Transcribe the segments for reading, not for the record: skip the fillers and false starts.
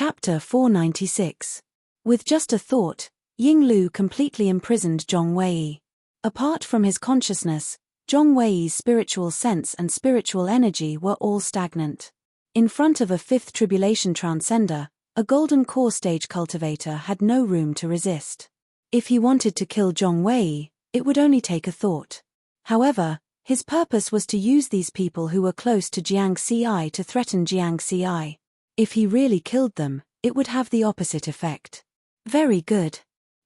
Chapter 496. With just a thought, Ying Lu completely imprisoned Zhong Wei. Apart from his consciousness, Zhong Wei's spiritual sense and spiritual energy were all stagnant. In front of a fifth tribulation transcender, a golden core stage cultivator had no room to resist. If he wanted to kill Zhong Wei, it would only take a thought. However, his purpose was to use these people who were close to Jiangxi to threaten Jiangxi. If he really killed them, it would have the opposite effect. Very good.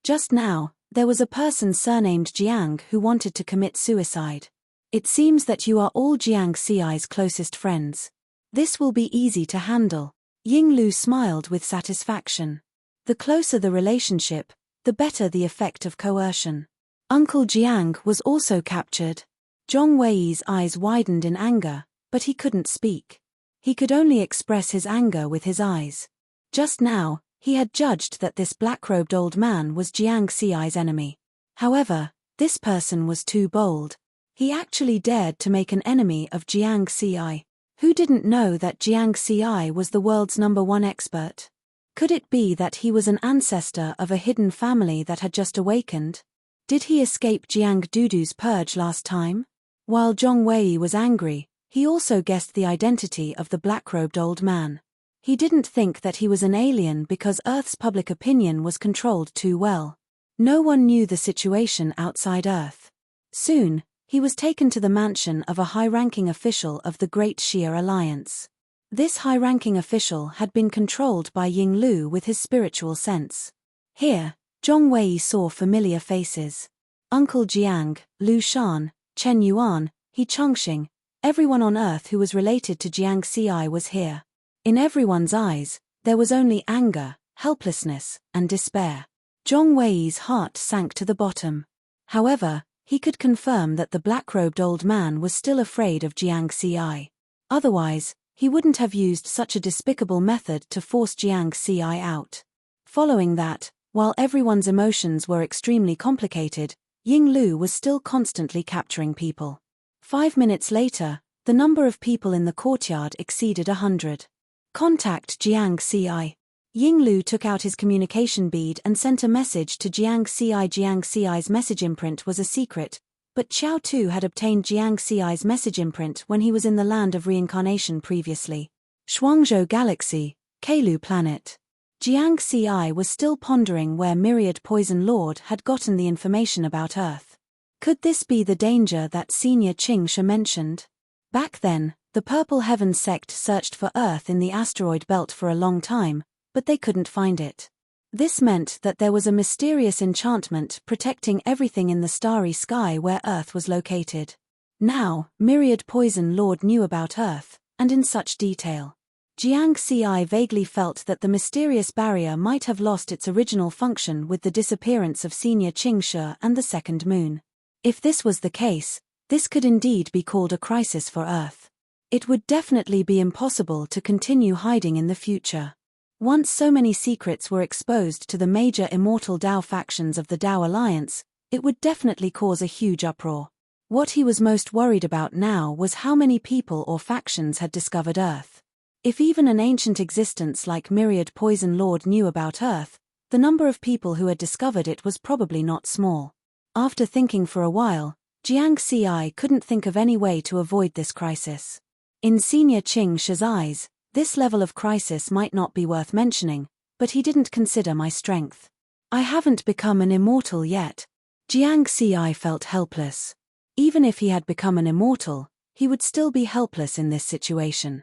Just now, there was a person surnamed Jiang who wanted to commit suicide. It seems that you are all Jiangxi's closest friends. This will be easy to handle. Ying Lu smiled with satisfaction. The closer the relationship, the better the effect of coercion. Uncle Jiang was also captured. Zhong Wei's eyes widened in anger, but he couldn't speak. He could only express his anger with his eyes. Just now, he had judged that this black-robed old man was Jiangxi's enemy. However, this person was too bold. He actually dared to make an enemy of Jiangxi. Who didn't know that Jiangxi was the world's #1 expert? Could it be that he was an ancestor of a hidden family that had just awakened? Did he escape Jiang Dudu's purge last time? While Zhong Wei was angry, he also guessed the identity of the black-robed old man. He didn't think that he was an alien because Earth's public opinion was controlled too well. No one knew the situation outside Earth. Soon, he was taken to the mansion of a high-ranking official of the Great Xia Alliance. This high-ranking official had been controlled by Ying Lu with his spiritual sense. Here, Zhong Wei saw familiar faces. Uncle Jiang, Lu Shan, Chen Yuan, He Chongqing. Everyone on Earth who was related to Jiangxi was here. In everyone's eyes, there was only anger, helplessness, and despair. Zhong Wei's heart sank to the bottom. However, he could confirm that the black-robed old man was still afraid of Jiangxi. Otherwise, he wouldn't have used such a despicable method to force Jiangxi out. Following that, while everyone's emotions were extremely complicated, Ying Lu was still constantly capturing people. 5 minutes later, the number of people in the courtyard exceeded 100. Contact Jiangxi. Ying Lu took out his communication bead and sent a message to Jiangxi. Jiangxi's message imprint was a secret, but Xiao Tu had obtained Jiangxi's message imprint when he was in the land of reincarnation previously. Shuangzhou Galaxy, Keilu Planet. Jiangxi was still pondering where Myriad Poison Lord had gotten the information about Earth. Could this be the danger that Senior Qingshi mentioned? Back then, the Purple Heaven sect searched for Earth in the asteroid belt for a long time, but they couldn't find it. This meant that there was a mysterious enchantment protecting everything in the starry sky where Earth was located. Now, Myriad Poison Lord knew about Earth, and in such detail. Jiangxi vaguely felt that the mysterious barrier might have lost its original function with the disappearance of Senior Qingshi and the second moon. If this was the case, this could indeed be called a crisis for Earth. It would definitely be impossible to continue hiding in the future. Once so many secrets were exposed to the major immortal Dao factions of the Dao Alliance, it would definitely cause a huge uproar. What he was most worried about now was how many people or factions had discovered Earth. If even an ancient existence like Myriad Poison Lord knew about Earth, the number of people who had discovered it was probably not small. After thinking for a while, Jiangxi couldn't think of any way to avoid this crisis. In Senior Qingshi's eyes, this level of crisis might not be worth mentioning, but he didn't consider my strength. I haven't become an immortal yet. Jiangxi felt helpless. Even if he had become an immortal, he would still be helpless in this situation.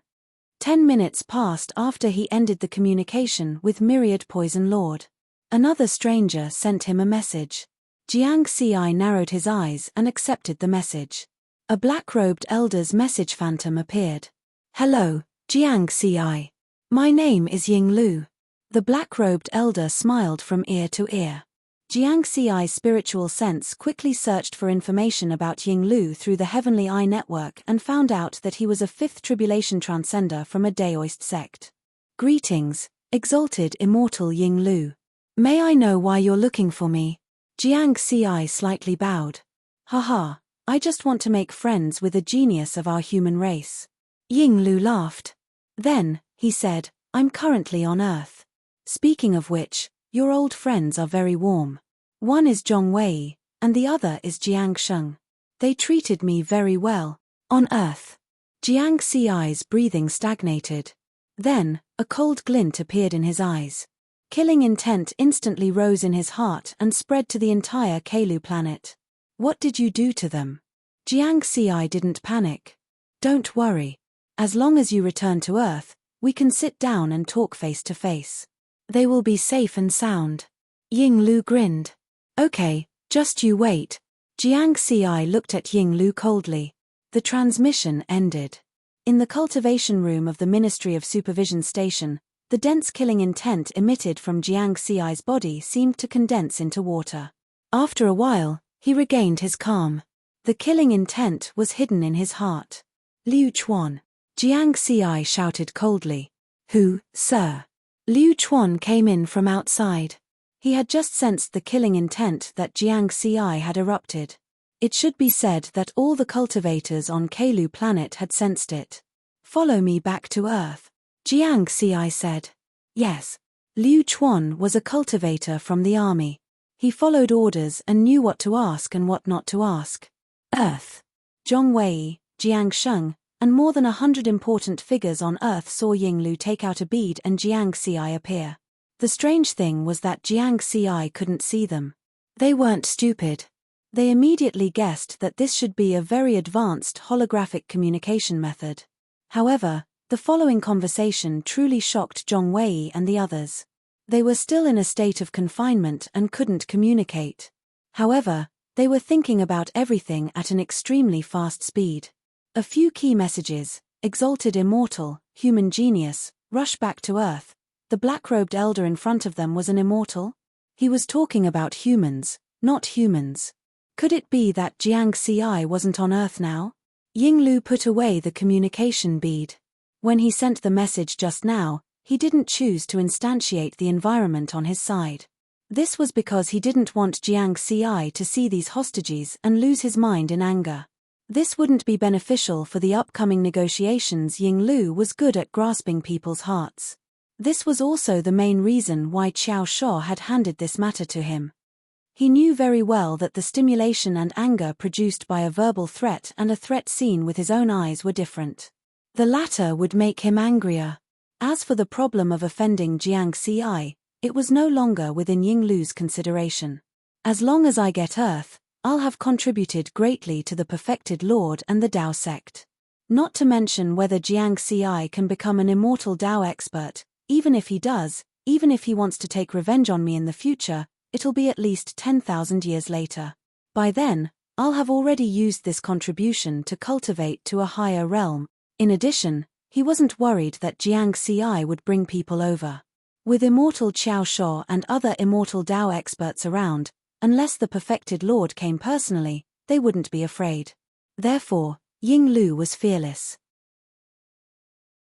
10 minutes passed after he ended the communication with Myriad Poison Lord. Another stranger sent him a message. Jiangxi narrowed his eyes and accepted the message. A black-robed elder's message phantom appeared. Hello, Jiangxi. My name is Ying Lu. The black-robed elder smiled from ear to ear. Jiangxi's spiritual sense quickly searched for information about Ying Lu through the Heavenly Eye network and found out that he was a fifth tribulation transcender from a Daoist sect. Greetings, exalted immortal Ying Lu. May I know why you're looking for me? Jiangxi slightly bowed. Haha, I just want to make friends with a genius of our human race. Ying Lu laughed. Then, he said, I'm currently on Earth. Speaking of which, your old friends are very warm. One is Zhong Wei, and the other is Jiang Sheng. They treated me very well. On Earth. Jiang Xi's breathing stagnated. Then, a cold glint appeared in his eyes. Killing intent instantly rose in his heart and spread to the entire Kalu planet. What did you do to them? Jiang Xi didn't panic. Don't worry. As long as you return to Earth, we can sit down and talk face to face. They will be safe and sound. Ying Lu grinned. Okay, just you wait. Jiang Xi looked at Ying Lu coldly. The transmission ended. In the cultivation room of the Ministry of Supervision Station, the dense killing intent emitted from Jiang Xi's body seemed to condense into water. After a while, he regained his calm. The killing intent was hidden in his heart. Liu Chuan. Jiang Xi shouted coldly. Who, sir? Liu Chuan came in from outside. He had just sensed the killing intent that Jiang Xi had erupted. It should be said that all the cultivators on Kalu planet had sensed it. Follow me back to Earth. Jiang Xi said. Yes. Liu Chuan was a cultivator from the army. He followed orders and knew what to ask and what not to ask. Earth. Zhong Wei, Jiang Sheng, and more than 100 important figures on Earth saw Ying Lu take out a bead and Jiang Xi appear. The strange thing was that Jiang Xi couldn't see them. They weren't stupid. They immediately guessed that this should be a very advanced holographic communication method. However, the following conversation truly shocked Zhong Wei and the others. They were still in a state of confinement and couldn't communicate. However, they were thinking about everything at an extremely fast speed. A few key messages: exalted immortal, human genius, rush back to Earth. The black-robed elder in front of them was an immortal? He was talking about humans, not humans. Could it be that Jiang Xi wasn't on Earth now? Ying Lu put away the communication bead. When he sent the message just now, he didn't choose to instantiate the environment on his side. This was because he didn't want Jiang Xi to see these hostages and lose his mind in anger. This wouldn't be beneficial for the upcoming negotiations. Ying Lu was good at grasping people's hearts. This was also the main reason why Qiao Shuo had handed this matter to him. He knew very well that the stimulation and anger produced by a verbal threat and a threat seen with his own eyes were different. The latter would make him angrier. As for the problem of offending Jiang Xi, it was no longer within Ying Lu's consideration. As long as I get Earth, I'll have contributed greatly to the Perfected Lord and the Dao sect. Not to mention whether Jiang Xi can become an immortal Dao expert. Even if he does, even if he wants to take revenge on me in the future, it'll be at least 10,000 years later. By then, I'll have already used this contribution to cultivate to a higher realm. In addition, he wasn't worried that Jiang Xi would bring people over. With immortal Qiao Shuo and other immortal Dao experts around, unless the Perfected Lord came personally, they wouldn't be afraid. Therefore, Ying Lu was fearless.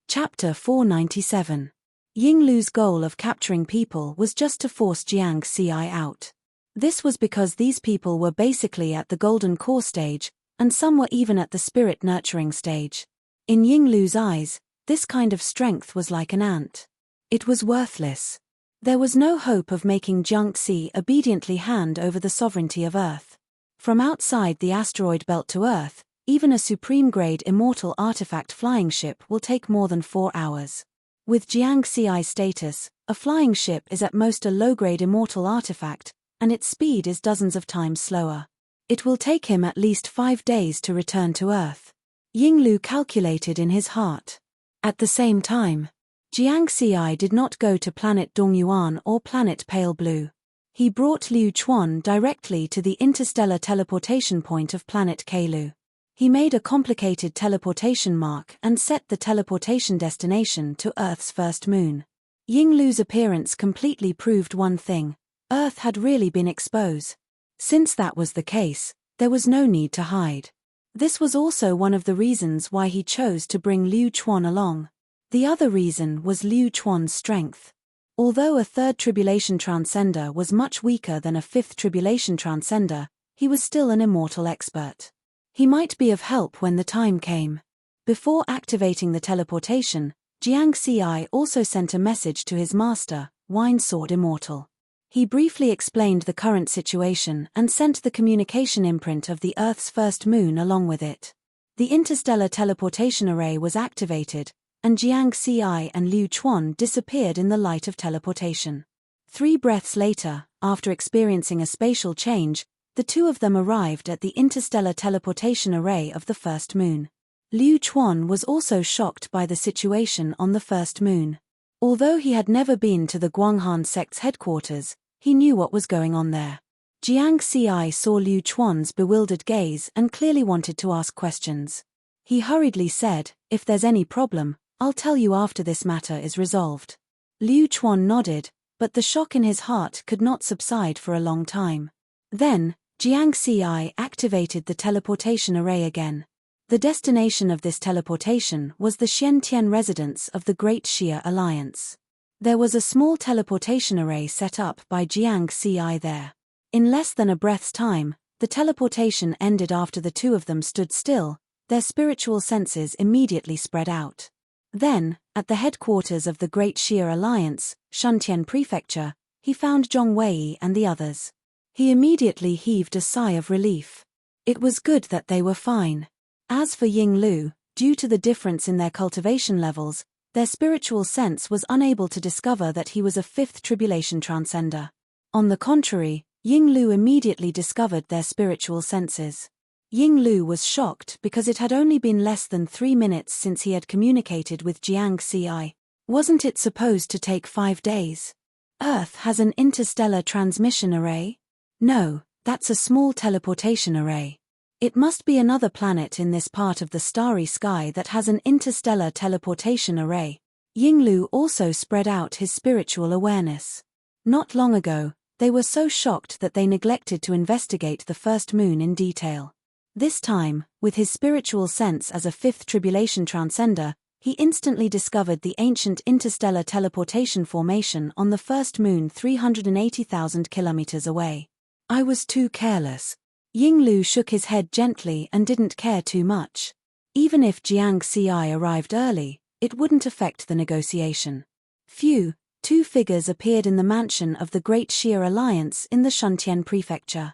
Chapter 497. Ying Lu's goal of capturing people was just to force Jiang Xi out. This was because these people were basically at the golden core stage, and some were even at the spirit nurturing stage. In Ying Lu's eyes, this kind of strength was like an ant. It was worthless. There was no hope of making Jiang Xi obediently hand over the sovereignty of Earth. From outside the asteroid belt to Earth, even a supreme-grade immortal artifact flying ship will take more than 4 hours. With Jiang Xi's status, a flying ship is at most a low-grade immortal artifact, and its speed is dozens of times slower. It will take him at least 5 days to return to Earth. Ying Lu calculated in his heart. At the same time, Jiang Xi did not go to planet Dongyuan or planet Pale Blue. He brought Liu Chuan directly to the interstellar teleportation point of planet Kalu. He made a complicated teleportation mark and set the teleportation destination to Earth's first moon. Ying Lu's appearance completely proved one thing: Earth had really been exposed. Since that was the case, there was no need to hide. This was also one of the reasons why he chose to bring Liu Chuan along. The other reason was Liu Chuan's strength. Although a third tribulation transcender was much weaker than a fifth tribulation transcender, he was still an immortal expert. He might be of help when the time came. Before activating the teleportation, Jiang Xi also sent a message to his master, wine sword immortal. He briefly explained the current situation and sent the communication imprint of the Earth's first moon along with it. The interstellar teleportation array was activated, and Jiang Xi and Liu Chuan disappeared in the light of teleportation. 3 breaths later, after experiencing a spatial change, the two of them arrived at the interstellar teleportation array of the first moon. Liu Chuan was also shocked by the situation on the first moon. Although he had never been to the Guanghan sect's headquarters, he knew what was going on there. Jiang Xi saw Liu Chuan's bewildered gaze and clearly wanted to ask questions. He hurriedly said, "If there's any problem, I'll tell you after this matter is resolved." Liu Chuan nodded, but the shock in his heart could not subside for a long time. Then, Jiang Xi activated the teleportation array again. The destination of this teleportation was the Xiantian residence of the Great Xia Alliance. There was a small teleportation array set up by Jiang Xi there. In less than a breath's time, the teleportation ended after the two of them stood still, their spiritual senses immediately spread out. Then, at the headquarters of the Great Xia Alliance, Shuntian Prefecture, he found Zhong Wei and the others. He immediately heaved a sigh of relief. It was good that they were fine. As for Ying Lu, due to the difference in their cultivation levels, their spiritual sense was unable to discover that he was a 5th tribulation transcender. On the contrary, Ying Lu immediately discovered their spiritual senses. Ying Lu was shocked because it had only been less than 3 minutes since he had communicated with Jiang Xi. Wasn't it supposed to take 5 days? Earth has an interstellar transmission array? No, that's a small teleportation array. It must be another planet in this part of the starry sky that has an interstellar teleportation array. Ying Lu also spread out his spiritual awareness. Not long ago, they were so shocked that they neglected to investigate the first moon in detail. This time, with his spiritual sense as a 5th tribulation transcender, he instantly discovered the ancient interstellar teleportation formation on the first moon 380,000 kilometers away. I was too careless. Ying Lu shook his head gently and didn't care too much. Even if Jiang Xi arrived early, it wouldn't affect the negotiation. Phew, 2 figures appeared in the mansion of the Great Xia Alliance in the Shuntian Prefecture.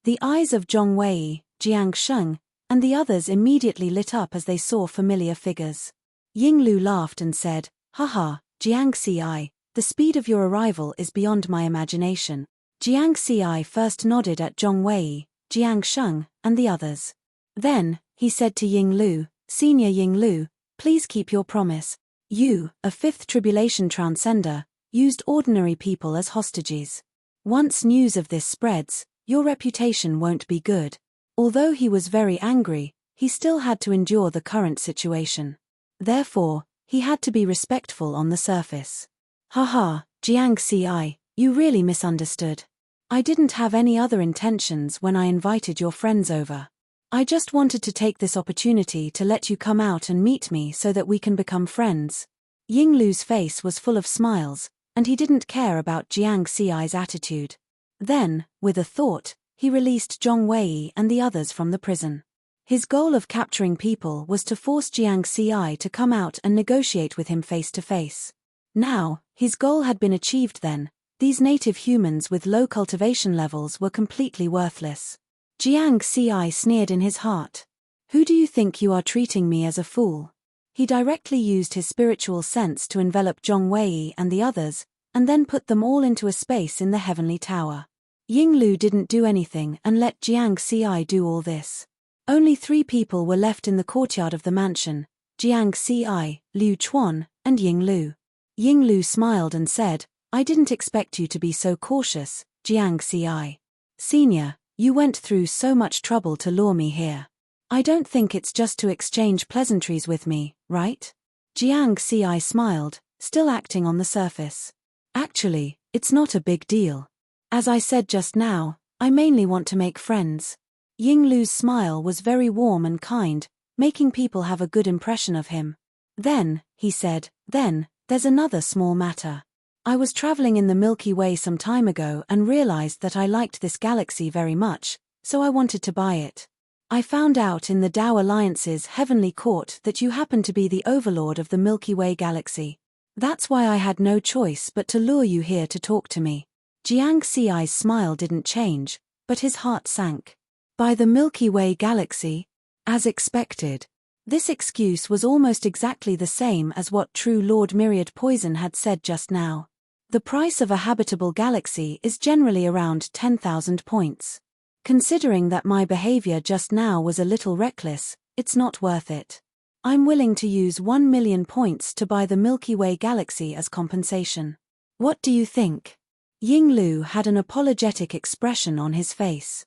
The eyes of Zhong Wei, Jiang Sheng, and the others immediately lit up as they saw familiar figures. Ying Lu laughed and said, "Haha, Jiang Xi, the speed of your arrival is beyond my imagination." Jiang Xi first nodded at Zhong Wei, Jiang Sheng, and the others. Then, he said to Ying Lu, "Senior Ying Lu, please keep your promise. You, a 5th tribulation transcender, used ordinary people as hostages. Once news of this spreads, your reputation won't be good." Although he was very angry, he still had to endure the current situation. Therefore, he had to be respectful on the surface. "Haha, Jiang Xi, you really misunderstood. I didn't have any other intentions when I invited your friends over. I just wanted to take this opportunity to let you come out and meet me so that we can become friends." Ying Lu's face was full of smiles, and he didn't care about Jiang Xi's attitude. Then, with a thought, he released Zhong Wei and the others from the prison. His goal of capturing people was to force Jiang Xi to come out and negotiate with him face to face. Now, his goal had been achieved then. These native humans with low cultivation levels were completely worthless. Jiang Xi sneered in his heart. "Who do you think you are treating me as a fool?" He directly used his spiritual sense to envelop Zhong Wei and the others, and then put them all into a space in the heavenly tower. Ying Lu didn't do anything and let Jiang Xi do all this. Only 3 people were left in the courtyard of the mansion: Jiang Xi, Liu Chuan, and Ying Lu. Ying Lu smiled and said, "I didn't expect you to be so cautious, Jiang Xi. Senior, you went through so much trouble to lure me here. I don't think it's just to exchange pleasantries with me, right?" Jiang Xi smiled, still acting on the surface. "Actually, it's not a big deal. As I said just now, I mainly want to make friends." Ying Lu's smile was very warm and kind, making people have a good impression of him. Then, he said, there's another small matter. I was traveling in the Milky Way some time ago and realized that I liked this galaxy very much, so I wanted to buy it. I found out in the Tao Alliance's heavenly court that you happen to be the overlord of the Milky Way galaxy. That's why I had no choice but to lure you here to talk to me. Jiang Xi's smile didn't change, but his heart sank. By the Milky Way galaxy? As expected. This excuse was almost exactly the same as what True Lord Myriad Poison had said just now. The price of a habitable galaxy is generally around 10,000 points. Considering that my behavior just now was a little reckless, it's not worth it. I'm willing to use 1 million points to buy the Milky Way galaxy as compensation. What do you think? Yinglu had an apologetic expression on his face.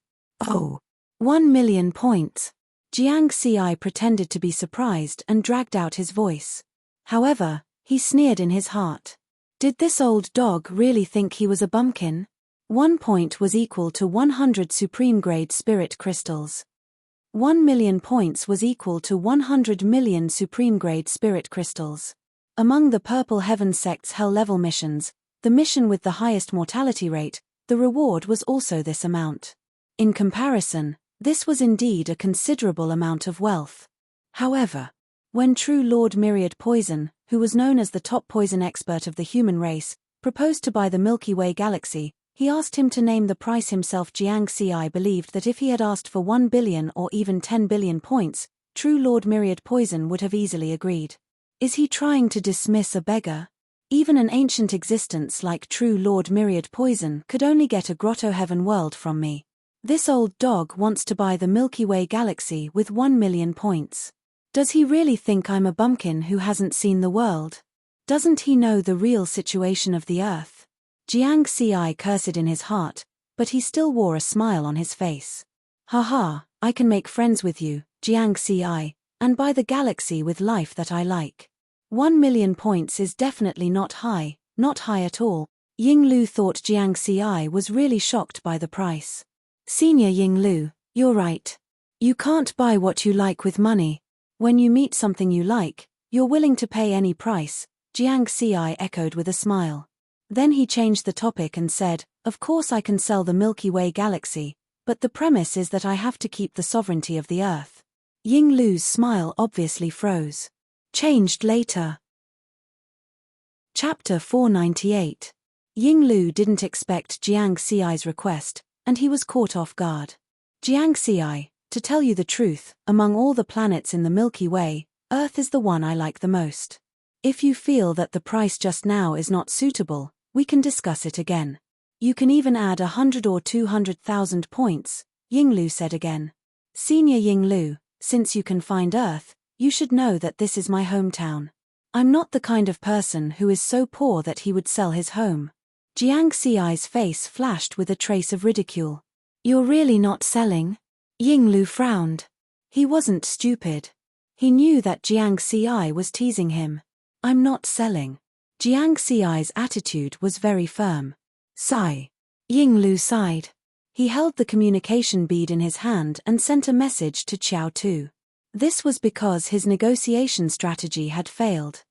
Oh, 1 million points. Jiang Xi pretended to be surprised and dragged out his voice. However, he sneered in his heart. Did this old dog really think he was a bumpkin? 1 point was equal to 100 supreme-grade spirit crystals. 1 million points was equal to 100 million supreme-grade spirit crystals. Among the Purple Heaven sect's hell-level missions, the mission with the highest mortality rate, the reward was also this amount. In comparison, this was indeed a considerable amount of wealth. However, when True Lord Myriad Poison, who was known as the top poison expert of the human race, proposed to buy the Milky Way galaxy, he asked him to name the price himself. Jiang Xi believed that if he had asked for 1 billion or even 10 billion points, True Lord Myriad Poison would have easily agreed. Is he trying to dismiss a beggar? Even an ancient existence like True Lord Myriad Poison could only get a grotto heaven world from me. This old dog wants to buy the Milky Way galaxy with 1 million points. Does he really think I'm a bumpkin who hasn't seen the world? Doesn't he know the real situation of the earth? Jiang Xi cursed in his heart, but he still wore a smile on his face. Haha, I can make friends with you, Jiang Xi, and buy the galaxy with life that I like. 1 million points is definitely not high at all. Yinglu thought Jiang Xi was really shocked by the price. Senior Yinglu, you're right. You can't buy what you like with money. When you meet something you like, you're willing to pay any price, Jiang Xi echoed with a smile. Then he changed the topic and said, of course I can sell the Milky Way galaxy, but the premise is that I have to keep the sovereignty of the earth. Yinglu's smile obviously froze. Changed later. Chapter 498. Yinglu didn't expect Jiang Xi's request, and he was caught off guard. Jiang Xi, to tell you the truth, among all the planets in the Milky Way, Earth is the one I like the most. If you feel that the price just now is not suitable, we can discuss it again. You can even add 100 or 200,000 points, Yinglu said again. Senior Yinglu, since you can find Earth, you should know that this is my hometown. I'm not the kind of person who is so poor that he would sell his home. Jiang Xi's face flashed with a trace of ridicule. You're really not selling? Yinglu frowned. He wasn't stupid. He knew that Jiang Xi was teasing him. I'm not selling. Jiang Xi's attitude was very firm. Sigh. Yinglu sighed. He held the communication bead in his hand and sent a message to Qiao Tu. This was because his negotiation strategy had failed.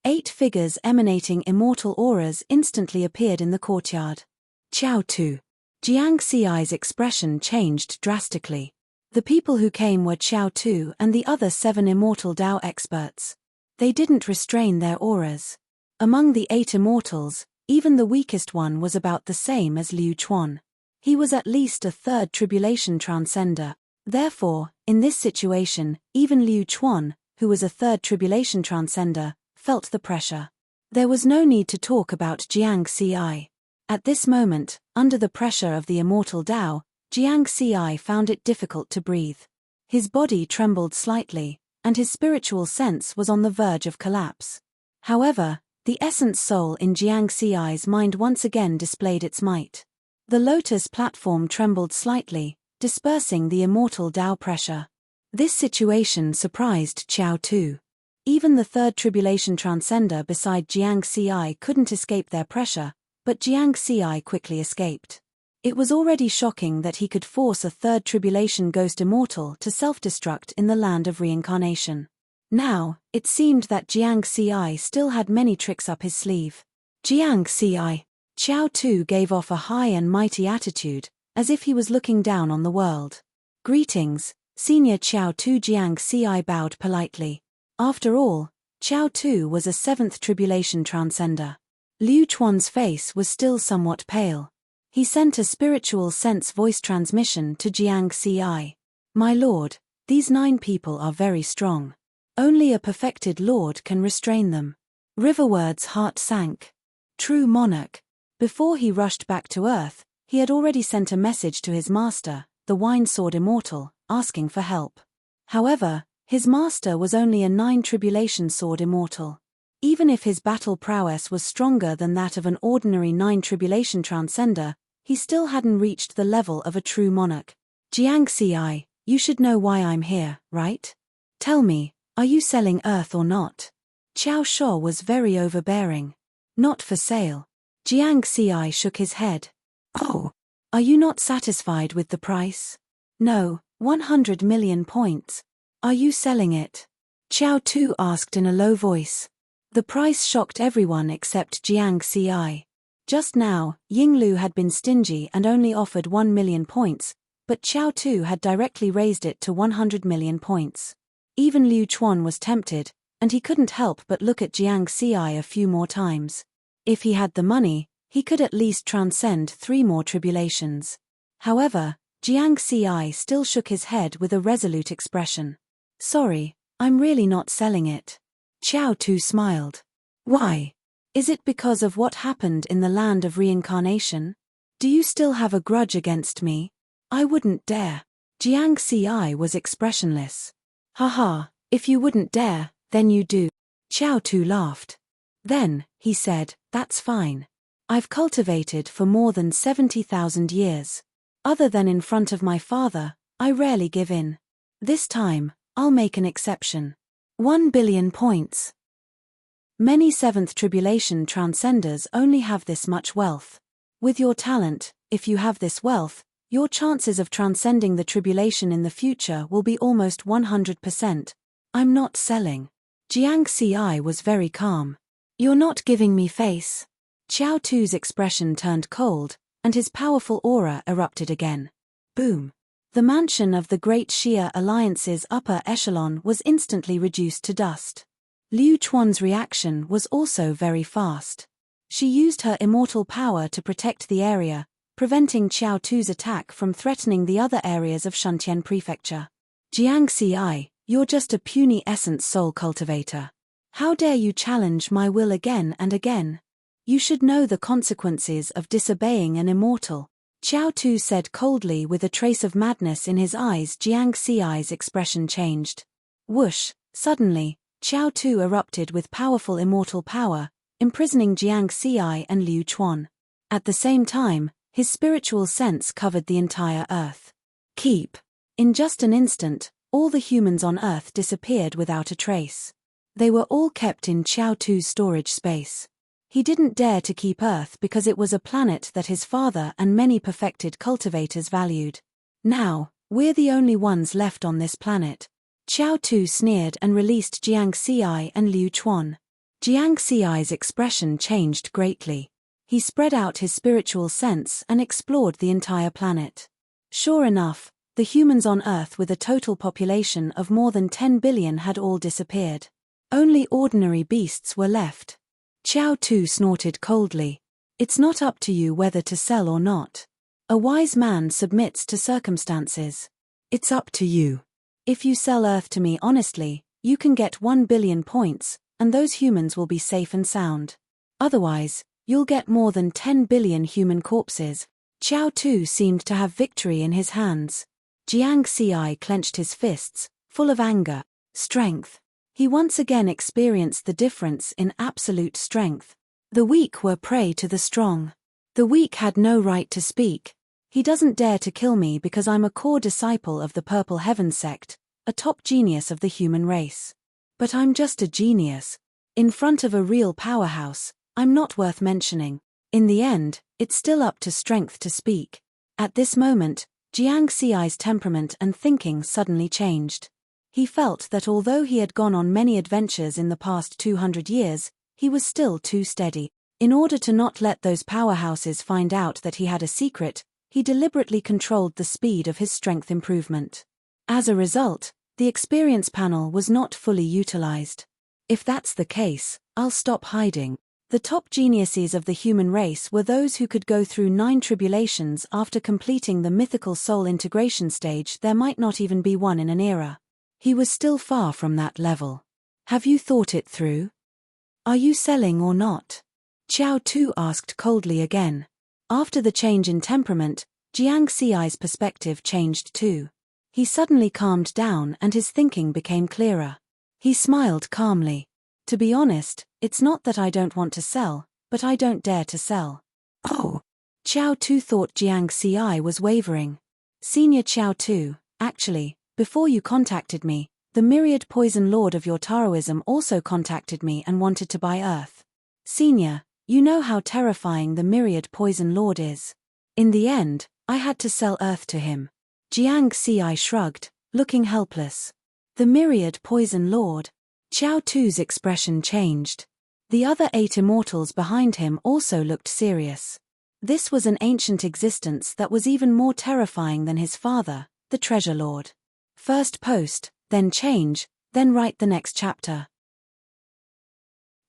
8 figures emanating immortal auras instantly appeared in the courtyard. Qiao Tu. Jiang Xi's expression changed drastically. The people who came were Qiao Tu and the other 7 immortal Dao experts. They didn't restrain their auras. Among the 8 immortals, even the weakest one was about the same as Liu Chuan. He was at least a 3rd tribulation transcender. Therefore, in this situation, even Liu Chuan, who was a 3rd tribulation transcender, felt the pressure. There was no need to talk about Jiang Xi. At this moment, under the pressure of the immortal Dao, Jiang Xi found it difficult to breathe. His body trembled slightly, and his spiritual sense was on the verge of collapse. However, the essence soul in Jiang Xi's mind once again displayed its might. The lotus platform trembled slightly, dispersing the immortal Dao pressure. This situation surprised Qiao Tu. Even the 3rd tribulation transcender beside Jiang Xi couldn't escape their pressure, but Jiang Xi quickly escaped. It was already shocking that he could force a 3rd tribulation ghost immortal to self-destruct in the land of reincarnation. Now, it seemed that Jiang Xi still had many tricks up his sleeve. Jiang Xi. Qiao Tu gave off a high and mighty attitude, as if he was looking down on the world. Greetings, Senior Qiao Tu. Jiang Xi bowed politely. After all, Qiao Tu was a 7th tribulation transcender. Liu Chuan's face was still somewhat pale. He sent a spiritual sense voice transmission to Jiang Ci. My lord, these 9 people are very strong. Only a perfected lord can restrain them. Riverward's heart sank. True monarch. Before he rushed back to Earth, he had already sent a message to his master, the Wine Sword Immortal, asking for help. However, his master was only a 9 tribulation sword immortal. Even if his battle prowess was stronger than that of an ordinary 9 tribulation transcender, he still hadn't reached the level of a true monarch. Jiang Ci, you should know why I'm here, right? Tell me, are you selling Earth or not? Qiao Shuo was very overbearing. Not for sale. Jiang Ci shook his head. Oh, are you not satisfied with the price? No, 100 million points. Are you selling it? Qiao Tu asked in a low voice. The price shocked everyone except Jiang Ci. Just now, Yinglu had been stingy and only offered 1 million points, but Qiao Tu had directly raised it to 100 million points. Even Liu Chuan was tempted, and he couldn't help but look at Jiang Ci a few more times. If he had the money, he could at least transcend 3 more tribulations. However, Jiang Ci still shook his head with a resolute expression. Sorry, I'm really not selling it. Qiao Tu smiled. Why? Is it because of what happened in the land of reincarnation? Do you still have a grudge against me? I wouldn't dare. Jiang Ci was expressionless. Haha, if you wouldn't dare, then you do. Qiao Tu laughed. Then, he said, that's fine. I've cultivated for more than 70,000 years. Other than in front of my father, I rarely give in. This time, I'll make an exception. 1 billion points. Many 7th tribulation transcenders only have this much wealth. With your talent, if you have this wealth, your chances of transcending the tribulation in the future will be almost 100%. I'm not selling. Jiang Ci was very calm. You're not giving me face. Qiao Tu's expression turned cold, and his powerful aura erupted again. Boom. The mansion of the Great Xia Alliance's upper echelon was instantly reduced to dust. Liu Chuan's reaction was also very fast. She used her immortal power to protect the area, preventing Qiao Tu's attack from threatening the other areas of Shuntian Prefecture. Jiang Ci, you're just a puny essence soul cultivator. How dare you challenge my will again and again? You should know the consequences of disobeying an immortal. Qiao Tu said coldly with a trace of madness in his eyes. Jiang Ci's expression changed. Whoosh, suddenly, Qiao Tu erupted with powerful immortal power, imprisoning Jiang Ci and Liu Chuan. At the same time, his spiritual sense covered the entire Earth. Keep. In just an instant, all the humans on Earth disappeared without a trace. They were all kept in Qiao Tu's storage space. He didn't dare to keep Earth because it was a planet that his father and many perfected cultivators valued. Now, we're the only ones left on this planet. Qiao Tu sneered and released Jiang Ci and Liu Chuan. Jiang Ci's expression changed greatly. He spread out his spiritual sense and explored the entire planet. Sure enough, the humans on Earth with a total population of more than 10 billion had all disappeared. Only ordinary beasts were left. Qiao Tu snorted coldly. It's not up to you whether to sell or not. A wise man submits to circumstances. It's up to you. If you sell Earth to me honestly, you can get 1 billion points, and those humans will be safe and sound. Otherwise, you'll get more than 10 billion human corpses. Qiao Tu seemed to have victory in his hands. Jiang Ci clenched his fists, full of anger. Strength. He once again experienced the difference in absolute strength. The weak were prey to the strong. The weak had no right to speak. He doesn't dare to kill me because I'm a core disciple of the Purple Heaven sect, a top genius of the human race. But I'm just a genius. In front of a real powerhouse, I'm not worth mentioning. In the end, it's still up to strength to speak. At this moment, Jiang Ci's temperament and thinking suddenly changed. He felt that although he had gone on many adventures in the past 200 years, he was still too steady. In order to not let those powerhouses find out that he had a secret, he deliberately controlled the speed of his strength improvement. As a result, the experience panel was not fully utilized. If that's the case, I'll stop hiding. The top geniuses of the human race were those who could go through 9 tribulations after completing the mythical soul integration stage. There might not even be one in an era. He was still far from that level. Have you thought it through? Are you selling or not? Xiao Tu asked coldly again. After the change in temperament, Jiang Xi's perspective changed too. He suddenly calmed down and his thinking became clearer. He smiled calmly. To be honest, it's not that I don't want to sell, but I don't dare to sell. Oh. Xiao Tu thought Jiang Xi was wavering. Senior Xiao Tu, actually, before you contacted me, the myriad poison lord of your Taoism also contacted me and wanted to buy Earth. Senior, you know how terrifying the myriad poison lord is. In the end, I had to sell Earth to him. Jiang Xi shrugged, looking helpless. The myriad poison lord. Xiao Tu's expression changed. The other 8 immortals behind him also looked serious. This was an ancient existence that was even more terrifying than his father, the Treasure Lord. First post, then change, then write the next chapter.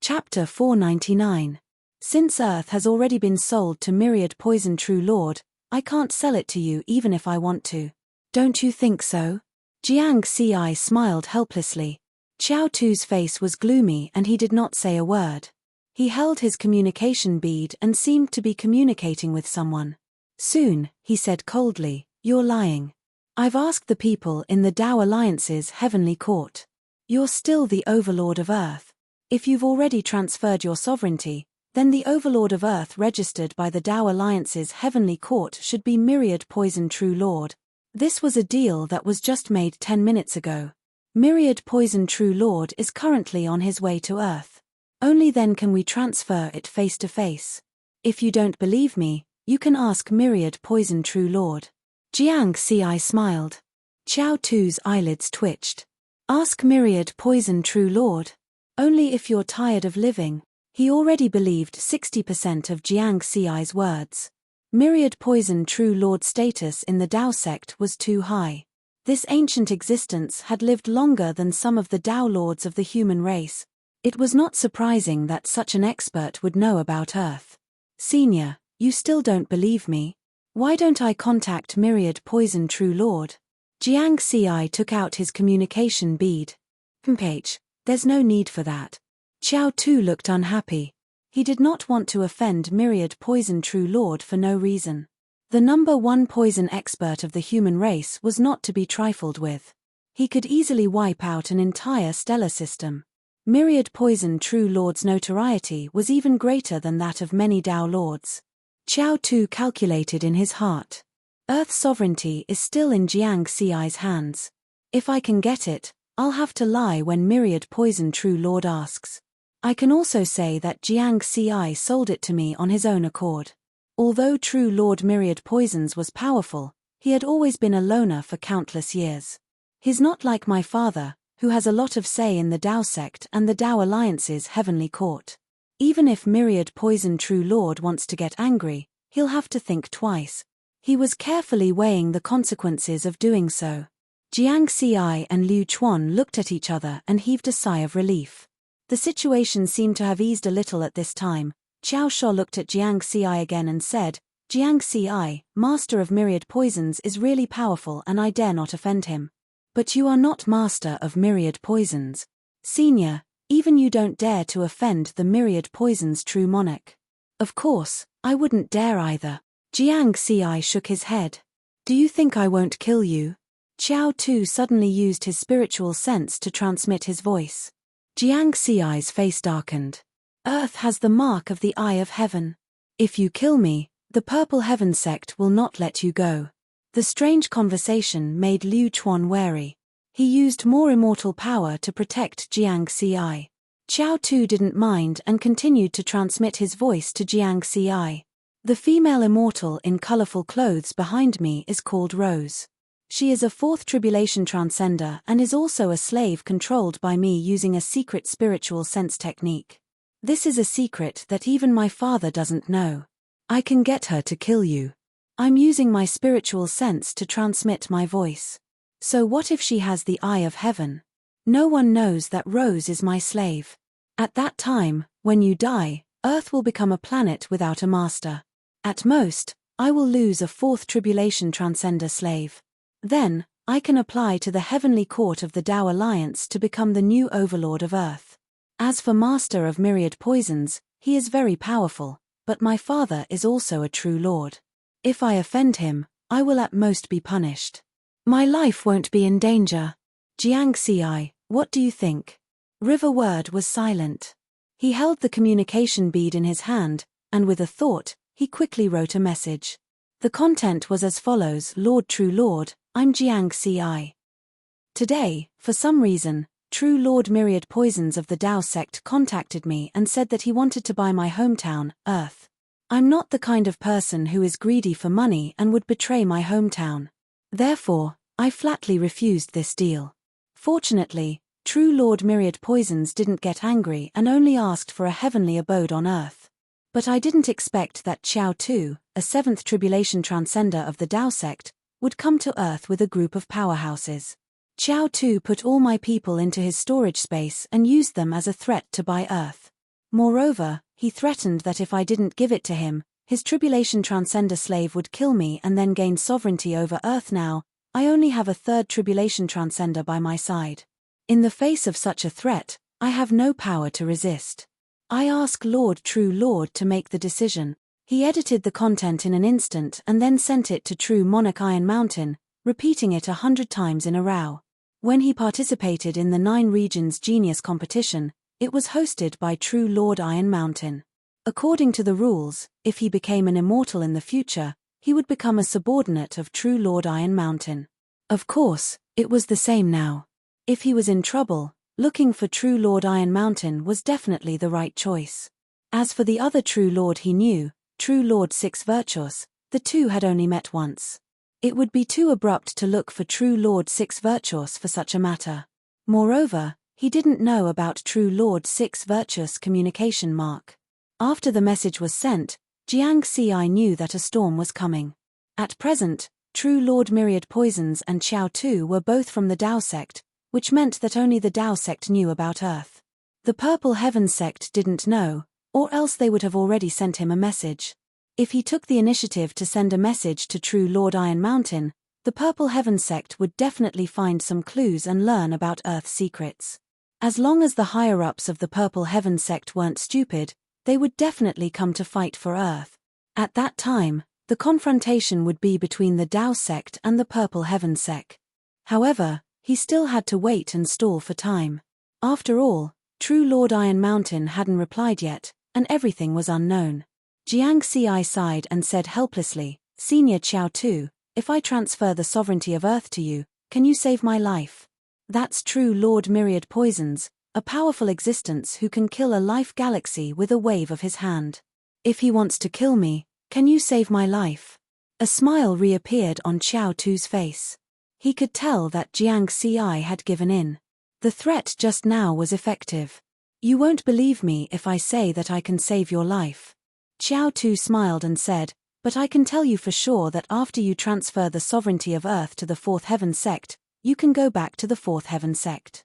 Chapter 499. Since Earth has already been sold to Myriad Poison True Lord, I can't sell it to you even if I want to. Don't you think so? Jiang Xi smiled helplessly. Xiao Tu's face was gloomy and he did not say a word. He held his communication bead and seemed to be communicating with someone. Soon, he said coldly, you're lying. I've asked the people in the Tao Alliance's heavenly court. You're still the overlord of Earth. If you've already transferred your sovereignty, then the overlord of Earth registered by the Tao Alliance's heavenly court should be Myriad Poison True Lord. This was a deal that was just made 10 minutes ago. Myriad Poison True Lord is currently on his way to Earth. Only then can we transfer it face to face. If you don't believe me, you can ask Myriad Poison True Lord. Jiang Xi smiled. Xiao Tu's eyelids twitched. Ask Myriad Poison True Lord. Only if you're tired of living. He already believed 60% of Jiang Xi's words. Myriad Poison True Lord status in the Tao sect was too high. This ancient existence had lived longer than some of the Tao lords of the human race. It was not surprising that such an expert would know about Earth. Senior, you still don't believe me? Why don't I contact Myriad Poison True Lord? Jiang Xi took out his communication bead. Page, there's no need for that. Xiao Tu looked unhappy. He did not want to offend Myriad Poison True Lord for no reason. The #1 poison expert of the human race was not to be trifled with. He could easily wipe out an entire stellar system. Myriad Poison True Lord's notoriety was even greater than that of many Tao lords. Xiao Tu calculated in his heart. Earth's sovereignty is still in Jiang Xi's hands. If I can get it, I'll have to lie when Myriad Poison True Lord asks. I can also say that Jiang Xi sold it to me on his own accord. Although True Lord Myriad Poisons was powerful, he had always been a loner for countless years. He's not like my father, who has a lot of say in the Tao sect and the Tao Alliance's heavenly court. Even if Myriad Poison True Lord wants to get angry, he'll have to think twice. He was carefully weighing the consequences of doing so. Jiang Xi and Liu Chuan looked at each other and heaved a sigh of relief. The situation seemed to have eased a little at this time. Xiao Shuo looked at Jiang Xi again and said, Jiang Xi, master of myriad poisons, is really powerful and I dare not offend him. But you are not master of myriad poisons. Senior, even you don't dare to offend the myriad poisons true monarch. Of course, I wouldn't dare either. Jiang Xi shook his head. Do you think I won't kill you? Xiao Tu suddenly used his spiritual sense to transmit his voice. Jiang Xi's face darkened. Earth has the mark of the eye of heaven. If you kill me, the Purple Heaven sect will not let you go. The strange conversation made Liu Chuan wary. He used more immortal power to protect Jiang Xi. Xiao Tu didn't mind and continued to transmit his voice to Jiang Xi. The female immortal in colorful clothes behind me is called Rose. She is a fourth tribulation transcender and is also a slave controlled by me using a secret spiritual sense technique. This is a secret that even my father doesn't know. I can get her to kill you. I'm using my spiritual sense to transmit my voice. So what if she has the eye of heaven? No one knows that Rose is my slave. At that time, when you die, Earth will become a planet without a master. At most, I will lose a fourth tribulation transcender slave. Then, I can apply to the heavenly court of the Tao Alliance to become the new overlord of Earth. As for Master of Myriad Poisons, he is very powerful, but my father is also a true lord. If I offend him, I will at most be punished. My life won't be in danger. Jiang Xi, what do you think? River Word was silent. He held the communication bead in his hand, and with a thought, he quickly wrote a message. The content was as follows: Lord True Lord, I'm Jiang Xi. Today, for some reason, True Lord Myriad Poisons of the Tao sect contacted me and said that he wanted to buy my hometown, Earth. I'm not the kind of person who is greedy for money and would betray my hometown. Therefore, I flatly refused this deal. Fortunately, True Lord Myriad Poisons didn't get angry and only asked for a heavenly abode on Earth. But I didn't expect that Xiao Tu, a seventh tribulation transcender of the Tao sect, would come to Earth with a group of powerhouses. Xiao Tu put all my people into his storage space and used them as a threat to buy Earth. Moreover, he threatened that if I didn't give it to him, his tribulation transcender slave would kill me and then gain sovereignty over Earth. Now, I only have a third tribulation transcender by my side. In the face of such a threat, I have no power to resist. I ask Lord True Lord to make the decision. He edited the content in an instant and then sent it to True Monarch Iron Mountain, repeating it 100 times in a row. When he participated in the 9 Regions Genius competition, it was hosted by True Lord Iron Mountain. According to the rules, if he became an immortal in the future, he would become a subordinate of True Lord Iron Mountain. Of course, it was the same now. If he was in trouble, looking for True Lord Iron Mountain was definitely the right choice. As for the other True Lord he knew, True Lord Six Virtuous, the two had only met once. It would be too abrupt to look for True Lord Six Virtuous for such a matter. Moreover, he didn't know about True Lord Six Virtuous communication mark. After the message was sent, Jiang Xi knew that a storm was coming. At present, True Lord Myriad Poisons and Xiao Tu were both from the Tao sect, which meant that only the Tao sect knew about Earth. The Purple Heaven sect didn't know, or else they would have already sent him a message. If he took the initiative to send a message to True Lord Iron Mountain, the Purple Heaven sect would definitely find some clues and learn about Earth's secrets. As long as the higher-ups of the Purple Heaven sect weren't stupid, they would definitely come to fight for Earth. At that time, the confrontation would be between the Tao sect and the Purple Heaven sect. However, he still had to wait and stall for time. After all, True Lord Iron Mountain hadn't replied yet, and everything was unknown. Jiang Xi sighed and said helplessly, Senior Xiao Tu, if I transfer the sovereignty of Earth to you, can you save my life? That's True Lord Myriad Poisons, a powerful existence who can kill a life galaxy with a wave of his hand. If he wants to kill me, can you save my life? A smile reappeared on Xiao Tu's face. He could tell that Jiang Xi had given in. The threat just now was effective. You won't believe me if I say that I can save your life. Xiao Tu smiled and said, but I can tell you for sure that after you transfer the sovereignty of Earth to the Fourth Heaven sect, you can go back to the Fourth Heaven sect.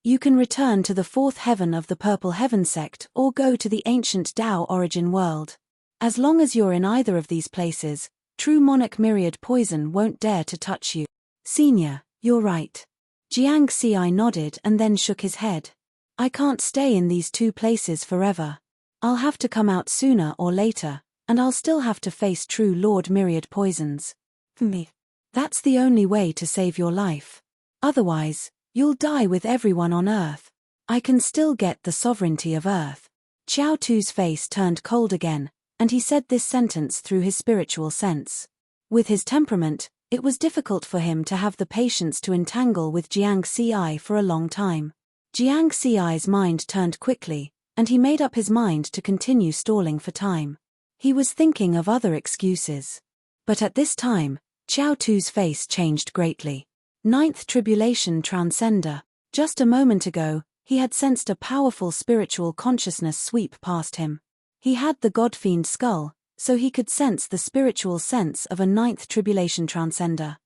You can return to the Fourth Heaven of the Purple Heaven sect or go to the ancient Tao origin world. As long as you're in either of these places, True Monarch Myriad Poison won't dare to touch you. Senior, you're right. Jiang Xi nodded and then shook his head. I can't stay in these two places forever. I'll have to come out sooner or later, and I'll still have to face True Lord Myriad Poisons. Me. That's the only way to save your life. Otherwise, you'll die with everyone on Earth. I can still get the sovereignty of Earth. Xiao Tu's face turned cold again, and he said this sentence through his spiritual sense. With his temperament, it was difficult for him to have the patience to entangle with Jiang Xi for a long time. Jiang Xi's mind turned quickly, and he made up his mind to continue stalling for time. He was thinking of other excuses. But at this time, Xiao Tu's face changed greatly. Ninth Tribulation Transcender. Just a moment ago, he had sensed a powerful spiritual consciousness sweep past him. He had the Godfiend skull, so he could sense the spiritual sense of a Ninth Tribulation Transcender.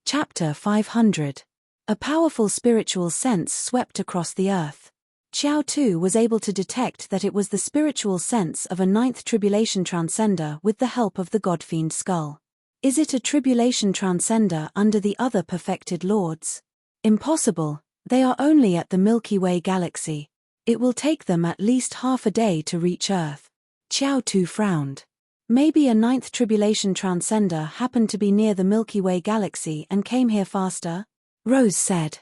Chapter 500. A powerful spiritual sense swept across the earth. Xiao Tu was able to detect that it was the spiritual sense of a ninth tribulation transcender with the help of the Godfiend skull. Is it a tribulation transcender under the other perfected lords? Impossible, they are only at the Milky Way galaxy. It will take them at least half a day to reach Earth. Xiao Tu frowned. Maybe a ninth tribulation transcender happened to be near the Milky Way galaxy and came here faster? Rose said.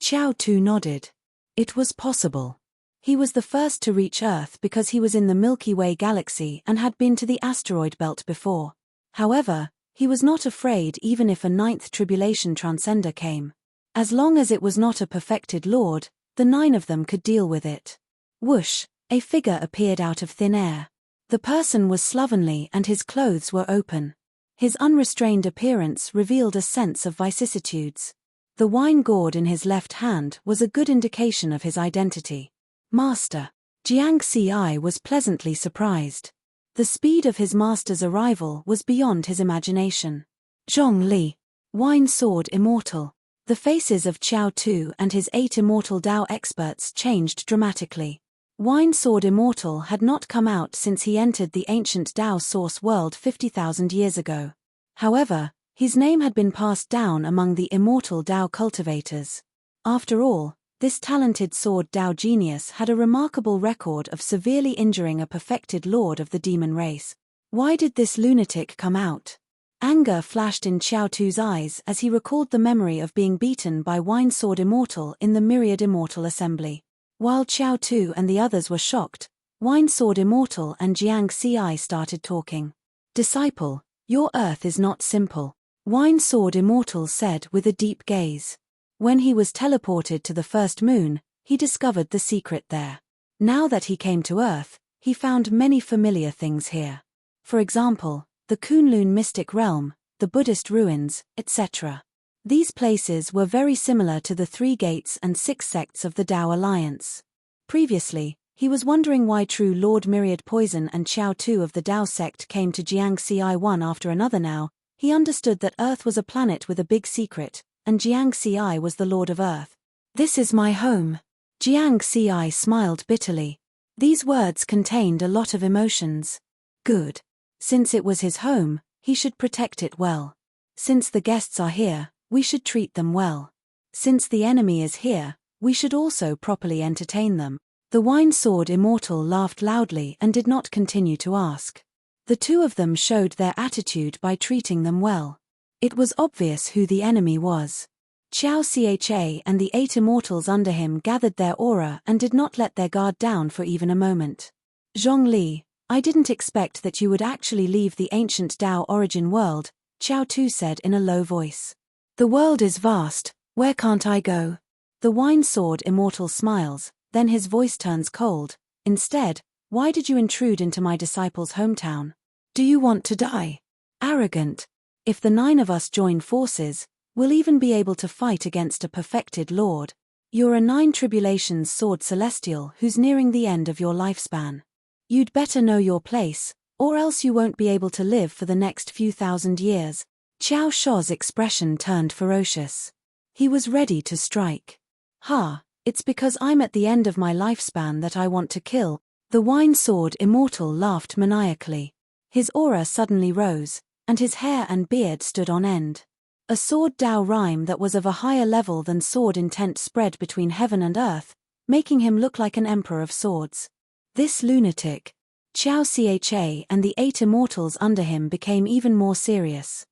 Xiao Tu nodded. It was possible. He was the first to reach Earth because he was in the Milky Way galaxy and had been to the asteroid belt before. However, he was not afraid even if a ninth tribulation transcender came. As long as it was not a perfected lord, the 9 of them could deal with it. Whoosh, a figure appeared out of thin air. The person was slovenly and his clothes were open. His unrestrained appearance revealed a sense of vicissitudes. The wine gourd in his left hand was a good indication of his identity. Master. Jiang Ci was pleasantly surprised. The speed of his master's arrival was beyond his imagination. Zhong Li. Wine sword immortal. The faces of Xiao Tu and his 8 immortal Dao experts changed dramatically. Wine sword immortal had not come out since he entered the ancient Dao source world 50,000 years ago. However, his name had been passed down among the immortal Dao cultivators. After all, this talented sword Dao genius had a remarkable record of severely injuring a perfected lord of the demon race. Why did this lunatic come out? Anger flashed in Xiao Tu's eyes as he recalled the memory of being beaten by Wine Sword Immortal in the Myriad Immortal Assembly. While Xiao Tu and the others were shocked, Wine Sword Immortal and Jiang Ci started talking. Disciple, your earth is not simple. Wine Sword Immortal said with a deep gaze. When he was teleported to the first moon, he discovered the secret there. Now that he came to Earth, he found many familiar things here. For example, the Kunlun mystic realm, the Buddhist ruins, etc. These places were very similar to the 3 gates and 6 sects of the Dao Alliance. Previously, he was wondering why True Lord Myriad Poison and Xiao Tu of the Dao sect came to Jiang Ci one after another. Now, he understood that Earth was a planet with a big secret, and Jiang Ci was the Lord of Earth. This is my home. Jiang Ci smiled bitterly. These words contained a lot of emotions. Good. Since it was his home, he should protect it well. Since the guests are here, we should treat them well. Since the enemy is here, we should also properly entertain them. The Wine Sword Immortal laughed loudly and did not continue to ask. The 2 of them showed their attitude by treating them well. It was obvious who the enemy was. Xiao Cha and the 8 immortals under him gathered their aura and did not let their guard down for even a moment. Zhong Li, I didn't expect that you would actually leave the ancient Dao origin world, Xiao Tu said in a low voice. The world is vast, where can't I go? The Wine Sword Immortal smiles, then his voice turns cold. Instead, why did you intrude into my disciple's hometown? Do you want to die? Arrogant. If the 9 of us join forces, we'll even be able to fight against a perfected lord. You're a 9 tribulations sword celestial who's nearing the end of your lifespan. You'd better know your place, or else you won't be able to live for the next few thousand years. Xiao Shou's expression turned ferocious. He was ready to strike. Ha, it's because I'm at the end of my lifespan that I want to kill. The Wine Sword Immortal laughed maniacally. His aura suddenly rose, and his hair and beard stood on end. A sword Dao rhyme that was of a higher level than sword intent spread between heaven and earth, making him look like an emperor of swords. This lunatic. Xiao Cha and the 8 immortals under him became even more serious.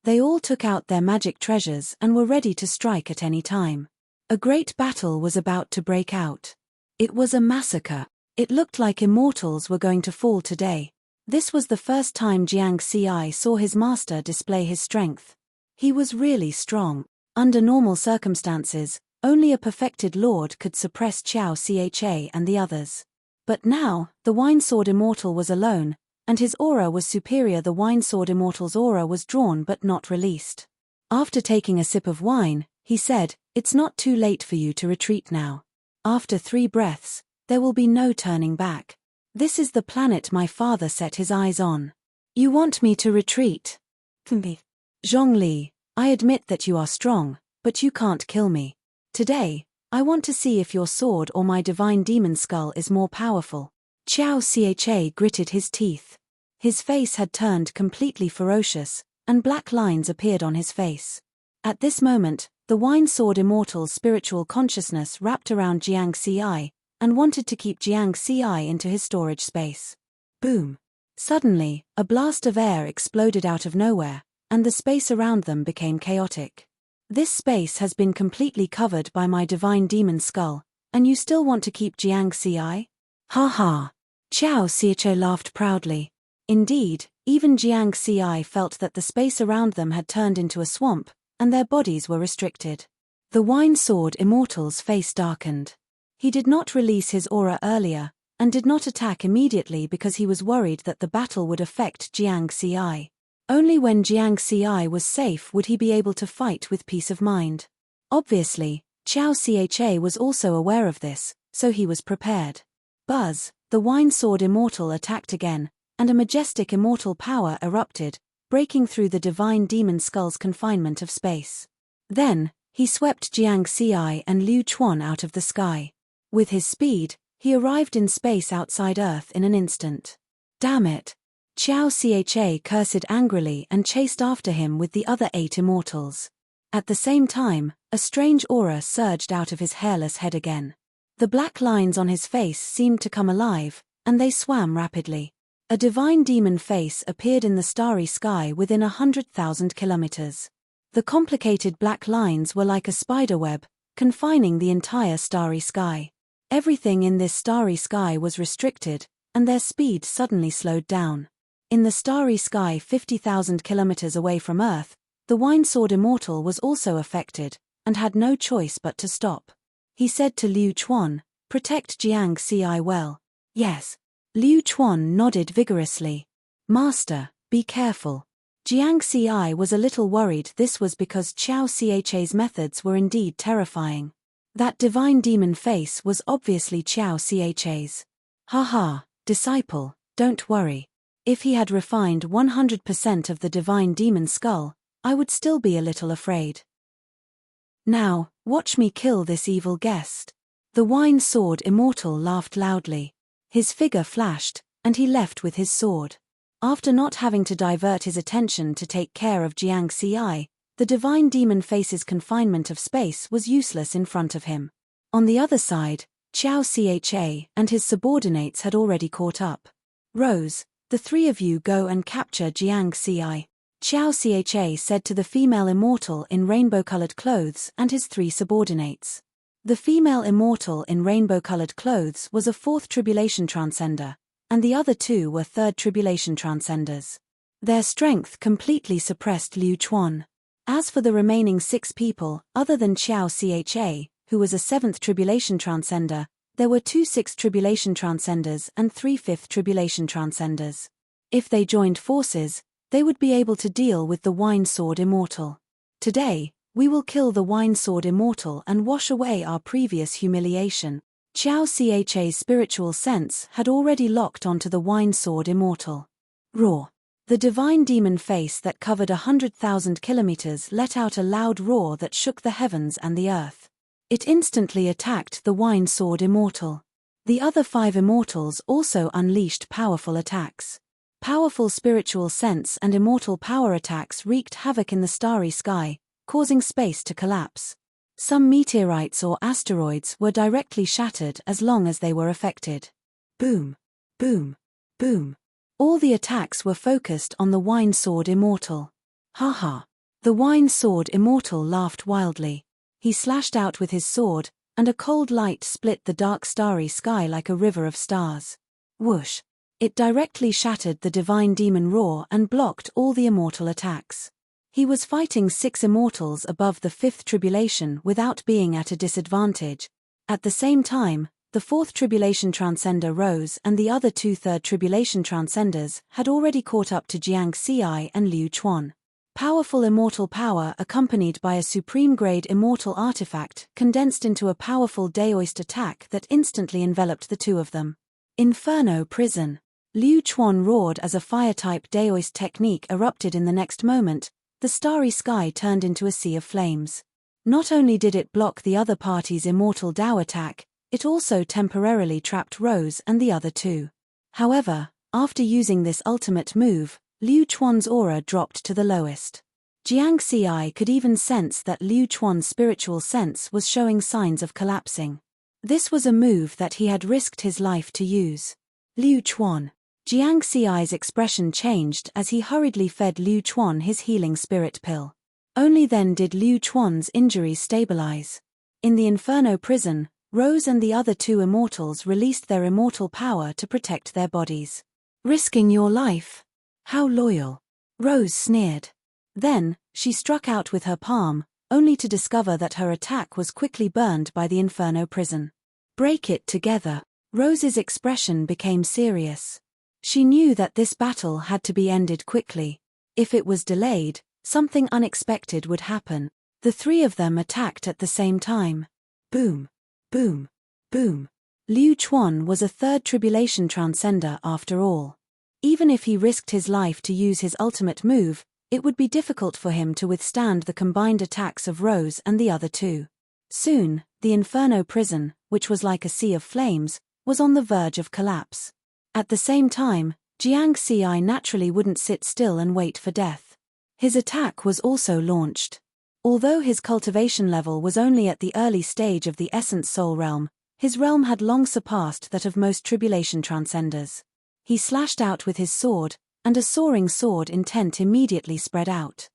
They all took out their magic treasures and were ready to strike at any time. A great battle was about to break out. It was a massacre. It looked like immortals were going to fall today. This was the first time Jiang Ci saw his master display his strength. He was really strong. Under normal circumstances, only a perfected lord could suppress Xiao Cha and the others. But now, the Wine Sword Immortal was alone, and his aura was superior. The Wine Sword Immortal's aura was drawn but not released. After taking a sip of wine, he said, "It's not too late for you to retreat now. After 3 breaths, there will be no turning back. This is the planet my father set his eyes on. You want me to retreat?" Zhong Li, I admit that you are strong, but you can't kill me. Today, I want to see if your sword or my divine demon skull is more powerful. Qiao Cha gritted his teeth. His face had turned completely ferocious, and black lines appeared on his face. At this moment, the Wine Sword Immortal's spiritual consciousness wrapped around Jiang Ci, and wanted to keep Jiang Ci into his storage space. Boom! Suddenly, a blast of air exploded out of nowhere, and the space around them became chaotic. This space has been completely covered by my divine demon skull, and you still want to keep Jiang Ci? Ha ha! Qiao Xiaoche laughed proudly. Indeed, even Jiang Ci felt that the space around them had turned into a swamp, and their bodies were restricted. The Wine Sword Immortal's face darkened. He did not release his aura earlier, and did not attack immediately because he was worried that the battle would affect Jiang Ci. Only when Jiang Ci was safe would he be able to fight with peace of mind. Obviously, Qiao Cha was also aware of this, so he was prepared. Buzz, the Wine Sword Immortal attacked again, and a majestic immortal power erupted, breaking through the divine demon skull's confinement of space. Then, he swept Jiang Ci and Liu Chuan out of the sky. With his speed, he arrived in space outside Earth in an instant. Damn it! Qiao Cha cursed angrily and chased after him with the other 8 immortals. At the same time, a strange aura surged out of his hairless head again. The black lines on his face seemed to come alive, and they swam rapidly. A divine demon face appeared in the starry sky within 100,000 kilometers. The complicated black lines were like a spiderweb, confining the entire starry sky. Everything in this starry sky was restricted, and their speed suddenly slowed down. In the starry sky 50,000 kilometers away from Earth, the Wine Sword Immortal was also affected, and had no choice but to stop. He said to Liu Chuan, "Protect Jiang Ci well." "Yes." Liu Chuan nodded vigorously. "Master, be careful." Jiang Ci was a little worried. This was because Qiao Ca's methods were indeed terrifying. That divine demon face was obviously Qiao Ca's. "Haha, disciple, don't worry. If he had refined 100% of the divine demon skull, I would still be a little afraid. Now, watch me kill this evil guest." The Wine Sword Immortal laughed loudly. His figure flashed, and he left with his sword. After not having to divert his attention to take care of Jiang Ci, the divine demon face's confinement of space was useless in front of him. On the other side, Qiao Cha and his subordinates had already caught up. "Rose, the 3 of you go and capture Jiang Ci," Qiao Cha said to the female immortal in rainbow-colored clothes and his 3 subordinates. The female immortal in rainbow-colored clothes was a 4th Tribulation Transcender, and the other 2 were 3rd Tribulation Transcenders. Their strength completely suppressed Liu Chuan. As for the remaining 6 people, other than Qiao Cha, who was a 7th Tribulation Transcender, there were 2 6th Tribulation Transcenders and 3 5th Tribulation Transcenders. If they joined forces, they would be able to deal with the Wine Sword Immortal. Today, we will kill the Wine Sword Immortal and wash away our previous humiliation. Qiao Ca's spiritual sense had already locked onto the Wine Sword Immortal. Roar. The divine demon face that covered 100,000 kilometers let out a loud roar that shook the heavens and the earth. It instantly attacked the Wine Sword Immortal. The other 5 immortals also unleashed powerful attacks. Powerful spiritual sense and immortal power attacks wreaked havoc in the starry sky, causing space to collapse. Some meteorites or asteroids were directly shattered as long as they were affected. Boom, boom, boom. All the attacks were focused on the Wine Sword Immortal. Haha. The Wine Sword Immortal laughed wildly. He slashed out with his sword, and a cold light split the dark starry sky like a river of stars. Whoosh. It directly shattered the divine demon roar and blocked all the immortal attacks. He was fighting 6 immortals above the 5th Tribulation without being at a disadvantage. At the same time, the 4th Tribulation Transcender Rose and the other 2 3rd Tribulation Transcenders had already caught up to Jiang Ci and Liu Chuan. Powerful immortal power accompanied by a supreme-grade immortal artifact condensed into a powerful Daoist attack that instantly enveloped the 2 of them. Inferno Prison. Liu Chuan roared as a fire-type Daoist technique erupted in the next moment. The starry sky turned into a sea of flames. Not only did it block the other party's immortal Tao attack, it also temporarily trapped Rose and the other two. However, after using this ultimate move, Liu Chuan's aura dropped to the lowest. Jiang Xi could even sense that Liu Chuan's spiritual sense was showing signs of collapsing. This was a move that he had risked his life to use. Liu Chuan. Jiang Xi's expression changed as he hurriedly fed Liu Chuan his healing spirit pill. Only then did Liu Chuan's injuries stabilize. In the Inferno prison, Rose and the other two immortals released their immortal power to protect their bodies. Risking your life? How loyal. Rose sneered. Then, she struck out with her palm, only to discover that her attack was quickly burned by the Inferno prison. Break it together. Rose's expression became serious. She knew that this battle had to be ended quickly. If it was delayed, something unexpected would happen. The three of them attacked at the same time. Boom. Boom. Boom. Liu Chuan was a third tribulation transcender after all. Even if he risked his life to use his ultimate move, it would be difficult for him to withstand the combined attacks of Rose and the other two. Soon, the Inferno prison, which was like a sea of flames, was on the verge of collapse. At the same time, Jiang Xi naturally wouldn't sit still and wait for death. His attack was also launched. Although his cultivation level was only at the early stage of the Essence Soul realm, his realm had long surpassed that of most tribulation transcenders. He slashed out with his sword, and a soaring sword intent immediately spread out.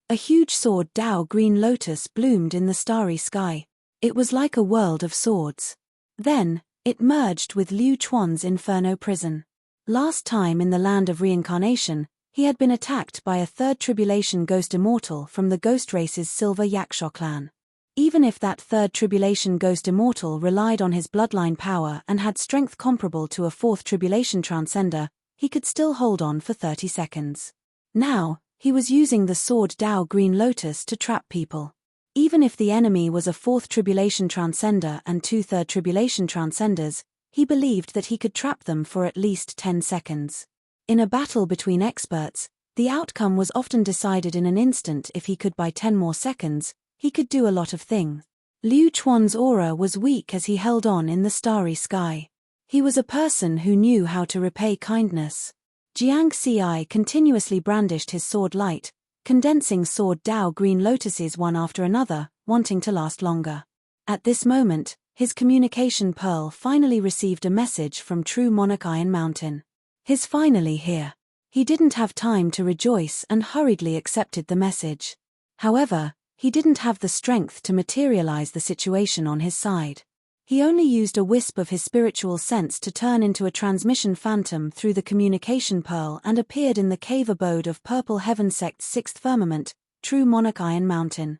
A huge sword Tao green lotus bloomed in the starry sky. It was like a world of swords. Then, it merged with Liu Chuan's Inferno prison. Last time in the land of reincarnation, he had been attacked by a third tribulation ghost immortal from the ghost race's Silver Yaksha clan. Even if that third tribulation ghost immortal relied on his bloodline power and had strength comparable to a fourth tribulation transcender, he could still hold on for 30 seconds. Now, he was using the sword Tao Green Lotus to trap people. Even if the enemy was a fourth tribulation transcender and two third tribulation transcenders, he believed that he could trap them for at least 10 seconds. In a battle between experts, the outcome was often decided in an instant. If he could buy 10 more seconds, he could do a lot of things. Liu Chuan's aura was weak as he held on in the starry sky. He was a person who knew how to repay kindness. Jiang Xi continuously brandished his sword light, condensing sword Tao green lotuses one after another, wanting to last longer. At this moment, his communication pearl finally received a message from True Monarch Iron Mountain. He's finally here. He didn't have time to rejoice and hurriedly accepted the message. However, he didn't have the strength to materialize the situation on his side. He only used a wisp of his spiritual sense to turn into a transmission phantom through the communication pearl and appeared in the cave abode of Purple Heaven Sect's sixth firmament, True Monarch Iron Mountain.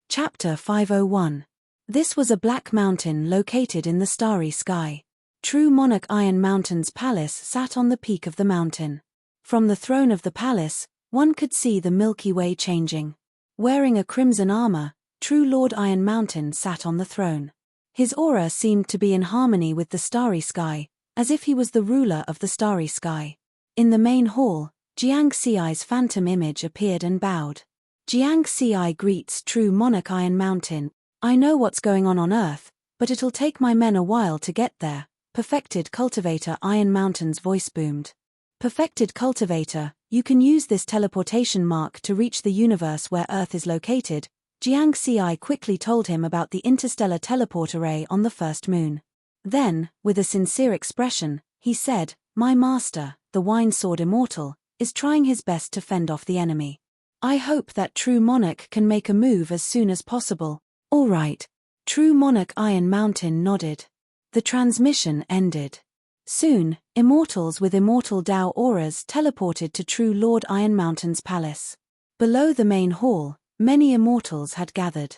Chapter 501. This was a black mountain located in the starry sky. True Monarch Iron Mountain's palace sat on the peak of the mountain. From the throne of the palace, one could see the Milky Way changing. Wearing a crimson armor, True Lord Iron Mountain sat on the throne. His aura seemed to be in harmony with the starry sky, as if he was the ruler of the starry sky. In the main hall, Jiang Xi's phantom image appeared and bowed. Jiang Xi greets True Monarch Iron Mountain. I know what's going on Earth, but it'll take my men a while to get there. Perfected Cultivator Iron Mountain's voice boomed. Perfected Cultivator, you can use this teleportation mark to reach the universe where Earth is located. Jiang Xi quickly told him about the interstellar teleport array on the first moon. Then, with a sincere expression, he said, My master, the Wine Sword Immortal, is trying his best to fend off the enemy. I hope that True Monarch can make a move as soon as possible. All right. True Monarch Iron Mountain nodded. The transmission ended. Soon, immortals with immortal Tao auras teleported to True Lord Iron Mountain's palace. Below the main hall, many immortals had gathered.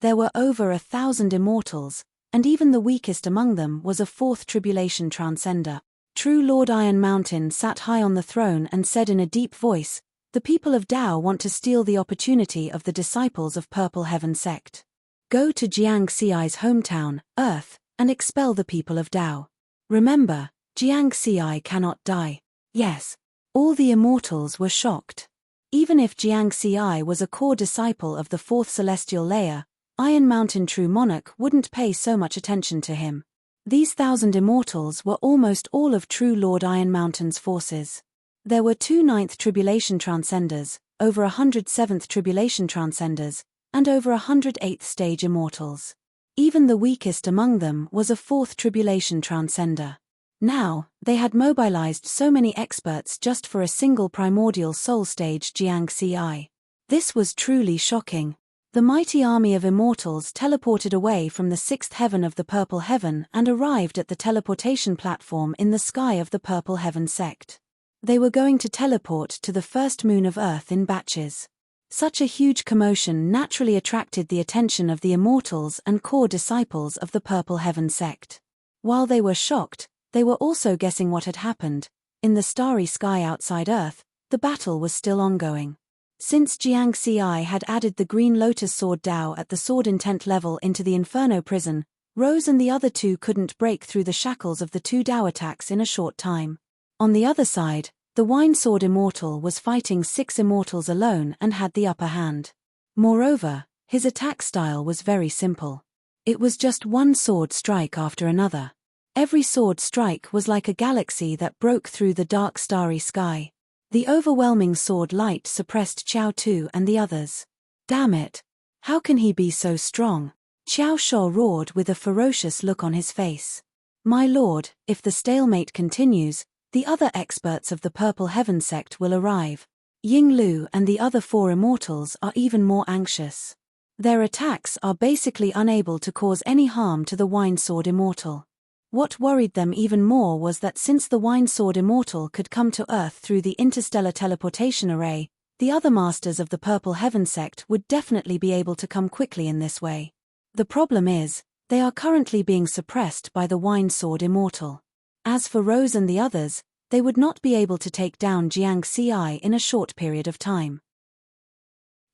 There were over 1,000 immortals, and even the weakest among them was a fourth tribulation transcender. True Lord Iron Mountain sat high on the throne and said in a deep voice, The people of Tao want to steal the opportunity of the disciples of Purple Heaven Sect. Go to Jiang Xi's hometown, Earth, and expel the people of Tao. Remember, Jiang Xi cannot die. Yes. All the immortals were shocked. Even if Jiangxi was a core disciple of the fourth celestial layer, Iron Mountain True Monarch wouldn't pay so much attention to him. These 1,000 immortals were almost all of True Lord Iron Mountain's forces. There were 2 Ninth Tribulation Transcenders, over 100 Seventh Tribulation Transcenders, and over 100 8th Stage Immortals. Even the weakest among them was a 4th Tribulation Transcender. Now, they had mobilized so many experts just for a single primordial soul stage Jiangxi. This was truly shocking. The mighty army of immortals teleported away from the 6th heaven of the Purple Heaven and arrived at the teleportation platform in the sky of the Purple Heaven sect. They were going to teleport to the first moon of Earth in batches. Such a huge commotion naturally attracted the attention of the immortals and core disciples of the Purple Heaven sect. While they were shocked, they were also guessing what had happened. In the starry sky outside Earth, the battle was still ongoing. Since Jiangxi had added the Green Lotus Sword Dao at the sword intent level into the Inferno prison, Rose and the other two couldn't break through the shackles of the 2 Dao attacks in a short time. On the other side, the Wine Sword Immortal was fighting 6 immortals alone and had the upper hand. Moreover, his attack style was very simple. It was just one sword strike after another. Every sword strike was like a galaxy that broke through the dark starry sky. The overwhelming sword light suppressed Qiao Tu and the others. Damn it! How can he be so strong? Qiao Shuo roared with a ferocious look on his face. My lord, if the stalemate continues, the other experts of the Purple Heaven sect will arrive. Ying Lu and the other 4 immortals are even more anxious. Their attacks are basically unable to cause any harm to the Wine Sword Immortal. What worried them even more was that since the Wine Sword Immortal could come to Earth through the interstellar teleportation array, the other masters of the Purple Heaven sect would definitely be able to come quickly in this way. The problem is, they are currently being suppressed by the Wine Sword Immortal. As for Rose and the others, they would not be able to take down Jiangxi in a short period of time.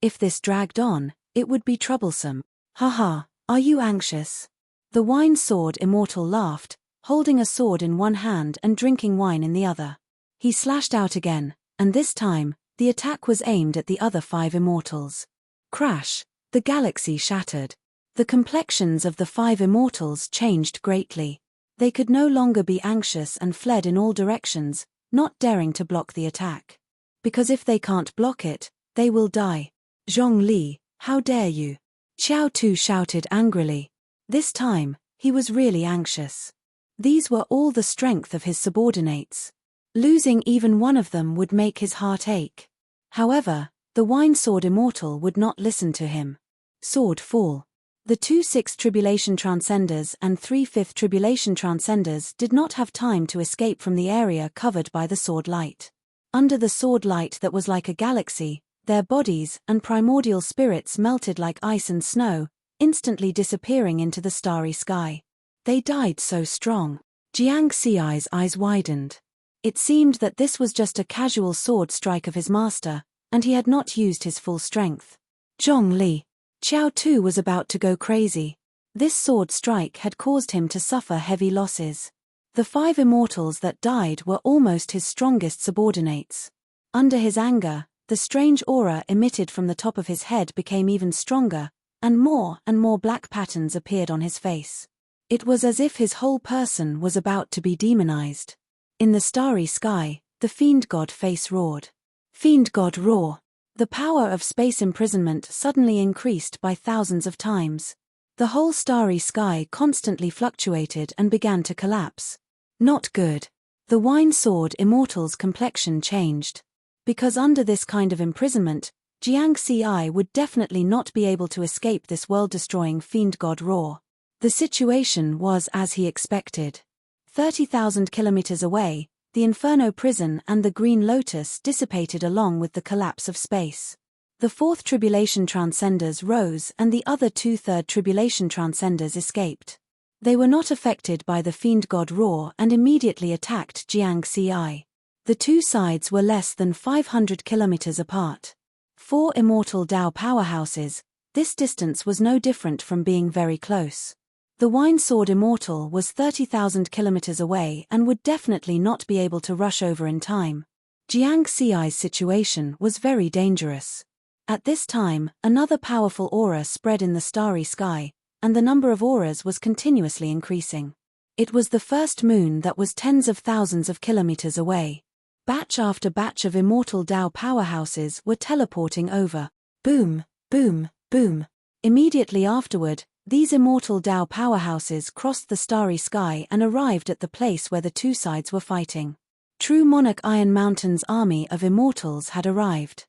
If this dragged on, it would be troublesome. Haha, are you anxious? The Wine Sword Immortal laughed, holding a sword in one hand and drinking wine in the other. He slashed out again, and this time, the attack was aimed at the other 5 immortals. Crash! The galaxy shattered. The complexions of the 5 immortals changed greatly. They could no longer be anxious and fled in all directions, not daring to block the attack. Because if they can't block it, they will die. Zhongli, how dare you? Qiao Tu shouted angrily. This time, he was really anxious. These were all the strength of his subordinates. Losing even one of them would make his heart ache. However, the Wine Sword Immortal would not listen to him. Sword fall. The 2 Sixth Tribulation Transcenders and 3 Fifth Tribulation Transcenders did not have time to escape from the area covered by the sword light. Under the sword light that was like a galaxy, their bodies and primordial spirits melted like ice and snow, instantly disappearing into the starry sky. They died so strong. Jiangxi's eyes widened. It seemed that this was just a casual sword strike of his master, and he had not used his full strength. Zhongli. Qiao Tu was about to go crazy. This sword strike had caused him to suffer heavy losses. The 5 immortals that died were almost his strongest subordinates. Under his anger, the strange aura emitted from the top of his head became even stronger, and more black patterns appeared on his face. It was as if his whole person was about to be demonized. In the starry sky, the Fiend God face roared. Fiend God roar. The power of space imprisonment suddenly increased by thousands of times. The whole starry sky constantly fluctuated and began to collapse. Not good. The Wine Sword Immortal's complexion changed. Because under this kind of imprisonment, Jiangxi would definitely not be able to escape this world-destroying Fiend God roar. The situation was as he expected. 30,000 kilometers away, the Inferno prison and the Green Lotus dissipated along with the collapse of space. The 4th Tribulation Transcenders rose and the other 2 Third Tribulation Transcenders escaped. They were not affected by the Fiend God roar and immediately attacked Jiangxi. The 2 sides were less than 500 kilometers apart. 4 immortal Dao powerhouses, this distance was no different from being very close. The Wine Sword Immortal was 30,000 kilometers away and would definitely not be able to rush over in time. Jiang Xi's situation was very dangerous. At this time, another powerful aura spread in the starry sky, and the number of auras was continuously increasing. It was the first moon that was tens of thousands of kilometers away. Batch after batch of immortal Tao powerhouses were teleporting over. Boom, boom, boom. Immediately afterward, these immortal Tao powerhouses crossed the starry sky and arrived at the place where the two sides were fighting. True Monarch Iron Mountain's army of immortals had arrived.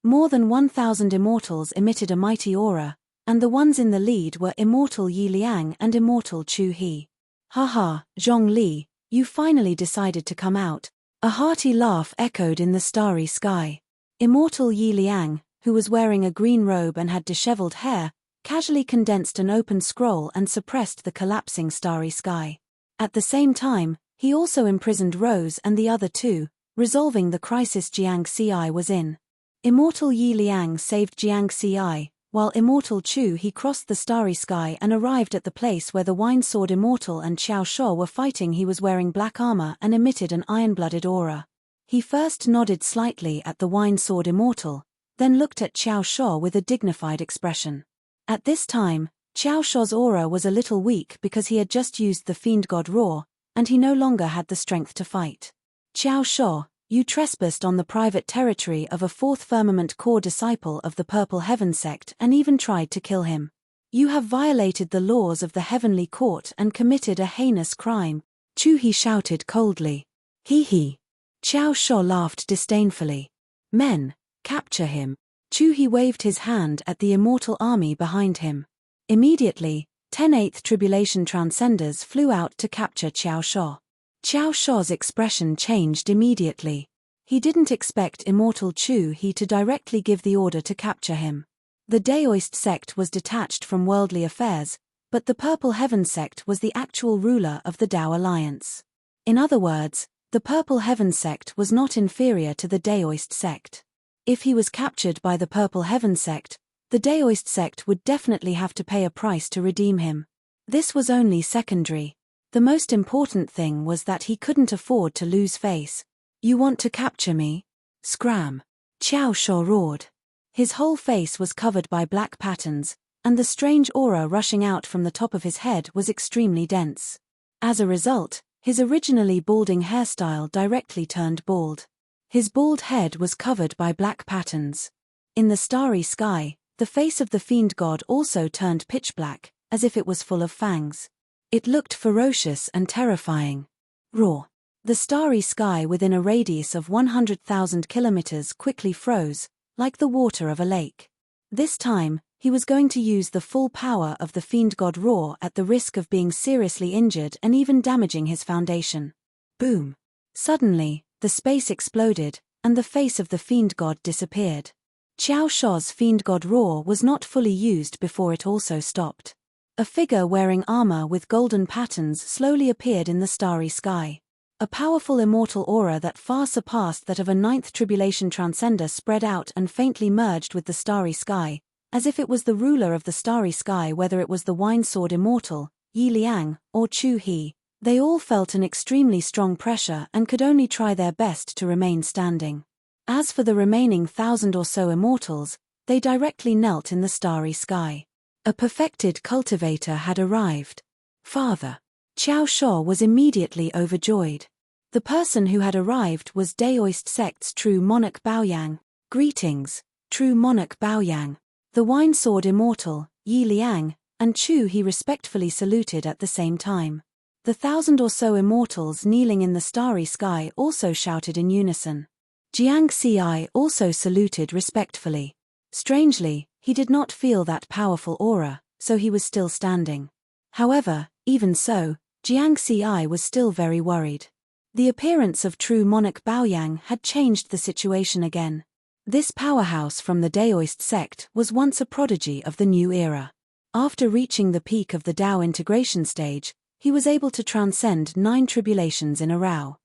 More than 1,000 immortals emitted a mighty aura, and the ones in the lead were Immortal Yi Liang and Immortal Chu He. Haha, Zhongli, you finally decided to come out. A hearty laugh echoed in the starry sky. Immortal Yi Liang, who was wearing a green robe and had disheveled hair, casually condensed an open scroll and suppressed the collapsing starry sky. At the same time, he also imprisoned Rose and the other two, resolving the crisis Jiang Xi was in. Immortal Yi Liang saved Jiang Xi, while Immortal Chu He crossed the starry sky and arrived at the place where the Wine Sword Immortal and Xiao Shuo were fighting. He was wearing black armor and emitted an iron-blooded aura. He first nodded slightly at the Wine Sword Immortal, then looked at Xiao Shuo with a dignified expression. At this time, Xiao Shuo's aura was a little weak because he had just used the Fiend God Roar, and he no longer had the strength to fight. Xiao Shuo, you trespassed on the private territory of a fourth firmament core disciple of the Purple Heaven sect and even tried to kill him. You have violated the laws of the Heavenly Court and committed a heinous crime, Chu He shouted coldly. He. Xiao Shuo laughed disdainfully. Men, capture him. Chu He waved his hand at the immortal army behind him. Immediately, 10th Tribulation Transcenders flew out to capture Xiao Shuo. Xiao Shuo's expression changed immediately. He didn't expect Immortal Chu He to directly give the order to capture him. The Daoist sect was detached from worldly affairs, but the Purple Heaven sect was the actual ruler of the Tao Alliance. In other words, the Purple Heaven sect was not inferior to the Daoist sect. If he was captured by the Purple Heaven sect, the Daoist sect would definitely have to pay a price to redeem him. This was only secondary. The most important thing was that he couldn't afford to lose face. You want to capture me? Scram! Xiao Shuo roared. His whole face was covered by black patterns, and the strange aura rushing out from the top of his head was extremely dense. As a result, his originally balding hairstyle directly turned bald. His bald head was covered by black patterns. In the starry sky, the face of the Fiend God also turned pitch black, as if it was full of fangs. It looked ferocious and terrifying. Roar. The starry sky within a radius of 100,000 kilometers quickly froze, like the water of a lake. This time, he was going to use the full power of the Fiend God Roar at the risk of being seriously injured and even damaging his foundation. Boom. Suddenly, the space exploded, and the face of the Fiend God disappeared. Xiao Shuo's Fiend God Roar was not fully used before it also stopped. A figure wearing armor with golden patterns slowly appeared in the starry sky. A powerful immortal aura that far surpassed that of a 9th Tribulation Transcender spread out and faintly merged with the starry sky, as if it was the ruler of the starry sky. Whether it was the Wine Sword Immortal, Yi Liang, or Chu He, they all felt an extremely strong pressure and could only try their best to remain standing. As for the remaining 1,000 or so immortals, they directly knelt in the starry sky. A perfected cultivator had arrived. Father. Xiao Shuo was immediately overjoyed. The person who had arrived was Daoist sect's True Monarch Baoyang. Greetings, True Monarch Baoyang. The Wine Sword Immortal, Yi Liang, and Chu He respectfully saluted at the same time. The 1,000 or so immortals kneeling in the starry sky also shouted in unison. Jiang Xi also saluted respectfully. Strangely, he did not feel that powerful aura, so he was still standing. However, even so, Jiang Xi was still very worried. The appearance of True Monarch Baoyang had changed the situation again. This powerhouse from the Daoist sect was once a prodigy of the new era. After reaching the peak of the Tao integration stage, he was able to transcend 9 tribulations in a row.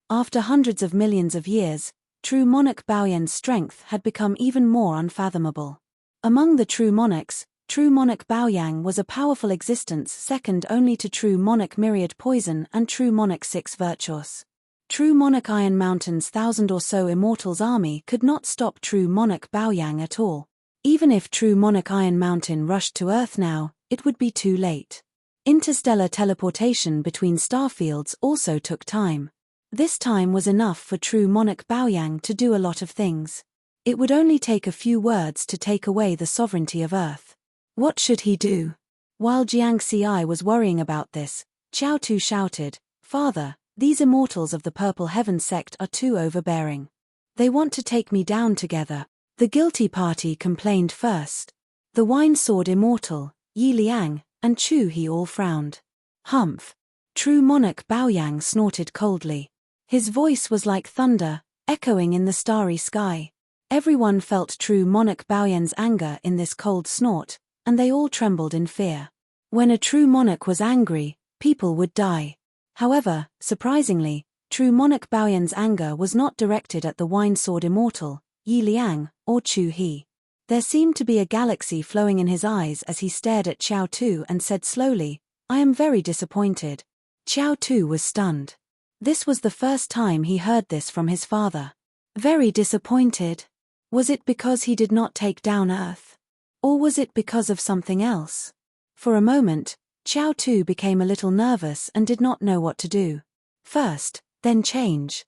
After hundreds of millions of years, True Monarch Baoyang's strength had become even more unfathomable. Among the True Monarchs, True Monarch Baoyang was a powerful existence second only to True Monarch Myriad Poison and True Monarch 6 Virtuous. True Monarch Iron Mountain's 1,000 or so immortals army could not stop True Monarch Baoyang at all. Even if True Monarch Iron Mountain rushed to Earth now, it would be too late. Interstellar teleportation between starfields also took time. This time was enough for True Monarch Baoyang to do a lot of things. It would only take a few words to take away the sovereignty of Earth. What should he do? While Jiang Xi was worrying about this, Qiao Tu shouted, "Father, these immortals of the Purple Heaven sect are too overbearing. They want to take me down together." The guilty party complained first. The Wine Sword Immortal, Yi Liang, and Chu He all frowned. "Humph." True Monarch Baoyang snorted coldly. His voice was like thunder, echoing in the starry sky. Everyone felt True Monarch Baoyang's anger in this cold snort, and they all trembled in fear. When a true monarch was angry, people would die. However, surprisingly, True Monarch Baoyang's anger was not directed at the Wine Sword Immortal, Yi Liang, or Chu He. There seemed to be a galaxy flowing in his eyes as he stared at Qiao Tu and said slowly, "I am very disappointed." Qiao Tu was stunned. This was the first time he heard this from his father. Very disappointed? Was it because he did not take down Earth? Or was it because of something else? For a moment, Qiao Tu became a little nervous and did not know what to do. First, then change.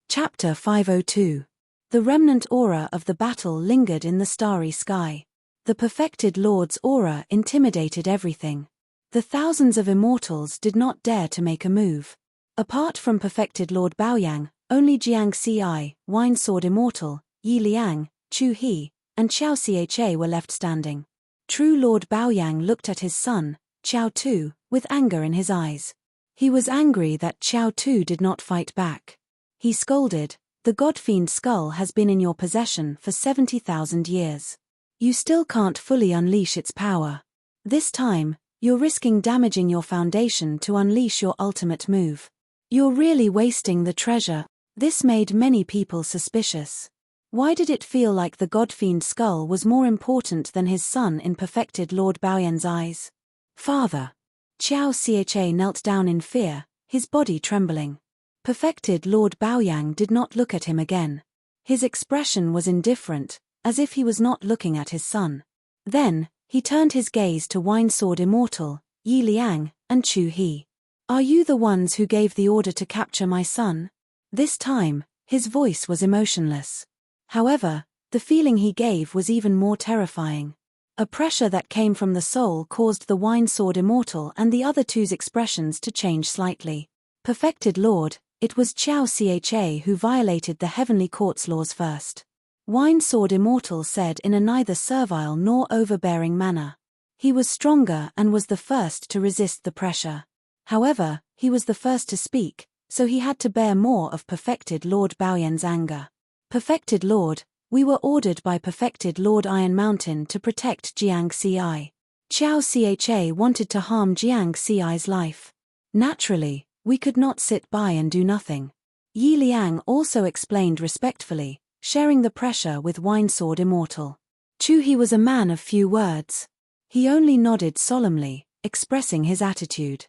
Chapter 502. The remnant aura of the battle lingered in the starry sky. The perfected Lord's aura intimidated everything. The thousands of immortals did not dare to make a move. Apart from perfected Lord Baoyang, only Jiang Xi, Wine Sword Immortal, Yi Liang, Chu He, and Xiao Cha were left standing. True Lord Baoyang looked at his son, Qiao Tu, with anger in his eyes. He was angry that Qiao Tu did not fight back. He scolded, "The God-fiend skull has been in your possession for 70,000 years. You still can't fully unleash its power. This time, you're risking damaging your foundation to unleash your ultimate move. You're really wasting the treasure." This made many people suspicious. Why did it feel like the God-fiend skull was more important than his son in perfected Lord Baoyang's eyes? "Father." Xiao Cha knelt down in fear, his body trembling. Perfected Lord Baoyang did not look at him again. His expression was indifferent, as if he was not looking at his son. Then, he turned his gaze to Wine Sword Immortal, Yi Liang, and Chu He. "Are you the ones who gave the order to capture my son?" This time, his voice was emotionless. However, the feeling he gave was even more terrifying. A pressure that came from the soul caused the Wine Sword Immortal and the other two's expressions to change slightly. "Perfected Lord, it was Qiao Cha who violated the Heavenly Court's laws first." Wine Sword Immortal said in a neither servile nor overbearing manner. He was stronger and was the first to resist the pressure. However, he was the first to speak, so he had to bear more of perfected Lord Baoyang's anger. "Perfected Lord, we were ordered by perfected Lord Iron Mountain to protect Jiang Xi. Qiao Cha wanted to harm Jiang Xi's life. Naturally, we could not sit by and do nothing." Yi Liang also explained respectfully, sharing the pressure with Wine Sword Immortal. Chu He was a man of few words. He only nodded solemnly, expressing his attitude.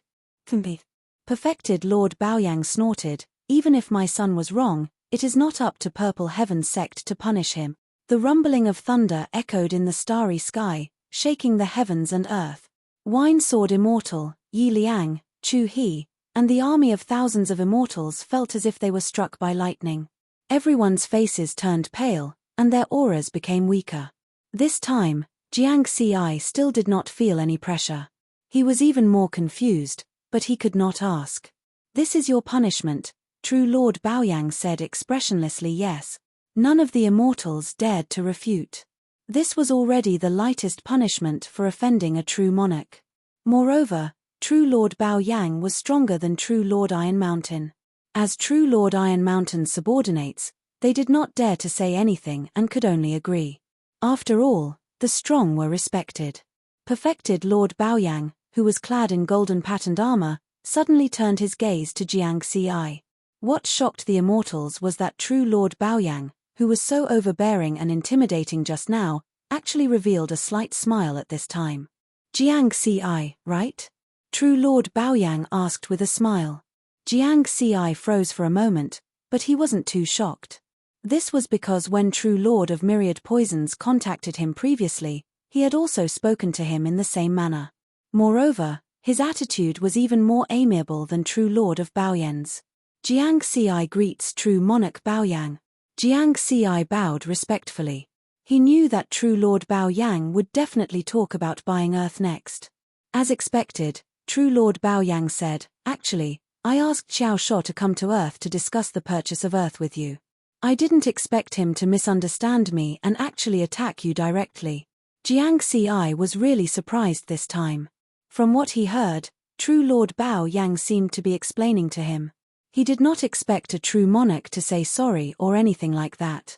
Perfected Lord Baoyang snorted, "Even if my son was wrong, it is not up to Purple Heaven sect to punish him." The rumbling of thunder echoed in the starry sky, shaking the heavens and earth. Wine Sword Immortal, Yi Liang, Chu He, and the army of thousands of immortals felt as if they were struck by lightning. Everyone's faces turned pale, and their auras became weaker. This time, Jiang Xi still did not feel any pressure. He was even more confused, but he could not ask. "This is your punishment," True Lord Baoyang said expressionlessly. Yes. None of the immortals dared to refute. This was already the lightest punishment for offending a true monarch. Moreover, True Lord Baoyang was stronger than True Lord Iron Mountain. As True Lord Iron Mountain's subordinates, they did not dare to say anything and could only agree. After all, the strong were respected. Perfected Lord Baoyang, who was clad in golden patterned armor, suddenly turned his gaze to Jiang Xi. What shocked the immortals was that True Lord Baoyang, who was so overbearing and intimidating just now, actually revealed a slight smile at this time. "Jiang Xi, right?" True Lord Baoyang asked with a smile. Jiang Xi froze for a moment, but he wasn't too shocked. This was because when True Lord of Myriad Poisons contacted him previously, he had also spoken to him in the same manner. Moreover, his attitude was even more amiable than True Lord of Baoyan's. Jiang Xi greets True Monarch Baoyang. Jiang Xi bowed respectfully. He knew that True Lord Baoyang would definitely talk about buying Earth next. As expected, True Lord Baoyang said, "Actually, I asked Xiao Shuo to come to Earth to discuss the purchase of Earth with you. I didn't expect him to misunderstand me and actually attack you directly." Jiang Xi was really surprised this time. From what he heard, True Lord Baoyang seemed to be explaining to him. He did not expect a true monarch to say sorry or anything like that.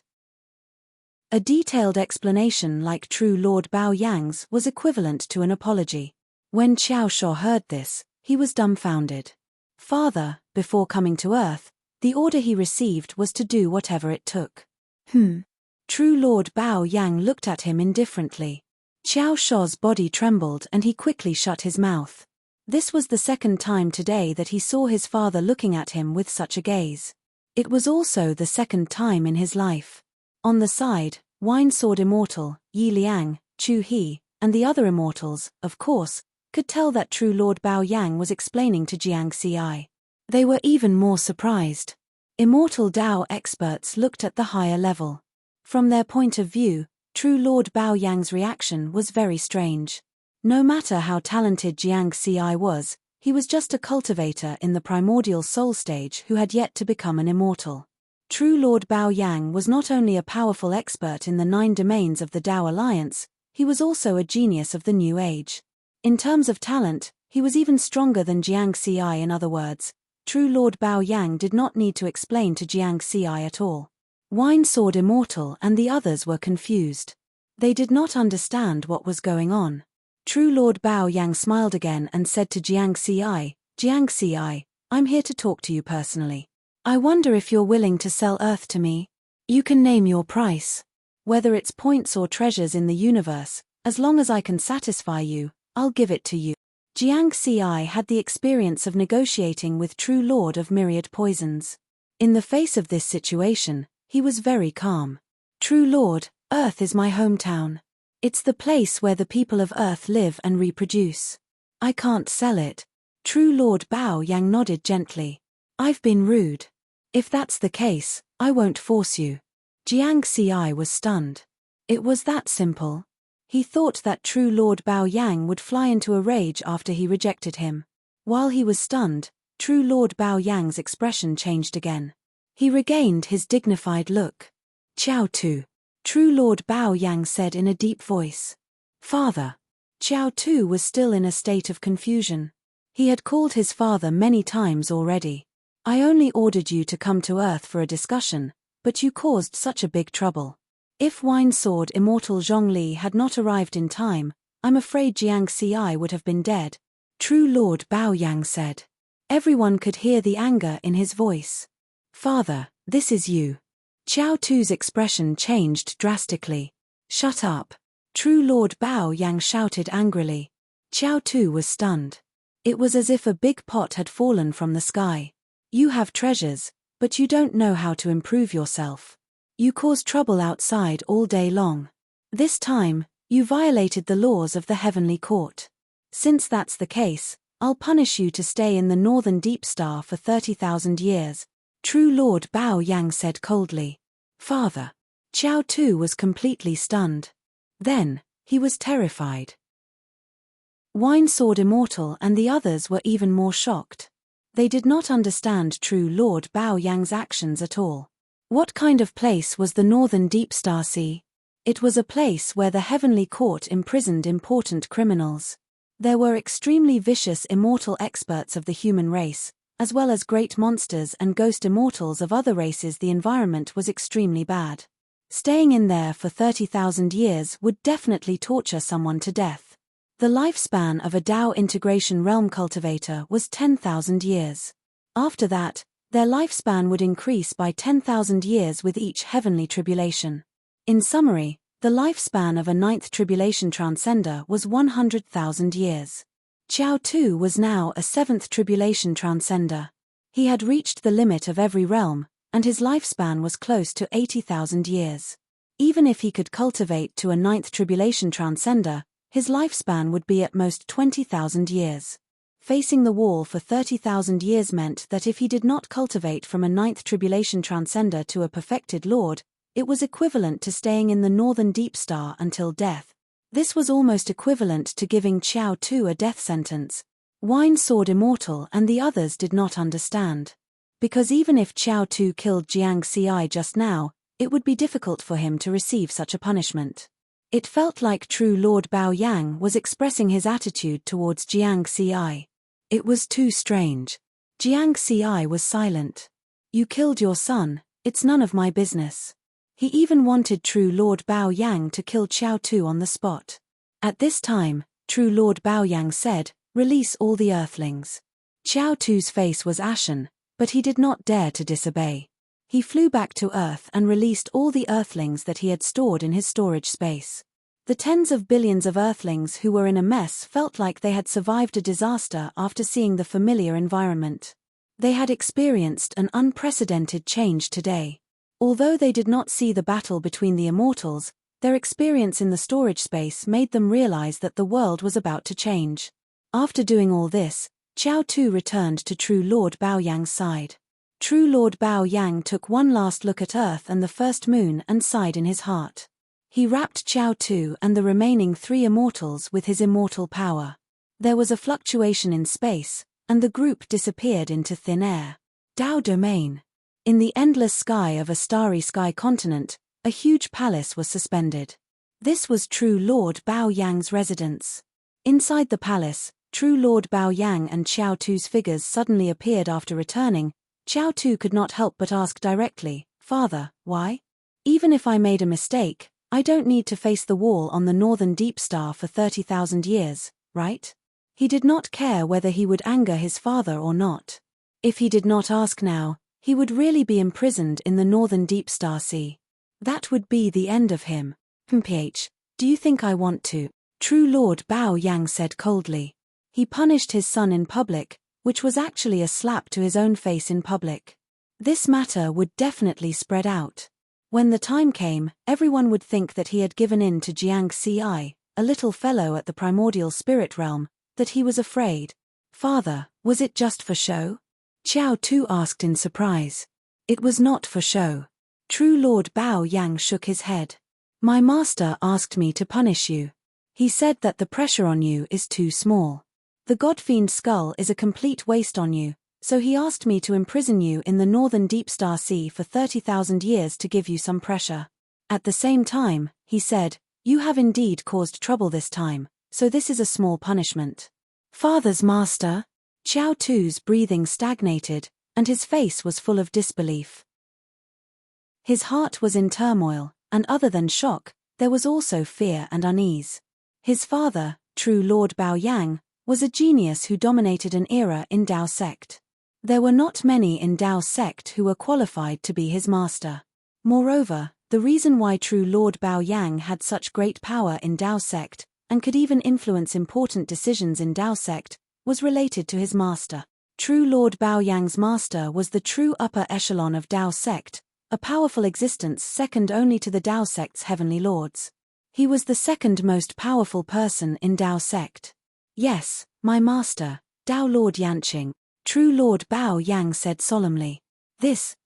A detailed explanation like True Lord Baoyang's was equivalent to an apology. When Xiao Shuo heard this, he was dumbfounded. Father, before coming to Earth, the order he received was to do whatever it took. True Lord Baoyang looked at him indifferently. Xiao Shuo's body trembled and he quickly shut his mouth. This was the second time today that he saw his father looking at him with such a gaze. It was also the second time in his life. On the side, Wine Sword Immortal, Yi Liang, Chu He, and the other immortals, of course, could tell that True Lord Baoyang was explaining to Jiang Xi. They were even more surprised. Immortal Dao experts looked at the higher level. From their point of view, True Lord Baoyang's reaction was very strange. No matter how talented Jiang Xi was, he was just a cultivator in the primordial soul stage who had yet to become an immortal. True Lord Baoyang was not only a powerful expert in the 9 domains of the Dao Alliance, he was also a genius of the New Age. In terms of talent, he was even stronger than Jiang Xi. In other words, True Lord Baoyang did not need to explain to Jiang Xi at all. Wine Sword Immortal and the others were confused. They did not understand what was going on. True Lord Baoyang smiled again and said to Jiang Xi, "Jiang Xi, I'm here to talk to you personally. I wonder if you're willing to sell Earth to me. You can name your price. Whether it's points or treasures in the universe, as long as I can satisfy you, I'll give it to you." Jiang Xi had the experience of negotiating with True Lord of Myriad Poisons. In the face of this situation, he was very calm. "True Lord, Earth is my hometown. It's the place where the people of Earth live and reproduce. I can't sell it." True Lord Baoyang nodded gently. "I've been rude. If that's the case, I won't force you." Jiang Xi was stunned. It was that simple. He thought that True Lord Baoyang would fly into a rage after he rejected him. While he was stunned, True Lord Baoyang's expression changed again. He regained his dignified look. "Qiao Tu," True Lord Baoyang said in a deep voice. "Father." Qiao Tu was still in a state of confusion. He had called his father many times already. "I only ordered you to come to Earth for a discussion, but you caused such a big trouble. If Wine Sword Immortal Zhongli had not arrived in time, I'm afraid Jiang Xi would have been dead," True Lord Baoyang said. Everyone could hear the anger in his voice. "Father, this is you." Qiao Tu's expression changed drastically. "Shut up." True Lord Baoyang shouted angrily. Qiao Tu was stunned. It was as if a big pot had fallen from the sky. "You have treasures, but you don't know how to improve yourself. You cause trouble outside all day long. This time, you violated the laws of the Heavenly Court. Since that's the case, I'll punish you to stay in the Northern Deep Star for 30,000 years, True Lord Baoyang said coldly. "Father." Qiao Tu was completely stunned. Then, he was terrified. Wine Sword Immortal and the others were even more shocked. They did not understand True Lord Baoyang's actions at all. What kind of place was the Northern Deep Star Sea? It was a place where the Heavenly Court imprisoned important criminals. There were extremely vicious immortal experts of the human race, as well as great monsters and ghost immortals of other races. The environment was extremely bad. Staying in there for 30,000 years would definitely torture someone to death. The lifespan of a Dao integration realm cultivator was 10,000 years. After that, their lifespan would increase by 10,000 years with each heavenly tribulation. In summary, the lifespan of a 9th tribulation transcender was 100,000 years. Qiao Tu was now a seventh tribulation transcender. He had reached the limit of every realm, and his lifespan was close to 80,000 years. Even if he could cultivate to a ninth tribulation transcender, his lifespan would be at most 20,000 years. Facing the wall for 30,000 years meant that if he did not cultivate from a ninth tribulation transcender to a perfected lord, it was equivalent to staying in the northern deep star until death. This was almost equivalent to giving Qiao Tu a death sentence. Wine Sword immortal and the others did not understand. Because even if Qiao Tu killed Jiang Xi just now, it would be difficult for him to receive such a punishment. It felt like true Lord Bao Yang was expressing his attitude towards Jiang Xi. It was too strange. Jiang Xi was silent. You killed your son, it's none of my business. He even wanted true Lord Bao Yang to kill Qiao Tu on the spot. At this time, true Lord Bao Yang said, "Release all the earthlings." Qiao Tu's face was ashen, but he did not dare to disobey. He flew back to Earth and released all the earthlings that he had stored in his storage space. The tens of billions of earthlings who were in a mess felt like they had survived a disaster after seeing the familiar environment. They had experienced an unprecedented change today. Although they did not see the battle between the immortals, their experience in the storage space made them realize that the world was about to change. After doing all this, Qiao Tu returned to true Lord Bao Yang's side. True Lord Bao Yang took one last look at Earth and the first moon and sighed in his heart. He wrapped Qiao Tu and the remaining three immortals with his immortal power. There was a fluctuation in space, and the group disappeared into thin air. Dao Domain. In the endless sky of a starry sky continent, a huge palace was suspended. This was true Lord Bao Yang's residence. Inside the palace, true Lord Bao Yang and Qiao Tu's figures suddenly appeared after returning. Qiao Tu could not help but ask directly, "Father, why? Even if I made a mistake, I don't need to face the wall on the northern deep star for 30,000 years, right?" He did not care whether he would anger his father or not. If he did not ask now, he would really be imprisoned in the northern deep star sea. That would be the end of him. "PH, do you think I want to?" True Lord Bao Yang said coldly. He punished his son in public, which was actually a slap to his own face in public. This matter would definitely spread out. When the time came, everyone would think that he had given in to Jiang Xi, a little fellow at the primordial spirit realm, that he was afraid. "Father, was it just for show?" Qiao Tu asked in surprise. "It was not for show." True Lord Bao Yang shook his head. "My master asked me to punish you. He said that the pressure on you is too small. The God-fiend skull is a complete waste on you, so he asked me to imprison you in the northern deep star sea for 30,000 years to give you some pressure. At the same time, he said, you have indeed caused trouble this time, so this is a small punishment." "Father's master?" Qiao Tu's breathing stagnated, and his face was full of disbelief. His heart was in turmoil, and other than shock, there was also fear and unease. His father, true Lord Bao Yang, was a genius who dominated an era in Dao sect. There were not many in Dao sect who were qualified to be his master. Moreover, the reason why true Lord Bao Yang had such great power in Dao sect, and could even influence important decisions in Dao sect, was related to his master. True Lord Bao Yang's master was the true upper echelon of Dao sect, a powerful existence second only to the Dao sect's heavenly lords. He was the second most powerful person in Dao sect. "Yes, my master, Dao Lord Yanqing," true Lord Bao Yang said solemnly. This.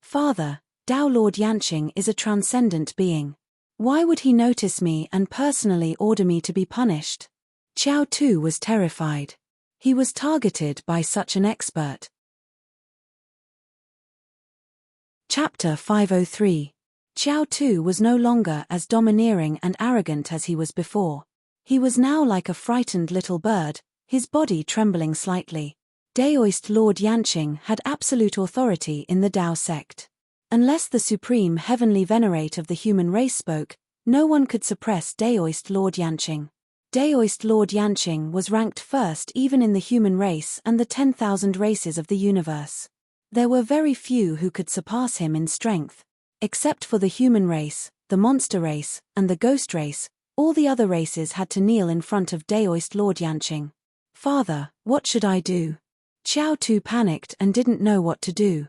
Father, Dao Lord Yanqing is a transcendent being. Why would he notice me and personally order me to be punished?" Qiao Tu was terrified. He was targeted by such an expert. Chapter 503. Qiao Tu was no longer as domineering and arrogant as he was before. He was now like a frightened little bird, his body trembling slightly. Daoist Lord Yanqing had absolute authority in the Dao sect. Unless the supreme heavenly venerate of the human race spoke, no one could suppress Daoist Lord Yanqing. Daoist Lord Yanqing was ranked first even in the human race and the 10,000 races of the universe. There were very few who could surpass him in strength. Except for the human race, the monster race, and the ghost race, all the other races had to kneel in front of Daoist Lord Yanqing. "Father, what should I do?" Xiao Tu panicked and didn't know what to do.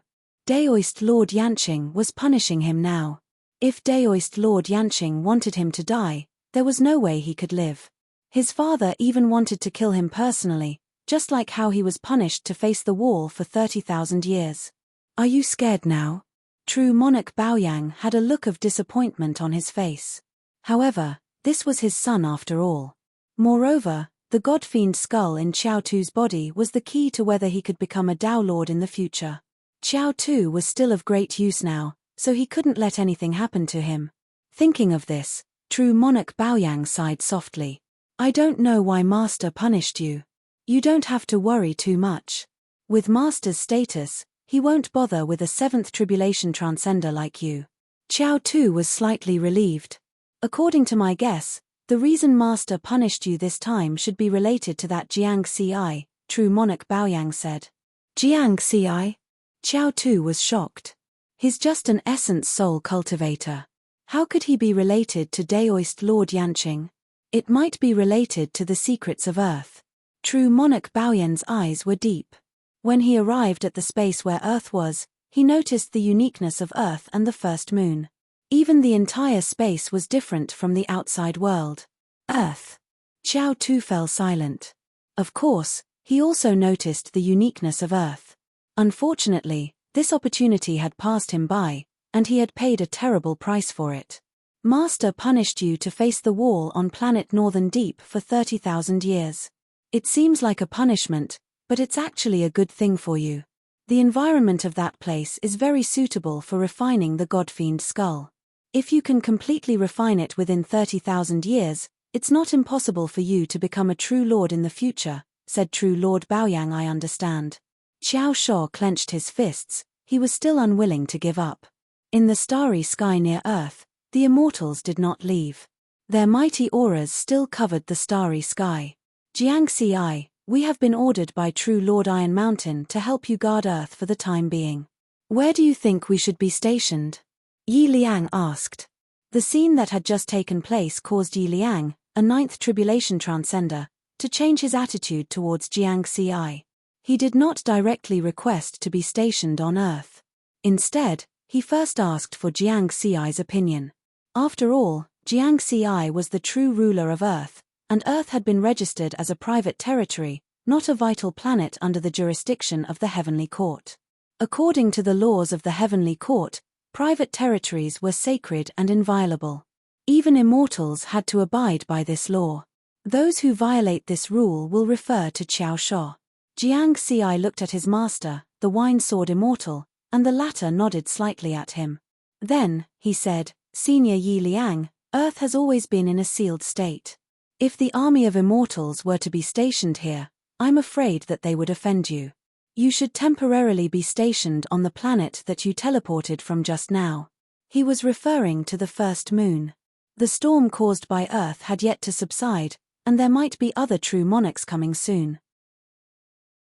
Daoist Lord Yanqing was punishing him now. If Daoist Lord Yanqing wanted him to die, there was no way he could live. His father even wanted to kill him personally, just like how he was punished to face the wall for 30,000 years. "Are you scared now?" True monarch Baoyang had a look of disappointment on his face. However, this was his son after all. Moreover, the god-fiend skull in Xiao Tu's body was the key to whether he could become a Dao Lord in the future. Xiao Tu was still of great use now, so he couldn't let anything happen to him. Thinking of this, true monarch Baoyang sighed softly. "I don't know why Master punished you. You don't have to worry too much. With Master's status, he won't bother with a 7th tribulation transcender like you." Xiao Tu was slightly relieved. "According to my guess, the reason Master punished you this time should be related to that Jiang Ci," true monarch Baoyang said. "Jiang Ci?" Xiao Tu was shocked. "He's just an essence soul cultivator. How could he be related to Daoist Lord Yanqing? It might be related to the secrets of Earth." True monarch Baoyan's eyes were deep. When he arrived at the space where Earth was, he noticed the uniqueness of Earth and the first moon. Even the entire space was different from the outside world. Earth. Xiao Tu fell silent. Of course, he also noticed the uniqueness of Earth. Unfortunately, this opportunity had passed him by, and he had paid a terrible price for it. "Master punished you to face the wall on planet Northern Deep for 30,000 years. It seems like a punishment, but it's actually a good thing for you. The environment of that place is very suitable for refining the godfiend skull. If you can completely refine it within 30,000 years, it's not impossible for you to become a true lord in the future," said true Lord Baoyang. "I understand." Xiao Shuo clenched his fists. He was still unwilling to give up. In the starry sky near Earth, the immortals did not leave. Their mighty auras still covered the starry sky. "Jiang Ci, we have been ordered by true Lord Iron Mountain to help you guard Earth for the time being. Where do you think we should be stationed?" Yi Liang asked. The scene that had just taken place caused Yi Liang, a 9th tribulation transcender, to change his attitude towards Jiang Ci. He did not directly request to be stationed on Earth. Instead, he first asked for Jiang Ci's opinion. After all, Jiang Ci was the true ruler of Earth, and Earth had been registered as a private territory, not a vital planet under the jurisdiction of the Heavenly Court. According to the laws of the Heavenly Court, private territories were sacred and inviolable. Even immortals had to abide by this law. Those who violate this rule will refer to Xiao Shuo. Jiang Ci looked at his master, the wine sword immortal, and the latter nodded slightly at him. Then, he said, "Senior Yi Liang, Earth has always been in a sealed state. If the army of immortals were to be stationed here, I'm afraid that they would offend you. You should temporarily be stationed on the planet that you teleported from just now." He was referring to the first moon. The storm caused by Earth had yet to subside, and there might be other true monarchs coming soon.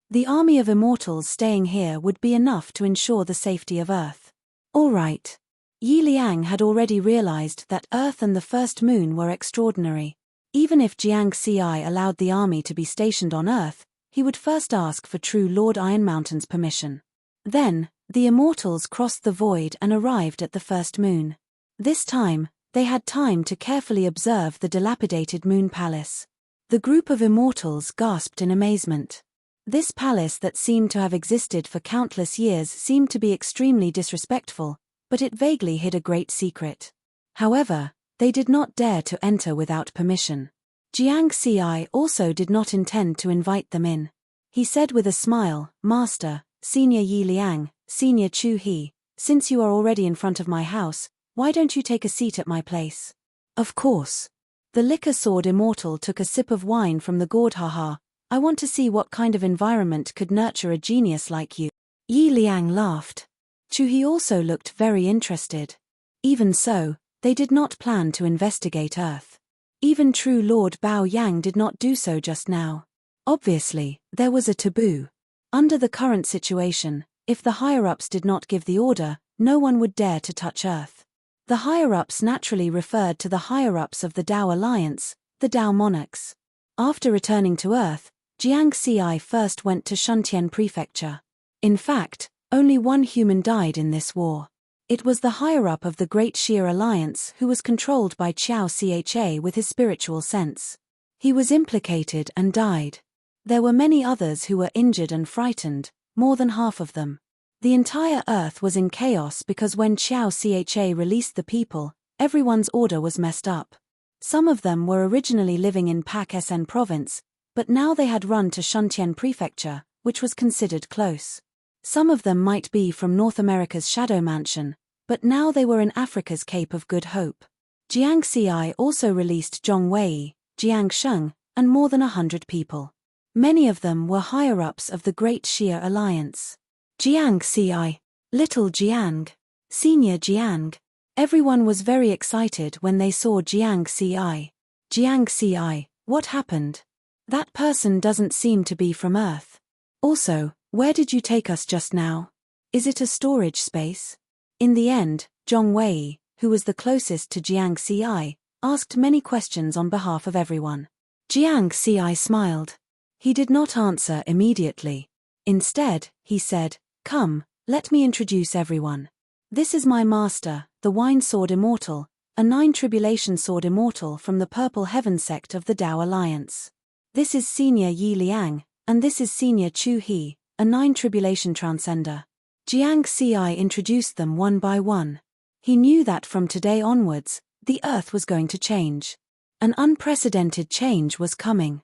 The army of immortals staying here would be enough to ensure the safety of Earth. All right. Yi Liang had already realized that Earth and the first moon were extraordinary. Even if Jiang Ci allowed the army to be stationed on Earth, he would first ask for true Lord Iron Mountain's permission. Then, the immortals crossed the void and arrived at the first moon. This time, they had time to carefully observe the dilapidated moon palace. The group of immortals gasped in amazement. This palace that seemed to have existed for countless years seemed to be extremely disrespectful, but it vaguely hid a great secret. However, they did not dare to enter without permission. Jiang Ci also did not intend to invite them in. He said with a smile, "Master, Senior Yi Liang, Senior Chu He, since you are already in front of my house, why don't you take a seat at my place?" "Of course." The liquor sword immortal took a sip of wine from the gourd. "Haha, I want to see what kind of environment could nurture a genius like you." Yi Liang laughed. Chu He also looked very interested. Even so, they did not plan to investigate Earth. Even true Lord Baoyang did not do so just now. Obviously, there was a taboo. Under the current situation, if the higher-ups did not give the order, no one would dare to touch Earth. The higher-ups naturally referred to the higher-ups of the Dao Alliance, the Dao Monarchs. After returning to Earth, Jiang Xi first went to Shuntian Prefecture. In fact, only one human died in this war. It was the higher-up of the Great Xia Alliance who was controlled by Qiao Cha with his spiritual sense. He was implicated and died. There were many others who were injured and frightened, more than half of them. The entire earth was in chaos because when Qiao Cha released the people, everyone's order was messed up. Some of them were originally living in Pak Sen province, but now they had run to Shuntian Prefecture, which was considered close. Some of them might be from North America's Shadow Mansion, but now they were in Africa's Cape of Good Hope. Jiang Xi also released Zhong Wei, Jiang Sheng, and more than 100 people. Many of them were higher-ups of the Great Xia Alliance. Jiang Xi, Little Jiang, Senior Jiang. Everyone was very excited when they saw Jiang Xi. Jiang Xi, what happened? That person doesn't seem to be from Earth. Also, where did you take us just now? Is it a storage space? In the end, Zhong Wei, who was the closest to Jiang Xi, asked many questions on behalf of everyone. Jiang Xi smiled. He did not answer immediately. Instead, he said, "Come, let me introduce everyone. This is my master, the Wine Sword Immortal, a 9 Tribulation Sword Immortal from the Purple Heaven sect of the Tao Alliance. This is Senior Yi Liang, and this is Senior Chu He, a 9 Tribulation Transcender." Jiang Xi introduced them one by one. He knew that from today onwards, the earth was going to change. An unprecedented change was coming.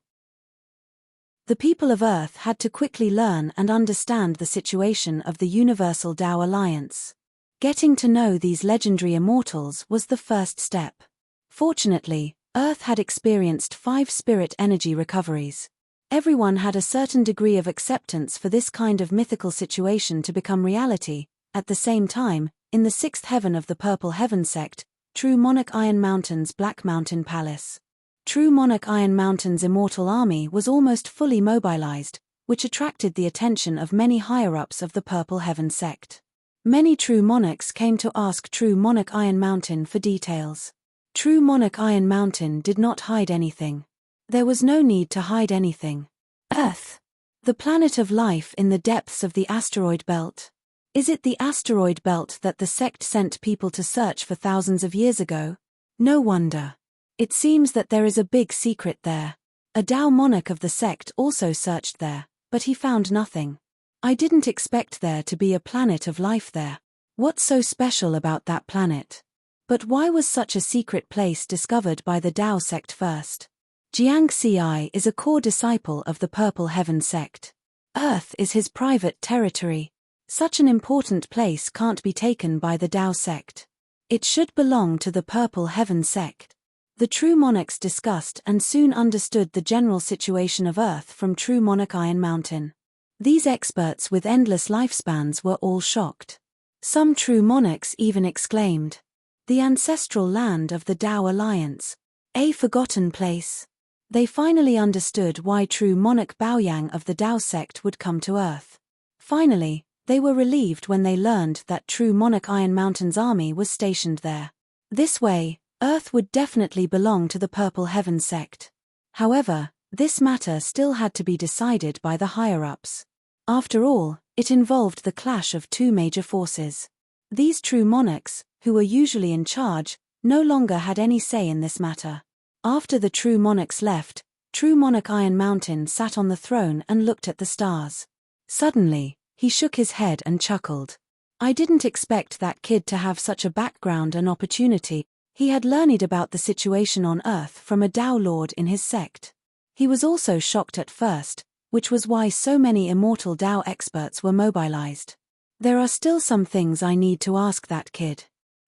The people of Earth had to quickly learn and understand the situation of the Universal Tao Alliance. Getting to know these legendary immortals was the first step. Fortunately, Earth had experienced 5 spirit energy recoveries. Everyone had a certain degree of acceptance for this kind of mythical situation to become reality. At the same time, in the 6th heaven of the Purple Heaven sect, True Monarch Iron Mountain's Black Mountain Palace. True Monarch Iron Mountain's immortal army was almost fully mobilized, which attracted the attention of many higher-ups of the Purple Heaven sect. Many True Monarchs came to ask True Monarch Iron Mountain for details. True Monarch Iron Mountain did not hide anything. There was no need to hide anything. Earth. The planet of life in the depths of the asteroid belt. Is it the asteroid belt that the sect sent people to search for thousands of years ago? No wonder. It seems that there is a big secret there. A Tao monarch of the sect also searched there, but he found nothing. I didn't expect there to be a planet of life there. What's so special about that planet? But why was such a secret place discovered by the Tao sect first? Jiang Xi is a core disciple of the Purple Heaven sect. Earth is his private territory. Such an important place can't be taken by the Tao sect. It should belong to the Purple Heaven sect. The True Monarchs discussed and soon understood the general situation of Earth from True Monarch Iron Mountain. These experts with endless lifespans were all shocked. Some True Monarchs even exclaimed, "The ancestral land of the Tao Alliance. A forgotten place." They finally understood why True Monarch Baoyang of the Tao sect would come to Earth. Finally, they were relieved when they learned that True Monarch Iron Mountain's army was stationed there. This way, Earth would definitely belong to the Purple Heaven sect. However, this matter still had to be decided by the higher-ups. After all, it involved the clash of 2 major forces. These True Monarchs, who were usually in charge, no longer had any say in this matter. After the True Monarchs left, True Monarch Iron Mountain sat on the throne and looked at the stars. Suddenly, he shook his head and chuckled. "I didn't expect that kid to have such a background and opportunity." He had learned about the situation on Earth from a Tao Lord in his sect. He was also shocked at first, which was why so many immortal Tao experts were mobilized. "There are still some things I need to ask that kid."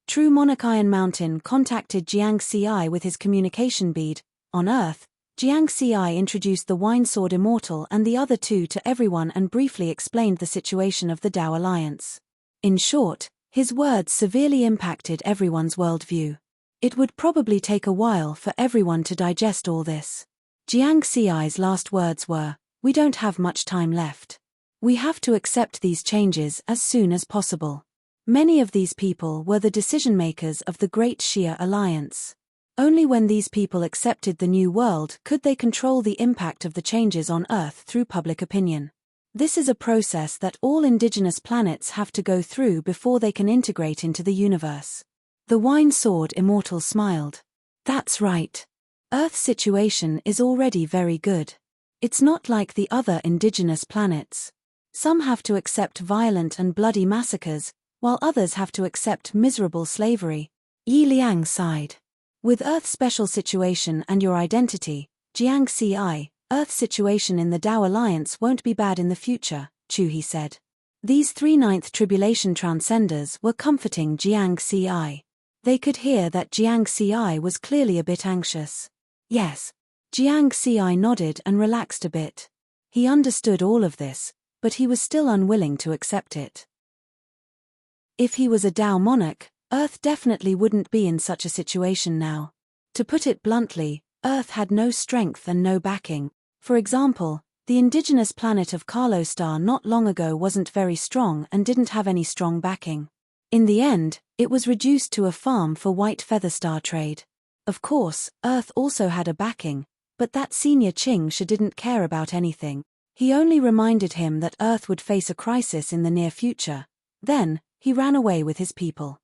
True Monarch Iron Mountain contacted Jiang Xi with his communication bead. On Earth, Jiang Xi introduced the Wine Sword Immortal and the other 2 to everyone and briefly explained the situation of the Tao Alliance. In short, his words severely impacted everyone's worldview. It would probably take a while for everyone to digest all this. Jiang Xi's last words were, "We don't have much time left. We have to accept these changes as soon as possible." Many of these people were the decision-makers of the Great Xia Alliance. Only when these people accepted the new world could they control the impact of the changes on Earth through public opinion. This is a process that all indigenous planets have to go through before they can integrate into the universe. The Wine Sword Immortal smiled. That's right. Earth's situation is already very good. It's not like the other indigenous planets. Some have to accept violent and bloody massacres, while others have to accept miserable slavery. Yi Liang sighed. With Earth's special situation and your identity, Jiang Ci, Earth's situation in the Tao Alliance won't be bad in the future, Chu He said. These 3 Ninth Tribulation Transcenders were comforting Jiang Ci. They could hear that Jiang Ci was clearly a bit anxious. Yes. Jiang Ci nodded and relaxed a bit. He understood all of this, but he was still unwilling to accept it. If he was a Tao monarch, Earth definitely wouldn't be in such a situation now. To put it bluntly, Earth had no strength and no backing. For example, the indigenous planet of Carlostar not long ago wasn't very strong and didn't have any strong backing. In the end, it was reduced to a farm for white featherstar trade. Of course, Earth also had a backing, but that senior Qing didn't care about anything. He only reminded him that Earth would face a crisis in the near future. Then, he ran away with his people.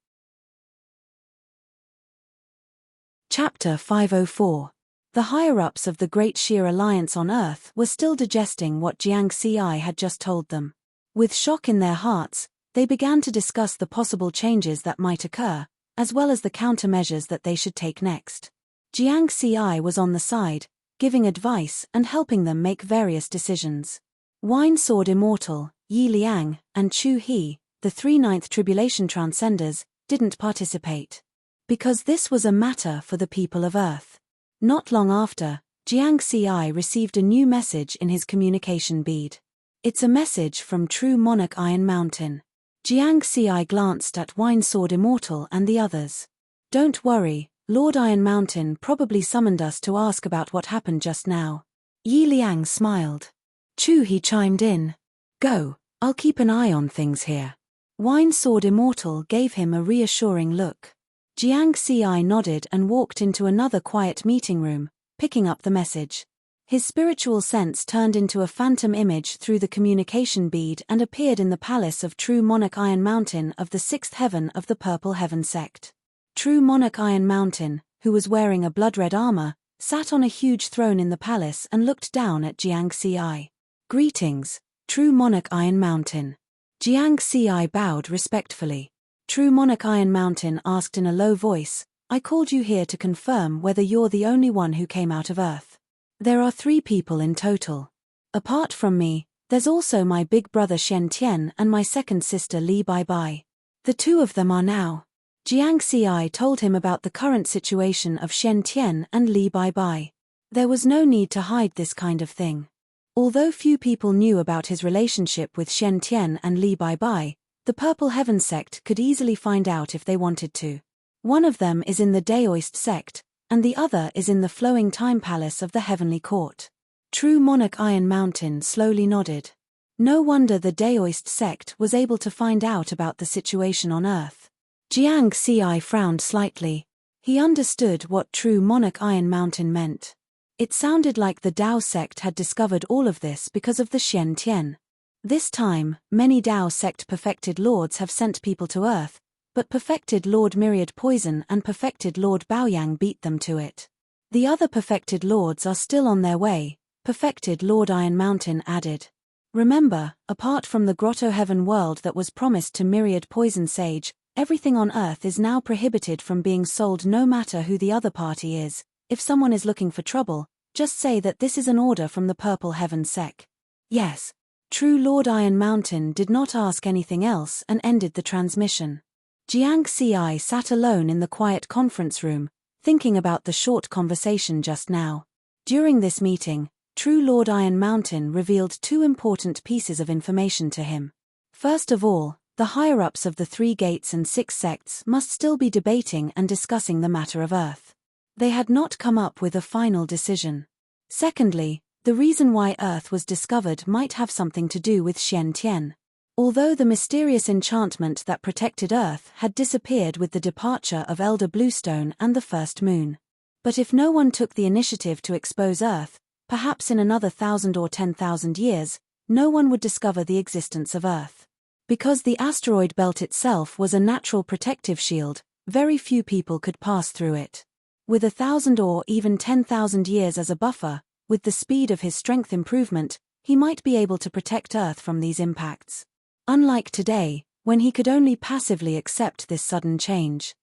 Chapter 504. The higher-ups of the Great Sheer Alliance on Earth were still digesting what Jiang Ci had just told them. With shock in their hearts, they began to discuss the possible changes that might occur, as well as the countermeasures that they should take next. Jiang Ci was on the side, giving advice and helping them make various decisions. Wine Sword Immortal, Yi Liang, and Chu He, the 3 Ninth Tribulation Transcenders, didn't participate. Because this was a matter for the people of Earth. Not long after, Jiang Ci received a new message in his communication bead. It's a message from True Monarch Iron Mountain. Jiang Ci glanced at Wine Sword Immortal and the others. Don't worry, Lord Iron Mountain probably summoned us to ask about what happened just now. Yi Liang smiled. Chu He chimed in. Go, I'll keep an eye on things here. Wine Sword Immortal gave him a reassuring look. Jiang Ci nodded and walked into another quiet meeting room, picking up the message. His spiritual sense turned into a phantom image through the communication bead and appeared in the palace of True Monarch Iron Mountain of the 6th heaven of the Purple Heaven sect. True Monarch Iron Mountain, who was wearing a blood-red armor, sat on a huge throne in the palace and looked down at Jiang Ci. Greetings, True Monarch Iron Mountain. Jiang Ci bowed respectfully. True Monarch Iron Mountain asked in a low voice, I called you here to confirm whether you're the only one who came out of Earth. There are 3 people in total. Apart from me, there's also my big brother Shen Tian and my second sister Li Bai. The 2 of them are now. Jiang Ci told him about the current situation of Shen Tian and Li Bai. There was no need to hide this kind of thing. Although few people knew about his relationship with Shen Tian and Li Bai, the Purple Heaven sect could easily find out if they wanted to. One of them is in the Daoist sect, and the other is in the Flowing Time Palace of the Heavenly Court. True Monarch Iron Mountain slowly nodded. No wonder the Daoist sect was able to find out about the situation on Earth. Jiang Ci frowned slightly. He understood what True Monarch Iron Mountain meant. It sounded like the Dao sect had discovered all of this because of the Shen Tian. This time, many Dao sect perfected lords have sent people to Earth, but perfected Lord Myriad Poison and perfected Lord Baoyang beat them to it. The other perfected lords are still on their way, perfected Lord Iron Mountain added. Remember, apart from the Grotto Heaven world that was promised to Myriad Poison Sage, everything on Earth is now prohibited from being sold no matter who the other party is. If someone is looking for trouble, just say that this is an order from the Purple Heaven sect. Yes. True Lord Iron Mountain did not ask anything else and ended the transmission. Jiang Ci sat alone in the quiet conference room, thinking about the short conversation just now. During this meeting, True Lord Iron Mountain revealed 2 important pieces of information to him. First of all, the higher-ups of the 3 gates and 6 sects must still be debating and discussing the matter of Earth. They had not come up with a final decision. Secondly, the reason why Earth was discovered might have something to do with Shen Tian. Although the mysterious enchantment that protected Earth had disappeared with the departure of Elder Bluestone and the first moon. But if no one took the initiative to expose Earth, perhaps in another 1,000 or 10,000 years, no one would discover the existence of Earth. Because the asteroid belt itself was a natural protective shield, very few people could pass through it. With 1,000 or even 10,000 years as a buffer, with the speed of his strength improvement, he might be able to protect Earth from these impacts. Unlike today, when he could only passively accept this sudden change.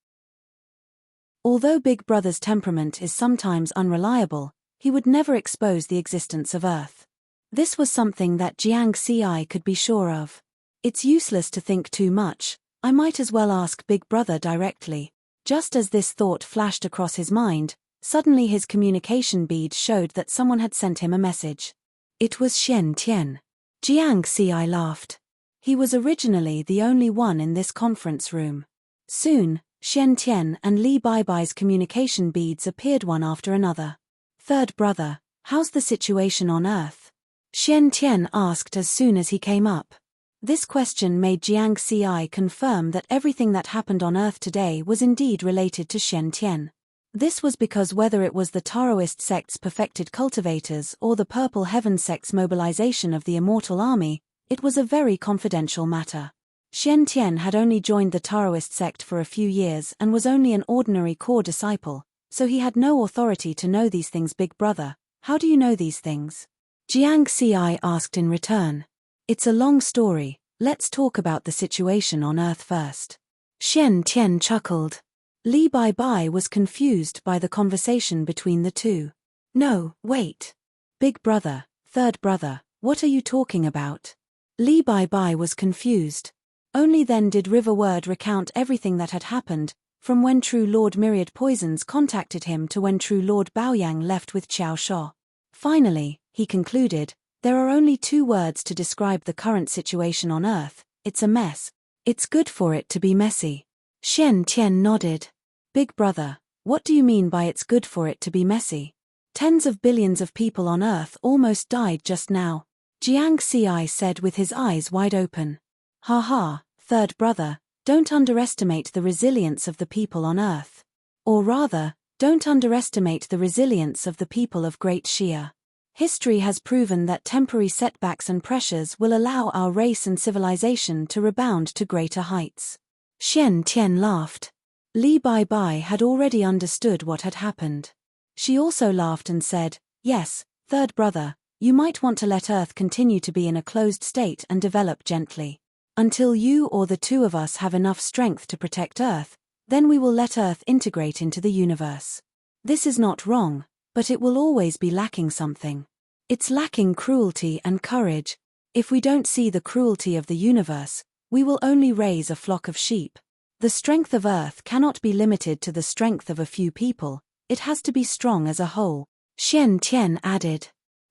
Although Big Brother's temperament is sometimes unreliable, he would never expose the existence of Earth. This was something that Jiang Xi could be sure of. It's useless to think too much, I might as well ask Big Brother directly. Just as this thought flashed across his mind, suddenly his communication bead showed that someone had sent him a message. It was Shen Tian. Jiang Xi laughed. He was originally the only one in this conference room. Soon, Shen Tian and Li Baibai's communication beads appeared one after another. Third brother, how's the situation on Earth? Shen Tian asked as soon as he came up. This question made Jiang Xi confirm that everything that happened on Earth today was indeed related to Shen Tian. This was because whether it was the Taoist sect's perfected cultivators or the Purple Heaven sect's mobilization of the Immortal Army, it was a very confidential matter. Shen Tian had only joined the Taoist sect for a few years and was only an ordinary core disciple, so he had no authority to know these things. Big Brother, how do you know these things? Jiang Xi asked in return. It's a long story, let's talk about the situation on Earth first. Shen Tian chuckled. Li Baibai was confused by the conversation between the two. No, wait. Big Brother, third brother, what are you talking about? Li Baibai was confused. Only then did River Word recount everything that had happened, from when True Lord Myriad Poisons contacted him to when True Lord Baoyang left with Xiao Shuo. Finally, he concluded, there are only two words to describe the current situation on Earth, it's a mess. It's good for it to be messy. Shen Tian nodded. Big Brother, what do you mean by it's good for it to be messy? Tens of billions of people on Earth almost died just now. Jiang Xi said with his eyes wide open. Ha ha, third brother, don't underestimate the resilience of the people on Earth. Or rather, don't underestimate the resilience of the people of Great Xia. History has proven that temporary setbacks and pressures will allow our race and civilization to rebound to greater heights. Shen Tian laughed. Li Baibai had already understood what had happened. She also laughed and said, yes, third brother, you might want to let Earth continue to be in a closed state and develop gently. Until you or the two of us have enough strength to protect Earth, then we will let Earth integrate into the universe. This is not wrong, but it will always be lacking something. It's lacking cruelty and courage. If we don't see the cruelty of the universe, we will only raise a flock of sheep. The strength of Earth cannot be limited to the strength of a few people, it has to be strong as a whole. Shen Tian added.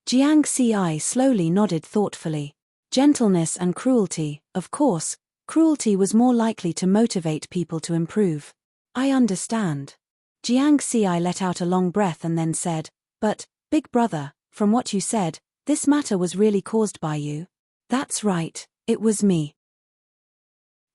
Jiang Xi slowly nodded thoughtfully. Gentleness and cruelty, of course, cruelty was more likely to motivate people to improve. I understand. Jiang Xi let out a long breath and then said, but, Big Brother, from what you said, this matter was really caused by you. That's right, it was me.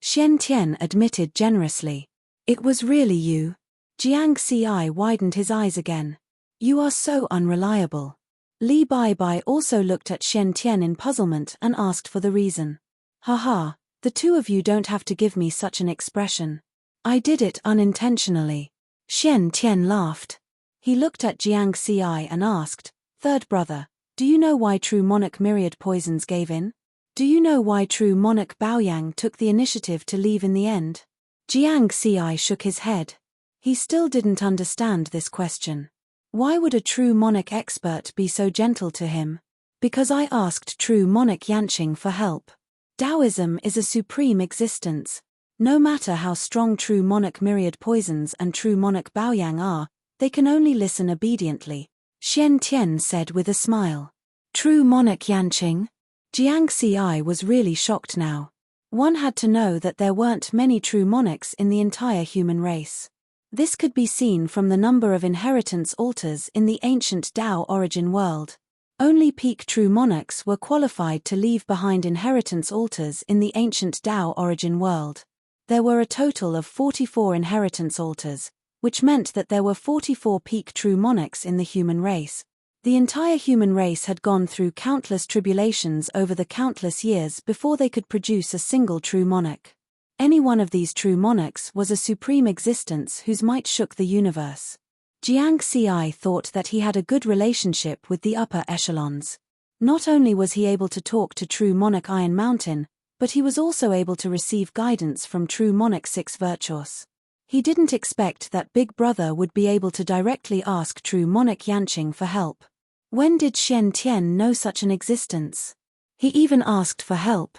Shen Tian admitted generously. It was really you. Jiang Xi widened his eyes again. You are so unreliable. Li Baibai also looked at Shen Tian in puzzlement and asked for the reason. Haha, the two of you don't have to give me such an expression. I did it unintentionally. Shen Tian laughed. He looked at Jiang Xi and asked, third brother, do you know why True Monarch Myriad Poisons gave in? Do you know why True Monarch Baoyang took the initiative to leave in the end? Jiang Xi shook his head. He still didn't understand this question. Why would a True Monarch expert be so gentle to him? Because I asked True Monarch Yanqing for help. Taoism is a supreme existence. No matter how strong True Monarch Myriad Poisons and True Monarch Baoyang are, they can only listen obediently. Shen Tian said with a smile. True Monarch Yanqing? Jiang Xi was really shocked now. One had to know that there weren't many true monarchs in the entire human race. This could be seen from the number of inheritance altars in the ancient Tao origin world. Only peak true monarchs were qualified to leave behind inheritance altars in the ancient Tao origin world. There were a total of 44 inheritance altars, which meant that there were 44 peak true monarchs in the human race. The entire human race had gone through countless tribulations over the countless years before they could produce a single true monarch. Any one of these true monarchs was a supreme existence whose might shook the universe. Jiang Xi thought that he had a good relationship with the upper echelons. Not only was he able to talk to true monarch Iron Mountain, but he was also able to receive guidance from true monarch 6 Virtuos. He didn't expect that Big Brother would be able to directly ask true monarch Yanqing for help. When did Shen Tian know such an existence? He even asked for help.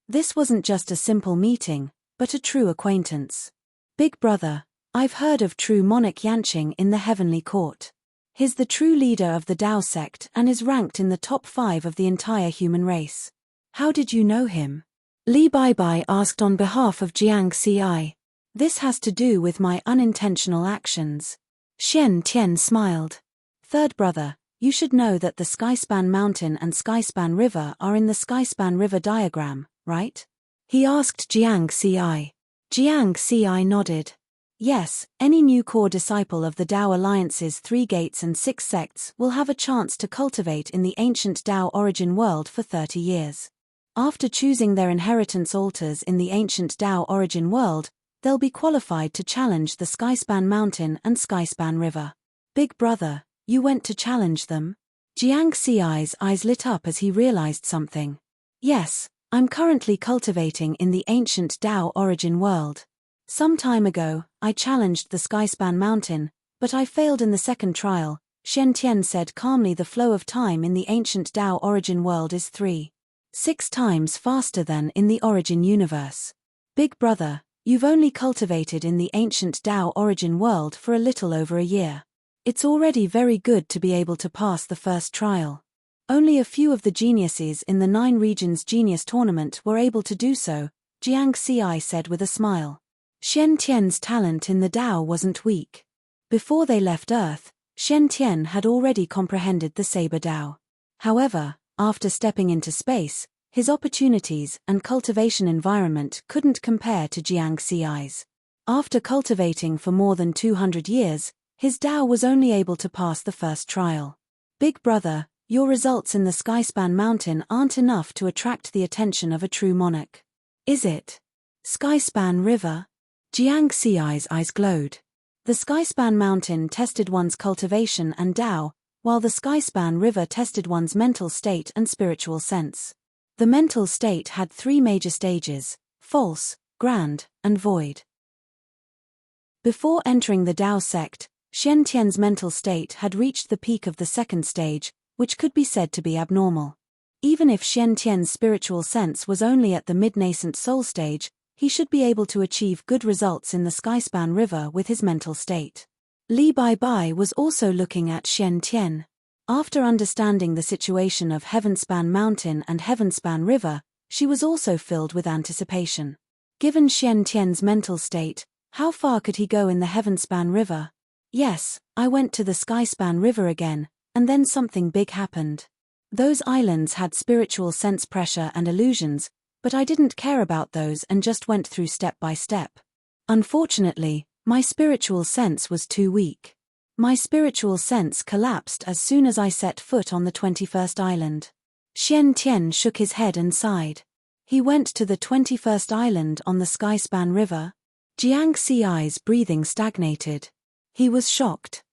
This wasn't just a simple meeting, but a true acquaintance. Big Brother, I've heard of true monarch Yanqing in the heavenly court. He's the true leader of the Dao sect and is ranked in the top 5 of the entire human race. How did you know him? Li Baibai asked on behalf of Jiang Xi. This has to do with my unintentional actions. Shen Tian smiled. Third brother, you should know that the Skyspan Mountain and Skyspan River are in the Skyspan River diagram, right? He asked Jiang Xi. Jiang Xi nodded. Yes, any new core disciple of the Dao Alliance's 3 gates and 6 sects will have a chance to cultivate in the ancient Dao origin world for 30 years. After choosing their inheritance altars in the ancient Dao origin world, they'll be qualified to challenge the Skyspan Mountain and Skyspan River. Big Brother, you went to challenge them? Jiang Xi's eyes lit up as he realized something. Yes, I'm currently cultivating in the ancient Dao origin world. Some time ago, I challenged the Skyspan Mountain, but I failed in the second trial. Shen Tian said calmly. The flow of time in the ancient Dao origin world is 3.6 times faster than in the origin universe. Big Brother, you've only cultivated in the ancient Dao origin world for a little over a year. It's already very good to be able to pass the first trial. Only a few of the geniuses in the 9 regions genius tournament were able to do so, Jiang Xi said with a smile. Shen Tian's talent in the Dao wasn't weak. Before they left Earth, Shen Tian had already comprehended the Saber Dao. However, after stepping into space, his opportunities and cultivation environment couldn't compare to Jiang Xi's. After cultivating for more than 200 years, his Dao was only able to pass the first trial. Big Brother, your results in the Skyspan Mountain aren't enough to attract the attention of a true monarch. Is it? Skyspan River? Jiang Xi's eyes glowed. The Skyspan Mountain tested one's cultivation and Dao, while the Skyspan River tested one's mental state and spiritual sense. The mental state had 3 major stages: false, grand, and void. Before entering the Dao sect, Shen Tian's mental state had reached the peak of the second stage, which could be said to be abnormal. Even if Shen Tian's spiritual sense was only at the mid-nascent soul stage, he should be able to achieve good results in the Skyspan River with his mental state. Li Baibai was also looking at Shen Tian. After understanding the situation of Heavenspan Mountain and Heavenspan River, she was also filled with anticipation. Given Shen Tian's mental state, how far could he go in the Heavenspan River? Yes, I went to the Skyspan River again, and then something big happened. Those islands had spiritual sense pressure and illusions, but I didn't care about those and just went through step by step. Unfortunately, my spiritual sense was too weak. My spiritual sense collapsed as soon as I set foot on the 21st island. Shen Tian shook his head and sighed. He went to the 21st island on the Skyspan River. Jiang Xi's breathing stagnated. He was shocked.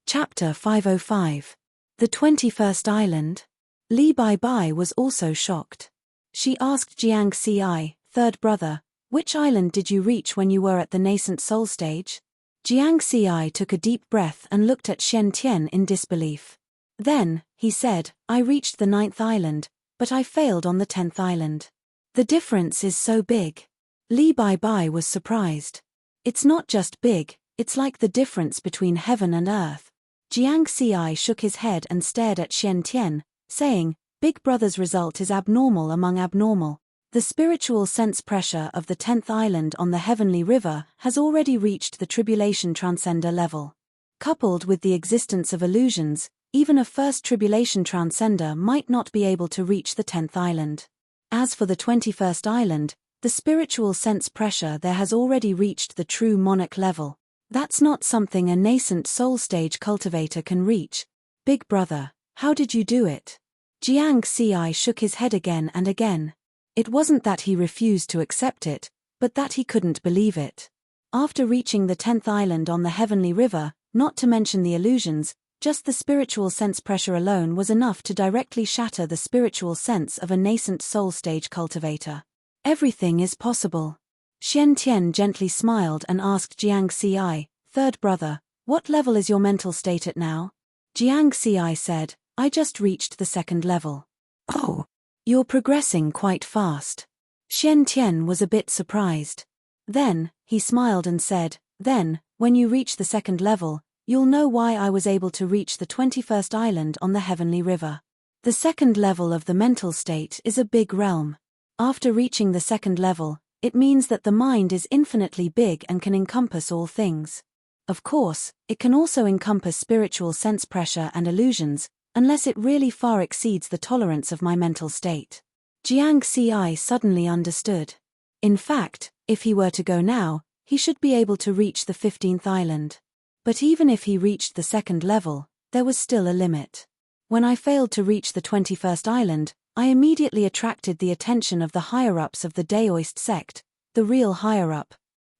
Chapter 505. The 21st Island. Li Baibai was also shocked. She asked Jiang Xi, third brother, which island did you reach when you were at the nascent soul stage? Jiang Xi took a deep breath and looked at Shen Tian in disbelief. Then, he said, I reached the 9th island, but I failed on the 10th island. The difference is so big. Li Baibai was surprised. It's not just big, it's like the difference between heaven and earth. Jiang Xi shook his head and stared at Shen Tian, saying, Big Brother's result is abnormal among abnormal. The spiritual sense pressure of the 10th island on the heavenly river has already reached the tribulation transcender level. Coupled with the existence of illusions, even a first tribulation transcender might not be able to reach the 10th island. As for the 21st island, The spiritual sense pressure there has already reached the true monarch level. That's not something a nascent soul stage cultivator can reach. Big brother, how did you do it? Jiang Xi shook his head again and again. It wasn't that he refused to accept it, but that he couldn't believe it. After reaching the 10th island on the heavenly river, not to mention the illusions, just the spiritual sense pressure alone was enough to directly shatter the spiritual sense of a nascent soul stage cultivator. Everything is possible. Xian Tian gently smiled and asked Jiang Xi, third brother, what level is your mental state at now? Jiang Xi said, I just reached the 2nd level. Oh, you're progressing quite fast. Xian Tian was a bit surprised. Then, he smiled and said, then, when you reach the 2nd level, you'll know why I was able to reach the 21st island on the heavenly river. The 2nd level of the mental state is a big realm. After reaching the 2nd level, it means that the mind is infinitely big and can encompass all things. Of course, it can also encompass spiritual sense pressure and illusions, unless it really far exceeds the tolerance of my mental state. Jiang Xi suddenly understood. In fact, if he were to go now, he should be able to reach the 15th island. But even if he reached the 2nd level, there was still a limit. When I failed to reach the 21st island, I immediately attracted the attention of the higher-ups of the Daoist sect, the real higher-up.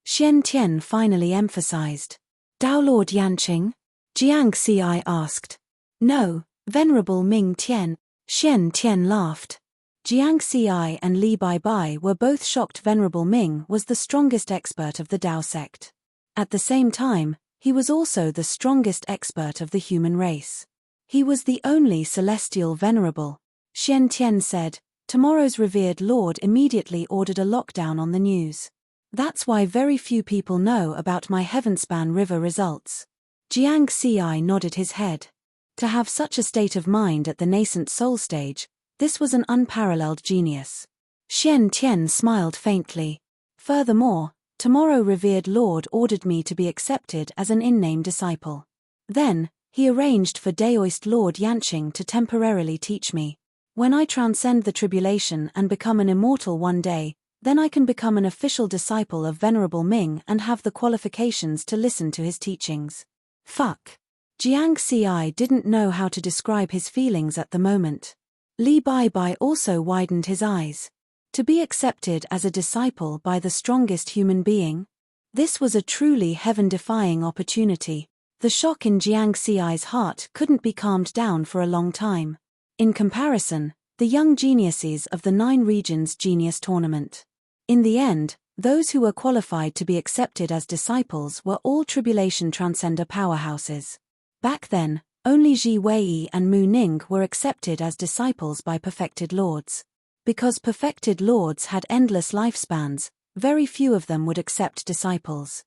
Xian Tian finally emphasized. Dao Lord Yanqing? Jiang Xi asked. No, Venerable Ming Tian. Xian Tian laughed. Jiang Xi and Li Baibai were both shocked Venerable Ming was the strongest expert of the Dao sect. At the same time, he was also the strongest expert of the human race. He was the only celestial venerable. Xian Tian said, tomorrow's revered lord immediately ordered a lockdown on the news. That's why very few people know about my Heavenspan River results. Jiang Xi nodded his head. To have such a state of mind at the nascent soul stage, this was an unparalleled genius. Xian Tian smiled faintly. Furthermore, tomorrow revered lord ordered me to be accepted as an in-name disciple. Then, he arranged for Daoist Lord Yanqing to temporarily teach me. When I transcend the tribulation and become an immortal one day, then I can become an official disciple of Venerable Ming and have the qualifications to listen to his teachings. Fuck. Jiang Xi didn't know how to describe his feelings at the moment. Li Baibai also widened his eyes. To be accepted as a disciple by the strongest human being? This was a truly heaven-defying opportunity. The shock in Jiang Xi's heart couldn't be calmed down for a long time. In comparison, the young geniuses of the 9 Regions Genius Tournament. In the end, those who were qualified to be accepted as disciples were all tribulation transcender powerhouses. Back then, only Ji Wei and Mu Ning were accepted as disciples by perfected lords. Because perfected lords had endless lifespans, very few of them would accept disciples.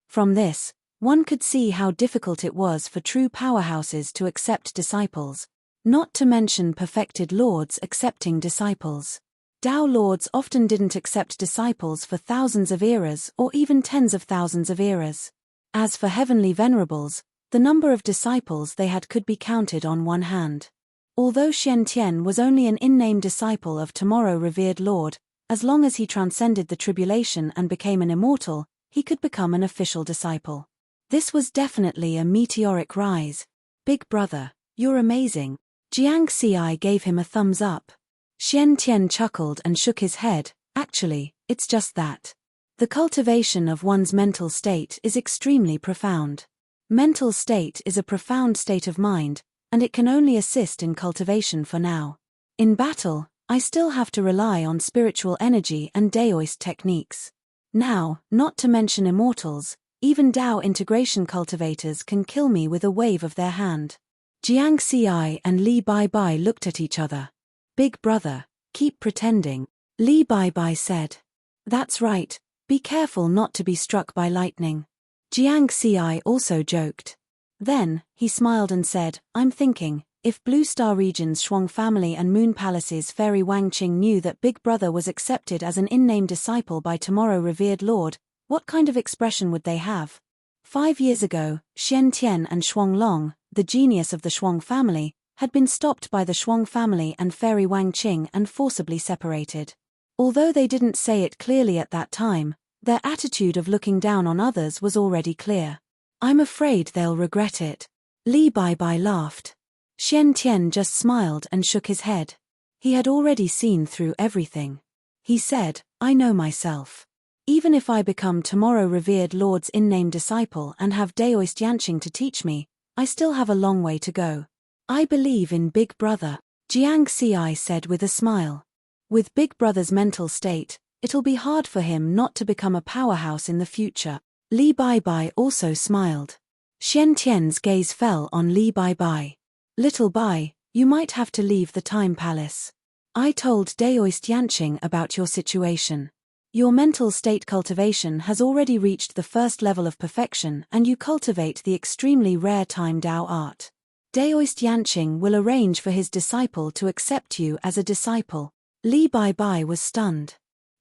From this, one could see how difficult it was for true powerhouses to accept disciples, not to mention perfected lords accepting disciples. Dao lords often didn't accept disciples for thousands of eras or even tens of thousands of eras. As for heavenly venerables, the number of disciples they had could be counted on one hand. Although Xian Tian was only an in-name disciple of tomorrow revered lord, as long as he transcended the tribulation and became an immortal, he could become an official disciple. This was definitely a meteoric rise. Big brother, you're amazing. Jiang Xi gave him a thumbs up. Xian Tian chuckled and shook his head. Actually, it's just that. The cultivation of one's mental state is extremely profound. Mental state is a profound state of mind, and it can only assist in cultivation for now. In battle, I still have to rely on spiritual energy and Daoist techniques. Now, not to mention immortals, even Dao integration cultivators can kill me with a wave of their hand. Jiang Xi and Li Baibai looked at each other. Big brother, keep pretending. Li Baibai said. That's right, be careful not to be struck by lightning. Jiang Xi also joked. Then, he smiled and said, I'm thinking, if Blue Star Region's Shuang family and Moon Palace's Fairy Wangqing knew that Big Brother was accepted as an in-name disciple by tomorrow revered lord, what kind of expression would they have? 5 years ago, Xian Tian and Shuang Long, the genius of the Shuang family, had been stopped by the Shuang family and Fairy Wangqing and forcibly separated. Although they didn't say it clearly at that time, their attitude of looking down on others was already clear. I'm afraid they'll regret it. Li Bai laughed. Xian Tian just smiled and shook his head. He had already seen through everything. He said, I know myself. Even if I become tomorrow revered Lord's in-name disciple and have Daoist Yanqing to teach me, I still have a long way to go. I believe in Big Brother, Jiang Xi said with a smile. With Big Brother's mental state, it'll be hard for him not to become a powerhouse in the future. Li Bai also smiled. Xian Tian's gaze fell on Li Bai. Little Bai, you might have to leave the Time Palace. I told Daoist Yanqing about your situation. Your mental state cultivation has already reached the first level of perfection and you cultivate the extremely rare Time Dao art. Daoist Yanqing will arrange for his disciple to accept you as a disciple. Li Bai was stunned.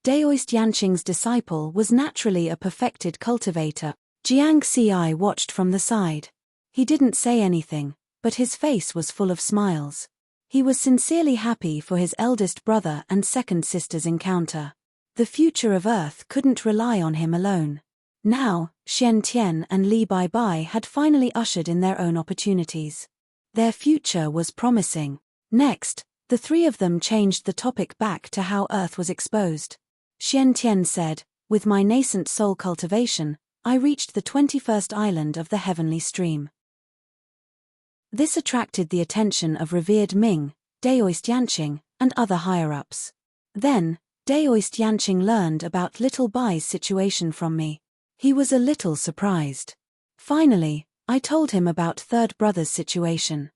Daoist Yanqing's disciple was naturally a perfected cultivator. Jiang Xi watched from the side. He didn't say anything, but his face was full of smiles. He was sincerely happy for his eldest brother and second sister's encounter. The future of Earth couldn't rely on him alone. Now, Xian Tian and Li Bai had finally ushered in their own opportunities. Their future was promising. Next, the three of them changed the topic back to how Earth was exposed. Xian Tian said, with my nascent soul cultivation, I reached the 21st island of the heavenly stream. This attracted the attention of revered Ming, Daoist Yanqing, and other higher-ups. Then, Daoist Yanqing learned about Little Bai's situation from me. He was a little surprised. Finally, I told him about Third Brother's situation.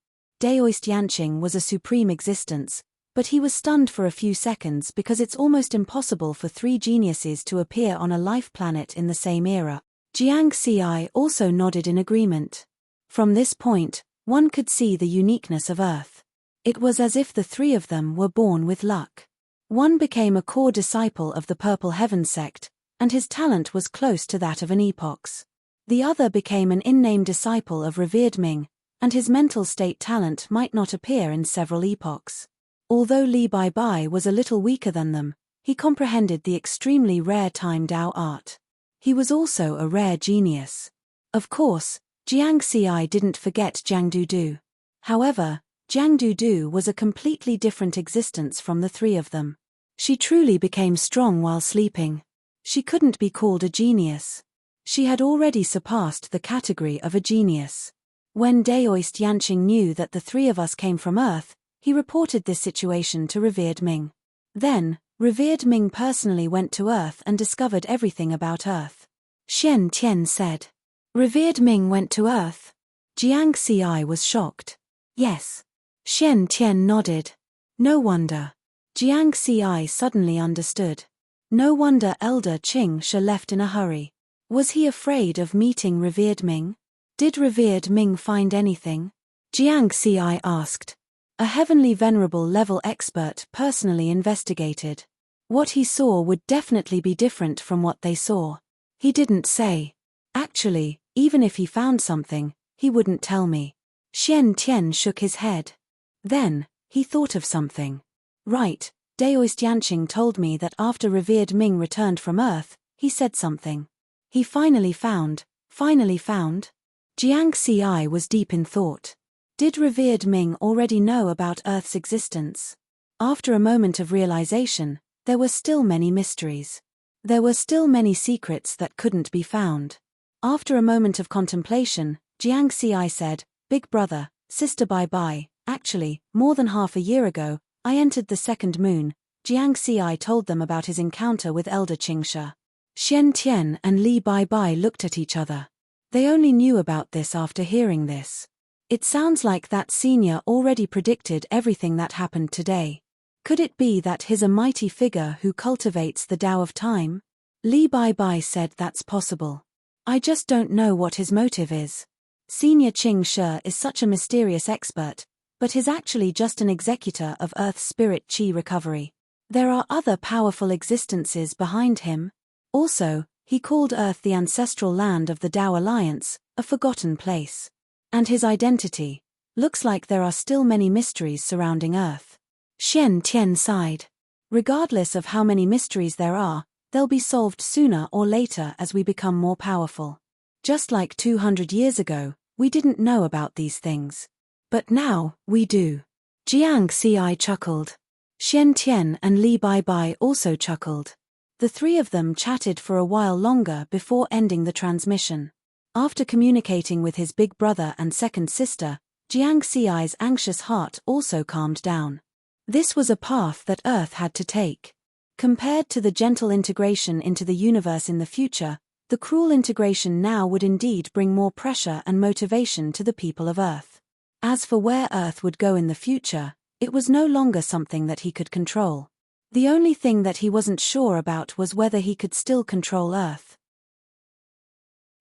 Daoist Yanqing was a supreme existence, but he was stunned for a few seconds because it's almost impossible for three geniuses to appear on a life planet in the same era. Jiang Xi also nodded in agreement. From this point, one could see the uniqueness of Earth. It was as if the three of them were born with luck. One became a core disciple of the Purple Heaven sect, and his talent was close to that of an epoch's. The other became an in-name disciple of revered Ming, and his mental state talent might not appear in several epochs. Although Li Bai was a little weaker than them, he comprehended the extremely rare Time Dao art. He was also a rare genius. Of course, Jiang Xi didn't forget Jiang Dudu. However, Jiang Dudu was a completely different existence from the three of them. She truly became strong while sleeping. She couldn't be called a genius. She had already surpassed the category of a genius. When Daoist Yanqing knew that the three of us came from Earth, he reported this situation to revered Ming. Then, revered Ming personally went to Earth and discovered everything about Earth. Xian Tian said. Revered Ming went to Earth? Jiang Xi was shocked. Yes. Xian Tian nodded. No wonder. Jiang Xi suddenly understood. No wonder Elder Qing Shi left in a hurry. Was he afraid of meeting revered Ming? Did revered Ming find anything? Jiang Xi asked. A heavenly venerable level expert personally investigated. What he saw would definitely be different from what they saw. He didn't say. Actually, even if he found something, he wouldn't tell me. Xian Tian shook his head. Then, he thought of something. Right, Daoist Yanqing told me that after revered Ming returned from Earth, he said something. He finally found? Jiang Xi was deep in thought. Did revered Ming already know about Earth's existence? After a moment of realization, there were still many mysteries. There were still many secrets that couldn't be found. After a moment of contemplation, Jiang Xi said, Big Brother, Sister Bai, actually, more than half a year ago, I entered the second moon. Jiang Xi told them about his encounter with Elder Qing Shi. Xian Tian and Li Bai looked at each other. They only knew about this after hearing this. It sounds like that senior already predicted everything that happened today. Could it be that he's a mighty figure who cultivates the Tao of time? Li Bai said that's possible. I just don't know what his motive is. Senior Qing Shi is such a mysterious expert, but he's actually just an executor of Earth's spirit qi recovery. There are other powerful existences behind him. Also, he called Earth the ancestral land of the Tao Alliance, a forgotten place. And his identity. Looks like there are still many mysteries surrounding Earth. Xian Tian sighed. Regardless of how many mysteries there are, they'll be solved sooner or later as we become more powerful. Just like 200 years ago, we didn't know about these things. But now, we do. Jiang Xi chuckled. Xian Tian and Li Baibai also chuckled. The three of them chatted for a while longer before ending the transmission. After communicating with his big brother and second sister, Jiang Xi's anxious heart also calmed down. This was a path that Earth had to take. Compared to the gentle integration into the universe in the future, the cruel integration now would indeed bring more pressure and motivation to the people of Earth. As for where Earth would go in the future, it was no longer something that he could control. The only thing that he wasn't sure about was whether he could still control Earth.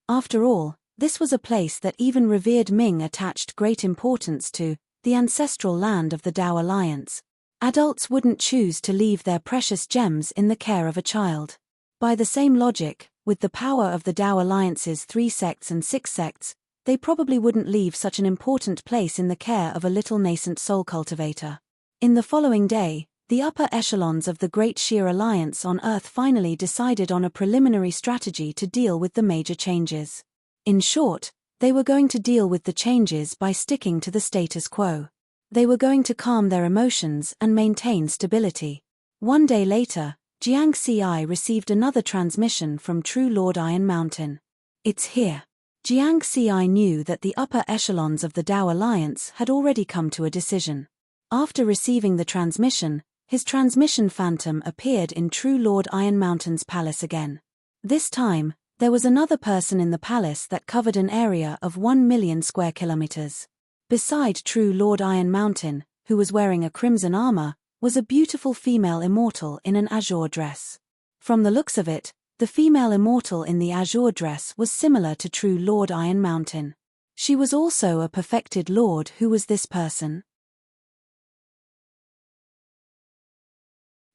After all, this was a place that even revered Ming attached great importance to, the ancestral land of the Tao Alliance. Adults wouldn't choose to leave their precious gems in the care of a child. By the same logic, with the power of the Tao Alliance's 3 sects and 6 sects, they probably wouldn't leave such an important place in the care of a little nascent soul cultivator. In the following day, the upper echelons of the Great Sheer Alliance on Earth finally decided on a preliminary strategy to deal with the major changes. In short, they were going to deal with the changes by sticking to the status quo. They were going to calm their emotions and maintain stability. One day later, Jiang Xi received another transmission from True Lord Iron Mountain. It's here. Jiang Xi knew that the upper echelons of the Tao Alliance had already come to a decision. After receiving the transmission, his transmission phantom appeared in True Lord Iron Mountain's palace again. This time, there was another person in the palace that covered an area of 1 million square kilometers. Beside True Lord Iron Mountain, who was wearing a crimson armor, was a beautiful female immortal in an azure dress. From the looks of it, the female immortal in the azure dress was similar to True Lord Iron Mountain. She was also a perfected lord. Who was this person?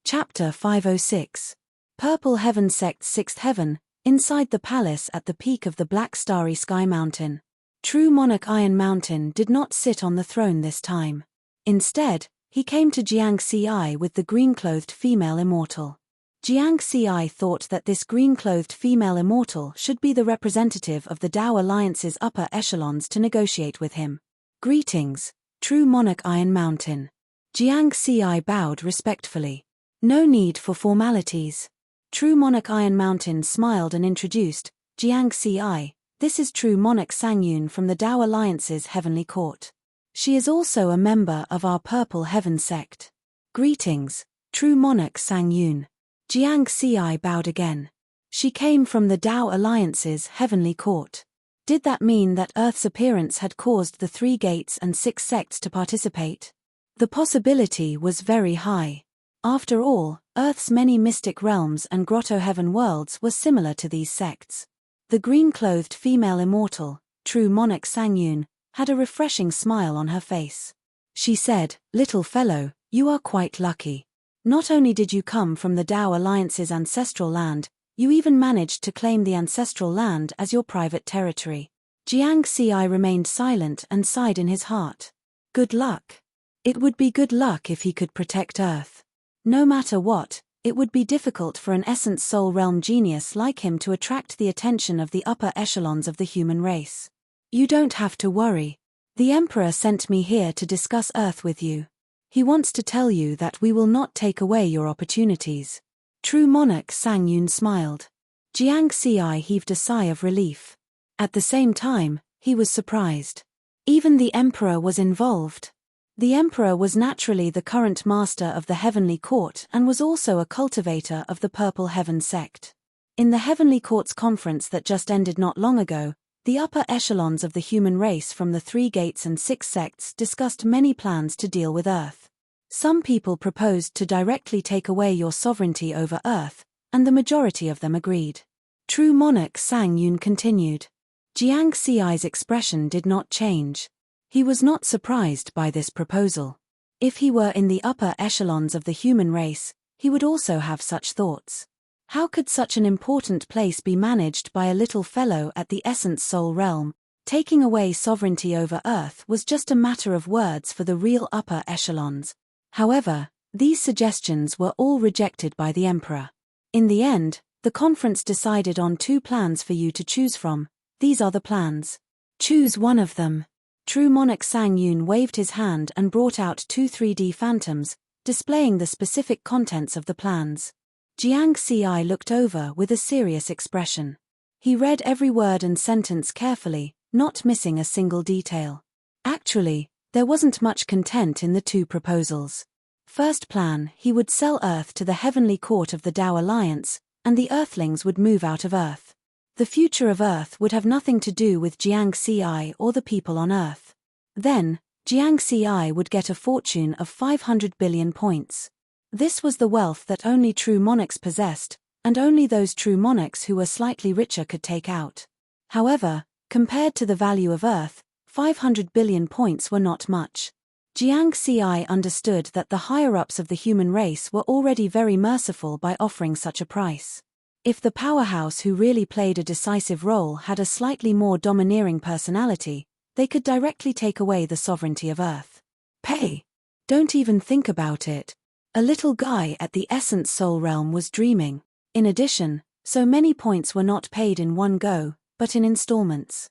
Chapter 506. Purple Heaven Sect's 6th Heaven, inside the palace at the peak of the Black Starry Sky Mountain. True Monarch Iron Mountain did not sit on the throne this time. Instead, he came to Jiang Xi with the green-clothed female immortal. Jiang Xi thought that this green-clothed female immortal should be the representative of the Tao Alliance's upper echelons to negotiate with him. Greetings, True Monarch Iron Mountain. Jiang Xi bowed respectfully. No need for formalities. True Monarch Iron Mountain smiled and introduced, Jiang Xi. This is True Monarch Sangyun from the Tao Alliance's Heavenly Court. She is also a member of our Purple Heaven sect. Greetings, True Monarch Sangyun. Jiang Xi bowed again. She came from the Tao Alliance's Heavenly Court. Did that mean that Earth's appearance had caused the 3 gates and 6 sects to participate? The possibility was very high. After all, Earth's many mystic realms and grotto heaven worlds were similar to these sects. The green-clothed female immortal, True Monarch Sangyun, had a refreshing smile on her face. She said, "Little fellow, you are quite lucky. Not only did you come from the Tao Alliance's ancestral land, you even managed to claim the ancestral land as your private territory." Jiang Xi remained silent and sighed in his heart. Good luck. It would be good luck if he could protect Earth. No matter what, it would be difficult for an Essence Soul Realm genius like him to attract the attention of the upper echelons of the human race. You don't have to worry. The Emperor sent me here to discuss Earth with you. He wants to tell you that we will not take away your opportunities. True Monarch Sangyun smiled. Jiang Xi heaved a sigh of relief. At the same time, he was surprised. Even the Emperor was involved. The Emperor was naturally the current master of the Heavenly Court and was also a cultivator of the Purple Heaven sect. In the Heavenly Court's conference that just ended not long ago, the upper echelons of the human race from the 3 gates and 6 sects discussed many plans to deal with Earth. Some people proposed to directly take away your sovereignty over Earth, and the majority of them agreed. True Monarch Sangyun continued. Jiang Xi's expression did not change. He was not surprised by this proposal. If he were in the upper echelons of the human race, he would also have such thoughts. How could such an important place be managed by a little fellow at the Essence Soul Realm? Taking away sovereignty over Earth was just a matter of words for the real upper echelons. However, These suggestions were all rejected by the emperor. In the end, the conference decided on 2 plans for you to choose from. These are the plans. Choose one of them. True monarch Sang Yun waved his hand and brought out 2 3D phantoms, displaying the specific contents of the plans. Jiang Ci looked over with a serious expression. He read every word and sentence carefully, not missing a single detail. Actually, there wasn't much content in the 2 proposals. First plan, he would sell Earth to the heavenly court of the Tao Alliance, and the Earthlings would move out of Earth. The future of Earth would have nothing to do with Jiang Ci or the people on Earth. Then, Jiang Ci would get a fortune of 500 billion points. This was the wealth that only true monarchs possessed, and only those true monarchs who were slightly richer could take out. However, compared to the value of Earth, 500 billion points were not much. Jiang Ci understood that the higher-ups of the human race were already very merciful by offering such a price. If the powerhouse who really played a decisive role had a slightly more domineering personality, they could directly take away the sovereignty of Earth. Pay! Don't even think about it. A little guy at the Essence Soul Realm was dreaming. In addition, so many points were not paid in one go, but in installments.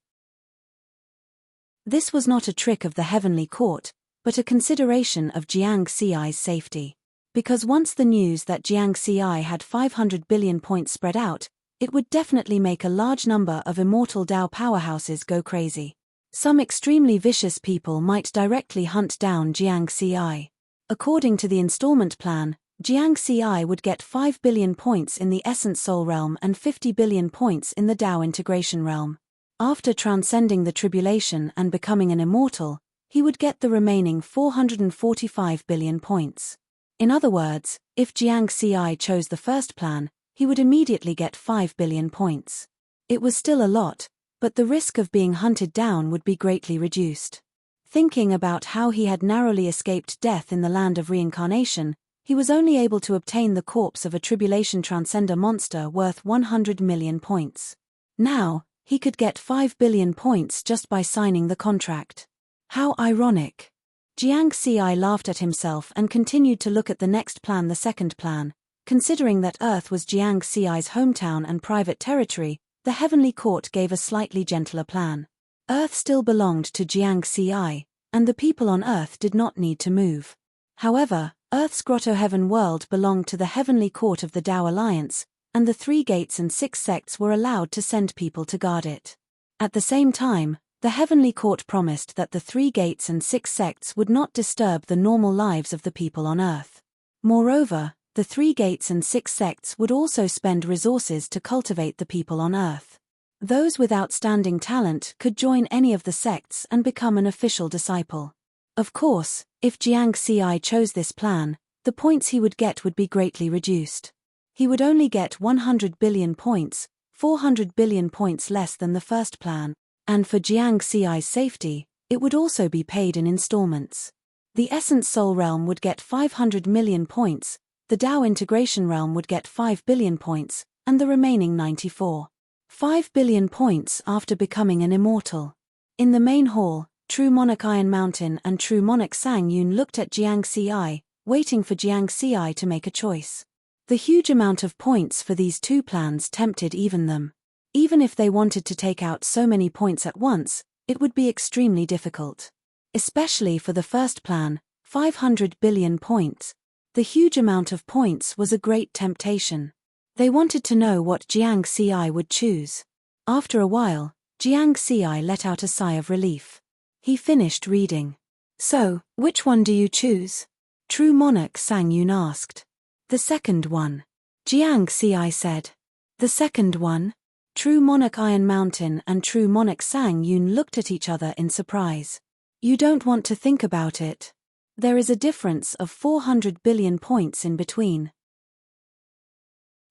This was not a trick of the heavenly court, but a consideration of Jiang Ci's safety. Because once the news that Jiang Ci had 500 billion points spread out, it would definitely make a large number of immortal Tao powerhouses go crazy. Some extremely vicious people might directly hunt down Jiang Ci. According to the installment plan, Jiang Ci would get 5 billion points in the Essence Soul Realm and 50 billion points in the Tao Integration Realm. After transcending the tribulation and becoming an immortal, he would get the remaining 445 billion points. In other words, if Jiang Ci chose the first plan, he would immediately get 5 billion points. It was still a lot, but the risk of being hunted down would be greatly reduced. Thinking about how he had narrowly escaped death in the land of reincarnation, he was only able to obtain the corpse of a tribulation transcender monster worth 100 million points. Now, he could get 5 billion points just by signing the contract. How ironic. Jiang Ci laughed at himself and continued to look at the next plan, the second plan. Considering that Earth was Jiang Ci's hometown and private territory, the heavenly court gave a slightly gentler plan. Earth still belonged to Jiang Ci, and the people on Earth did not need to move. However, Earth's Grotto Heaven world belonged to the heavenly court of the Tao Alliance, and the 3 gates and 6 sects were allowed to send people to guard it. At the same time, the heavenly court promised that the 3 gates and 6 sects would not disturb the normal lives of the people on Earth. Moreover, the 3 gates and 6 sects would also spend resources to cultivate the people on Earth. Those with outstanding talent could join any of the sects and become an official disciple. Of course, if Jiang Ci chose this plan, the points he would get would be greatly reduced. He would only get 100 billion points, 400 billion points less than the first plan. And for Jiang Ci's safety, it would also be paid in installments. The Essence Soul Realm would get 500 million points, the Tao Integration Realm would get 5 billion points, and the remaining 94.5 billion points after becoming an immortal. In the main hall, True Monarch Iron Mountain and True Monarch Sang Yun looked at Jiang Ci, waiting for Jiang Ci to make a choice. The huge amount of points for these 2 plans tempted even them. Even if they wanted to take out so many points at once, it would be extremely difficult. Especially for the first plan, 500 billion points. The huge amount of points was a great temptation. They wanted to know what Jiang Ci would choose. After a while, Jiang Ci let out a sigh of relief. He finished reading. So, which one do you choose? True Monarch Sang Yun asked. The second one. Jiang Ci said. The second one? True Monarch Iron Mountain and True Monarch Sang Yun looked at each other in surprise. You don't want to think about it. There is a difference of 400 billion points in between.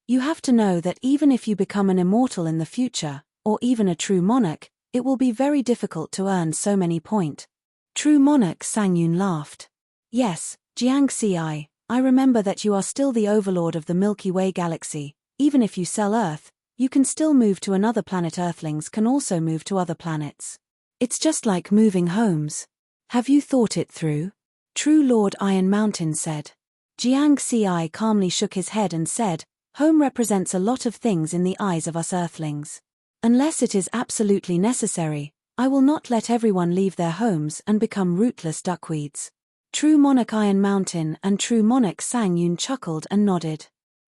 You have to know that even if you become an immortal in the future, or even a true monarch, it will be very difficult to earn so many points. True Monarch Sang Yun laughed. Yes, Jiang Ci, I remember that you are still the overlord of the Milky Way galaxy. Even if you sell Earth, you can still move to another planet. Earthlings can also move to other planets. It's just like moving homes. Have you thought it through? True Lord Iron Mountain said. Jiang Ci calmly shook his head and said, home represents a lot of things in the eyes of us earthlings. Unless it is absolutely necessary, I will not let everyone leave their homes and become rootless duckweeds. True Monarch Iron Mountain and True Monarch Sang Yun chuckled and nodded.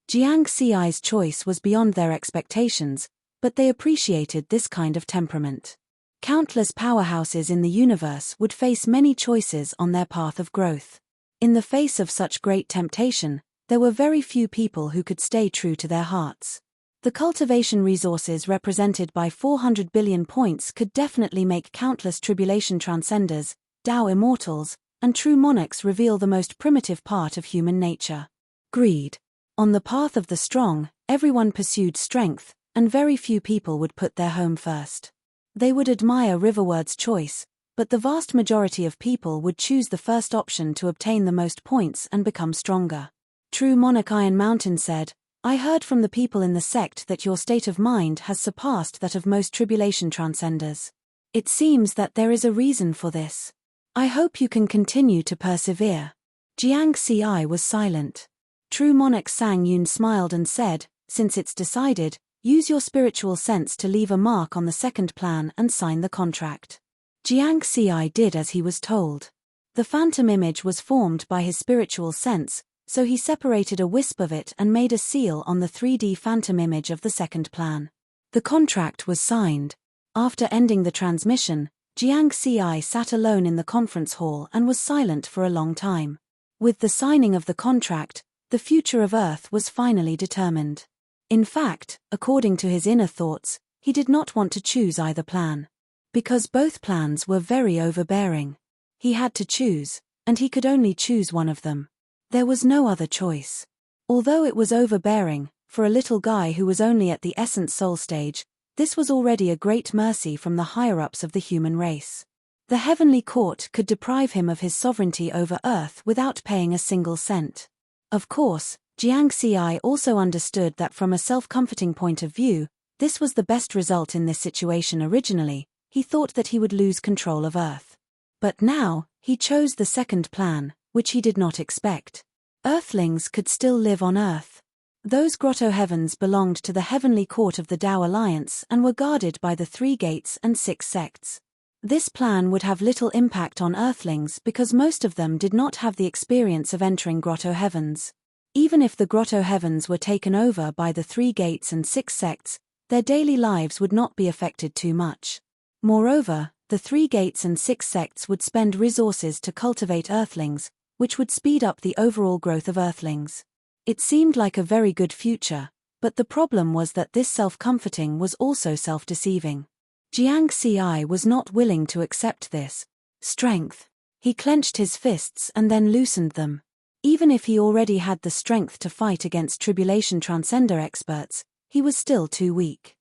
Jiang Ci's choice was beyond their expectations, but they appreciated this kind of temperament. Countless powerhouses in the universe would face many choices on their path of growth. In the face of such great temptation, there were very few people who could stay true to their hearts. The cultivation resources represented by 400 billion points could definitely make countless tribulation transcenders, Tao immortals, and true monarchs reveal the most primitive part of human nature: greed. On the path of the strong, everyone pursued strength, and very few people would put their home first. They would admire Riverward's choice, but the vast majority of people would choose the first option to obtain the most points and become stronger. True Monarch Iron Mountain said, I heard from the people in the sect that your state of mind has surpassed that of most tribulation transcenders. It seems that there is a reason for this. I hope you can continue to persevere. Jiang Ci was silent. True Monarch Sang Yun smiled and said, since it's decided, use your spiritual sense to leave a mark on the second plan and sign the contract. Jiang Ci did as he was told. The phantom image was formed by his spiritual sense, so he separated a wisp of it and made a seal on the 3D phantom image of the second plan. The contract was signed. After ending the transmission, Jiang Ci sat alone in the conference hall and was silent for a long time. With the signing of the contract, the future of Earth was finally determined. In fact, according to his inner thoughts, he did not want to choose either plan. Because both plans were very overbearing. He had to choose, and he could only choose one of them. There was no other choice. Although it was overbearing, for a little guy who was only at the essence soul stage, this was already a great mercy from the higher-ups of the human race. The heavenly court could deprive him of his sovereignty over Earth without paying a single cent. Of course, Jiang Ci also understood that from a self-comforting point of view, this was the best result in this situation originally. He thought that he would lose control of Earth. But now, he chose the second plan, which he did not expect. Earthlings could still live on Earth. Those grotto heavens belonged to the heavenly court of the Tao Alliance and were guarded by the 3 gates and 6 sects. This plan would have little impact on Earthlings because most of them did not have the experience of entering grotto heavens. Even if the grotto heavens were taken over by the 3 gates and 6 sects, their daily lives would not be affected too much. Moreover, the 3 gates and 6 sects would spend resources to cultivate Earthlings, which would speed up the overall growth of Earthlings. It seemed like a very good future, but the problem was that this self-comforting was also self-deceiving. Jiang Ci was not willing to accept this. Strength. He clenched his fists and then loosened them. Even if he already had the strength to fight against tribulation transcender experts, he was still too weak.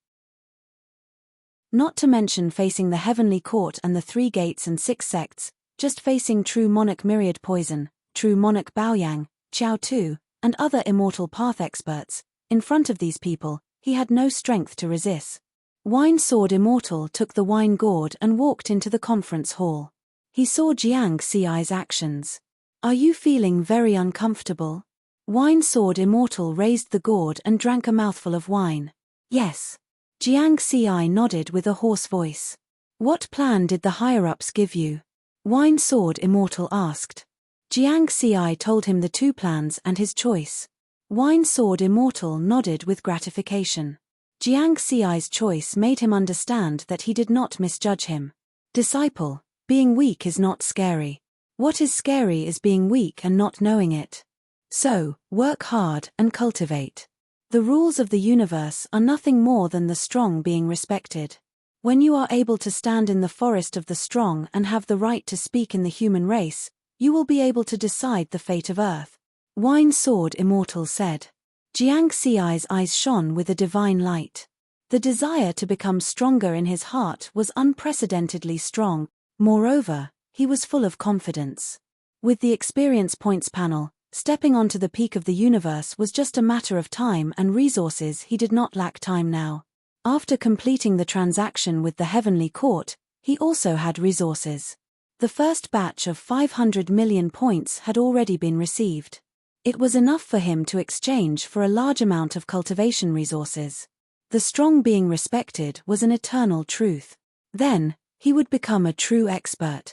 Not to mention facing the heavenly court and the 3 gates and 6 sects, just facing true monarch Myriad Poison, true monarch Baoyang, Xiao Tu, and other immortal path experts, in front of these people, he had no strength to resist. Wine Sword Immortal took the wine gourd and walked into the conference hall. He saw Jiang Ci's actions. Are you feeling very uncomfortable? Wine Sword Immortal raised the gourd and drank a mouthful of wine. Yes. Jiang Ci nodded with a hoarse voice. What plan did the higher-ups give you? Wine Sword Immortal asked. Jiang Ci told him the 2 plans and his choice. Wine Sword Immortal nodded with gratification. Jiang Ci's choice made him understand that he did not misjudge him. Disciple, being weak is not scary. What is scary is being weak and not knowing it. So, work hard and cultivate. The rules of the universe are nothing more than the strong being respected. When you are able to stand in the forest of the strong and have the right to speak in the human race, you will be able to decide the fate of Earth. Wine Sword Immortal said. Jiang Ci's eyes shone with a divine light. The desire to become stronger in his heart was unprecedentedly strong. Moreover, he was full of confidence. With the experience points panel, stepping onto the peak of the universe was just a matter of time and resources. He did not lack time now. After completing the transaction with the heavenly court, he also had resources. The first batch of 500 million points had already been received. It was enough for him to exchange for a large amount of cultivation resources. The strong being respected was an eternal truth. Then, he would become a true expert.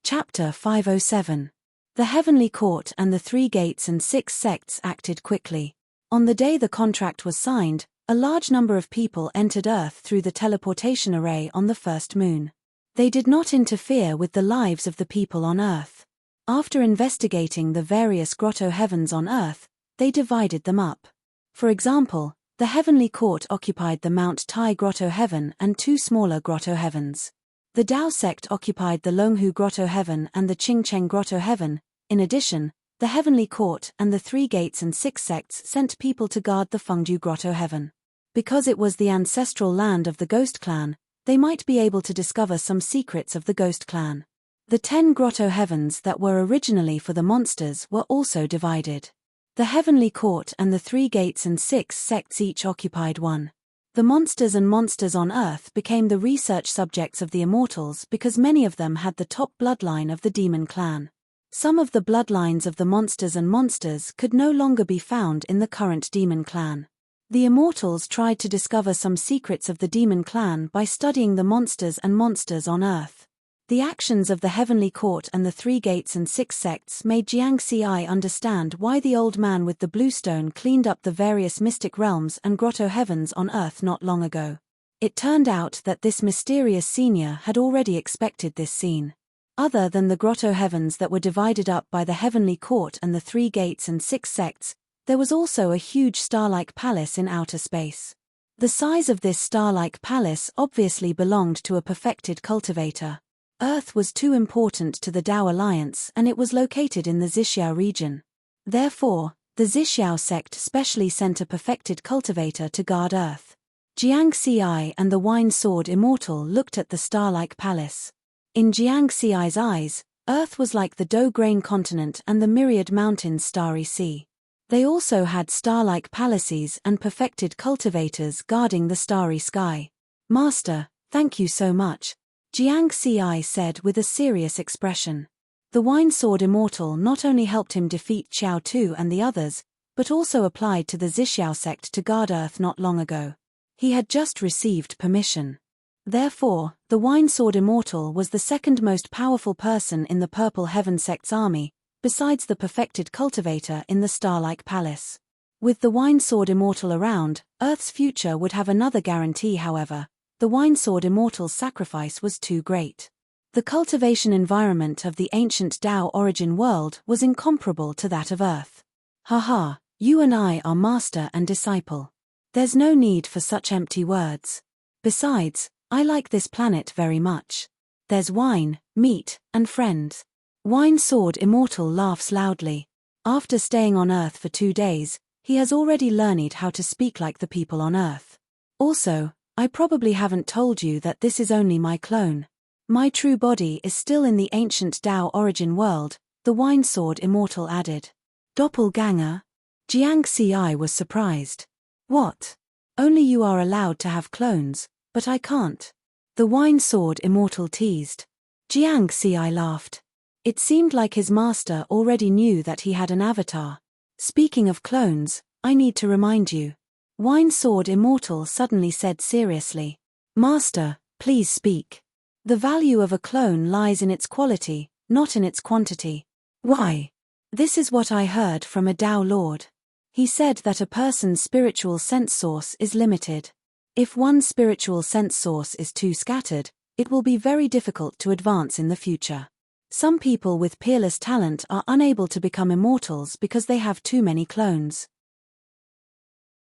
Chapter 507. The Heavenly Court and the 3 Gates and 6 Sects acted quickly. On the day the contract was signed, a large number of people entered Earth through the teleportation array on the first moon. They did not interfere with the lives of the people on Earth. After investigating the various grotto heavens on Earth, they divided them up. For example, the Heavenly Court occupied the Mount Tai Grotto Heaven and 2 smaller grotto heavens. The Dao sect occupied the Longhu Grotto Heaven and the Qingcheng Grotto Heaven. In addition, the Heavenly Court and the 3 Gates and 6 Sects sent people to guard the Fengdu Grotto Heaven. Because it was the ancestral land of the Ghost Clan, they might be able to discover some secrets of the Ghost Clan. The 10 grotto heavens that were originally for the monsters were also divided. The Heavenly Court and the 3 Gates and 6 Sects each occupied one. The monsters and monsters on Earth became the research subjects of the Immortals because many of them had the top bloodline of the Demon Clan. Some of the bloodlines of the monsters and monsters could no longer be found in the current Demon Clan. The Immortals tried to discover some secrets of the Demon Clan by studying the monsters and monsters on Earth. The actions of the Heavenly Court and the 3 Gates and 6 Sects made Jiang Xi understand why the old man with the blue stone cleaned up the various mystic realms and grotto heavens on Earth not long ago. It turned out that this mysterious senior had already expected this scene. Other than the grotto heavens that were divided up by the Heavenly Court and the 3 Gates and 6 Sects, there was also a huge star-like palace in outer space. The size of this star-like palace obviously belonged to a perfected cultivator. Earth was too important to the Dao Alliance and it was located in the Zixiao region. Therefore, the Zixiao sect specially sent a perfected cultivator to guard Earth. Jiang Xi and the Wine Sword Immortal looked at the star-like palace. In Jiang Xi's eyes, Earth was like the dough grain continent and the myriad mountains' starry sea. They also had star-like palaces and perfected cultivators guarding the starry sky. Master, thank you so much, Jiang Xi said with a serious expression. The Wine Sword Immortal not only helped him defeat Qiao Tu and the others, but also applied to the Zixiao sect to guard Earth not long ago. He had just received permission. Therefore, the Wine Sword Immortal was the second most powerful person in the Purple Heaven sect's army, besides the perfected cultivator in the Starlike Palace. With the Wine Sword Immortal around, Earth's future would have another guarantee. However, the Wine Sword Immortal's sacrifice was too great. The cultivation environment of the ancient Dao origin world was incomparable to that of Earth. Haha, you and I are master and disciple. There's no need for such empty words. Besides, I like this planet very much. There's wine, meat, and friends. Wine Sword Immortal laughs loudly. After staying on Earth for 2 days, he has already learned how to speak like the people on Earth. Also, I probably haven't told you that this is only my clone. My true body is still in the ancient Dao origin world, the Wine Sword Immortal added. Doppelganger? Jiang Xi was surprised. What? Only you are allowed to have clones, but I can't. The Wine Sword Immortal teased. Jiang Xi laughed. It seemed like his master already knew that he had an avatar. Speaking of clones, I need to remind you. Wine Sword Immortal suddenly said seriously. Master, please speak. The value of a clone lies in its quality, not in its quantity. Why? This is what I heard from a Dao Lord. He said that a person's spiritual sense source is limited. If one spiritual sense source is too scattered, it will be very difficult to advance in the future. Some people with peerless talent are unable to become immortals because they have too many clones.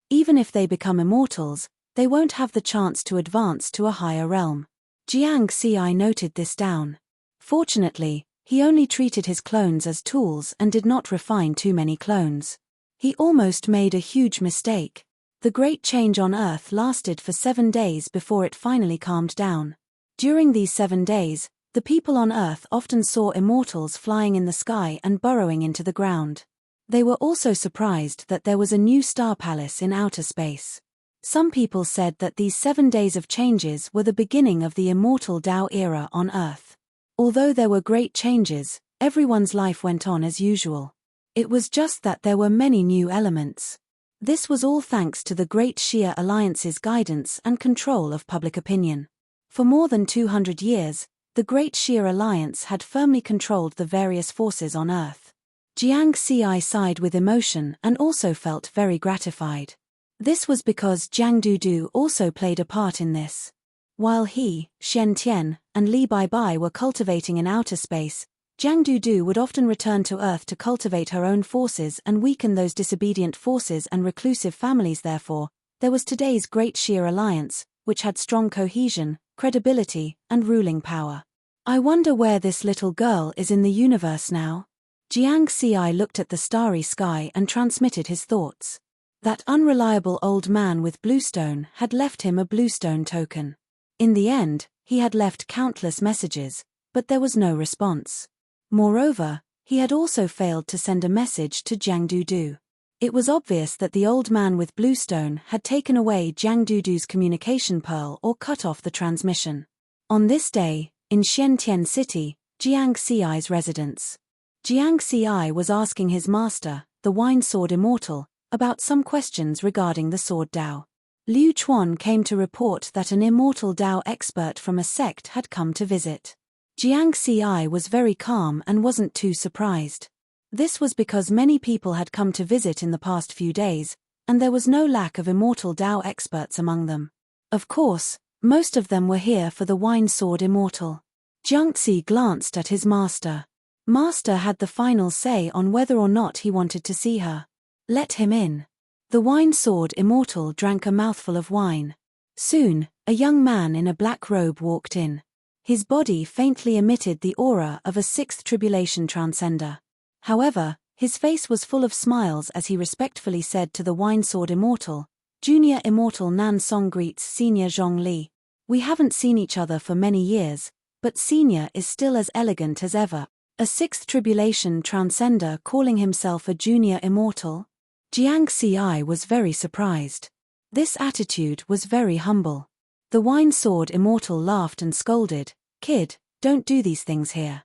Even if they become immortals, they won't have the chance to advance to a higher realm. Jiang Xi noted this down. Fortunately, he only treated his clones as tools and did not refine too many clones. He almost made a huge mistake. The great change on Earth lasted for 7 days before it finally calmed down. During these 7 days, the people on Earth often saw immortals flying in the sky and burrowing into the ground. They were also surprised that there was a new star palace in outer space. Some people said that these 7 days of changes were the beginning of the immortal Dao era on Earth. Although there were great changes, everyone's life went on as usual. It was just that there were many new elements. This was all thanks to the Great Shia Alliance's guidance and control of public opinion. For more than 200 years, the Great Shia Alliance had firmly controlled the various forces on Earth. Jiang Xi sighed with emotion and also felt very gratified. This was because Jiang Dudu also played a part in this. While he, Shen Tian, and Li Baibai were cultivating in outer space, Jiang Dudu would often return to Earth to cultivate her own forces and weaken those disobedient forces and reclusive families. Therefore, there was today's Great Shia Alliance, which had strong cohesion, credibility, and ruling power. I wonder where this little girl is in the universe now? Jiang Xi looked at the starry sky and transmitted his thoughts. That unreliable old man with bluestone had left him a bluestone token. In the end, he had left countless messages, but there was no response. Moreover, he had also failed to send a message to Jiang Dudu. It was obvious that the old man with bluestone had taken away Jiang Dudu's communication pearl or cut off the transmission. On this day, in Shentian City, Jiang Xi's residence, Jiang Xi was asking his master, the Wine Sword Immortal, about some questions regarding the Sword Dao. Liu Chuan came to report that an immortal Dao expert from a sect had come to visit. Jiang Xi was very calm and wasn't too surprised. This was because many people had come to visit in the past few days, and there was no lack of immortal Dao experts among them. Of course, most of them were here for the Wine Sword Immortal. Jiang Xi glanced at his master. Master had the final say on whether or not he wanted to see her. Let him in. The Wine Sword Immortal drank a mouthful of wine. Soon, a young man in a black robe walked in. His body faintly emitted the aura of a sixth tribulation transcender. However, his face was full of smiles as he respectfully said to the Wine Sword Immortal, "Junior Immortal Nan Song greets Senior Zhong Li. We haven't seen each other for many years, but Senior is still as elegant as ever." A sixth tribulation transcender calling himself a Junior Immortal? Jiang Xi was very surprised. This attitude was very humble. The Wine Sword Immortal laughed and scolded, "Kid, don't do these things here.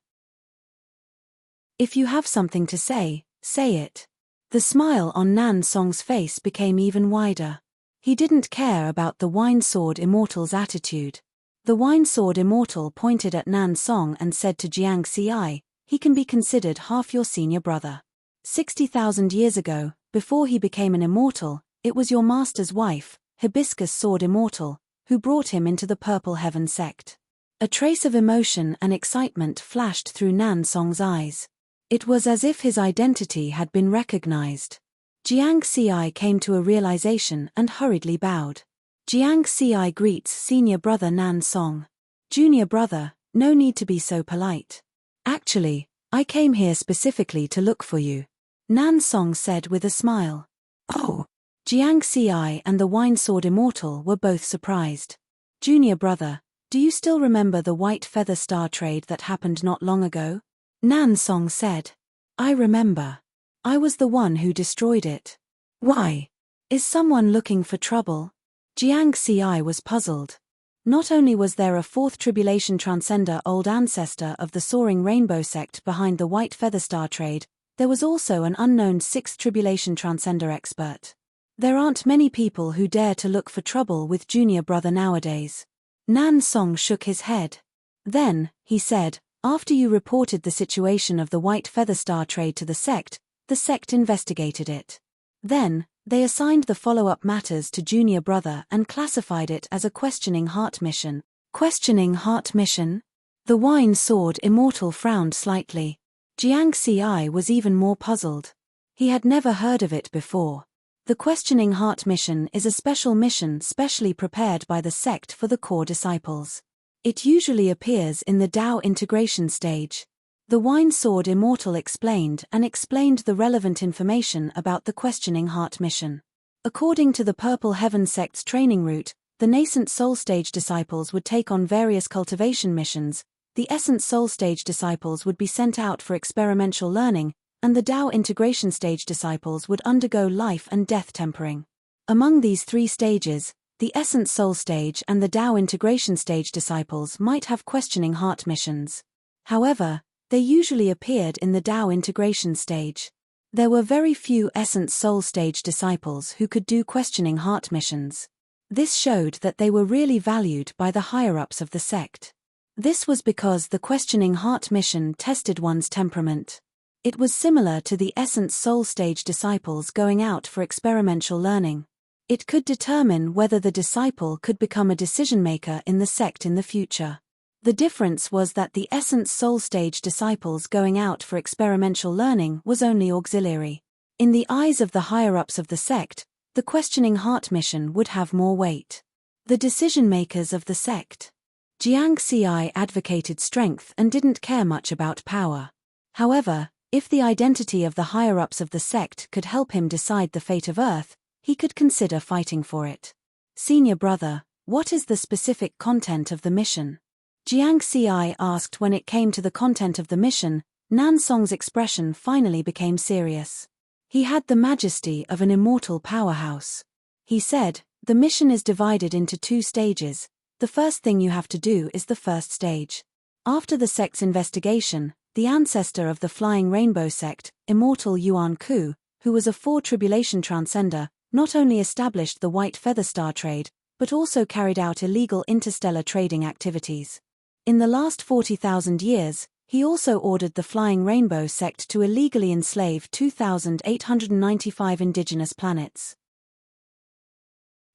If you have something to say, say it." The smile on Nan Song's face became even wider. He didn't care about the Wine Sword Immortal's attitude. The Wine Sword Immortal pointed at Nan Song and said to Jiang Xi, "He can be considered half your senior brother. 60,000 years ago, before he became an immortal, it was your master's wife, Hibiscus Sword Immortal, who brought him into the Purple Heaven sect." A trace of emotion and excitement flashed through Nan Song's eyes. It was as if his identity had been recognized. Jiang Xi came to a realization and hurriedly bowed. Jiang Xi greets senior brother Nan Song. "Junior brother, no need to be so polite. Actually, I came here specifically to look for you," Nan Song said with a smile. "Oh." Jiang Xi and the Wine Sword Immortal were both surprised. "Junior brother, do you still remember the White Feather Star trade that happened not long ago?" Nan Song said. "I remember. I was the one who destroyed it." "Why? Is someone looking for trouble?" Jiang Xi was puzzled. Not only was there a fourth tribulation transcender old ancestor of the Soaring Rainbow sect behind the White Feather Star trade, there was also an unknown sixth tribulation transcender expert. There aren't many people who dare to look for trouble with junior brother nowadays. Nan Song shook his head. Then, he said, "After you reported the situation of the White Feather Star trade to the sect investigated it. Then, they assigned the follow-up matters to junior brother and classified it as a questioning heart mission." Questioning heart mission? The Wine Sword Immortal frowned slightly. Jiang Xi was even more puzzled. He had never heard of it before. The Questioning Heart mission is a special mission specially prepared by the sect for the core disciples. It usually appears in the Dao integration stage. The Wine Sword Immortal explained the relevant information about the Questioning Heart mission. According to the Purple Heaven sect's training route, the nascent soul stage disciples would take on various cultivation missions, the essence soul stage disciples would be sent out for experimental learning, and the Dao integration stage disciples would undergo life and death tempering. Among these three stages, the essence soul stage and the Dao integration stage disciples might have questioning heart missions. However, they usually appeared in the Tao integration stage. There were very few Essence Soul stage disciples who could do questioning heart missions. This showed that they were really valued by the higher-ups of the sect. This was because the questioning heart mission tested one's temperament. It was similar to the Essence Soul stage disciples going out for experimental learning. It could determine whether the disciple could become a decision-maker in the sect in the future. The difference was that the Essence Soul stage disciples going out for experimental learning was only auxiliary. In the eyes of the higher-ups of the sect, the questioning heart mission would have more weight. The decision-makers of the sect. Jiang Xi advocated strength and didn't care much about power. However, if the identity of the higher-ups of the sect could help him decide the fate of Earth, he could consider fighting for it. Senior brother, what is the specific content of the mission? Jiang Xi asked. When it came to the content of the mission, Nan Song's expression finally became serious. He had the majesty of an immortal powerhouse. He said, the mission is divided into 2 stages. The first thing you have to do is the first stage. After the sect's investigation, the ancestor of the Flying Rainbow sect, Immortal Yuan Ku, who was a 4-tribulation transcender, not only established the White Feather Star trade, but also carried out illegal interstellar trading activities. In the last 40,000 years, he also ordered the Flying Rainbow sect to illegally enslave 2,895 indigenous planets.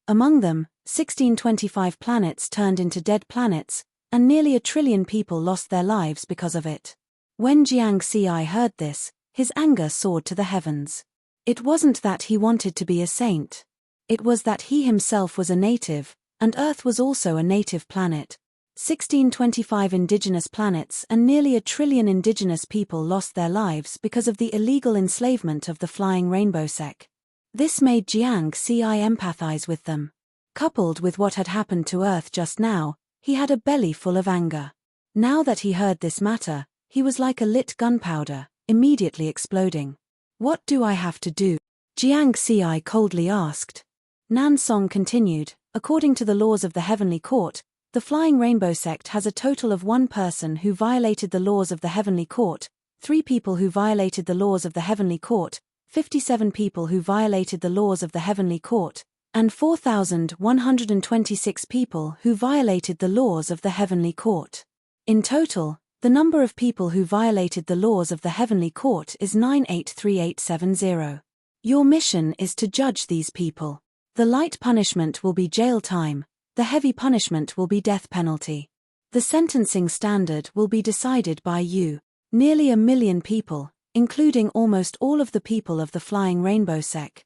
Among them, 1625 planets turned into dead planets, and nearly 1 trillion people lost their lives because of it. When Jiang Xi heard this, his anger soared to the heavens. It wasn't that he wanted to be a saint. It was that he himself was a native, and Earth was also a native planet. 1625 indigenous planets and nearly 1 trillion indigenous people lost their lives because of the illegal enslavement of the Flying Rainbow sect. This made Jiang Xi empathize with them. Coupled with what had happened to Earth just now, he had a belly full of anger. Now that he heard this matter, he was like a lit gunpowder, immediately exploding. What do I have to do? Jiang Xi coldly asked. Nan Song continued, according to the laws of the Heavenly Court, the Flying Rainbow sect has a total of 1 person who violated the laws of the Heavenly Court, 3 people who violated the laws of the Heavenly Court, 57 people who violated the laws of the Heavenly Court, and 4,126 people who violated the laws of the Heavenly Court. In total, the number of people who violated the laws of the Heavenly Court is 983870. Your mission is to judge these people. The light punishment will be jail time, the heavy punishment will be death penalty. The sentencing standard will be decided by you. Nearly 1 million people, including almost all of the people of the Flying Rainbow sect.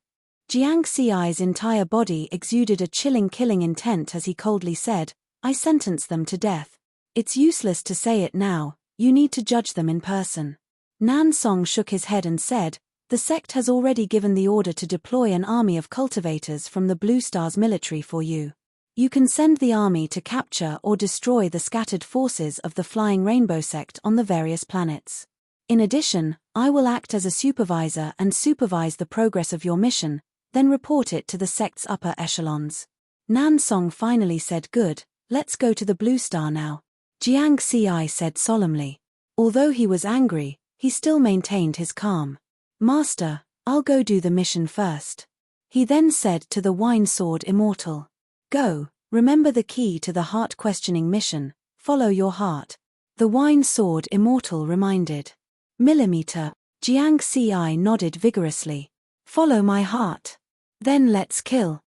Jiang Xi's entire body exuded a chilling killing intent as he coldly said, I sentence them to death. It's useless to say it now, you need to judge them in person. Nan Song shook his head and said, the sect has already given the order to deploy an army of cultivators from the Blue Star's military for you. You can send the army to capture or destroy the scattered forces of the Flying Rainbow sect on the various planets. In addition, I will act as a supervisor and supervise the progress of your mission, then report it to the sect's upper echelons. Nan Song finally said, good, let's go to the Blue Star now. Jiang Xi said solemnly. Although he was angry, he still maintained his calm. Master, I'll go do the mission first. He then said to the Wine Sword Immortal. Go, remember the key to the heart-questioning mission, follow your heart. The Wine Sword Immortal reminded. Millimeter, Jiang Xi nodded vigorously. Follow my heart. Then let's kill.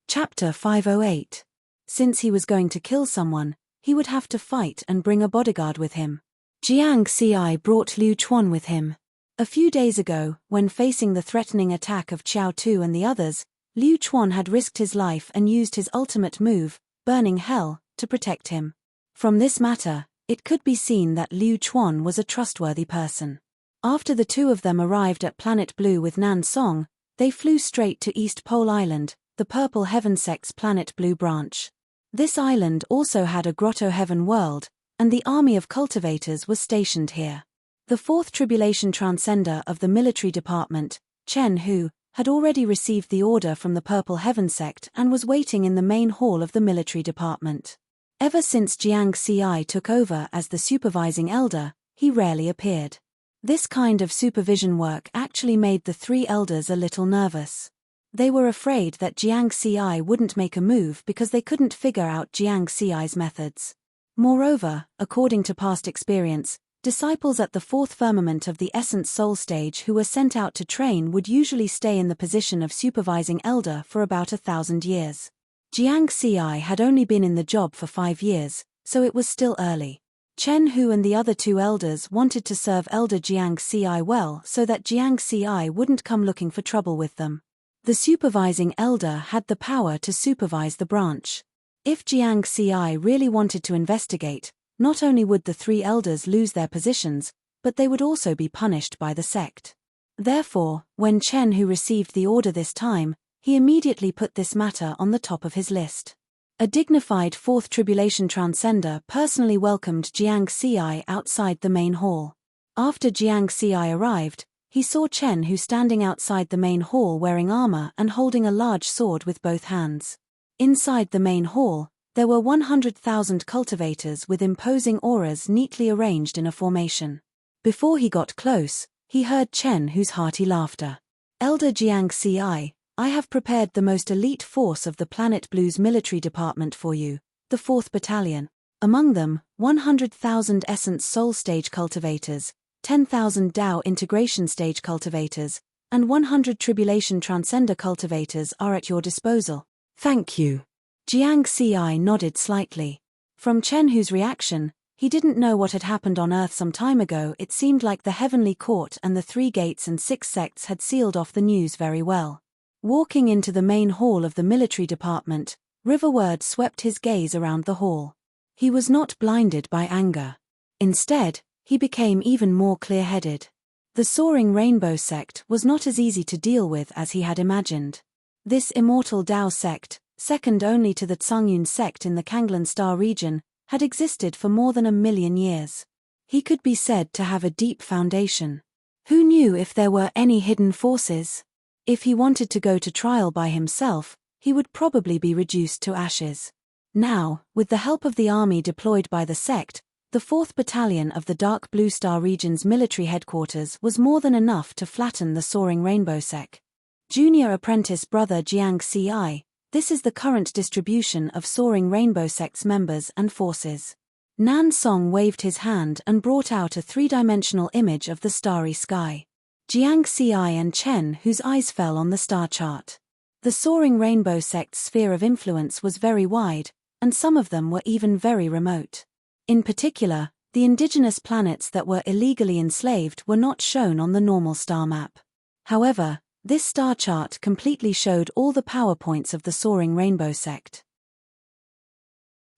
Chapter 508. Since he was going to kill someone, he would have to fight and bring a bodyguard with him. Jiang Xi brought Liu Chuan with him. A few days ago, when facing the threatening attack of Qiao Tu and the others, Liu Chuan had risked his life and used his ultimate move, Burning Hell, to protect him. From this matter, it could be seen that Liu Chuan was a trustworthy person. After the 2 of them arrived at Planet Blue with Nan Song, they flew straight to East Pole Island, the Purple Heaven sect's Planet Blue branch. This island also had a Grotto Heaven world, and the army of cultivators was stationed here. The 4th Tribulation Transcender of the military department, Chen Hu, had already received the order from the Purple Heaven sect and was waiting in the main hall of the military department. Ever since Jiang Xi took over as the supervising elder, he rarely appeared. This kind of supervision work actually made the three elders a little nervous. They were afraid that Jiang Xi wouldn't make a move because they couldn't figure out Jiang Xi's methods. Moreover, according to past experience, disciples at the fourth firmament of the Essence Soul stage who were sent out to train would usually stay in the position of supervising elder for about 1,000 years. Jiang Xi had only been in the job for 5 years, so it was still early. Chen Hu and the other two elders wanted to serve Elder Jiang Xi well so that Jiang Xi wouldn't come looking for trouble with them. The supervising elder had the power to supervise the branch. If Jiang Xi really wanted to investigate, not only would the three elders lose their positions, but they would also be punished by the sect. Therefore, when Chen Hu received the order this time, he immediately put this matter on the top of his list. A dignified fourth tribulation transcender personally welcomed Jiang Xi outside the main hall. After Jiang Xi arrived, he saw Chen Hu standing outside the main hall wearing armor and holding a large sword with both hands. Inside the main hall, there were 100,000 cultivators with imposing auras neatly arranged in a formation. Before he got close, he heard Chen Hu's hearty laughter. Elder Jiang Xi, I have prepared the most elite force of the Planet Blue's military department for you, the 4th Battalion. Among them, 100,000 Essence Soul Stage cultivators, 10,000 Dao Integration Stage cultivators, and 100 Tribulation Transcender cultivators are at your disposal. Thank you. Jiang Xi nodded slightly. From Chen Hu's reaction, he didn't know what had happened on Earth some time ago. It seemed like the Heavenly Court and the 3 gates and 6 sects had sealed off the news very well. Walking into the main hall of the military department, Riverward swept his gaze around the hall. He was not blinded by anger. Instead, he became even more clear-headed. The Soaring Rainbow sect was not as easy to deal with as he had imagined. This immortal Dao sect, second only to the Tsangyun sect in the Kanglan Star region, had existed for more than 1,000,000 years. He could be said to have a deep foundation. Who knew if there were any hidden forces? If he wanted to go to trial by himself, he would probably be reduced to ashes. Now, with the help of the army deployed by the sect, the 4th Battalion of the Dark Blue Star region's military headquarters was more than enough to flatten the Soaring Rainbow sect. Junior apprentice brother Jiang Xi, this is the current distribution of Soaring Rainbow sect's members and forces. Nan Song waved his hand and brought out a 3-dimensional image of the starry sky. Jiang Xi and Chen Hu's eyes fell on the star chart. The Soaring Rainbow sect's sphere of influence was very wide, and some of them were even very remote. In particular, the indigenous planets that were illegally enslaved were not shown on the normal star map. However, this star chart completely showed all the power points of the Soaring Rainbow sect.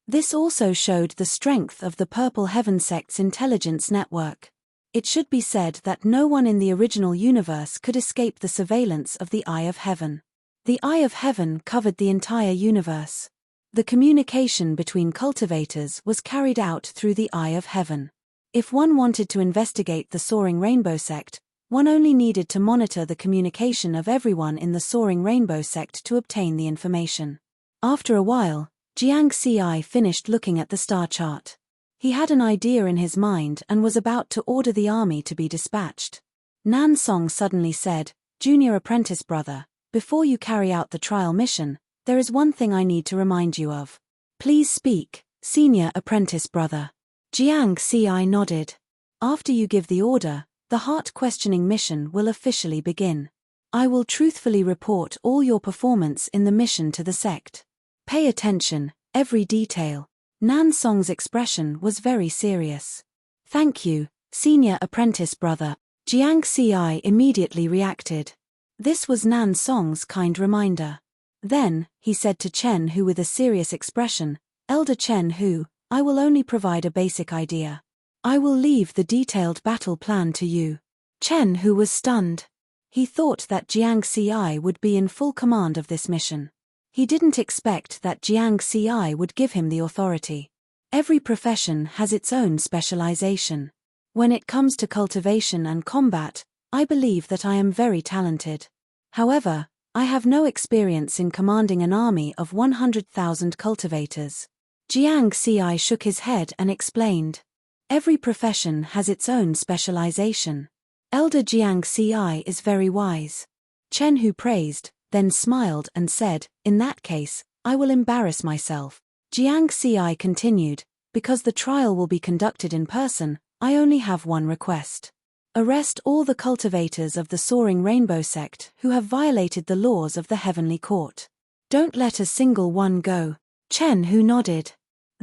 This also showed the strength of the Purple Heaven sect's intelligence network. It should be said that no one in the original universe could escape the surveillance of the Eye of Heaven. The Eye of Heaven covered the entire universe. The communication between cultivators was carried out through the Eye of Heaven. If one wanted to investigate the Soaring Rainbow sect, one only needed to monitor the communication of everyone in the Soaring Rainbow sect to obtain the information. After a while, Jiang Xi finished looking at the star chart. He had an idea in his mind and was about to order the army to be dispatched. Nan Song suddenly said, "Junior apprentice brother, before you carry out the trial mission, there is one thing I need to remind you of." "Please speak, senior apprentice brother." Jiang Xi nodded. "After you give the order, the heart-questioning mission will officially begin. I will truthfully report all your performance in the mission to the sect. Pay attention, every detail." Nan Song's expression was very serious. "Thank you, senior apprentice brother." Jiang Xi immediately reacted. This was Nan Song's kind reminder. Then, he said to Chen Hu with a serious expression, "Elder Chen Hu, I will only provide a basic idea. I will leave the detailed battle plan to you." Chen Hu was stunned. He thought that Jiang Xi would be in full command of this mission. He didn't expect that Jiang Xi would give him the authority. Every profession has its own specialization. When it comes to cultivation and combat, I believe that I am very talented. However, I have no experience in commanding an army of 100,000 cultivators. Jiang Ci shook his head and explained. Every profession has its own specialization. Elder Jiang Ci is very wise. Chen Hu praised, then smiled and said, in that case, I will embarrass myself. Jiang Ci continued, because the trial will be conducted in person, I only have one request. Arrest all the cultivators of the Soaring Rainbow sect who have violated the laws of the Heavenly Court. Don't let a single one go. Chen Hu nodded.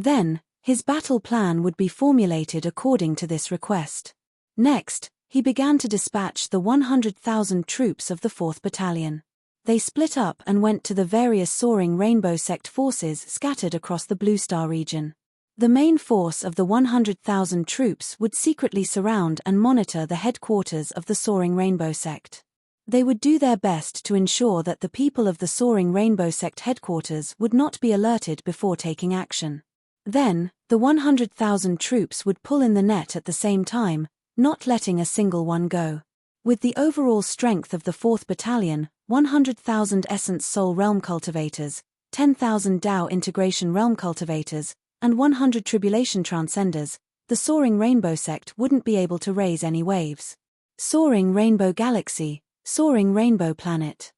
Then, his battle plan would be formulated according to this request. Next, he began to dispatch the 100,000 troops of the 4th Battalion. They split up and went to the various Soaring Rainbow sect forces scattered across the Blue Star region. The main force of the 100,000 troops would secretly surround and monitor the headquarters of the Soaring Rainbow sect. They would do their best to ensure that the people of the Soaring Rainbow sect headquarters would not be alerted before taking action. Then, the 100,000 troops would pull in the net at the same time, not letting a single one go. With the overall strength of the 4th Battalion, 100,000 Essence Soul Realm cultivators, 10,000 Dao Integration Realm cultivators, and 100 Tribulation Transcenders, the Soaring Rainbow sect wouldn't be able to raise any waves. Soaring Rainbow Galaxy, Soaring Rainbow Planet.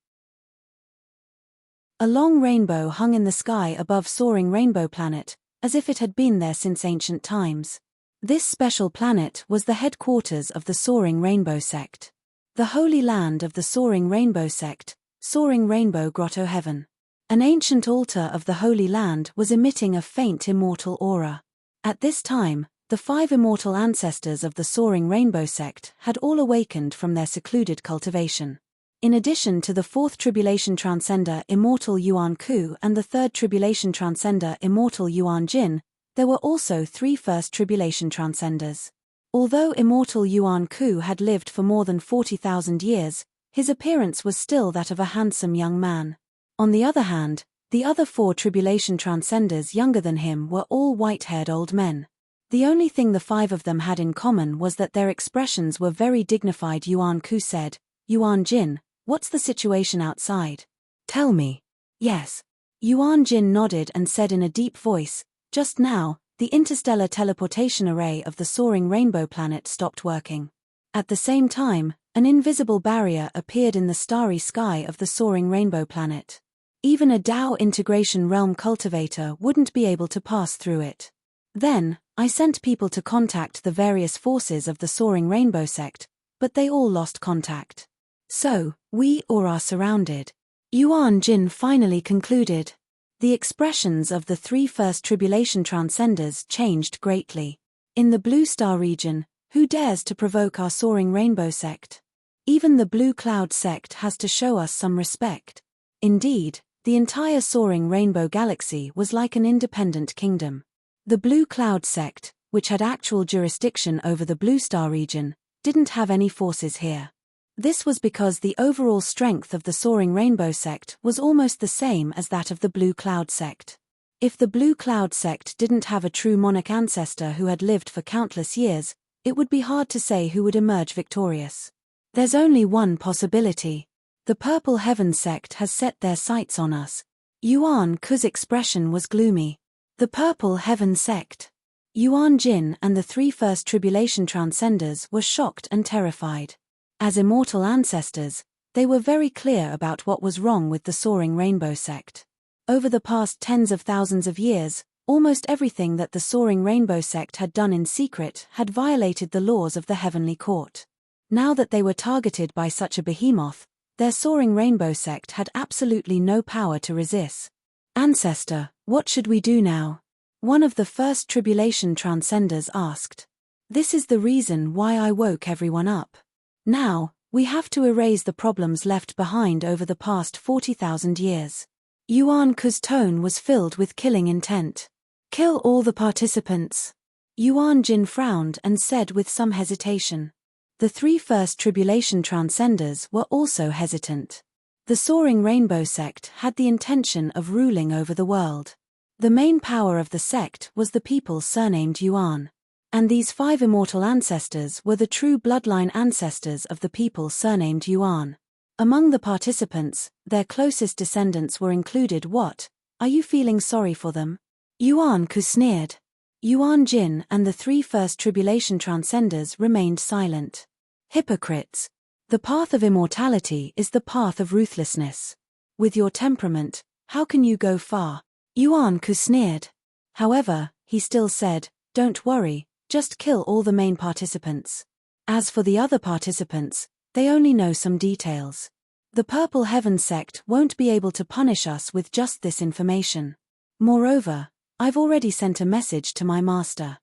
A long rainbow hung in the sky above Soaring Rainbow Planet, as if it had been there since ancient times. This special planet was the headquarters of the Soaring Rainbow sect. The holy land of the Soaring Rainbow sect, Soaring Rainbow Grotto Heaven. An ancient altar of the Holy Land was emitting a faint immortal aura. At this time, the 5 immortal ancestors of the Soaring Rainbow sect had all awakened from their secluded cultivation. In addition to the 4th Tribulation Transcender Immortal Yuan Ku and the 3rd Tribulation Transcender Immortal Yuan Jin, there were also 3 First Tribulation Transcenders. Although Immortal Yuan Ku had lived for more than 40,000 years, his appearance was still that of a handsome young man. On the other hand, the other 4 Tribulation Transcenders younger than him were all white-haired old men. The only thing the 5 of them had in common was that their expressions were very dignified. Yuan Ku said, Yuan Jin, what's the situation outside? Tell me. Yes. Yuan Jin nodded and said in a deep voice, just now, the interstellar teleportation array of the Soaring Rainbow Planet stopped working. At the same time, an invisible barrier appeared in the starry sky of the Soaring Rainbow Planet. Even a Dao Integration Realm cultivator wouldn't be able to pass through it. Then, I sent people to contact the various forces of the Soaring Rainbow sect, but they all lost contact. So, we are surrounded. Yuan Jin finally concluded. The expressions of the 3 First Tribulation Transcenders changed greatly. In the Blue Star region, who dares to provoke our Soaring Rainbow sect? Even the Blue Cloud sect has to show us some respect. Indeed, the entire Soaring Rainbow Galaxy was like an independent kingdom. The Blue Cloud sect, which had actual jurisdiction over the Blue Star region, didn't have any forces here. This was because the overall strength of the Soaring Rainbow sect was almost the same as that of the Blue Cloud sect. If the Blue Cloud sect didn't have a true monarch ancestor who had lived for countless years, it would be hard to say who would emerge victorious. There's only one possibility. The Purple Heaven sect has set their sights on us. Yuan Ku's expression was gloomy. The Purple Heaven sect. Yuan Jin and the 3 First Tribulation Transcenders were shocked and terrified. As immortal ancestors, they were very clear about what was wrong with the Soaring Rainbow sect. Over the past tens of thousands of years, almost everything that the Soaring Rainbow sect had done in secret had violated the laws of the Heavenly Court. Now that they were targeted by such a behemoth, their Soaring Rainbow sect had absolutely no power to resist. Ancestor, what should we do now? One of the First Tribulation Transcenders asked. This is the reason why I woke everyone up. Now, we have to erase the problems left behind over the past 40,000 years. Yuan Ku's tone was filled with killing intent. Kill all the participants. Yuan Jin frowned and said with some hesitation. The 3 First Tribulation Transcenders were also hesitant. The Soaring Rainbow sect had the intention of ruling over the world. The main power of the sect was the people surnamed Yuan. And these 5 immortal ancestors were the true bloodline ancestors of the people surnamed Yuan. Among the participants, their closest descendants were included. What? Are you feeling sorry for them? Yuan Ku sneered. Yuan Jin and the 3 first tribulation transcenders remained silent. Hypocrites. The path of immortality is the path of ruthlessness. With your temperament, how can you go far? Yuan Ku sneered. However, he still said, don't worry, just kill all the main participants. As for the other participants, they only know some details. The Purple Heaven sect won't be able to punish us with just this information. Moreover, I've already sent a message to my master.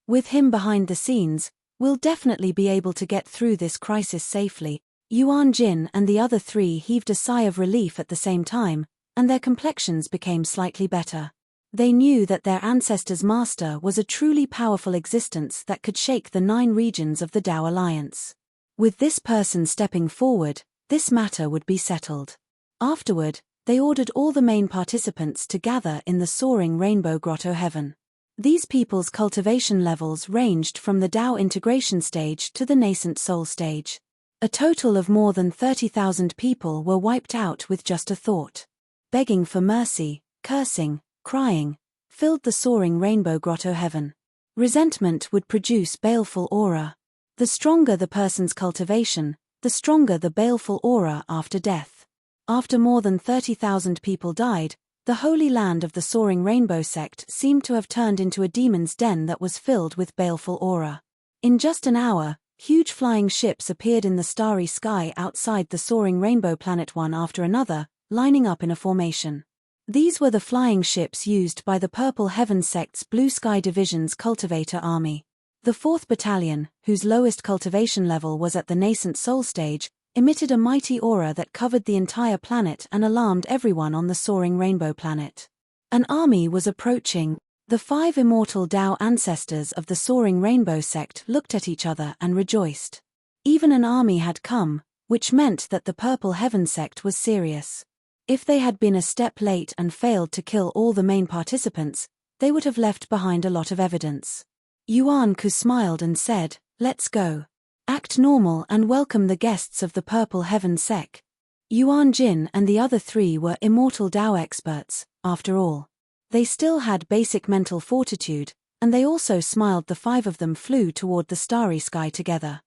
With him behind the scenes, we'll definitely be able to get through this crisis safely. Yuan Jin and the other 3 heaved a sigh of relief at the same time, and their complexions became slightly better. They knew that their ancestor's master was a truly powerful existence that could shake the 9 regions of the Tao Alliance. With this person stepping forward, this matter would be settled. Afterward, they ordered all the main participants to gather in the soaring Rainbow Grotto Heaven. These people's cultivation levels ranged from the Tao integration stage to the nascent soul stage. A total of more than 30,000 people were wiped out with just a thought. Begging for mercy, cursing, crying, filled the soaring Rainbow Grotto Heaven. Resentment would produce baleful aura. The stronger the person's cultivation, the stronger the baleful aura after death. After more than 30,000 people died, the holy land of the soaring rainbow sect seemed to have turned into a demon's den that was filled with baleful aura. In just an hour, huge flying ships appeared in the starry sky outside the soaring rainbow planet one after another, lining up in a formation. These were the flying ships used by the Purple Heaven sect's Blue Sky Division's cultivator army. The 4th Battalion, whose lowest cultivation level was at the nascent soul stage, emitted a mighty aura that covered the entire planet and alarmed everyone on the soaring rainbow planet. An army was approaching. The 5 immortal Tao ancestors of the soaring rainbow sect looked at each other and rejoiced. Even an army had come, which meant that the Purple Heaven sect was serious. If they had been a step late and failed to kill all the main participants, they would have left behind a lot of evidence. Yuan Ku smiled and said, let's go. Act normal and welcome the guests of the Purple Heaven sect. Yuan Jin and the other 3 were immortal Tao experts, after all. They still had basic mental fortitude, and they also smiled. The 5 of them flew toward the starry sky together.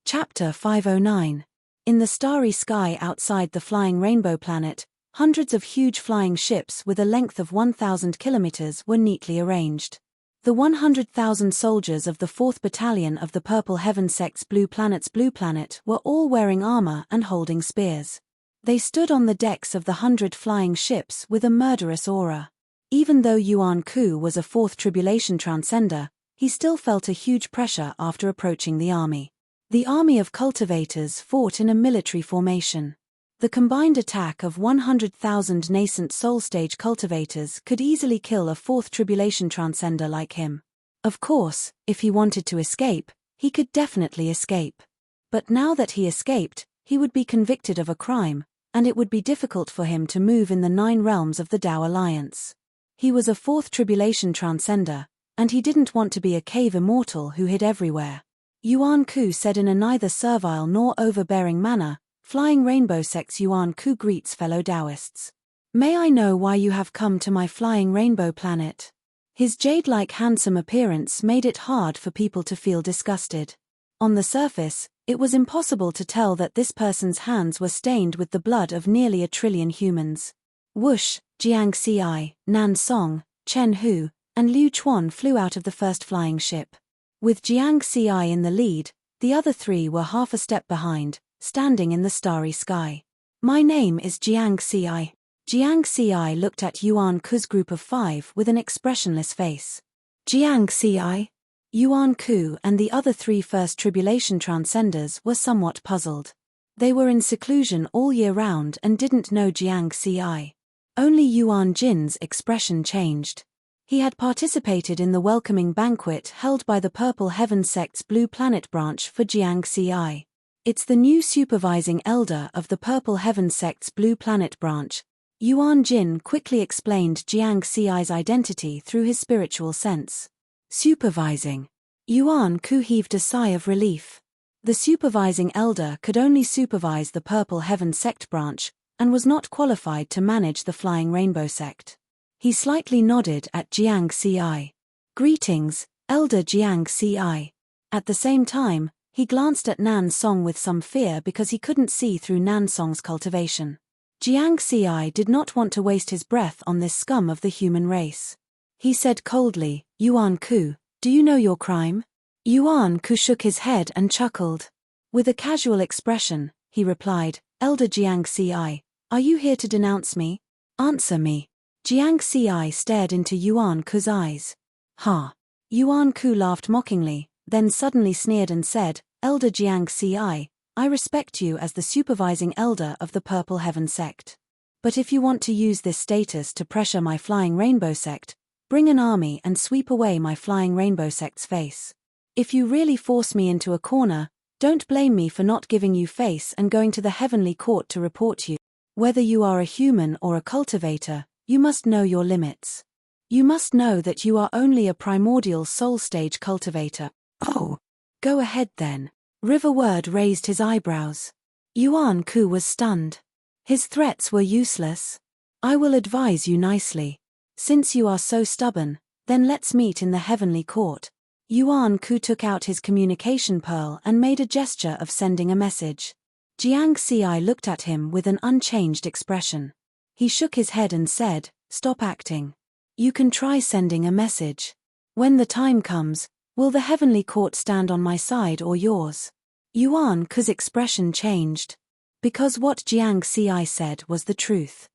Chapter 509. In the starry sky outside the flying rainbow planet, hundreds of huge flying ships with a length of 1,000 kilometers were neatly arranged. The 100,000 soldiers of the 4th Battalion of the Purple Heaven sect's Blue Planet were all wearing armor and holding spears. They stood on the decks of the 100 flying ships with a murderous aura. Even though Yuan Ku was a 4th Tribulation Transcender, he still felt a huge pressure after approaching the army. The army of cultivators fought in a military formation. The combined attack of 100,000 nascent soul stage cultivators could easily kill a 4th Tribulation Transcender like him. Of course, if he wanted to escape, he could definitely escape. But now that he escaped, he would be convicted of a crime, and it would be difficult for him to move in the 9 realms of the Tao Alliance. He was a 4th Tribulation Transcender, and he didn't want to be a cave immortal who hid everywhere. Yuan Ku said in a neither servile nor overbearing manner, Flying Rainbow sect's Yuan Ku greets fellow Taoists. May I know why you have come to my flying rainbow planet? His jade-like handsome appearance made it hard for people to feel disgusted. On the surface, it was impossible to tell that this person's hands were stained with the blood of nearly 1 trillion humans. Whoosh, Jiang Xi, Nan Song, Chen Hu, and Liu Chuan flew out of the first flying ship. With Jiang Xi in the lead, the other 3 were half a step behind, standing in the starry sky. My name is Jiang Xi. Jiang Xi looked at Yuan Ku's group of 5 with an expressionless face. Jiang Xi? Yuan Ku and the other 3 first tribulation transcenders were somewhat puzzled. They were in seclusion all year round and didn't know Jiang Xi. Only Yuan Jin's expression changed. He had participated in the welcoming banquet held by the Purple Heaven sect's Blue Planet branch for Jiang Xi. It's the new supervising elder of the Purple Heaven sect's Blue Planet branch. Yuan Jin quickly explained Jiang Xi's identity through his spiritual sense. Supervising. Yuan Ku heaved a sigh of relief. The supervising elder could only supervise the Purple Heaven sect branch, and was not qualified to manage the Flying Rainbow sect. He slightly nodded at Jiang Ci. "Greetings, Elder Jiang Ci." At the same time, he glanced at Nan Song with some fear because he couldn't see through Nan Song's cultivation. Jiang Ci did not want to waste his breath on this scum of the human race. He said coldly, "Yuan Ku, do you know your crime?" Yuan Ku shook his head and chuckled. With a casual expression, he replied, "Elder Jiang Ci, are you here to denounce me? Answer me." Jiang Ci stared into Yuan Ku's eyes. "Ha!" Yuan Ku laughed mockingly, then suddenly sneered and said, "Elder Jiang Ci, I respect you as the supervising elder of the Purple Heaven sect. But if you want to use this status to pressure my Flying Rainbow sect, bring an army and sweep away my Flying Rainbow sect's face. If you really force me into a corner, don't blame me for not giving you face and going to the Heavenly Court to report you. Whether you are a human or a cultivator, you must know your limits. You must know that you are only a primordial soul stage cultivator." "Oh, go ahead then." Riverward raised his eyebrows. Yuan Ku was stunned. His threats were useless. "I will advise you nicely. Since you are so stubborn, then let's meet in the Heavenly Court." Yuan Ku took out his communication pearl and made a gesture of sending a message. Jiang Ci looked at him with an unchanged expression. He shook his head and said, "Stop acting. You can try sending a message. When the time comes, will the Heavenly Court stand on my side or yours?" Yuan Ku's expression changed. Because what Jiang Ci said was the truth.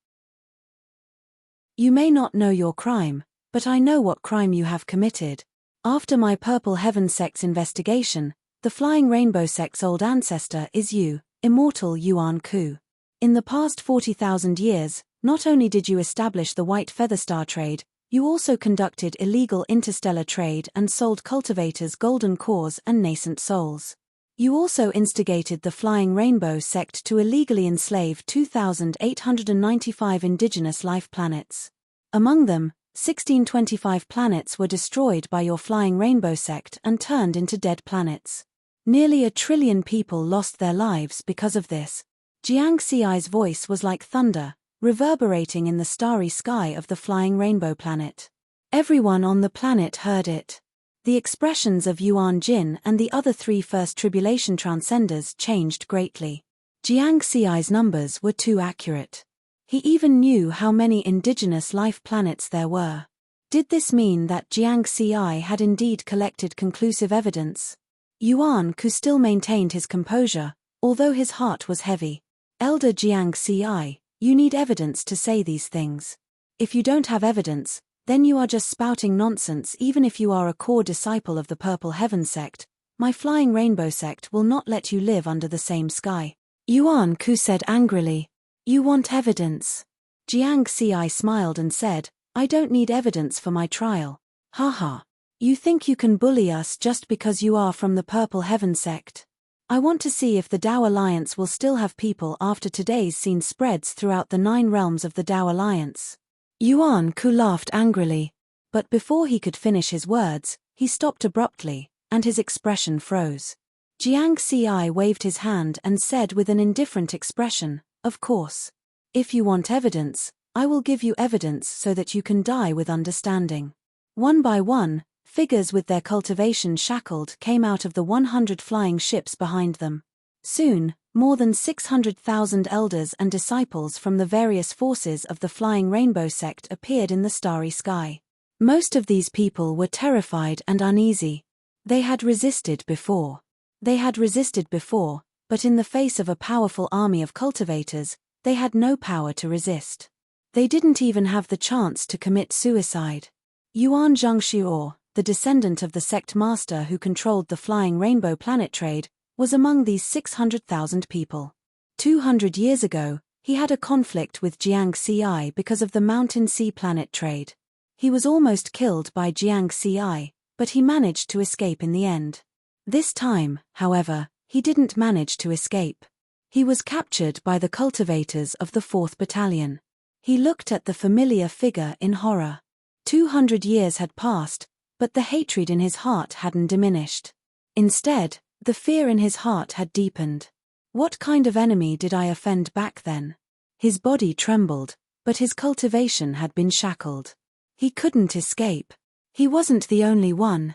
"You may not know your crime, but I know what crime you have committed. After my Purple Heaven sect's investigation, the Flying Rainbow sect's old ancestor is you, immortal Yuan Ku. In the past 40,000 years, not only did you establish the White Feather Star trade, you also conducted illegal interstellar trade and sold cultivators golden cores and nascent souls. You also instigated the Flying Rainbow sect to illegally enslave 2,895 indigenous life planets. Among them, 1625 planets were destroyed by your Flying Rainbow sect and turned into dead planets. Nearly 1 trillion people lost their lives because of this." Jiang Ci's voice was like thunder, reverberating in the starry sky of the Flying Rainbow planet. Everyone on the planet heard it. The expressions of Yuan Jin and the other 3 First Tribulation Transcenders changed greatly. Jiang Ci's numbers were too accurate. He even knew how many indigenous life planets there were. Did this mean that Jiang Ci had indeed collected conclusive evidence? Yuan Ku still maintained his composure, although his heart was heavy. "Elder Jiang Ci, you need evidence to say these things. If you don't have evidence, then you are just spouting nonsense. Even if you are a core disciple of the Purple Heaven sect, my Flying Rainbow sect will not let you live under the same sky." Yuan Ku said angrily. "You want evidence?" Jiang Ci smiled and said, "I don't need evidence for my trial. Haha. You think you can bully us just because you are from the Purple Heaven sect? I want to see if the Tao Alliance will still have people after today's scene spreads throughout the 9 realms of the Tao Alliance." Yuan Ku laughed angrily. But before he could finish his words, he stopped abruptly, and his expression froze. Jiang Ci waved his hand and said with an indifferent expression, "Of course. If you want evidence, I will give you evidence so that you can die with understanding." One by one, figures with their cultivation shackled came out of the 100 flying ships behind them. Soon, more than 600,000 elders and disciples from the various forces of the Flying Rainbow sect appeared in the starry sky. Most of these people were terrified and uneasy. They had resisted before. But in the face of a powerful army of cultivators, they had no power to resist. They didn't even have the chance to commit suicide. Yuan Zhengxiao, the descendant of the sect master who controlled the Flying Rainbow planet trade, was among these 600,000 people. 200 years ago, he had a conflict with Jiang Ci because of the Mountain Sea planet trade. He was almost killed by Jiang Ci, but he managed to escape in the end. This time, however, he didn't manage to escape. He was captured by the cultivators of the 4th Battalion. He looked at the familiar figure in horror. 200 years had passed, but the hatred in his heart hadn't diminished. Instead, the fear in his heart had deepened. What kind of enemy did I offend back then? His body trembled, but his cultivation had been shackled. He couldn't escape. He wasn't the only one.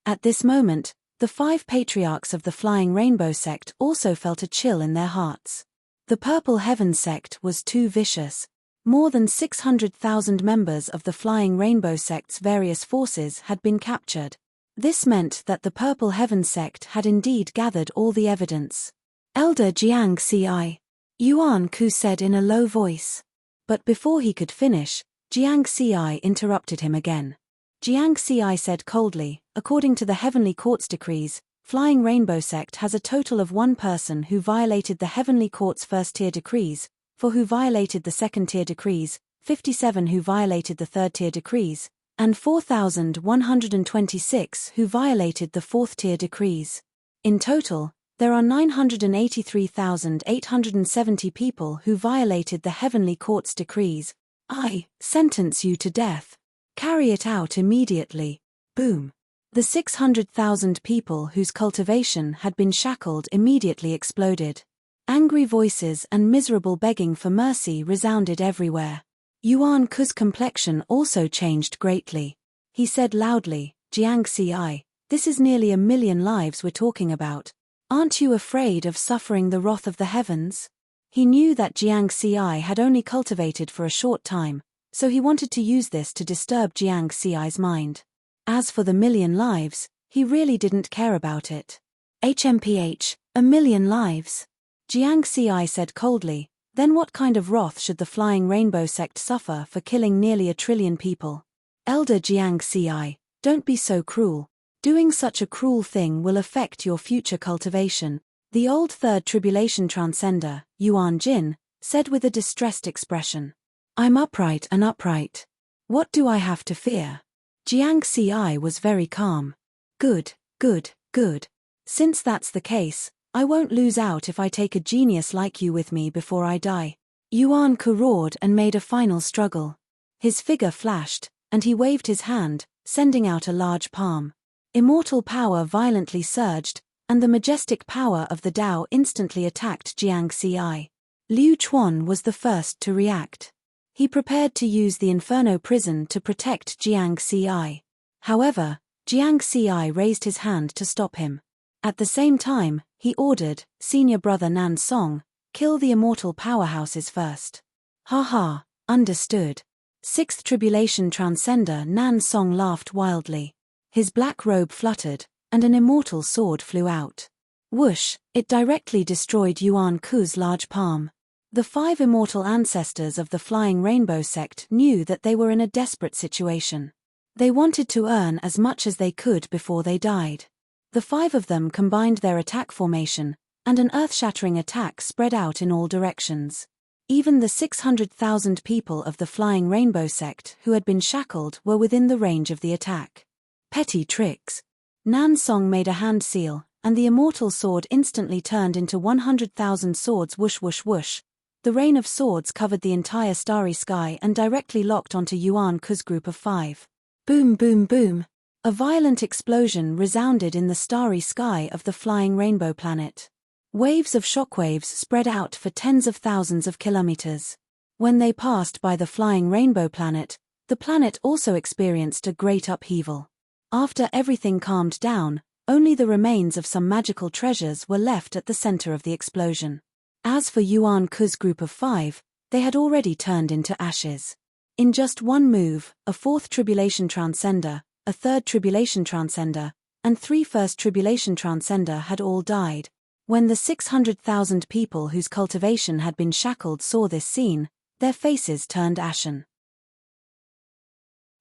At this moment, the 5 patriarchs of the Flying Rainbow sect also felt a chill in their hearts. The Purple Heaven sect was too vicious. More than 600,000 members of the Flying Rainbow sect's various forces had been captured. This meant that the Purple Heaven sect had indeed gathered all the evidence. Elder Jiang Ci, Yuan Ku said in a low voice. But before he could finish, Jiang Ci interrupted him again. Jiang Ci said coldly, according to the Heavenly Court's decrees, Flying Rainbow sect has a total of 1 person who violated the Heavenly Court's first-tier decrees, 4 who violated the second-tier decrees, 57 who violated the third-tier decrees, and 4,126 who violated the fourth-tier decrees. In total, there are 983,870 people who violated the Heavenly Court's decrees. I sentence you to death. Carry it out immediately. Boom. The 600,000 people whose cultivation had been shackled immediately exploded. Angry voices and miserable begging for mercy resounded everywhere. Yuan Ku's complexion also changed greatly. He said loudly, Jiang Ci, this is nearly 1 million lives we're talking about. Aren't you afraid of suffering the wrath of the heavens? He knew that Jiang Ci had only cultivated for a short time, so he wanted to use this to disturb Jiang Ci's mind. As for the 1 million lives, he really didn't care about it. HMPH, 1 million lives. Jiang Ci said coldly, then what kind of wrath should the Flying Rainbow sect suffer for killing nearly 1 trillion people? Elder Jiang Ci, don't be so cruel. Doing such a cruel thing will affect your future cultivation. The old third tribulation transcender, Yuan Jin, said with a distressed expression. I'm upright and upright. What do I have to fear? Jiang Ci was very calm. Good, good, good. Since that's the case, I won't lose out if I take a genius like you with me before I die. Yuan Ku roared and made a final struggle. His figure flashed, and he waved his hand, sending out a large palm. Immortal power violently surged, and the majestic power of the Tao instantly attacked Jiang Ci. Liu Chuan was the first to react. He prepared to use the Inferno prison to protect Jiang Ci. However, Jiang Ci raised his hand to stop him. At the same time, he ordered, Senior Brother Nan Song, kill the immortal powerhouses first. Ha ha, understood. 6th Tribulation Transcender Nan Song laughed wildly. His black robe fluttered, and an immortal sword flew out. Whoosh, it directly destroyed Yuan Ku's large palm. The 5 immortal ancestors of the Flying Rainbow sect knew that they were in a desperate situation. They wanted to earn as much as they could before they died. The 5 of them combined their attack formation, and an earth-shattering attack spread out in all directions. Even the 600,000 people of the Flying Rainbow sect who had been shackled were within the range of the attack. Petty tricks. Nan Song made a hand seal, and the immortal sword instantly turned into 100,000 swords. Whoosh whoosh whoosh. The rain of swords covered the entire starry sky and directly locked onto Yuan Ku's group of 5. Boom boom boom. A violent explosion resounded in the starry sky of the Flying Rainbow planet. Waves of shockwaves spread out for tens of thousands of kilometers. When they passed by the Flying Rainbow planet, the planet also experienced a great upheaval. After everything calmed down, only the remains of some magical treasures were left at the center of the explosion. As for Yuan Ku's group of 5, they had already turned into ashes. In just one move, a 4th Tribulation Transcender, a 3rd Tribulation Transcender, and 3 First Tribulation Transcender had all died. When the 600,000 people whose cultivation had been shackled saw this scene, their faces turned ashen.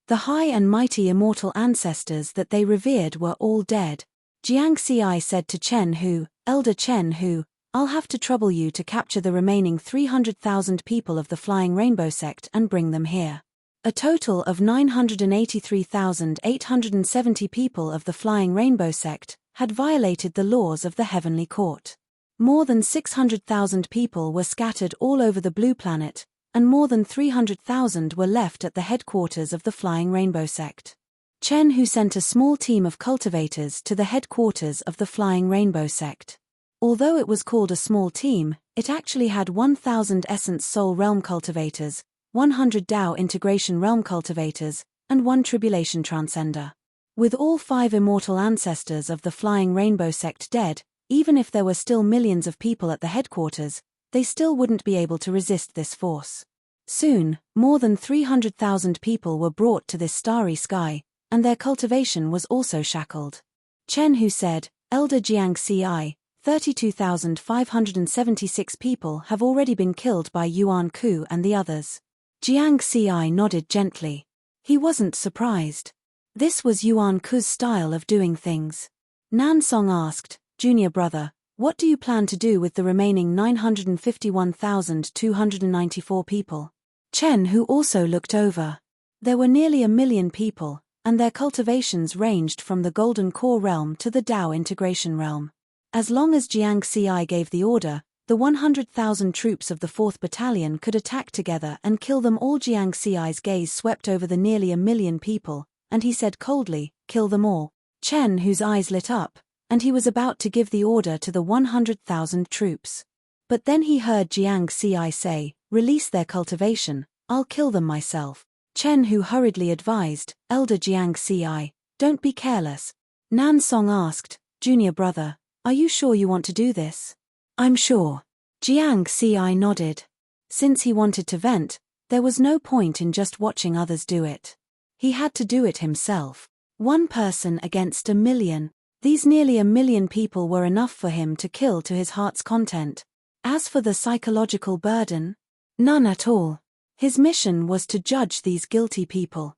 The high and mighty immortal ancestors that they revered were all dead. Jiang Ci said to Chen Hu, Elder Chen Hu, I'll have to trouble you to capture the remaining 300,000 people of the Flying Rainbow sect and bring them here. A total of 983,870 people of the Flying Rainbow sect had violated the laws of the Heavenly Court. More than 600,000 people were scattered all over the Blue Planet, and more than 300,000 were left at the headquarters of the Flying Rainbow sect. Chen Hu sent a small team of cultivators to the headquarters of the Flying Rainbow sect. Although it was called a small team, It actually had 1,000 Essence Soul Realm cultivators, 100 Tao Integration Realm cultivators, and 1 Tribulation Transcender. With all 5 immortal ancestors of the Flying Rainbow sect dead, even if there were still millions of people at the headquarters, they still wouldn't be able to resist this force. Soon, more than 300,000 people were brought to this starry sky, and their cultivation was also shackled. Chen Hu said, Elder Jiang Ci, 32,576 people have already been killed by Yuan Ku and the others. Jiang Ci nodded gently. He wasn't surprised. This was Yuan Ku's style of doing things. Nan Song asked, Junior brother, what do you plan to do with the remaining 951,294 people? Chen Hu also looked over. There were nearly 1 million people, and their cultivations ranged from the Golden Core realm to the Tao Integration realm. As long as Jiang Ci gave the order, the 100,000 troops of the 4th Battalion could attack together and kill them all. Jiang Ci's gaze swept over the nearly 1 million people, and he said coldly, kill them all. Chen Hu's eyes lit up, and he was about to give the order to the 100,000 troops. But then he heard Jiang Ci say, release their cultivation, I'll kill them myself. Chen Hu hurriedly advised, Elder Jiang Ci, don't be careless. Nan Song asked, Junior brother, are you sure you want to do this? I'm sure. Jiang Ci nodded. Since he wanted to vent, there was no point in just watching others do it. He had to do it himself. 1 person against 1 million. These nearly 1 million people were enough for him to kill to his heart's content. As for the psychological burden, none at all. His mission was to judge these guilty people.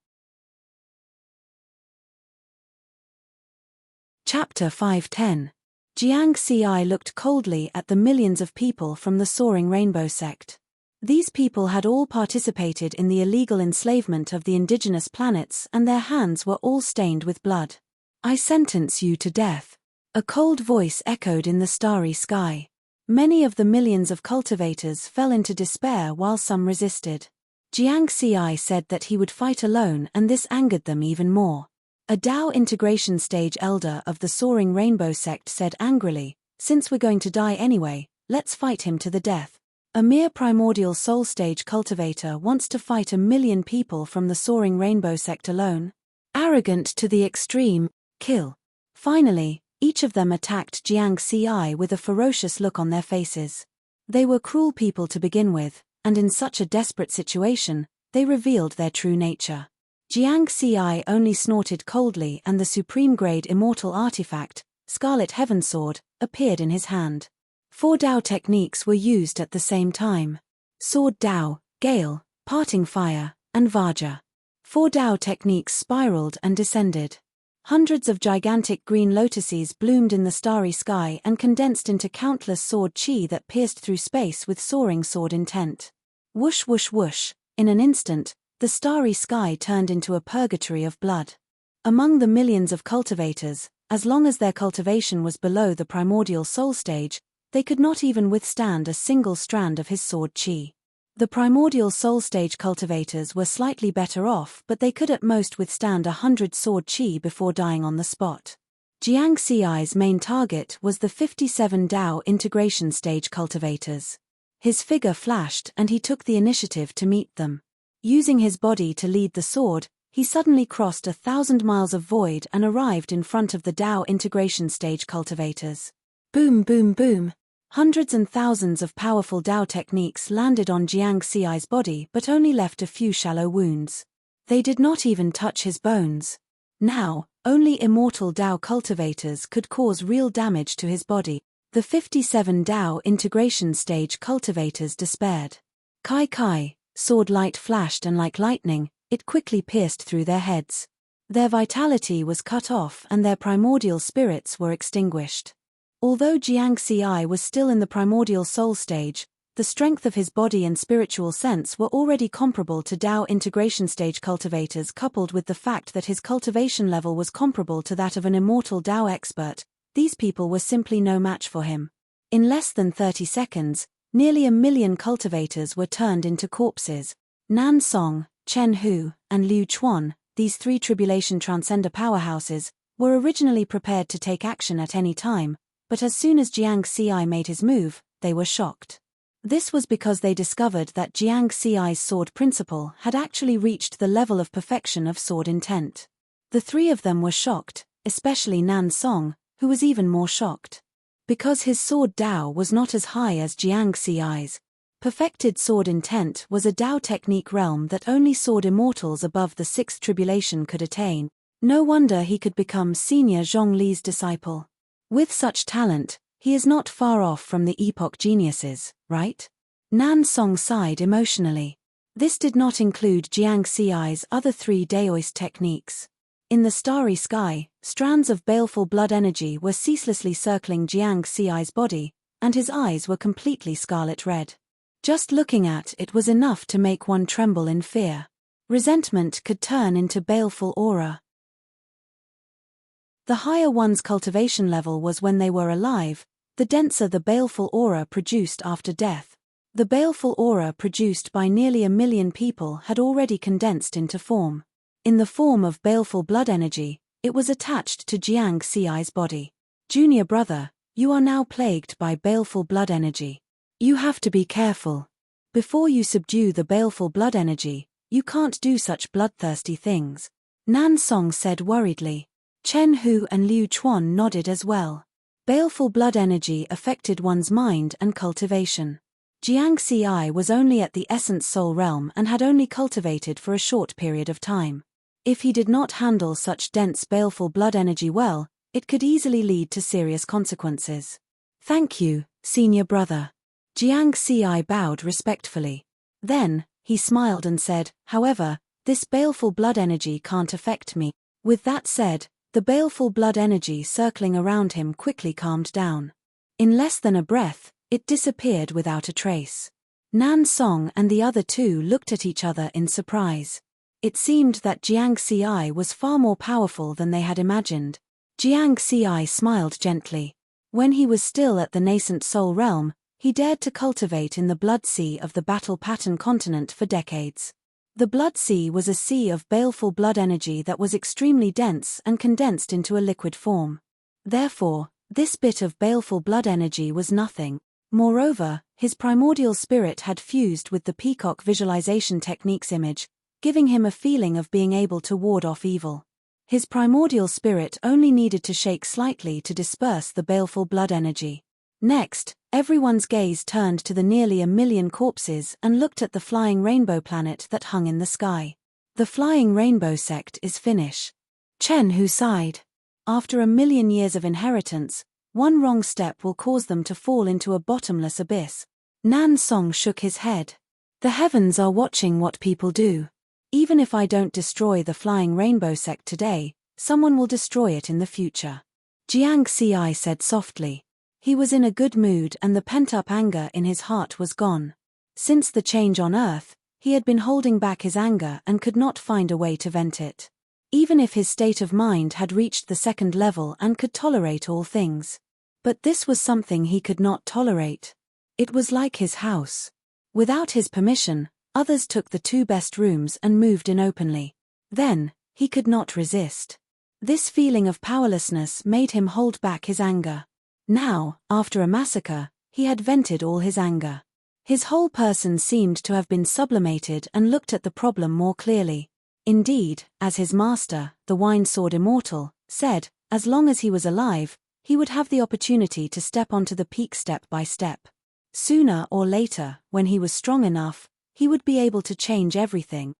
Chapter 510. Jiang Ci looked coldly at the millions of people from the Soaring Rainbow sect. These people had all participated in the illegal enslavement of the indigenous planets, and their hands were all stained with blood. I sentence you to death. A cold voice echoed in the starry sky. Many of the millions of cultivators fell into despair while some resisted. Jiang Ci said that he would fight alone, and this angered them even more. A Tao integration stage elder of the Soaring Rainbow sect said angrily, since we're going to die anyway, let's fight him to the death. A mere primordial soul stage cultivator wants to fight 1 million people from the Soaring Rainbow sect alone? Arrogant to the extreme, kill. Finally, each of them attacked Jiang Ci with a ferocious look on their faces. They were cruel people to begin with, and in such a desperate situation, they revealed their true nature. Jiang Ci only snorted coldly, and the supreme-grade immortal artifact, Scarlet Heaven Sword, appeared in his hand. 4 Tao techniques were used at the same time. Sword Tao, Gale, Parting Fire, and Vajra. 4 Tao techniques spiraled and descended. Hundreds of gigantic green lotuses bloomed in the starry sky and condensed into countless sword chi that pierced through space with soaring sword intent. Whoosh whoosh whoosh, in an instant, the starry sky turned into a purgatory of blood. Among the millions of cultivators, as long as their cultivation was below the primordial soul stage, they could not even withstand a single strand of his sword chi. The primordial soul stage cultivators were slightly better off, but they could at most withstand 100 sword chi before dying on the spot. Jiang Ci's main target was the 57 Tao integration stage cultivators. His figure flashed and he took the initiative to meet them. Using his body to lead the sword, he suddenly crossed 1,000 miles of void and arrived in front of the Tao integration stage cultivators. Boom boom boom. Hundreds and thousands of powerful Tao techniques landed on Jiang Ci's body but only left a few shallow wounds. They did not even touch his bones. Now, only immortal Tao cultivators could cause real damage to his body. The 57 Tao integration stage cultivators despaired. Kai Kai, sword light flashed, and like lightning, it quickly pierced through their heads. Their vitality was cut off and their primordial spirits were extinguished. Although Jiang Ci was still in the primordial soul stage, the strength of his body and spiritual sense were already comparable to Tao integration stage cultivators, coupled with the fact that his cultivation level was comparable to that of an immortal Tao expert. These people were simply no match for him. In less than 30 seconds, nearly 1 million cultivators were turned into corpses. Nan Song, Chen Hu, and Liu Chuan, these 3 tribulation transcender powerhouses, were originally prepared to take action at any time, but as soon as Jiang Ci made his move, they were shocked. This was because they discovered that Jiang Xi's sword principle had actually reached the level of perfection of sword intent. The three of them were shocked, especially Nan Song, who was even more shocked. Because his sword Dao was not as high as Jiang Xi's. Perfected sword intent was a Dao technique realm that only sword immortals above the sixth tribulation could attain. No wonder he could become senior Zhongli's disciple. With such talent, he is not far off from the epoch geniuses, right? Nan Song sighed emotionally. This did not include Jiang Xi's other three Daoist techniques. In the starry sky, strands of baleful blood energy were ceaselessly circling Jiang Xi's body, and his eyes were completely scarlet red. Just looking at it was enough to make one tremble in fear. Resentment could turn into baleful aura. The higher one's cultivation level was when they were alive, the denser the baleful aura produced after death. The baleful aura produced by nearly 1 million people had already condensed into form. In the form of baleful blood energy, it was attached to Jiang Xi's body. Junior brother, you are now plagued by baleful blood energy. You have to be careful. Before you subdue the baleful blood energy, you can't do such bloodthirsty things. Nan Song said worriedly. Chen Hu and Liu Chuan nodded as well. Baleful blood energy affected one's mind and cultivation. Jiang Xi was only at the essence soul realm and had only cultivated for a short period of time. If he did not handle such dense baleful blood energy well, it could easily lead to serious consequences. Thank you, senior brother. Jiang Xi bowed respectfully. Then, he smiled and said, however, this baleful blood energy can't affect me. With that said, the baleful blood energy circling around him quickly calmed down. In less than a breath, it disappeared without a trace. Nan Song and the other two looked at each other in surprise. It seemed that Jiang Xi was far more powerful than they had imagined. Jiang Xi smiled gently. When he was still at the nascent soul realm, he dared to cultivate in the blood sea of the battle pattern continent for decades. The blood sea was a sea of baleful blood energy that was extremely dense and condensed into a liquid form. Therefore, this bit of baleful blood energy was nothing. Moreover, his primordial spirit had fused with the peacock visualization technique's image, giving him a feeling of being able to ward off evil. His primordial spirit only needed to shake slightly to disperse the baleful blood energy. Next, everyone's gaze turned to the nearly 1 million corpses and looked at the flying rainbow planet that hung in the sky. The flying rainbow sect is finished. Chen Hu sighed. After 1 million years of inheritance, one wrong step will cause them to fall into a bottomless abyss. Nan Song shook his head. The heavens are watching what people do. Even if I don't destroy the flying rainbow sect today, someone will destroy it in the future. Jiang Xi said softly. He was in a good mood and the pent-up anger in his heart was gone. Since the change on Earth, he had been holding back his anger and could not find a way to vent it. Even if his state of mind had reached the second level and could tolerate all things. But this was something he could not tolerate. It was like his house. Without his permission, others took the 2 best rooms and moved in openly. Then, he could not resist. This feeling of powerlessness made him hold back his anger. Now, after a massacre, he had vented all his anger. His whole person seemed to have been sublimated and looked at the problem more clearly. Indeed, as his master, the Wine Sword Immortal, said, as long as he was alive, he would have the opportunity to step onto the peak step by step. Sooner or later, when he was strong enough, he would be able to change everything.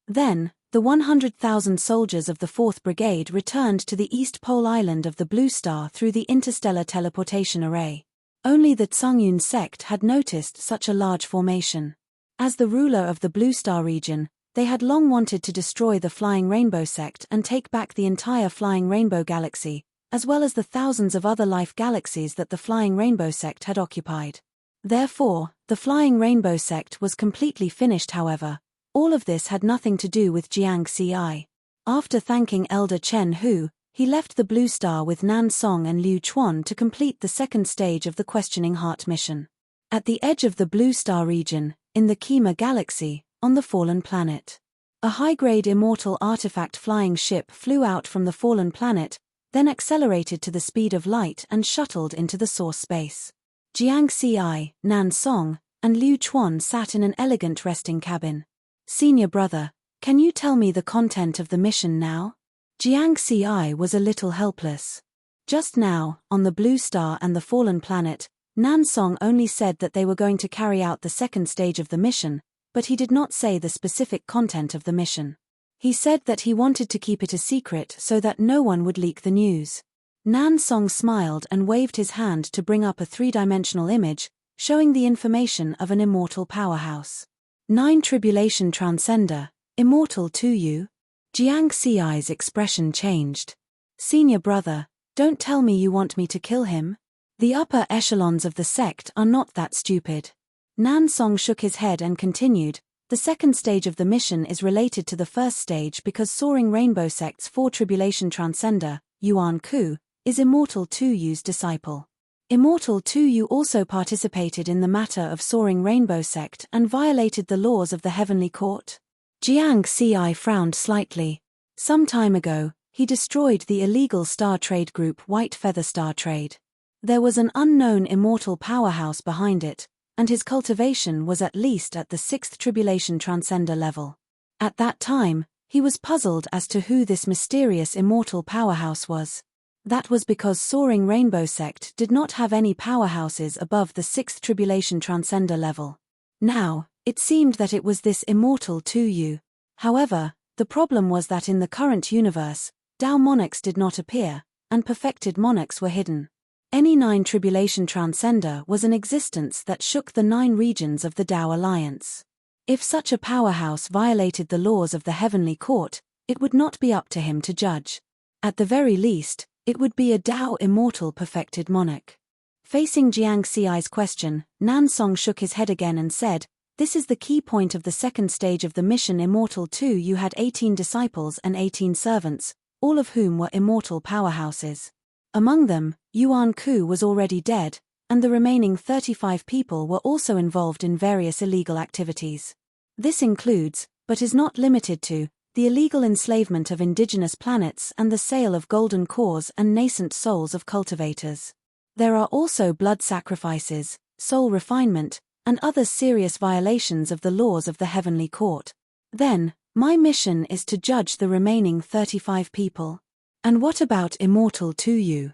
Then, the 100,000 soldiers of the 4th Brigade returned to the East Pole Island of the Blue Star through the interstellar teleportation array. Only the Tsungyun sect had noticed such a large formation. As the ruler of the Blue Star region, they had long wanted to destroy the Flying Rainbow sect and take back the entire Flying Rainbow galaxy, as well as the thousands of other life galaxies that the Flying Rainbow sect had occupied. Therefore, the Flying Rainbow sect was completely finished. However, all of this had nothing to do with Jiang Xi. After thanking Elder Chen Hu, he left the Blue Star with Nan Song and Liu Chuan to complete the second stage of the Questioning Heart mission. At the edge of the Blue Star region, in the Kima galaxy, on the fallen planet, a high-grade immortal artifact flying ship flew out from the fallen planet, then accelerated to the speed of light and shuttled into the source space. Jiang Ci, Nan Song, and Liu Chuan sat in an elegant resting cabin. Senior brother, can you tell me the content of the mission now? Jiang Ci was a little helpless. Just now, on the Blue Star and the Fallen Planet, Nan Song only said that they were going to carry out the second stage of the mission, but he did not say the specific content of the mission. He said that he wanted to keep it a secret so that no one would leak the news. Nan Song smiled and waved his hand to bring up a three-dimensional image, showing the information of an immortal powerhouse. 9 Tribulation Transcender, immortal to you? Jiang Ci's expression changed. Senior brother, don't tell me you want me to kill him? The upper echelons of the sect are not that stupid. Nan Song shook his head and continued, the second stage of the mission is related to the first stage because Soaring Rainbow Sect's 4 Tribulation Transcender, Yuan Ku, is Immortal 2U's disciple. Immortal 2U also participated in the matter of Soaring Rainbow Sect and violated the laws of the Heavenly Court. Jiang Ci frowned slightly. Some time ago, he destroyed the illegal star trade group White Feather Star Trade. There was an unknown immortal powerhouse behind it, and his cultivation was at least at the 6th Tribulation Transcender level. At that time, he was puzzled as to who this mysterious immortal powerhouse was. That was because Soaring Rainbow Sect did not have any powerhouses above the 6th Tribulation Transcender level. Now, it seemed that it was this Immortal 2U. However, the problem was that in the current universe, Dao monarchs did not appear, and perfected monarchs were hidden. Any 9 Tribulation Transcender was an existence that shook the 9 regions of the Dao Alliance. If such a powerhouse violated the laws of the Heavenly Court, it would not be up to him to judge. At the very least, it would be a Dao immortal perfected monarch. Facing Jiang Ci's question, Nan Song shook his head again and said, this is the key point of the second stage of the mission Immortal 2. You had 18 disciples and 18 servants, all of whom were immortal powerhouses. Among them, Yuan Ku was already dead, and the remaining 35 people were also involved in various illegal activities. This includes, but is not limited to, the illegal enslavement of indigenous planets and the sale of golden cores and nascent souls of cultivators. There are also blood sacrifices, soul refinement, and other serious violations of the laws of the Heavenly Court. Then, my mission is to judge the remaining 35 people. And what about Immortal 2U?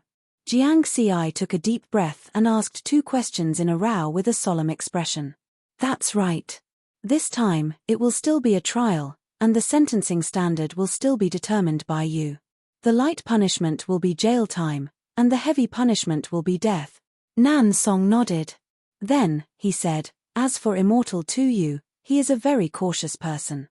Jiang Ci took a deep breath and asked 2 questions in a row with a solemn expression. That's right. This time, it will still be a trial, and the sentencing standard will still be determined by you. The light punishment will be jail time, and the heavy punishment will be death. Nan Song nodded. Then, he said, as for Immortal 2U, he is a very cautious person.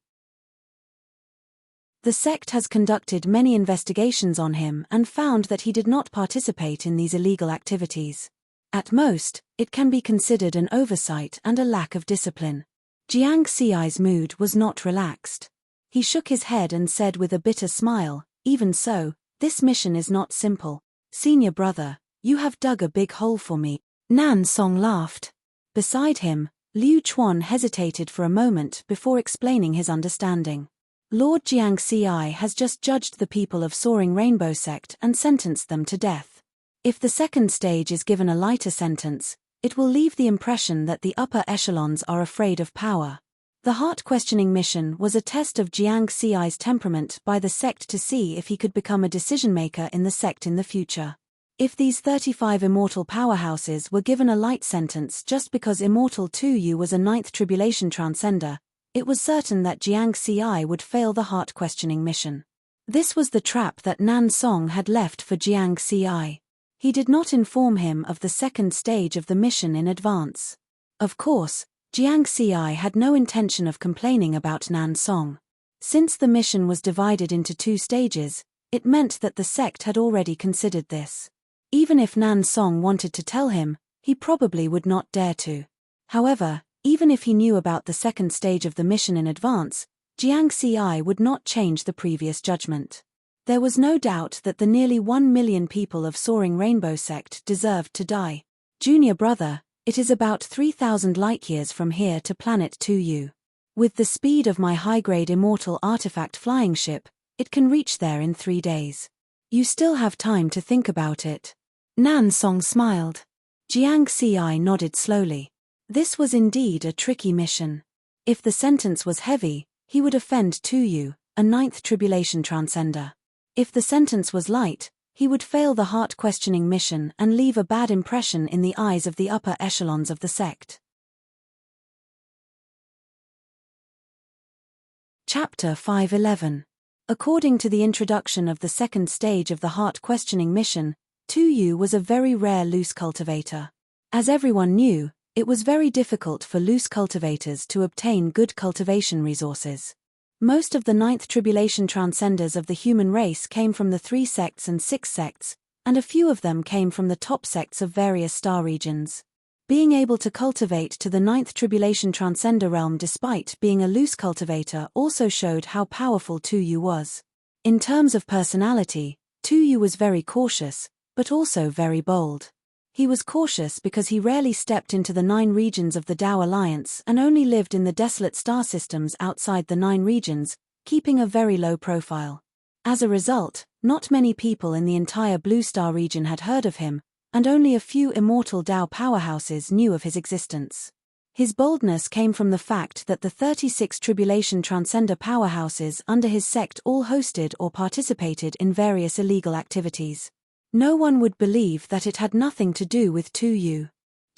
The sect has conducted many investigations on him and found that he did not participate in these illegal activities. At most, it can be considered an oversight and a lack of discipline. Jiang Ci's mood was not relaxed. He shook his head and said with a bitter smile, even so, this mission is not simple. Senior brother, you have dug a big hole for me. Nan Song laughed. Beside him, Liu Chuan hesitated for a moment before explaining his understanding. Lord Jiang Ci has just judged the people of Soaring Rainbow Sect and sentenced them to death. If the second stage is given a lighter sentence, it will leave the impression that the upper echelons are afraid of power. The heart-questioning mission was a test of Jiang Ci's temperament by the sect to see if he could become a decision-maker in the sect in the future. If these 35 immortal powerhouses were given a light sentence just because Immortal 2U was a 9th Tribulation Transcender, it was certain that Jiang Ci would fail the heart-questioning mission. This was the trap that Nan Song had left for Jiang Ci. He did not inform him of the second stage of the mission in advance. Of course, Jiang Ci had no intention of complaining about Nan Song. Since the mission was divided into 2 stages, it meant that the sect had already considered this. Even if Nan Song wanted to tell him, he probably would not dare to. However, even if he knew about the second stage of the mission in advance, Jiang Ci would not change the previous judgment. There was no doubt that the nearly 1 million people of Soaring Rainbow Sect deserved to die. Junior brother, it is about 3,000 light-years from here to Planet 2U. With the speed of my high-grade immortal artifact flying ship, it can reach there in 3 days. You still have time to think about it. Nan Song smiled. Jiang Xi nodded slowly. This was indeed a tricky mission. If the sentence was heavy, he would offend Tu, a ninth tribulation transcender. If the sentence was light, he would fail the heart-questioning mission and leave a bad impression in the eyes of the upper echelons of the sect. Chapter 5:11. According to the introduction of the second stage of the heart-questioning mission, Tu was a very rare loose cultivator. As everyone knew, it was very difficult for loose cultivators to obtain good cultivation resources. Most of the ninth tribulation transcenders of the human race came from the 3 sects and 6 sects, and a few of them came from the top sects of various star regions. Being able to cultivate to the ninth tribulation transcender realm despite being a loose cultivator also showed how powerful Tu was. In terms of personality, Tu was very cautious, but also very bold. He was cautious because he rarely stepped into the 9 regions of the Tao Alliance and only lived in the desolate star systems outside the 9 regions, keeping a very low profile. As a result, not many people in the entire Blue Star region had heard of him, and only a few immortal Tao powerhouses knew of his existence. His boldness came from the fact that the 36 tribulation transcender powerhouses under his sect all hosted or participated in various illegal activities. No one would believe that it had nothing to do with Tu.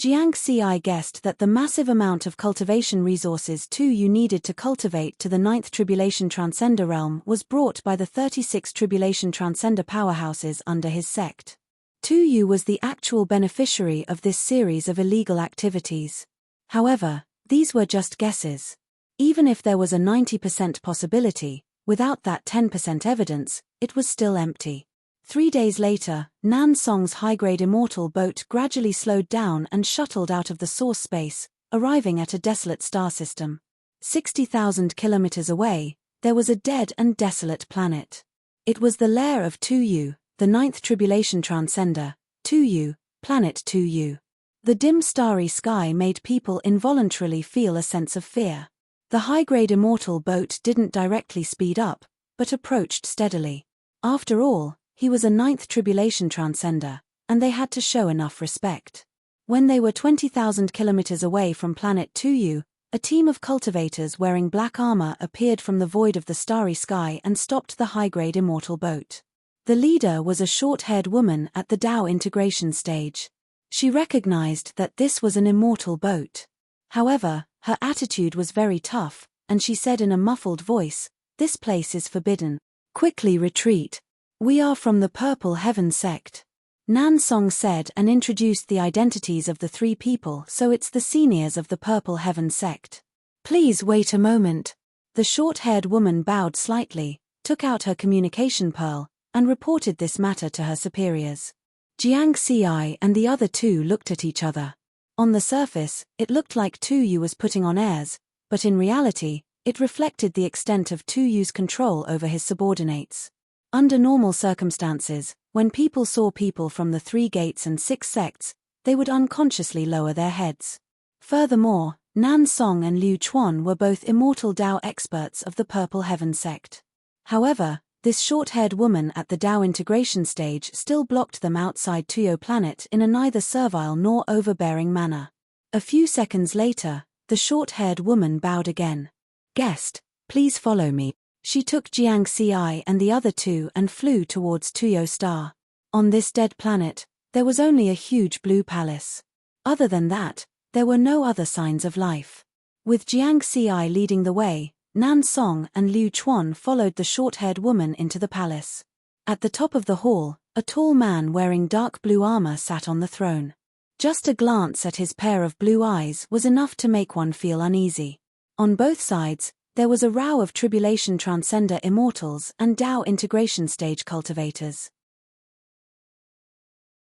Jiang Xi guessed that the massive amount of cultivation resources Tu needed to cultivate to the 9th tribulation transcender realm was brought by the 36 tribulation transcender powerhouses under his sect. Tu was the actual beneficiary of this series of illegal activities. However, these were just guesses. Even if there was a 90% possibility, without that 10% evidence, it was still empty. 3 days later, Nan Song's high-grade immortal boat gradually slowed down and shuttled out of the source space, arriving at a desolate star system. 60,000 kilometers away, there was a dead and desolate planet. It was the lair of Tu, the 9th tribulation transcender, Tu, planet Tu. The dim starry sky made people involuntarily feel a sense of fear. The high-grade immortal boat didn't directly speed up, but approached steadily. After all, he was a 9th tribulation transcender, and they had to show enough respect. When they were 20,000 kilometers away from planet Tu, a team of cultivators wearing black armor appeared from the void of the starry sky and stopped the high-grade immortal boat. The leader was a short-haired woman at the Tao integration stage. She recognized that this was an immortal boat. However, her attitude was very tough, and she said in a muffled voice, "This place is forbidden. Quickly retreat. We are from the Purple Heaven sect." Nan Song said and introduced the identities of the 3 people, so it's the seniors of the Purple Heaven sect. "Please wait a moment." The short-haired woman bowed slightly, took out her communication pearl, and reported this matter to her superiors. Jiang Xi and the other 2 looked at each other. On the surface, it looked like Tu was putting on airs, but in reality, it reflected the extent of Tu's control over his subordinates. Under normal circumstances, when people saw people from the 3 gates and 6 sects, they would unconsciously lower their heads. Furthermore, Nan Song and Liu Chuan were both immortal Tao experts of the Purple Heaven sect. However, this short-haired woman at the Tao integration stage still blocked them outside Tu planet in a neither servile nor overbearing manner. A few seconds later, the short-haired woman bowed again. "Guest, please follow me." She took Jiang Xi and the other 2 and flew towards Tu Star. On this dead planet, there was only a huge blue palace. Other than that, there were no other signs of life. With Jiang Xi leading the way, Nan Song and Liu Chuan followed the short-haired woman into the palace. At the top of the hall, a tall man wearing dark blue armor sat on the throne. Just a glance at his pair of blue eyes was enough to make one feel uneasy. On both sides, there was a row of tribulation transcender immortals and Tao integration stage cultivators.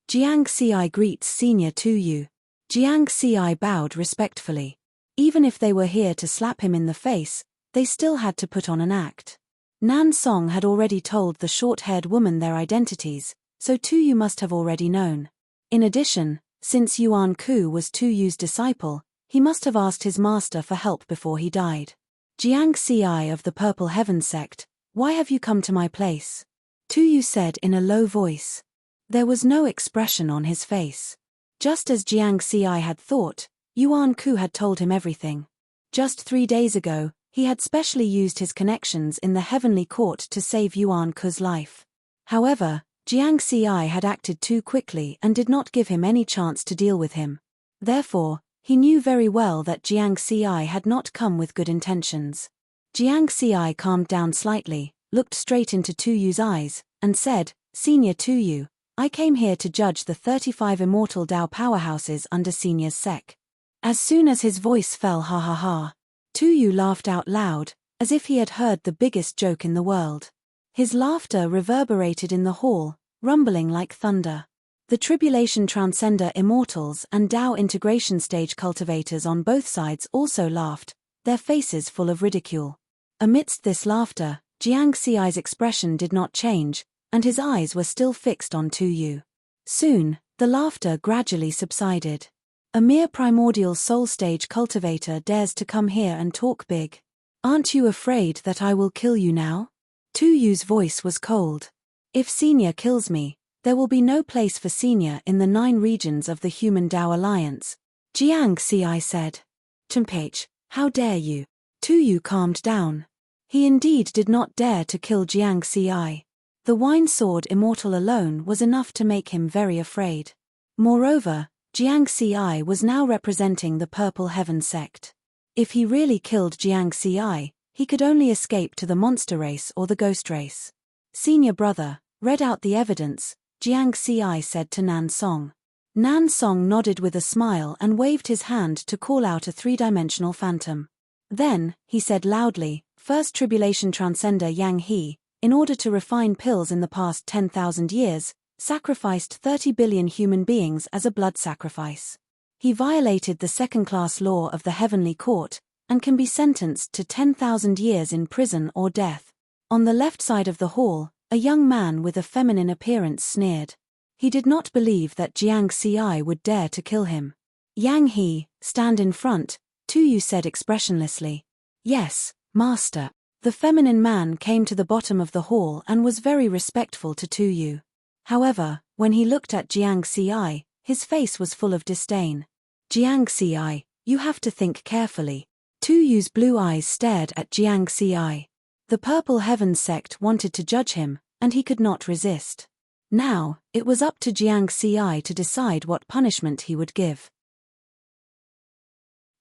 Jiang Xi greets Senior Tu. Jiang Xi bowed respectfully. Even if they were here to slap him in the face, they still had to put on an act. Nan Song had already told the short-haired woman their identities, so Tu must have already known. In addition, since Yuan Ku was Tu's disciple, he must have asked his master for help before he died. "Jiang Xi of the Purple Heaven sect, why have you come to my place?" Tu said in a low voice. There was no expression on his face. Just as Jiang Xi had thought, Yuan Ku had told him everything. Just 3 days ago, he had specially used his connections in the heavenly court to save Yuan Ku's life. However, Jiang Xi had acted too quickly and did not give him any chance to deal with him. Therefore, he knew very well that Jiang Xi had not come with good intentions. Jiang Xi calmed down slightly, looked straight into Tu Yu's eyes, and said, "Senior Tu Yu, I came here to judge the 35 immortal Dao powerhouses under Senior's sec." As soon as his voice fell, ha ha ha, Tu Yu laughed out loud, as if he had heard the biggest joke in the world. His laughter reverberated in the hall, rumbling like thunder. The Tribulation Transcender Immortals and Dao Integration Stage cultivators on both sides also laughed, their faces full of ridicule. Amidst this laughter, Jiang Xi's expression did not change, and his eyes were still fixed on Tu Yu. Soon, the laughter gradually subsided. A mere primordial soul stage cultivator dares to come here and talk big. Aren't you afraid that I will kill you now? Tu Yu's voice was cold. If Senior kills me, there will be no place for Senior in the 9 regions of the Human Dao Alliance. Jiang Xi said. Tempage, how dare you? Tu Yu calmed down. He indeed did not dare to kill Jiang Xi. The Wine Sword Immortal alone was enough to make him very afraid. Moreover, Jiang Xi was now representing the Purple Heaven sect. If he really killed Jiang Xi, he could only escape to the monster race or the ghost race. Senior brother, read out the evidence, Jiang Xi said to Nan Song. Nan Song nodded with a smile and waved his hand to call out a 3-dimensional phantom. Then, he said loudly, First Tribulation Transcender Yang He, in order to refine pills in the past 10,000 years, sacrificed 30 billion human beings as a blood sacrifice. He violated the second-class law of the Heavenly Court, and can be sentenced to 10,000 years in prison or death. On the left side of the hall, a young man with a feminine appearance sneered. He did not believe that Jiang Xi would dare to kill him. Yang He, stand in front, Tu Yu said expressionlessly. Yes, master. The feminine man came to the bottom of the hall and was very respectful to Tu Yu. However, when he looked at Jiang Xi, his face was full of disdain. Jiang Xi, you have to think carefully. Tu Yu's blue eyes stared at Jiang Xi. The Purple Heaven sect wanted to judge him, and he could not resist. Now, it was up to Jiang Xi to decide what punishment he would give.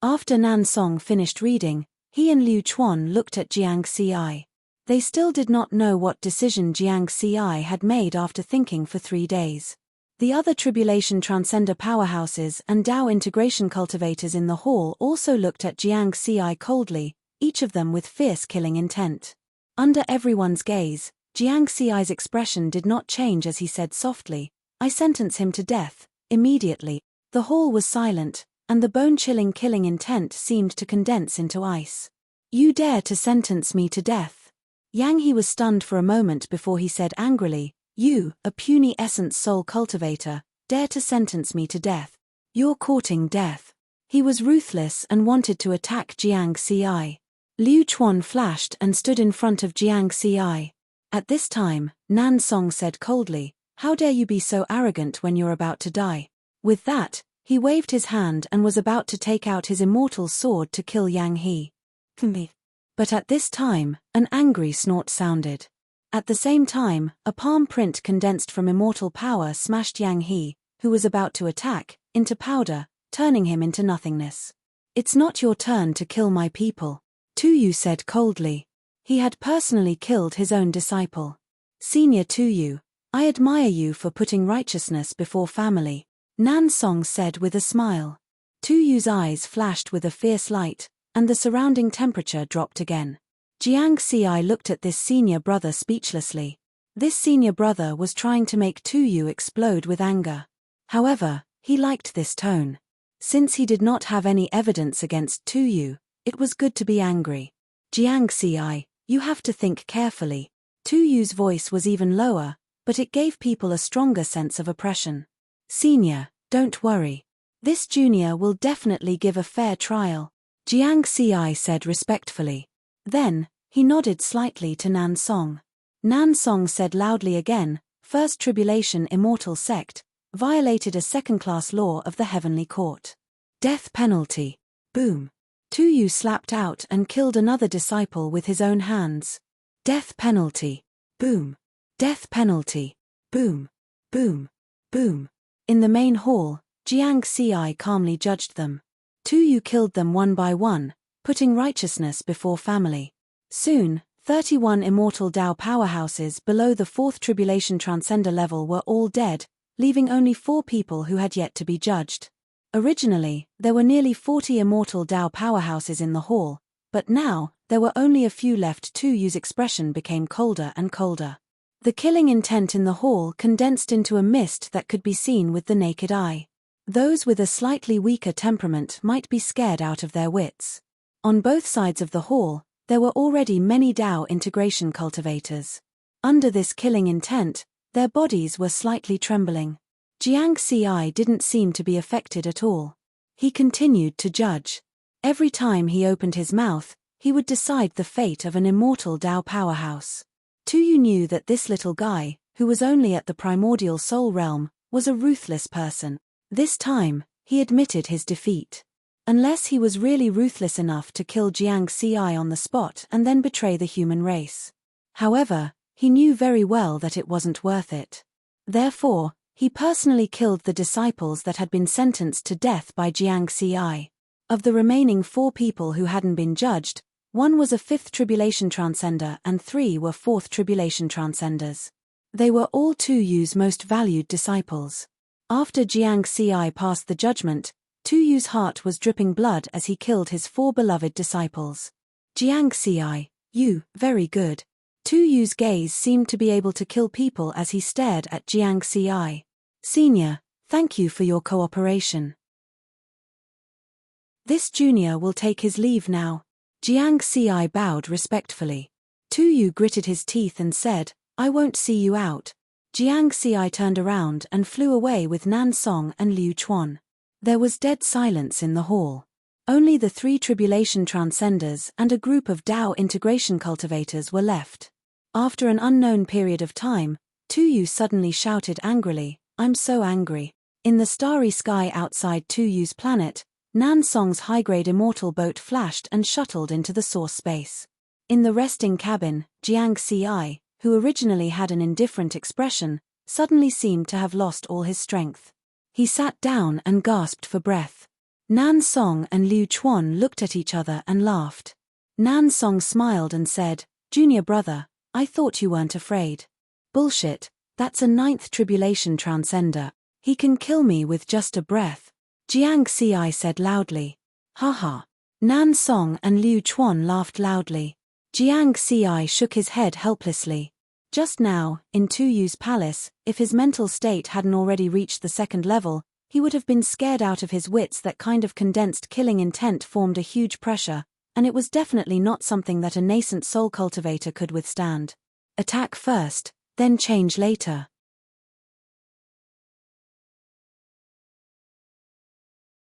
After Nan Song finished reading, he and Liu Chuan looked at Jiang Xi. They still did not know what decision Jiang Xi had made after thinking for 3 days. The other Tribulation Transcender powerhouses and Dao integration cultivators in the hall also looked at Jiang Xi coldly, each of them with fierce killing intent. Under everyone's gaze, Jiang Xi's expression did not change as he said softly, I sentence him to death, immediately. The hall was silent, and the bone-chilling killing intent seemed to condense into ice. You dare to sentence me to death? Yang He was stunned for a moment before he said angrily, You, a puny essence soul cultivator, dare to sentence me to death. You're courting death. He was ruthless and wanted to attack Jiang Xi. Liu Chuan flashed and stood in front of Jiang Xi. At this time, Nan Song said coldly, How dare you be so arrogant when you're about to die? With that, he waved his hand and was about to take out his immortal sword to kill Yang He. But at this time, an angry snort sounded. At the same time, a palm print condensed from immortal power smashed Yang He, who was about to attack, into powder, turning him into nothingness. It's not your turn to kill my people, Tu Yu said coldly. He had personally killed his own disciple. Senior Tu Yu, I admire you for putting righteousness before family, Nan Song said with a smile. Tu Yu's eyes flashed with a fierce light, and the surrounding temperature dropped again. Jiang Xi looked at this senior brother speechlessly. This senior brother was trying to make Tu Yu explode with anger. However, he liked this tone. Since he did not have any evidence against Tu Yu, it was good to be angry. Jiang Xi, you have to think carefully. Tu Yu's voice was even lower, but it gave people a stronger sense of oppression. Senior, don't worry. This junior will definitely give a fair trial, Jiang Xi said respectfully. Then, he nodded slightly to Nan Song. Nan Song said loudly again, First Tribulation Immortal Sect, violated a second-class law of the heavenly court. Death penalty. Boom. Tuyu slapped out and killed another disciple with his own hands. Death penalty. Boom. Death penalty. Boom. Boom. Boom. In the main hall, Jiang Xi calmly judged them. Tuyu killed them one by one, putting righteousness before family. Soon, 31 immortal Dao powerhouses below the 4th Tribulation Transcender level were all dead, leaving only 4 people who had yet to be judged. Originally, there were nearly 40 immortal Dao powerhouses in the hall, but now, there were only a few left. Tuyu's expression became colder and colder. The killing intent in the hall condensed into a mist that could be seen with the naked eye. Those with a slightly weaker temperament might be scared out of their wits. On both sides of the hall, there were already many Dao integration cultivators. Under this killing intent, their bodies were slightly trembling. Jiang Xi didn't seem to be affected at all. He continued to judge. Every time he opened his mouth, he would decide the fate of an immortal Dao powerhouse. Tuyu knew that this little guy, who was only at the primordial soul realm, was a ruthless person. This time, he admitted his defeat. Unless he was really ruthless enough to kill Jiang Xi on the spot and then betray the human race. However, he knew very well that it wasn't worth it. Therefore, he personally killed the disciples that had been sentenced to death by Jiang Xi. Of the remaining 4 people who hadn't been judged, 1 was a 5th Tribulation Transcender and 3 were 4th Tribulation Transcenders. They were all Tuyu's most valued disciples. After Jiang Xi passed the judgment, Tuyu's heart was dripping blood as he killed his 4 beloved disciples. Jiang Xi, you, very good. Tuyu's gaze seemed to be able to kill people as he stared at Jiang Xi. Senior, thank you for your cooperation. This junior will take his leave now. Jiang Xi bowed respectfully. Tuyu gritted his teeth and said, I won't see you out. Jiang Xi turned around and flew away with Nan Song and Liu Chuan. There was dead silence in the hall. Only the 3 Tribulation Transcenders and a group of Dao integration cultivators were left. After an unknown period of time, Tuyu suddenly shouted angrily, I'm so angry. In the starry sky outside Tuyu's planet, Nan Song's high-grade immortal boat flashed and shuttled into the source space. In the resting cabin, Jiang Xi, who originally had an indifferent expression, suddenly seemed to have lost all his strength. He sat down and gasped for breath. Nan Song and Liu Chuan looked at each other and laughed. Nan Song smiled and said, Junior brother, I thought you weren't afraid. Bullshit, that's a 9th Tribulation Transcender. He can kill me with just a breath. Jiang Xi said loudly. Haha. Nan Song and Liu Chuan laughed loudly. Jiang Xi shook his head helplessly. Just now, in Tuyu's palace, if his mental state hadn't already reached the 2nd level, he would have been scared out of his wits. That kind of condensed killing intent formed a huge pressure, and it was definitely not something that a nascent soul cultivator could withstand. Attack first, then change later.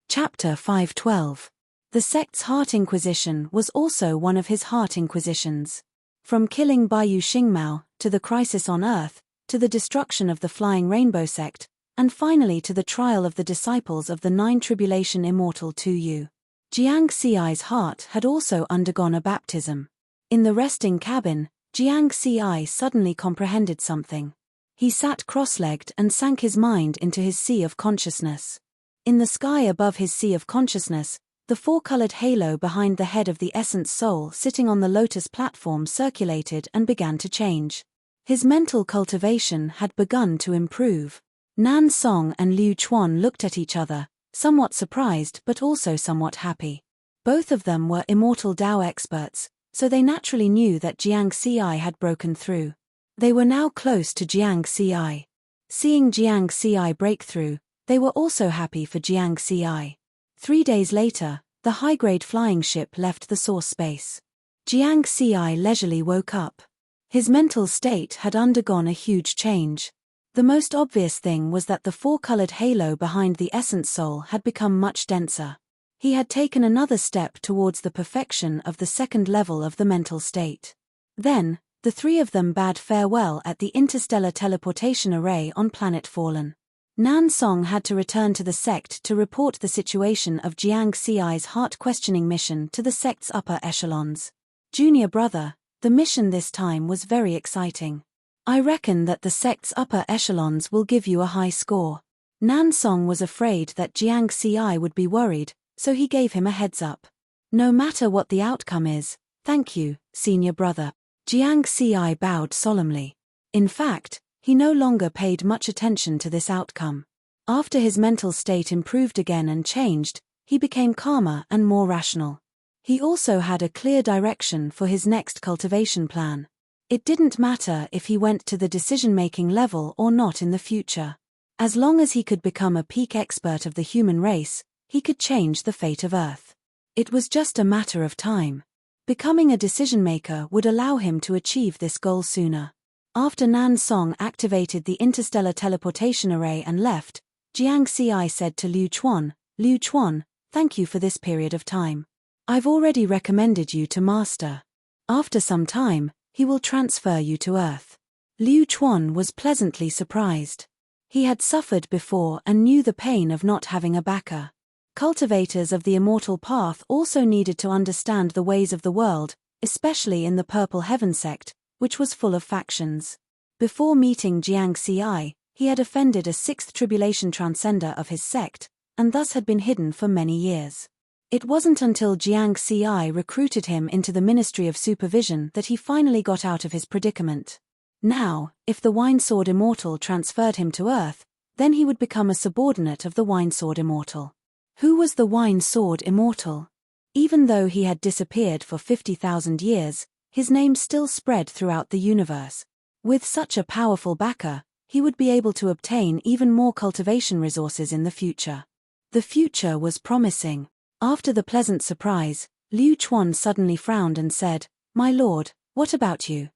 Chapter 512. The sect's Heart Inquisition was also one of his Heart Inquisitions. From killing Baiyu Xingmao, to the crisis on Earth, to the destruction of the Flying Rainbow sect, and finally to the trial of the disciples of the 9 Tribulation Immortal Tuyu. Jiang Xi's heart had also undergone a baptism. In the resting cabin, Jiang Xi suddenly comprehended something. He sat cross-legged and sank his mind into his sea of consciousness. In the sky above his sea of consciousness, the 4-colored halo behind the head of the essence soul sitting on the lotus platform circulated and began to change. His mental cultivation had begun to improve. Nan Song and Liu Chuan looked at each other, somewhat surprised but also somewhat happy. Both of them were immortal Dao experts, so they naturally knew that Jiang Xi had broken through. They were now close to Jiang Xi. Seeing Jiang Xi break through, they were also happy for Jiang Xi. 3 days later, the high-grade flying ship left the source space. Jiang Xi leisurely woke up. His mental state had undergone a huge change. The most obvious thing was that the 4-colored halo behind the essence soul had become much denser. He had taken another step towards the perfection of the 2nd level of the mental state. Then, the 3 of them bade farewell at the interstellar teleportation array on planet Fallen. Nan Song had to return to the sect to report the situation of Jiang Xi's heart-questioning mission to the sect's upper echelons. Junior brother, the mission this time was very exciting. I reckon that the sect's upper echelons will give you a high score. Nan Song was afraid that Jiang Xi would be worried, so he gave him a heads up. No matter what the outcome is, thank you, senior brother. Jiang Xi bowed solemnly. In fact, he no longer paid much attention to this outcome. After his mental state improved again and changed, he became calmer and more rational. He also had a clear direction for his next cultivation plan. It didn't matter if he went to the decision-making level or not in the future. As long as he could become a peak expert of the human race, he could change the fate of Earth. It was just a matter of time. Becoming a decision-maker would allow him to achieve this goal sooner. After Nan Song activated the interstellar teleportation array and left, Jiang Xi said to Liu Chuan, thank you for this period of time. I've already recommended you to Master. After some time, he will transfer you to Earth. Liu Chuan was pleasantly surprised. He had suffered before and knew the pain of not having a backer. Cultivators of the immortal path also needed to understand the ways of the world, especially in the Purple Heaven sect, which was full of factions. Before meeting Jiang Xi, he had offended a 6th tribulation transcender of his sect, and thus had been hidden for many years. It wasn't until Jiang Xi recruited him into the Ministry of Supervision that he finally got out of his predicament. Now, if the Wine-Sword Immortal transferred him to Earth, then he would become a subordinate of the Wine-Sword Immortal. Who was the Wine-Sword Immortal? Even though he had disappeared for 50,000 years, his name still spread throughout the universe. With such a powerful backer, he would be able to obtain even more cultivation resources in the future. The future was promising. After the pleasant surprise, Liu Chuan suddenly frowned and said, "My lord, what about you?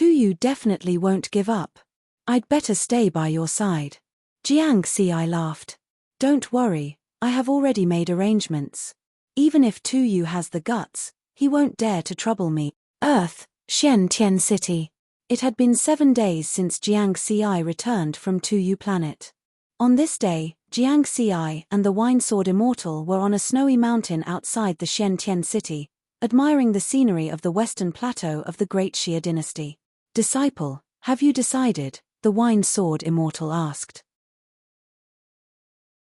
You definitely won't give up. I'd better stay by your side." Jiang Xi laughed. "Don't worry, I have already made arrangements. Even if Tu has the guts, he won't dare to trouble me." Earth, Tian City. It had been 7 days since Jiang Xi returned from Tu planet. On this day, Jiang Xi and the Wine-Sword Immortal were on a snowy mountain outside the Tian City, admiring the scenery of the western plateau of the Great Xia dynasty. "Disciple, have you decided?" the Wine-Sword Immortal asked.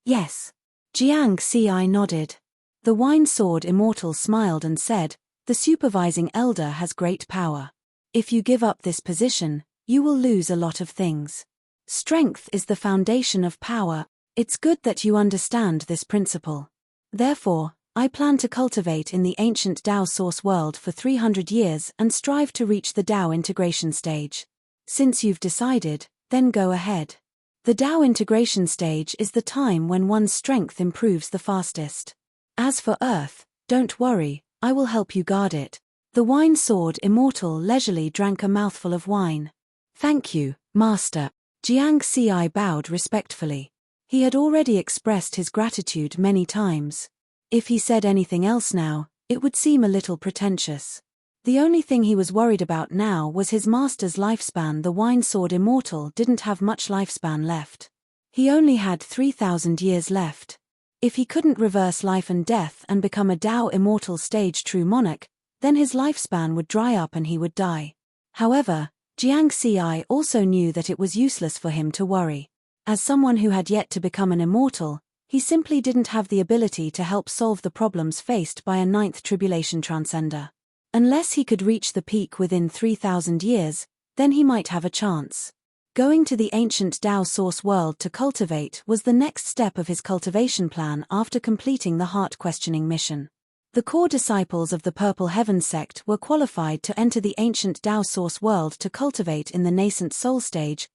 "Yes." Jiang Xi nodded. The Wine-Sword Immortal smiled and said, "The supervising elder has great power. If you give up this position, you will lose a lot of things. Strength is the foundation of power. It's good that you understand this principle. Therefore, I plan to cultivate in the ancient Tao source world for 300 years and strive to reach the Tao integration stage. Since you've decided, then go ahead. The Tao integration stage is the time when one's strength improves the fastest. As for Earth, don't worry, I will help you guard it." The Wine-Sword Immortal leisurely drank a mouthful of wine. "Thank you, Master." Jiang Xi bowed respectfully. He had already expressed his gratitude many times. If he said anything else now, it would seem a little pretentious. The only thing he was worried about now was his master's lifespan. The Wine-Sword Immortal didn't have much lifespan left. He only had 3,000 years left. If he couldn't reverse life and death and become a Tao Immortal stage true monarch, then his lifespan would dry up and he would die. However, Jiang Xi also knew that it was useless for him to worry. As someone who had yet to become an immortal, he simply didn't have the ability to help solve the problems faced by a 9th tribulation transcender. Unless he could reach the peak within 3,000 years, then he might have a chance. Going to the ancient Tao source world to cultivate was the next step of his cultivation plan after completing the heart-questioning mission. The core disciples of the Purple Heaven sect were qualified to enter the ancient Tao source world to cultivate in the nascent soul stage,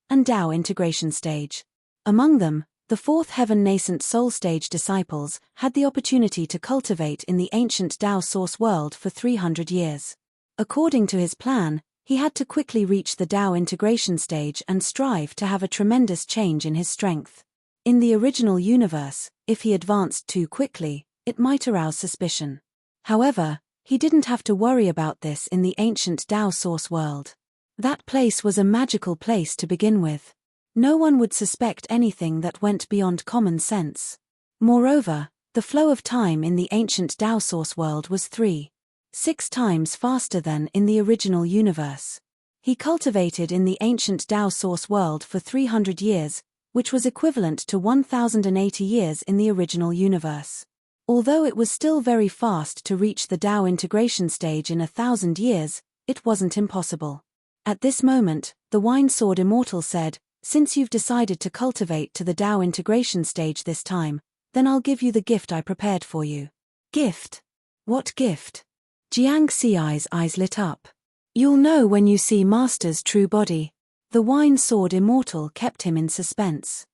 and Tao integration stage. Among them, the 4th Heaven nascent soul stage disciples had the opportunity to cultivate in the ancient Tao source world for 300 years. According to his plan, he had to quickly reach the Tao integration stage and strive to have a tremendous change in his strength. In the original universe, if he advanced too quickly, it might arouse suspicion. However, he didn't have to worry about this in the ancient Tao source world. That place was a magical place to begin with. No one would suspect anything that went beyond common sense. Moreover, the flow of time in the ancient Tao source world was 3.6 times faster than in the original universe. He cultivated in the ancient Tao source world for 300 years, which was equivalent to 1080 years in the original universe. Although it was still very fast to reach the Tao integration stage in 1,000 years, it wasn't impossible. At this moment, the Wine Sword Immortal said, "Since you've decided to cultivate to the Tao integration stage this time, then I'll give you the gift I prepared for you." Gift? What gift? Jiang Xi's eyes lit up. You'll know when you see Master's true body. The Wine Sword Immortal kept him in suspense.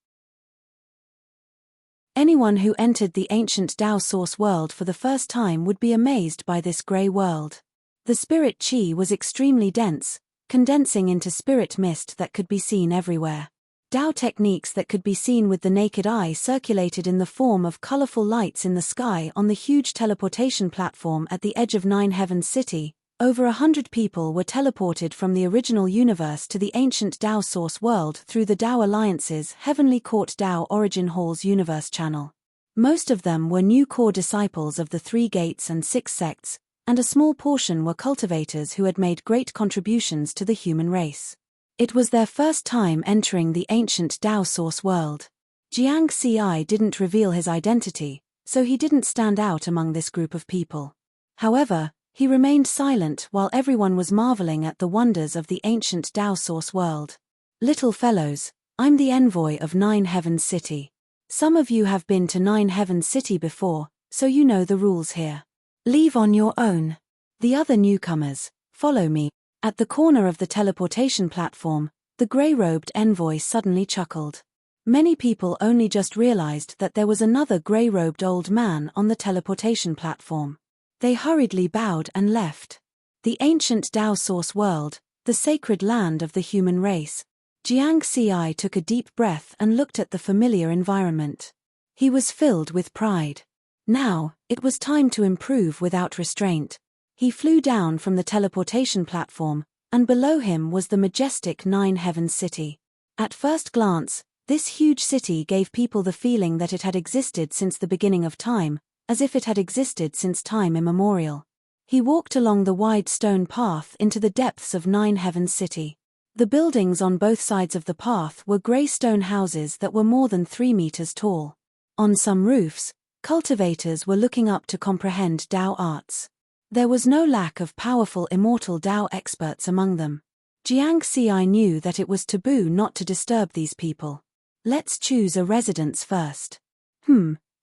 Anyone who entered the ancient Tao source world for the first time would be amazed by this grey world. The spirit qi was extremely dense, condensing into spirit mist that could be seen everywhere. Tao techniques that could be seen with the naked eye circulated in the form of colorful lights in the sky on the huge teleportation platform at the edge of Nine Heavens City. Over 100 people were teleported from the original universe to the ancient Tao source world through the Tao Alliance's Heavenly Court Tao Origin Hall's universe channel. Most of them were new core disciples of the 3 gates and 6 sects, and a small portion were cultivators who had made great contributions to the human race. It was their first time entering the ancient Tao source world. Jiang Xi didn't reveal his identity, so he didn't stand out among this group of people. However, he remained silent while everyone was marveling at the wonders of the ancient Tao source world. Little fellows, I'm the envoy of Nine Heavens City. Some of you have been to Nine Heavens City before, so you know the rules here. Leave on your own. The other newcomers, follow me. At the corner of the teleportation platform, the grey-robed envoy suddenly chuckled. Many people only just realized that there was another grey-robed old man on the teleportation platform. They hurriedly bowed and left. The ancient Tao source world, the sacred land of the human race. Jiang Xi took a deep breath and looked at the familiar environment. He was filled with pride. Now, it was time to improve without restraint. He flew down from the teleportation platform, and below him was the majestic Nine Heavens City. At first glance, this huge city gave people the feeling that it had existed since the beginning of time, as if it had existed since time immemorial. He walked along the wide stone path into the depths of Nine Heavens City. The buildings on both sides of the path were grey stone houses that were more than 3 meters tall. On some roofs, cultivators were looking up to comprehend Tao arts. There was no lack of powerful immortal Tao experts among them. Jiang Xi knew that it was taboo not to disturb these people. Let's choose a residence first.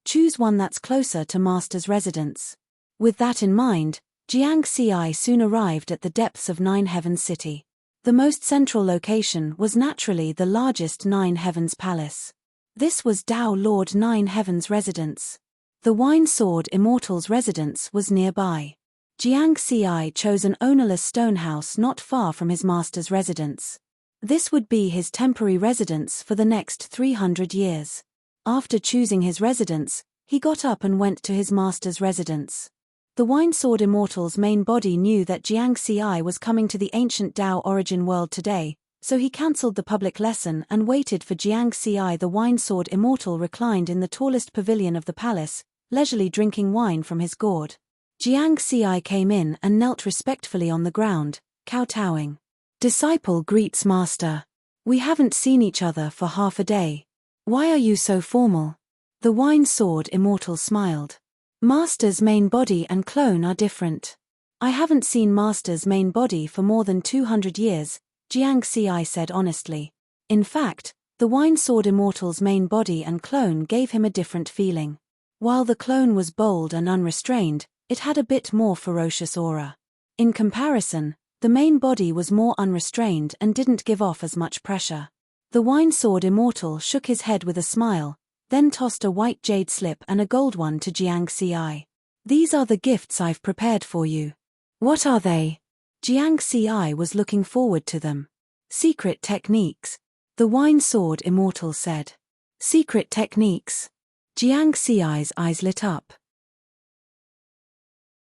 Choose one that's closer to Master's residence. With that in mind, Jiang Xi soon arrived at the depths of Nine Heavens City. The most central location was naturally the largest Nine Heavens Palace. This was Tao Lord Nine Heavens' residence. The Wine Sword Immortal's residence was nearby. Jiang Xi chose an ownerless stone house not far from his master's residence. This would be his temporary residence for the next 300 years. After choosing his residence, he got up and went to his master's residence. The Wine Sword Immortal's main body knew that Jiang Xi was coming to the ancient Tao origin world today, so he cancelled the public lesson and waited for Jiang Xi. The Wine Sword Immortal reclined in the tallest pavilion of the palace, leisurely drinking wine from his gourd. Jiang Xi came in and knelt respectfully on the ground, kowtowing. Disciple greets master. We haven't seen each other for half a day. Why are you so formal? The Wine Sword Immortal smiled. Master's main body and clone are different. I haven't seen Master's main body for more than 200 years, Jiang Xi said honestly. In fact, the Wine Sword Immortal's main body and clone gave him a different feeling. While the clone was bold and unrestrained, it had a bit more ferocious aura. In comparison, the main body was more unrestrained and didn't give off as much pressure. The Wine Sword Immortal shook his head with a smile, then tossed a white jade slip and a gold one to Jiang Xi. These are the gifts I've prepared for you. What are they? Jiang Xi was looking forward to them. Secret techniques. The Wine Sword Immortal said. Secret techniques. Jiang Xi's eyes lit up.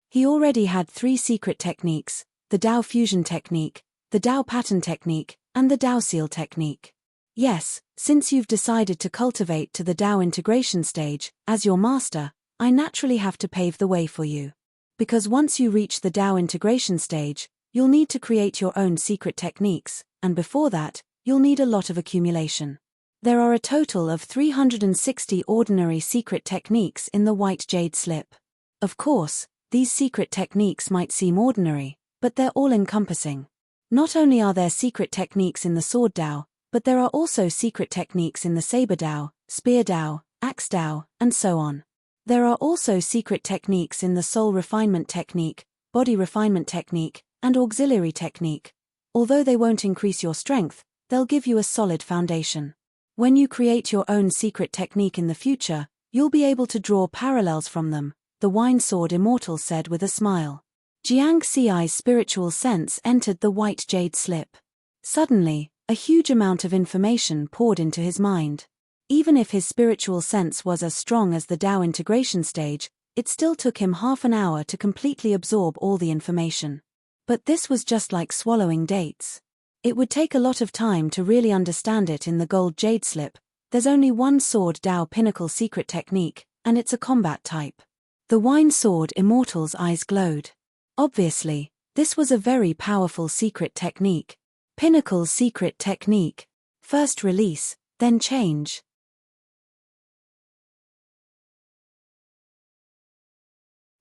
He already had 3 secret techniques, the Tao Fusion technique, the Tao Pattern technique, and the Tao Seal technique. Yes, since you've decided to cultivate to the Tao integration stage, as your master, I naturally have to pave the way for you. Because once you reach the Tao integration stage, you'll need to create your own secret techniques, and before that, you'll need a lot of accumulation. There are a total of 360 ordinary secret techniques in the white jade slip. Of course, these secret techniques might seem ordinary, but they're all-encompassing. Not only are there secret techniques in the sword Tao, but there are also secret techniques in the saber Tao, spear Tao, axe Tao, and so on. There are also secret techniques in the soul refinement technique, body refinement technique, and auxiliary technique. Although they won't increase your strength, they'll give you a solid foundation. When you create your own secret technique in the future, you'll be able to draw parallels from them, the Wine Sword Immortal said with a smile. Jiang Xi's spiritual sense entered the white jade slip. Suddenly, a huge amount of information poured into his mind. Even if his spiritual sense was as strong as the Tao integration stage, it still took him half an hour to completely absorb all the information. But this was just like swallowing dates. It would take a lot of time to really understand it in the gold jade slip. There's only one sword Tao pinnacle secret technique, and it's a combat type. The Wine Sword Immortal's eyes glowed. Obviously, this was a very powerful secret technique. Pinnacle secret technique. First release, then change.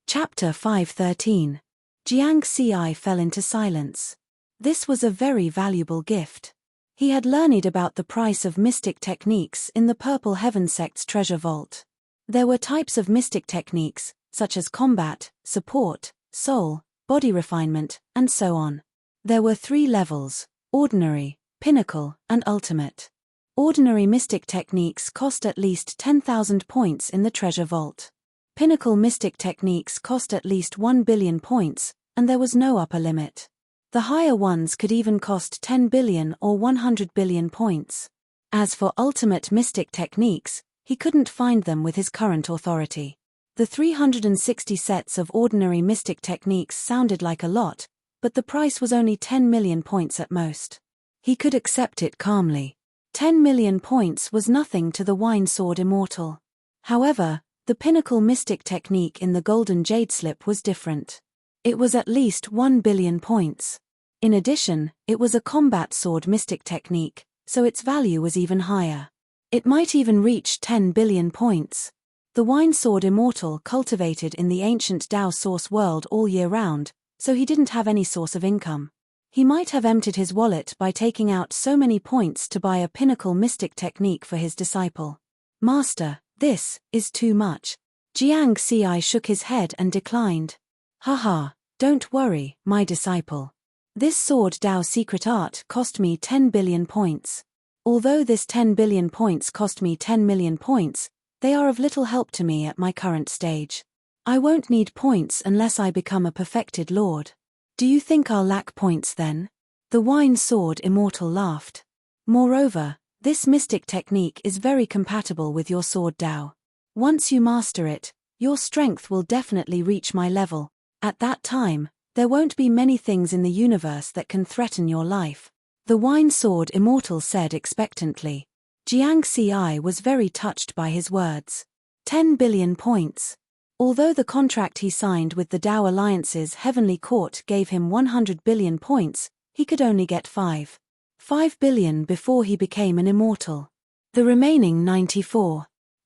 Chapter 513. Jiang Xi fell into silence. This was a very valuable gift. He had learned about the price of mystic techniques in the Purple Heaven sect's treasure vault. There were types of mystic techniques, such as combat, support, soul, body refinement, and so on. There were 3 levels: ordinary, pinnacle, and ultimate. Ordinary mystic techniques cost at least 10,000 points in the treasure vault. Pinnacle mystic techniques cost at least 1 billion points, and there was no upper limit. The higher ones could even cost 10 billion or 100 billion points. As for ultimate mystic techniques, he couldn't find them with his current authority. The 360 sets of ordinary mystic techniques sounded like a lot, but the price was only 10 million points at most. He could accept it calmly. 10 million points was nothing to the Wine Sword Immortal. However, the pinnacle mystic technique in the golden jade slip was different. It was at least 1 billion points. In addition, it was a combat sword mystic technique, so its value was even higher. It might even reach 10 billion points. The Wine Sword Immortal cultivated in the ancient Tao source world all year round, so he didn't have any source of income. He might have emptied his wallet by taking out so many points to buy a pinnacle mystic technique for his disciple. Master, this is too much. Jiang Xi shook his head and declined. Haha, don't worry, my disciple. This sword Tao secret art cost me 10 billion points. Although this 10 billion points cost me 10 million points, they are of little help to me at my current stage. I won't need points unless I become a perfected lord. Do you think I'll lack points then? The Wine Sword Immortal laughed. Moreover, this mystic technique is very compatible with your sword Tao. Once you master it, your strength will definitely reach my level. At that time, there won't be many things in the universe that can threaten your life. The Wine Sword Immortal said expectantly. Jiang Xi was very touched by his words. 10 billion points. Although the contract he signed with the Tao Alliance's Heavenly Court gave him 100 billion points, he could only get 5 billion before he became an immortal. The remaining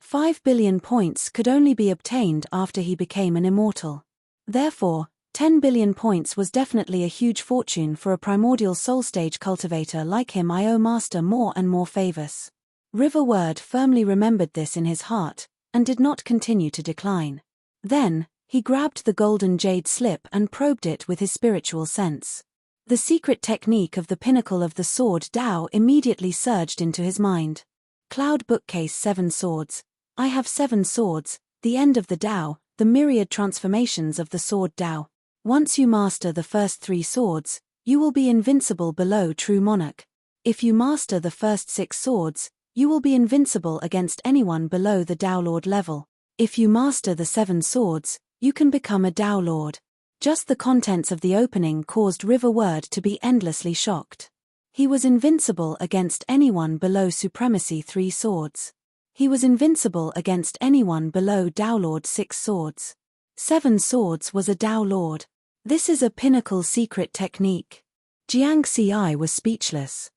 5 billion points could only be obtained after he became an immortal. Therefore, 10 billion points was definitely a huge fortune for a primordial soul stage cultivator like him. I owe Master more and more favors. Riverward firmly remembered this in his heart, and did not continue to decline. Then, he grabbed the golden jade slip and probed it with his spiritual sense. The secret technique of the pinnacle of the sword Tao immediately surged into his mind. Cloud bookcase 7 swords. I have 7 swords, the end of the Tao, the myriad transformations of the sword Tao. Once you master the first 3 swords, you will be invincible below true monarch. If you master the first 6 swords, you will be invincible against anyone below the Tao Lord level. If you master the 7 swords, you can become a Tao Lord. Just the contents of the opening caused Riverward to be endlessly shocked. He was invincible against anyone below Supremacy 3 swords. He was invincible against anyone below Tao Lord 6 swords. 7 swords was a Tao Lord. This is a pinnacle secret technique. Jiang Ci was speechless.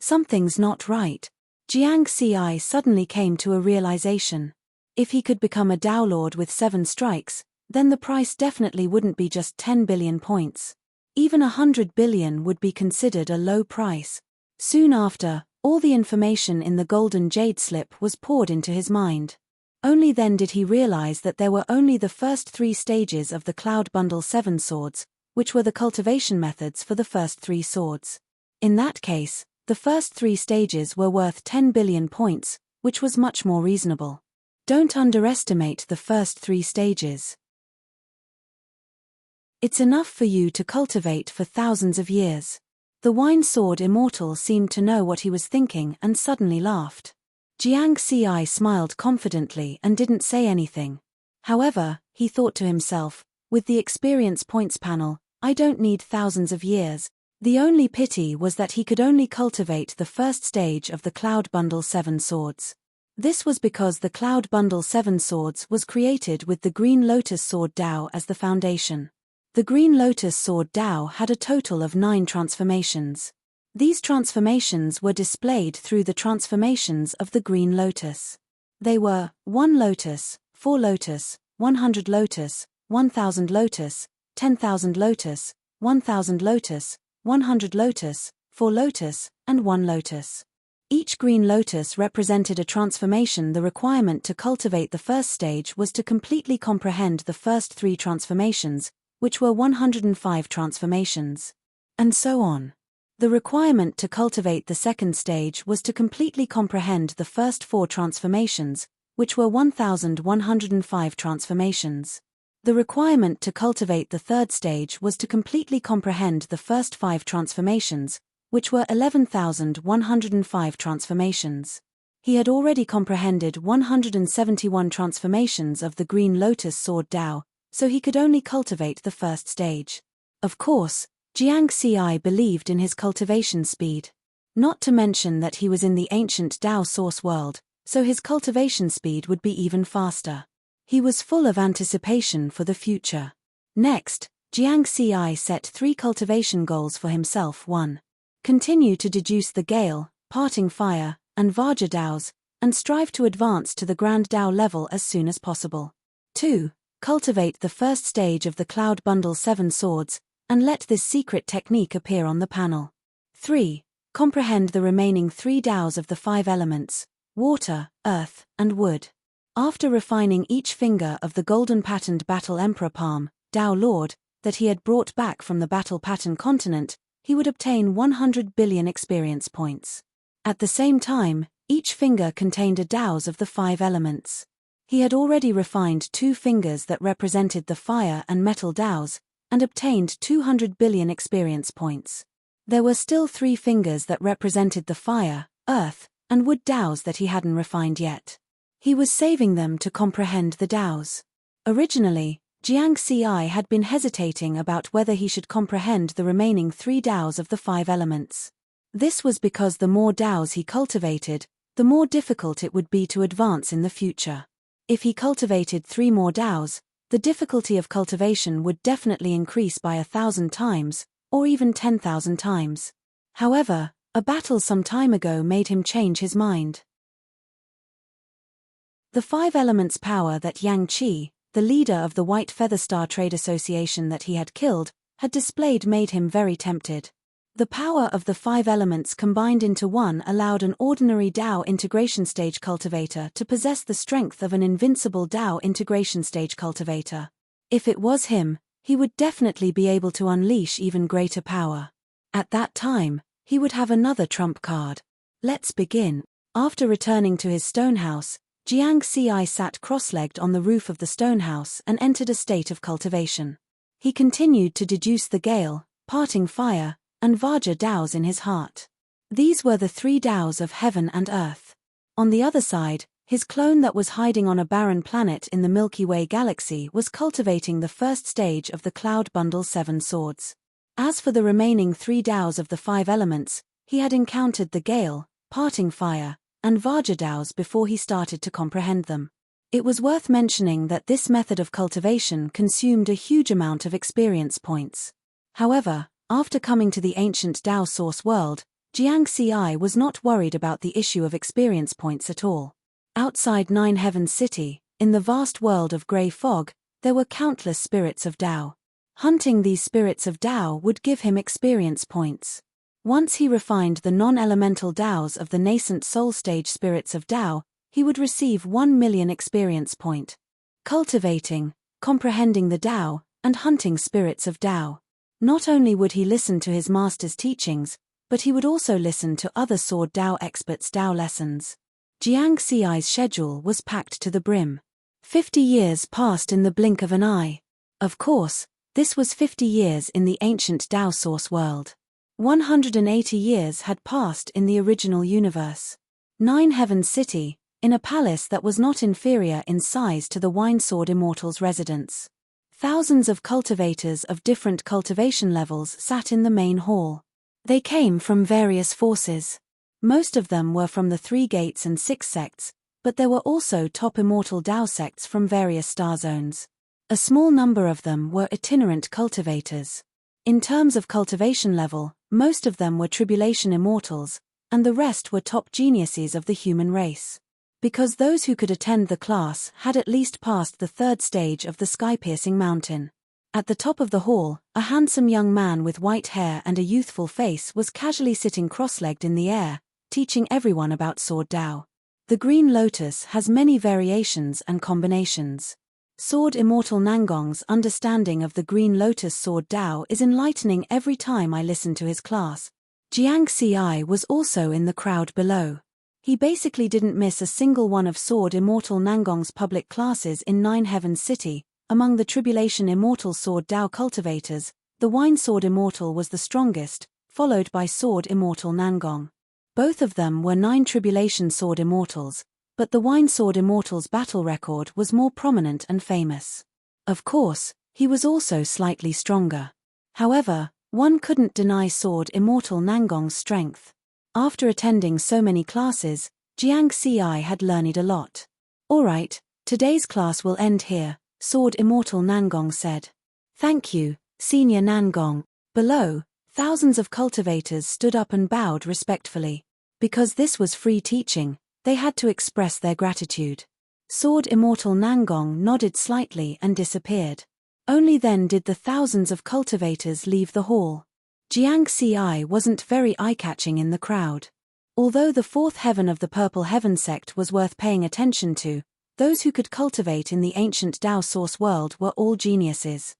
Something's not right. Jiang Ci suddenly came to a realization. If he could become a Tao Lord with 7 strikes, then the price definitely wouldn't be just 10 billion points. Even 100 billion would be considered a low price. Soon after, all the information in the golden jade slip was poured into his mind. Only then did he realize that there were only the first 3 stages of the Cloud Bundle 7 swords, which were the cultivation methods for the first 3 swords. In that case, the first 3 stages were worth 10 billion points, which was much more reasonable. Don't underestimate the first 3 stages. It's enough for you to cultivate for thousands of years. The Wine Sword Immortal seemed to know what he was thinking and suddenly laughed. Jiang Ci smiled confidently and didn't say anything. However, he thought to himself, with the experience points panel, I don't need thousands of years. The only pity was that he could only cultivate the first stage of the Cloud Bundle 7 swords. This was because the Cloud Bundle 7 swords was created with the Green Lotus Sword Tao as the foundation. The Green Lotus Sword Tao had a total of 9 transformations. These transformations were displayed through the transformations of the Green Lotus. They were 1 Lotus, 4 Lotus, 100 Lotus, 1000 Lotus, 10,000 Lotus, 1000 Lotus, 100 Lotus, 4 Lotus, and 1 Lotus. Each Green Lotus represented a transformation. The requirement to cultivate the first stage was to completely comprehend the first 3 transformations, which were 105 transformations. And so on. The requirement to cultivate the second stage was to completely comprehend the first 4 transformations, which were 1105 transformations. The requirement to cultivate the third stage was to completely comprehend the first 5 transformations, which were 11,105 transformations. He had already comprehended 171 transformations of the Green Lotus Sword Tao, so he could only cultivate the first stage. Of course, Jiang Ci believed in his cultivation speed. Not to mention that he was in the ancient Tao source world, so his cultivation speed would be even faster. He was full of anticipation for the future. Next, Jiang Ci set 3 cultivation goals for himself. 1. Continue to deduce the Gale, Parting Fire, and Vajra Daos, and strive to advance to the Grand Tao level as soon as possible. 2. Cultivate the first stage of the Cloud Bundle 7 swords, and let this secret technique appear on the panel. 3. Comprehend the remaining 3 Taos of the 5 elements, water, earth, and wood. After refining each finger of the golden patterned Battle Emperor palm, Tao Lord, that he had brought back from the Battle Pattern continent, he would obtain 100 billion experience points. At the same time, each finger contained a Taos of the 5 elements. He had already refined 2 fingers that represented the fire and metal Taos, and obtained 200 billion experience points. There were still 3 fingers that represented the fire, earth, and wood Taos that he hadn't refined yet. He was saving them to comprehend the Taos. Originally, Jiang Ci had been hesitating about whether he should comprehend the remaining 3 Taos of the 5 elements. This was because the more Taos he cultivated, the more difficult it would be to advance in the future. If he cultivated 3 more Taos, the difficulty of cultivation would definitely increase by 1,000 times, or even 10,000 times. However, a battle some time ago made him change his mind. The 5 elements' power that Yang Qi, the leader of the White Feather Star Trade Association that he had killed, had displayed made him very tempted. The power of the 5 elements combined into one allowed an ordinary Tao integration stage cultivator to possess the strength of an invincible Tao integration stage cultivator. If it was him, he would definitely be able to unleash even greater power. At that time, he would have another trump card. Let's begin. After returning to his stone house, Jiang Ci sat cross-legged on the roof of the stone house and entered a state of cultivation. He continued to deduce the Gale, Parting Fire, and Vajra Daos in his heart. These were the 3 Taos of heaven and earth. On the other side, his clone that was hiding on a barren planet in the Milky Way galaxy was cultivating the first stage of the Cloud Bundle 7 swords. As for the remaining 3 Taos of the 5 elements, he had encountered the gale, parting fire, and Vajra Taos before he started to comprehend them. It was worth mentioning that this method of cultivation consumed a huge amount of experience points. However, after coming to the ancient Tao source world, Jiang Xi was not worried about the issue of experience points at all. Outside Nine Heavens City, in the vast world of grey fog, there were countless spirits of Tao. Hunting these spirits of Tao would give him experience points. Once he refined the non-elemental Taos of the nascent soul stage spirits of Tao, he would receive 1 million experience point. Cultivating, comprehending the Tao, and hunting spirits of Tao. Not only would he listen to his master's teachings, but he would also listen to other sword Tao experts' Tao lessons. Jiang Xi's schedule was packed to the brim. 50 years passed in the blink of an eye. Of course, this was 50 years in the ancient Tao source world. 180 years had passed in the original universe. Nine Heavens City, in a palace that was not inferior in size to the Winesword Immortal's residence. Thousands of cultivators of different cultivation levels sat in the main hall. They came from various forces. Most of them were from the 3 gates and 6 sects, but there were also top immortal Tao sects from various star zones. A small number of them were itinerant cultivators. In terms of cultivation level, most of them were tribulation immortals, and the rest were top geniuses of the human race. Because those who could attend the class had at least passed the 3rd stage of the sky-piercing mountain. At the top of the hall, a handsome young man with white hair and a youthful face was casually sitting cross-legged in the air, teaching everyone about Sword Tao. The Green Lotus has many variations and combinations. Sword Immortal Nangong's understanding of the Green Lotus Sword Tao is enlightening every time I listen to his class. Jiang Xi was also in the crowd below. He basically didn't miss a single one of Sword Immortal Nangong's public classes in Nine Heavens City. Among the Tribulation Immortal Sword Tao cultivators, the Winesword Immortal was the strongest, followed by Sword Immortal Nangong. Both of them were 9 Tribulation Sword Immortals, but the Winesword Immortal's battle record was more prominent and famous. Of course, he was also slightly stronger. However, one couldn't deny Sword Immortal Nangong's strength. After attending so many classes, Jiang Xi had learned a lot. Alright, today's class will end here, Sword Immortal Nangong said. Thank you, Senior Nangong. Below, thousands of cultivators stood up and bowed respectfully. Because this was free teaching, they had to express their gratitude. Sword Immortal Nangong nodded slightly and disappeared. Only then did the thousands of cultivators leave the hall. Jiang Xi wasn't very eye-catching in the crowd. Although the 4th heaven of the Purple Heaven sect was worth paying attention to, those who could cultivate in the ancient Tao source world were all geniuses.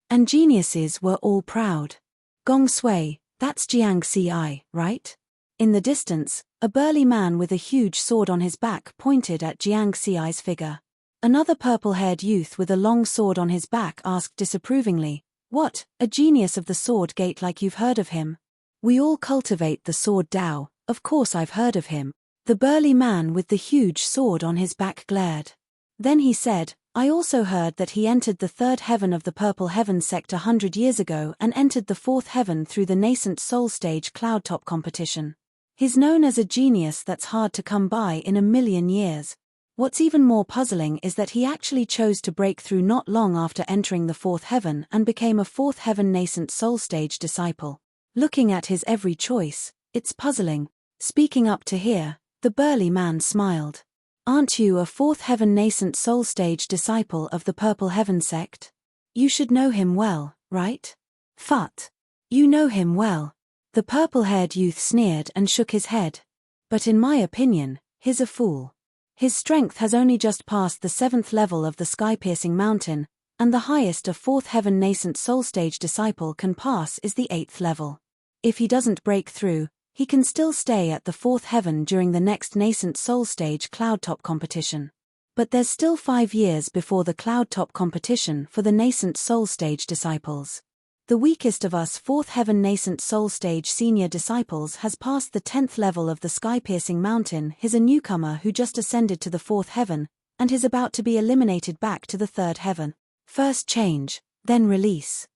And geniuses were all proud. Gong Sui, that's Jiang Xi, right? In the distance, a burly man with a huge sword on his back pointed at Jiang Xi's figure. Another purple-haired youth with a long sword on his back asked disapprovingly, "What, a genius of the sword gate like you've heard of him?" "We all cultivate the sword Tao, of course I've heard of him." The burly man with the huge sword on his back glared. Then he said, "I also heard that he entered the 3rd heaven of the Purple Heaven sect 100 years ago and entered the 4th heaven through the nascent soul stage cloudtop competition. He's known as a genius that's hard to come by in a million years. What's even more puzzling is that he actually chose to break through not long after entering the 4th heaven and became a 4th heaven nascent soul stage disciple. Looking at his every choice, it's puzzling." Speaking up to hear, the burly man smiled. "Aren't you a 4th heaven nascent soul stage disciple of the Purple Heaven sect? You should know him well, right?" "Phut. You know him well." The purple-haired youth sneered and shook his head. "But in my opinion, he's a fool. His strength has only just passed the 7th level of the sky-piercing mountain, and the highest a 4th heaven nascent soul stage disciple can pass is the 8th level. If he doesn't break through, he can still stay at the 4th heaven during the next nascent soul stage cloudtop competition. But there's still 5 years before the cloudtop competition for the nascent soul stage disciples. The weakest of us 4th heaven nascent soul stage senior disciples has passed the 10th level of the sky-piercing mountain. He's a newcomer who just ascended to the 4th heaven, and is about to be eliminated back to the 3rd heaven. First change, then release."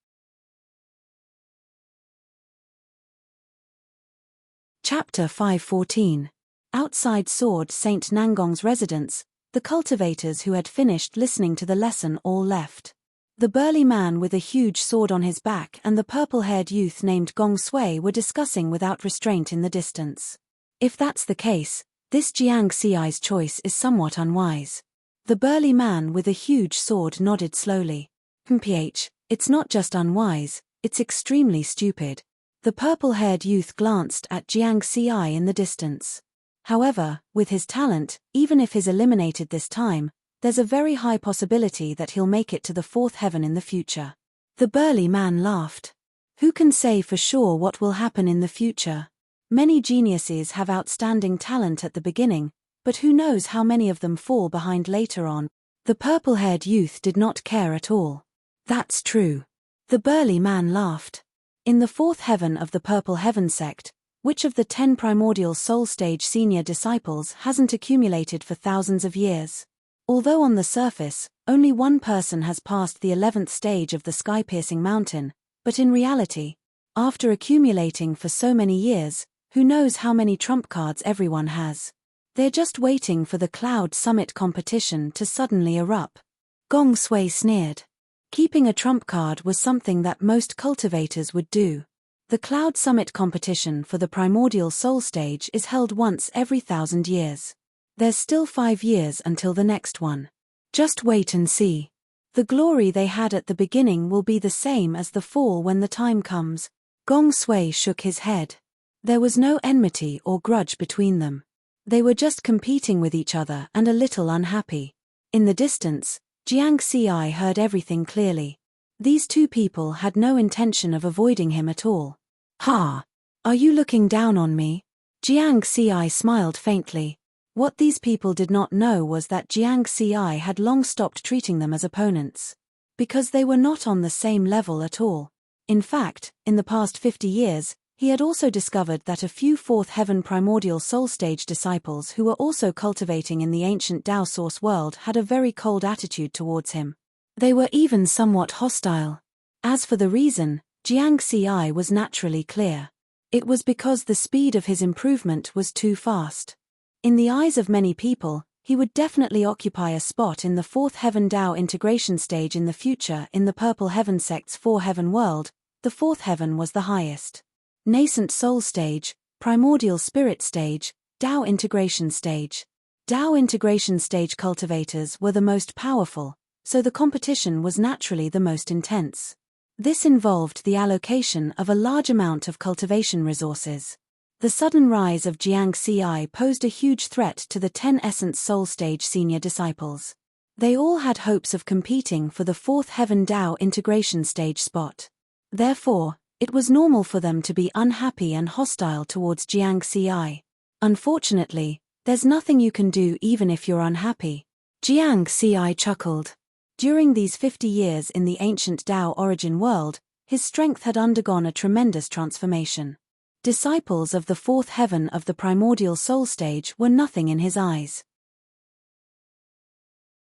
Chapter 514. Outside Sword Saint Nangong's residence, the cultivators who had finished listening to the lesson all left. The burly man with a huge sword on his back and the purple-haired youth named Gong Sui were discussing without restraint in the distance. If that's the case, this Jiang Xi's choice is somewhat unwise. The burly man with a huge sword nodded slowly. It's not just unwise, it's extremely stupid. The purple-haired youth glanced at Jiang Xi in the distance. However, with his talent, even if he's eliminated this time, there's a very high possibility that he'll make it to the fourth heaven in the future. The burly man laughed. Who can say for sure what will happen in the future? Many geniuses have outstanding talent at the beginning, but who knows how many of them fall behind later on? The purple-haired youth did not care at all. That's true. The burly man laughed. In the fourth heaven of the Purple Heaven sect, which of the 10 primordial soul stage senior disciples hasn't accumulated for thousands of years? Although on the surface, only one person has passed the 11th stage of the sky-piercing mountain, but in reality, after accumulating for so many years, who knows how many trump cards everyone has? They're just waiting for the Cloud Summit competition to suddenly erupt. Gong Sui sneered. Keeping a trump card was something that most cultivators would do. The Cloud Summit competition for the primordial soul stage is held once every 1,000 years. There's still 5 years until the next one. Just wait and see. The glory they had at the beginning will be the same as the fall when the time comes. Gong Sui shook his head. There was no enmity or grudge between them. They were just competing with each other and a little unhappy. In the distance, Jiang Xi heard everything clearly. These two people had no intention of avoiding him at all. Ha! Are you looking down on me? Jiang Xi smiled faintly. What these people did not know was that Jiang Xi had long stopped treating them as opponents. Because they were not on the same level at all. In fact, in the past 50 years, he had also discovered that a few fourth heaven primordial soul stage disciples who were also cultivating in the ancient Tao source world had a very cold attitude towards him. They were even somewhat hostile. As for the reason, Jiang Xi was naturally clear. It was because the speed of his improvement was too fast. In the eyes of many people, he would definitely occupy a spot in the fourth heaven Tao integration stage in the future in the Purple Heaven sect's 4-heaven world. The fourth heaven was the highest. Nascent soul stage, primordial spirit stage, Tao integration stage. Tao integration stage cultivators were the most powerful, so the competition was naturally the most intense. This involved the allocation of a large amount of cultivation resources. The sudden rise of Jiang Xi posed a huge threat to the 10 Essence Soul Stage senior disciples. They all had hopes of competing for the fourth heaven Tao integration stage spot. Therefore, it was normal for them to be unhappy and hostile towards Jiang Xi. Unfortunately, there's nothing you can do even if you're unhappy. Jiang Xi chuckled. During these 50 years in the ancient Tao origin world, his strength had undergone a tremendous transformation. Disciples of the fourth heaven of the primordial soul stage were nothing in his eyes.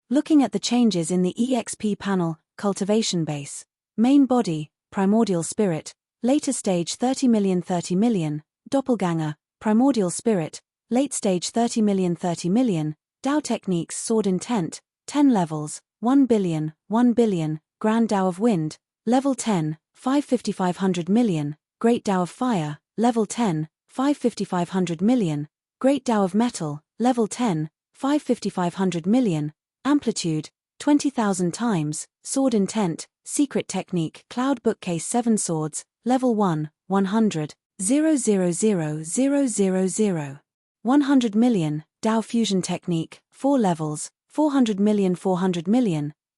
Looking at the changes in the EXP panel, cultivation base, main body, primordial spirit, later stage 30 million, doppelganger, primordial spirit, late stage 30 million, Tao techniques sword intent, 10 levels, 1 billion, Grand Tao of wind, level 10, 5,500 million, Great Tao of fire, level 10, 5,500 million, Great Tao of metal, level 10, 5,500 million, amplitude, 20,000 times, sword intent, secret technique, cloud bookcase 7 swords, level 1, 100, 000,000. 100 million, Tao fusion technique, 4 levels, 400 million,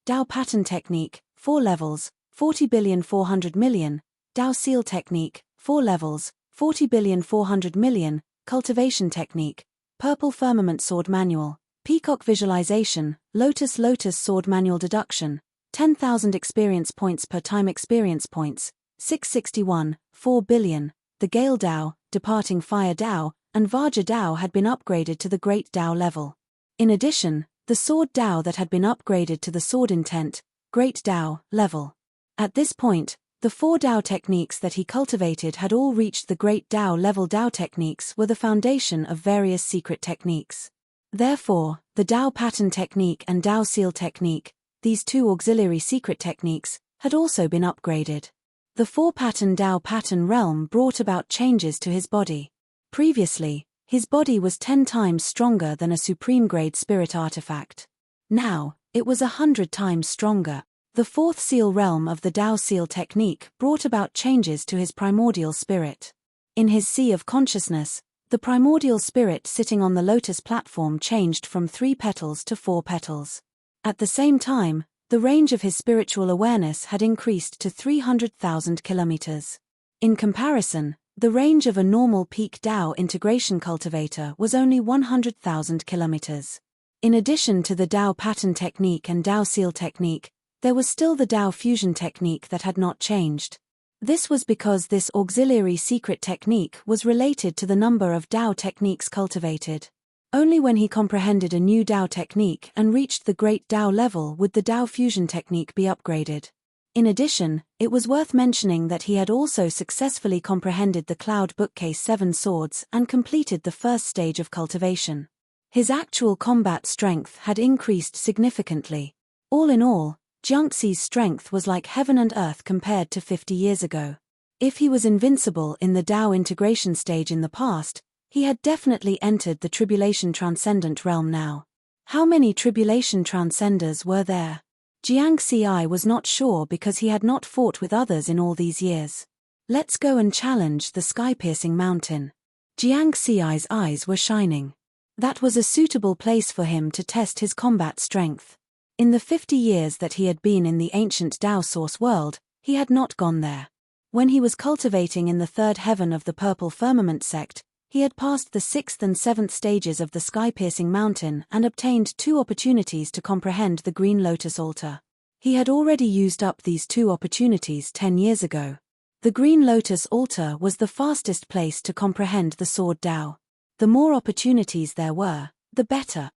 Tao pattern technique, 4 levels, 40 billion 400 million, Tao seal technique, 4 levels, 40 billion 400 million, cultivation technique, purple firmament sword manual, peacock visualization, lotus sword manual deduction, 10,000 experience points per time experience points, 661, 4 billion, the Gale Tao, departing Fire Tao, and Vajra Tao had been upgraded to the Great Tao level. In addition, the Sword Tao that had been upgraded to the Sword Intent, Great Tao, level. At this point, The 4 Tao techniques that he cultivated had all reached the great Tao level. Tao techniques were the foundation of various secret techniques. Therefore, the Tao pattern technique and Tao seal technique, these 2 auxiliary secret techniques, had also been upgraded. The 4-pattern Tao pattern realm brought about changes to his body. Previously, his body was 10 times stronger than a supreme-grade spirit artifact. Now, it was 100 times stronger. The 4th seal realm of the Tao seal technique brought about changes to his primordial spirit. In his sea of consciousness, the primordial spirit sitting on the lotus platform changed from 3 petals to 4 petals. At the same time, the range of his spiritual awareness had increased to 300,000 kilometers. In comparison, the range of a normal peak Tao integration cultivator was only 100,000 kilometers. In addition to the Tao pattern technique and Tao seal technique, there was still the Tao fusion technique that had not changed. This was because this auxiliary secret technique was related to the number of Tao techniques cultivated. Only when he comprehended a new Tao technique and reached the great Tao level would the Tao fusion technique be upgraded. In addition, it was worth mentioning that he had also successfully comprehended the Cloud Bookcase 7 Swords and completed the first stage of cultivation. His actual combat strength had increased significantly. All in all, Jiangxi's strength was like heaven and earth compared to 50 years ago. If he was invincible in the Tao integration stage in the past, he had definitely entered the Tribulation Transcendent realm now. How many Tribulation Transcenders were there? Jiangxi was not sure because he had not fought with others in all these years. Let's go and challenge the sky-piercing mountain. Jiangxi's eyes were shining. That was a suitable place for him to test his combat strength. In the 50 years that he had been in the ancient Tao source world, he had not gone there. When he was cultivating in the 3rd heaven of the Purple Firmament sect, he had passed the 6th and 7th stages of the sky-piercing mountain and obtained 2 opportunities to comprehend the Green Lotus altar. He had already used up these 2 opportunities 10 years ago. The Green Lotus altar was the fastest place to comprehend the Sword Tao. The more opportunities there were, the better.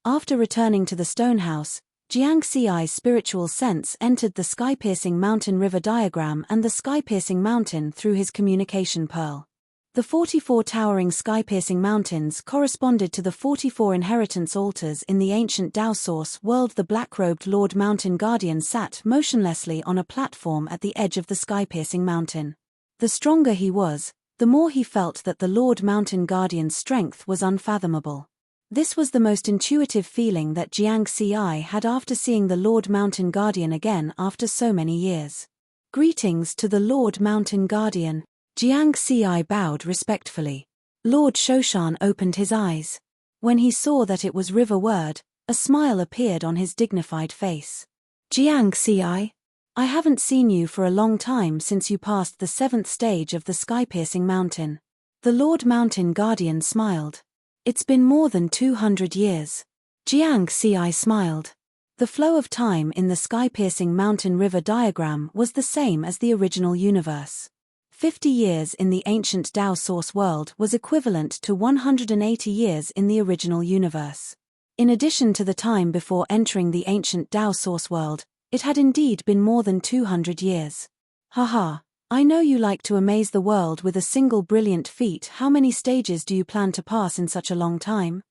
After returning to the stone house, Jiangxi's spiritual sense entered the sky-piercing mountain river diagram and the sky-piercing mountain through his communication pearl. The 44 towering sky-piercing mountains corresponded to the 44 inheritance altars in the ancient Tao source world. The black-robed Lord Mountain Guardian sat motionlessly on a platform at the edge of the sky-piercing mountain. The stronger he was, the more he felt that the Lord Mountain Guardian's strength was unfathomable. This was the most intuitive feeling that Jiangxi had after seeing the Lord Mountain Guardian again after so many years. Greetings to the Lord Mountain Guardian. Jiangxi bowed respectfully. Lord Shoshan opened his eyes. When he saw that it was River Word, a smile appeared on his dignified face. Jiangxi, I haven't seen you for a long time since you passed the 7th stage of the sky-piercing mountain. The Lord Mountain Guardian smiled. It's been more than 200 years. Jiangxi smiled. The flow of time in the sky-piercing mountain river diagram was the same as the original universe. 50 years in the ancient Tao source world was equivalent to 180 years in the original universe. In addition to the time before entering the ancient Tao source world, it had indeed been more than 200 years. Haha. I know you like to amaze the world with a single brilliant feat. How many stages do you plan to pass in such a long time?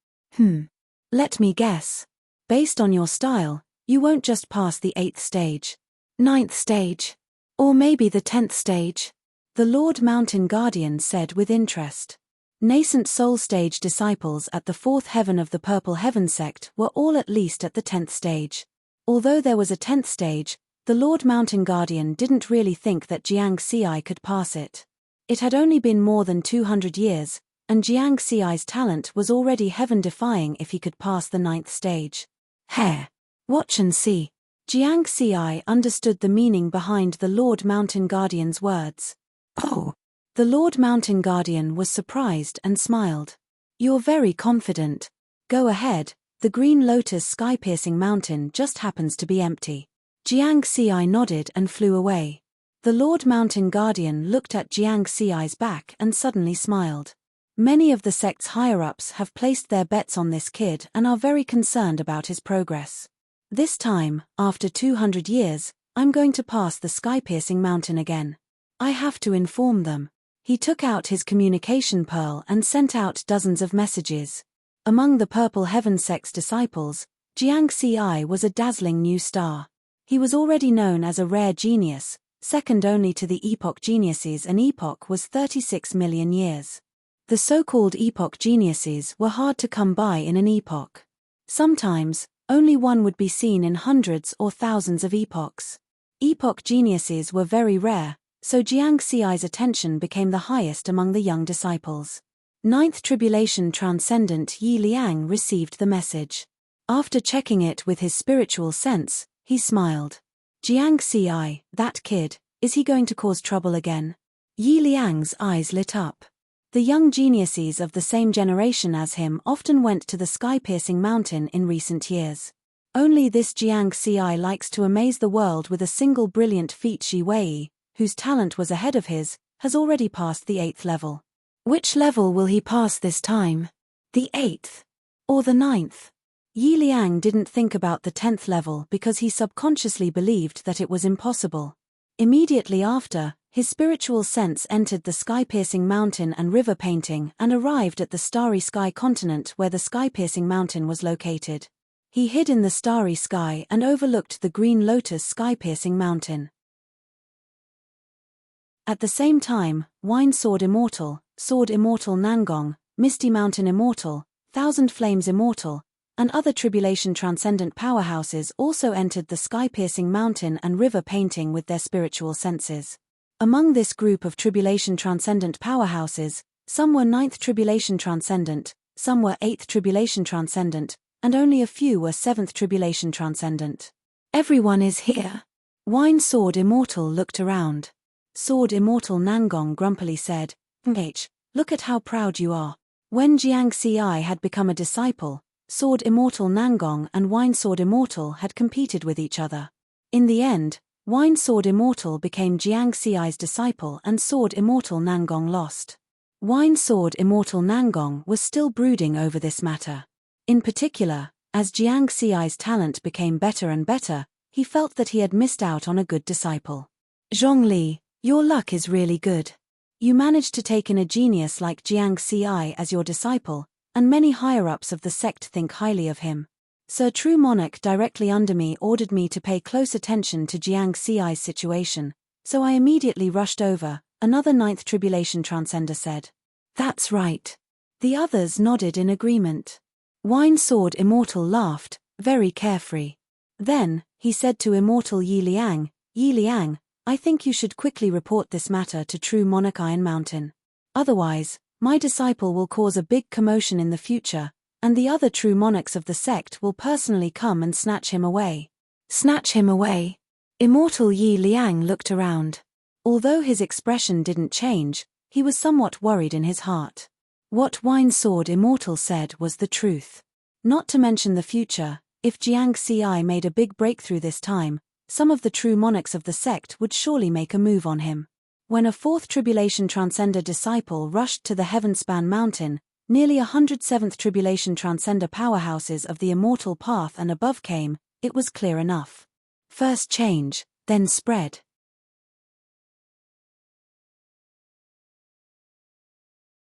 Let me guess. Based on your style, you won't just pass the 8th stage. 9th stage. Or maybe the 10th stage. The Lord Mountain Guardian said with interest. Nascent soul stage disciples at the 4th heaven of the Purple Heaven sect were all at least at the 10th stage. Although there was a 10th stage, the Lord Mountain Guardian didn't really think that Jiangxi could pass it. It had only been more than 200 years, and Jiangxi's talent was already heaven-defying if he could pass the 9th stage. Watch and see. Jiangxi understood the meaning behind the Lord Mountain Guardian's words. Oh! The Lord Mountain Guardian was surprised and smiled. You're very confident. Go ahead, the Green Lotus sky-piercing mountain just happens to be empty. Jiangxi nodded and flew away. The Lord Mountain Guardian looked at Jiangxi's back and suddenly smiled. Many of the sect's higher-ups have placed their bets on this kid and are very concerned about his progress. This time, after 200 years, I'm going to pass the sky-piercing mountain again. I have to inform them. He took out his communication pearl and sent out dozens of messages. Among the Purple Heaven sect's disciples, Jiangxi was a dazzling new star. He was already known as a rare genius, second only to the epoch geniuses. An epoch was 36 million years. The so-called epoch geniuses were hard to come by in an epoch. Sometimes, only one would be seen in hundreds or thousands of epochs. Epoch geniuses were very rare, so Jiangxi's attention became the highest among the young disciples. Ninth Tribulation Transcendent Yi Liang received the message. After checking it with his spiritual sense, he smiled. Jiangxi, that kid, is he going to cause trouble again? Yi Liang's eyes lit up. The young geniuses of the same generation as him often went to the sky-piercing mountain in recent years. Only this Jiangxi likes to amaze the world with a single brilliant feat. Shi Wei, whose talent was ahead of his, has already passed the 8th level. Which level will he pass this time? The 8th? Or the 9th? Yi Liang didn't think about the 10th level because he subconsciously believed that it was impossible. Immediately after, his spiritual sense entered the sky-piercing mountain and river painting and arrived at the starry sky continent where the sky-piercing mountain was located. He hid in the starry sky and overlooked the green lotus sky-piercing mountain. At the same time, Wine Sword Immortal Nangong, Misty Mountain Immortal, Thousand Flames Immortal, and other Tribulation Transcendent powerhouses also entered the sky-piercing mountain and river painting with their spiritual senses. Among this group of Tribulation Transcendent powerhouses, some were 9th Tribulation Transcendent, some were 8th Tribulation Transcendent, and only a few were 7th Tribulation Transcendent. Everyone is here. Wine Sword Immortal looked around. Sword Immortal Nangong grumpily said, Look at how proud you are. When Jiangxi had become a disciple, Sword Immortal Nangong and Wine Sword Immortal had competed with each other. In the end, Wine Sword Immortal became Jiangxi's disciple and Sword Immortal Nangong lost. Wine Sword Immortal Nangong was still brooding over this matter. In particular, as Jiangxi's talent became better and better, he felt that he had missed out on a good disciple. Zhongli, your luck is really good. You managed to take in a genius like Jiangxi as your disciple, and many higher-ups of the sect think highly of him. Sir True Monarch directly under me ordered me to pay close attention to Jiangxi's situation, so I immediately rushed over, another 9th Tribulation Transcender said. That's right. The others nodded in agreement. Wine Sword Immortal laughed, very carefree. Then, he said to Immortal Yi Liang, I think you should quickly report this matter to True Monarch Iron Mountain. Otherwise, my disciple will cause a big commotion in the future, and the other true monarchs of the sect will personally come and snatch him away. Snatch him away? Immortal Yi Liang looked around. Although his expression didn't change, he was somewhat worried in his heart. What Wine Sword Immortal said was the truth. Not to mention the future, if Jiangxi made a big breakthrough this time, some of the true monarchs of the sect would surely make a move on him. When a 4th Tribulation Transcender disciple rushed to the Heavenspan Mountain, nearly 107th Tribulation Transcender powerhouses of the Immortal Path and above came, it was clear enough. First change, then spread.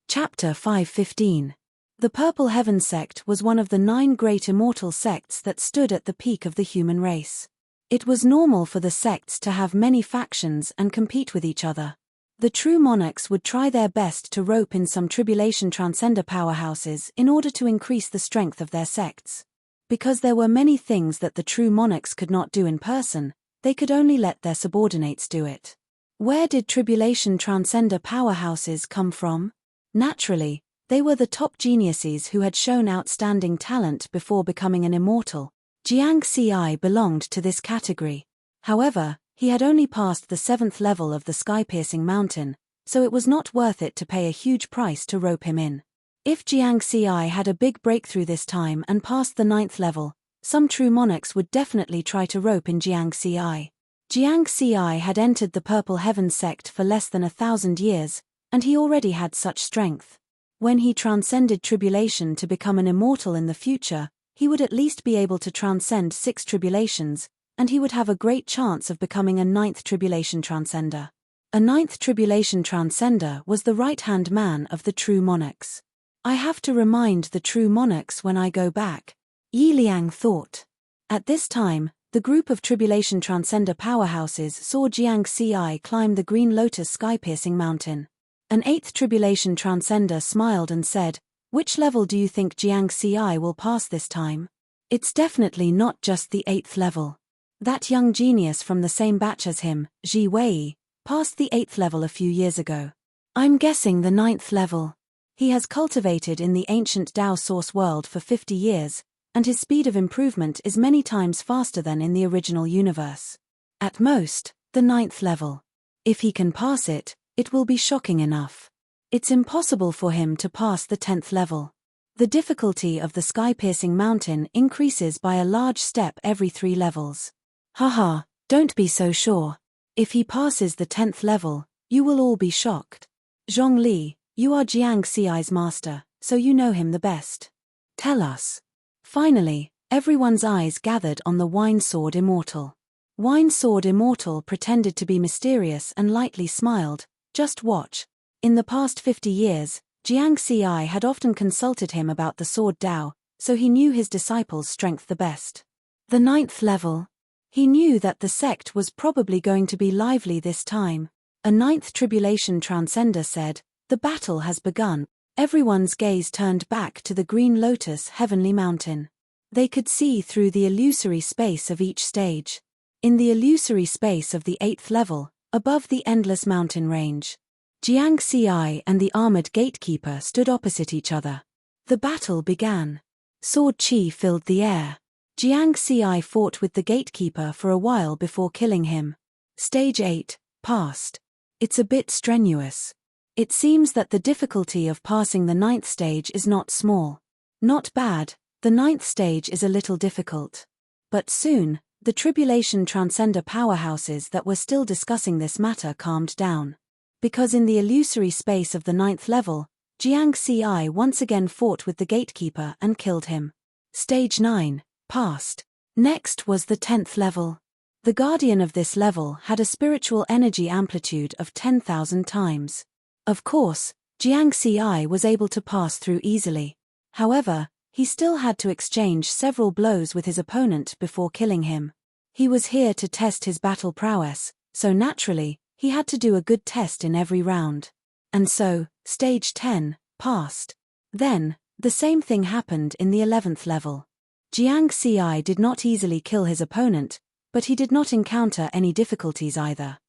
Chapter 5:15. The Purple Heaven sect was one of the 9 great immortal sects that stood at the peak of the human race. It was normal for the sects to have many factions and compete with each other. The true monarchs would try their best to rope in some Tribulation Transcender powerhouses in order to increase the strength of their sects. Because there were many things that the true monarchs could not do in person, they could only let their subordinates do it. Where did Tribulation Transcender powerhouses come from? Naturally, they were the top geniuses who had shown outstanding talent before becoming an immortal. Jiangxi belonged to this category. However, he had only passed the 7th level of the sky-piercing mountain, so it was not worth it to pay a huge price to rope him in. If Jiangxi had a big breakthrough this time and passed the 9th level, some true monarchs would definitely try to rope in Jiangxi. Jiangxi had entered the Purple Heaven sect for less than 1,000 years, and he already had such strength. When he transcended tribulation to become an immortal in the future, he would at least be able to transcend 6 tribulations, and he would have a great chance of becoming a ninth tribulation transcender. A ninth tribulation transcender was the right-hand man of the true monarchs. I have to remind the true monarchs when I go back, Yi Liang thought. At this time, the group of tribulation transcender powerhouses saw Jiang Ci climb the Green Lotus sky-piercing mountain. An eighth tribulation transcender smiled and said, "Which level do you think Jiang Ci will pass this time?" "It's definitely not just the 8th level. That young genius from the same batch as him, Ji Wei, passed the 8th level a few years ago. I'm guessing the 9th level. He has cultivated in the ancient Tao source world for 50 years, and his speed of improvement is many times faster than in the original universe. At most, the 9th level. If he can pass it, it will be shocking enough. It's impossible for him to pass the 10th level. The difficulty of the sky-piercing mountain increases by a large step every 3 levels. Haha, don't be so sure. If he passes the 10th level, you will all be shocked. Zhongli, you are Jiang Ci's master, so you know him the best. Tell us." Finally, everyone's eyes gathered on the Wine Sword Immortal. Wine Sword Immortal pretended to be mysterious and lightly smiled. "Just watch. In the past 50 years, Jiang Ci had often consulted him about the Sword Dao, so he knew his disciple's strength the best. The 9th level. He knew that the sect was probably going to be lively this time. A 9th tribulation transcender said, "The battle has begun." Everyone's gaze turned back to the Green Lotus heavenly mountain. They could see through the illusory space of each stage. In the illusory space of the 8th level, above the endless mountain range, Jiang Ci and the armored gatekeeper stood opposite each other. The battle began. Sword chi filled the air. Jiang Ci fought with the gatekeeper for a while before killing him. Stage 8, passed. It's a bit strenuous. It seems that the difficulty of passing the 9th stage is not small. Not bad, the 9th stage is a little difficult. But soon, the tribulation transcender powerhouses that were still discussing this matter calmed down. Because in the illusory space of the 9th level, Jiang Ci once again fought with the gatekeeper and killed him. Stage 9, passed. Next was the 10th level. The guardian of this level had a spiritual energy amplitude of 10,000 times. Of course, Jiang Ci was able to pass through easily. However, he still had to exchange several blows with his opponent before killing him. He was here to test his battle prowess, so naturally, he had to do a good test in every round. And so, stage 10, passed. Then, the same thing happened in the 11th level. Jiang Ci did not easily kill his opponent, but he did not encounter any difficulties either.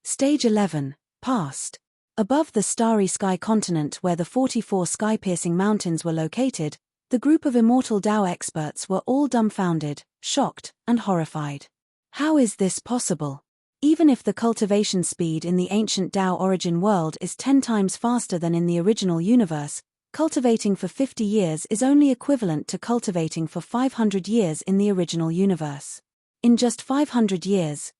Stage 11, passed. Above the starry sky continent where the 44 sky-piercing mountains were located, the group of immortal Tao experts were all dumbfounded, shocked, and horrified. How is this possible? Even if the cultivation speed in the ancient Tao origin world is 10 times faster than in the original universe, cultivating for 50 years is only equivalent to cultivating for 500 years in the original universe. In just 500 years,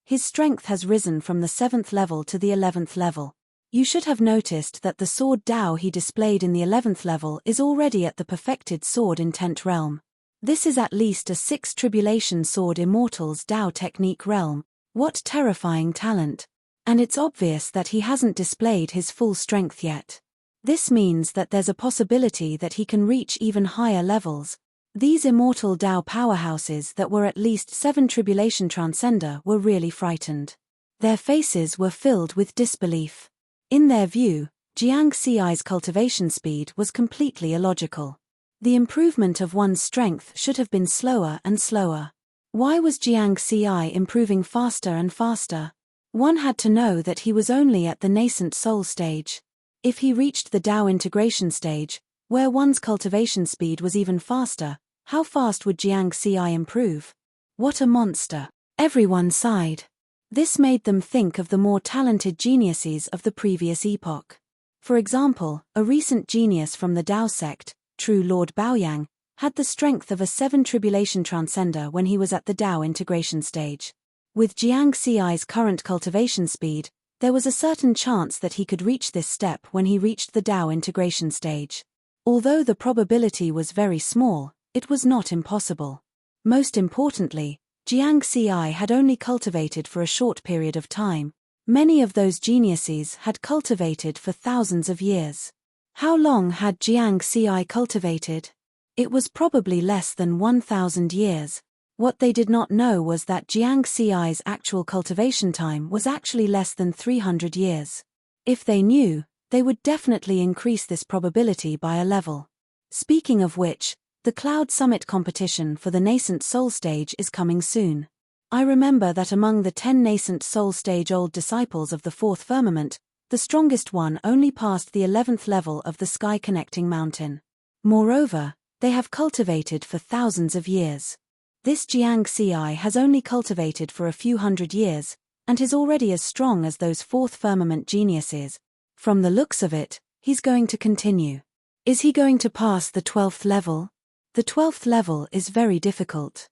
his strength has risen from the 7th level to the 11th level. You should have noticed that the sword Dao he displayed in the 11th level is already at the perfected sword intent realm. This is at least a 6 tribulation sword immortals Dao technique realm. What terrifying talent. And it's obvious that he hasn't displayed his full strength yet. This means that there's a possibility that he can reach even higher levels. These immortal Tao powerhouses that were at least 7 tribulation transcender were really frightened. Their faces were filled with disbelief. In their view, Jiang Ci's cultivation speed was completely illogical. The improvement of one's strength should have been slower and slower. Why was Jiang Ci improving faster and faster? One had to know that he was only at the nascent soul stage. If he reached the Tao integration stage, where one's cultivation speed was even faster, how fast would Jiang Ci improve? What a monster. Everyone sighed. This made them think of the more talented geniuses of the previous epoch. For example, a recent genius from the Tao sect, True Lord Baoyang, had the strength of a 7 tribulation transcender when he was at the Tao integration stage. With Jiang Ci's current cultivation speed, there was a certain chance that he could reach this step when he reached the Tao integration stage. Although the probability was very small, It was not impossible. Most importantly, Jiang Xi had only cultivated for a short period of time. Many of those geniuses had cultivated for thousands of years. How long had Jiang Xi cultivated? It was probably less than 1,000 years. What they did not know was that Jiang Xi's actual cultivation time was actually less than 300 years. If they knew, they would definitely increase this probability by a level. Speaking of which, the Cloud Summit competition for the nascent soul stage is coming soon. I remember that among the 10 nascent soul stage old disciples of the fourth firmament, the strongest one only passed the 11th level of the sky connecting mountain. Moreover, they have cultivated for thousands of years. This Jiang Xi has only cultivated for a few hundred years, and is already as strong as those fourth firmament geniuses. From the looks of it, he's going to continue. Is he going to pass the 12th level? The 12th level is very difficult.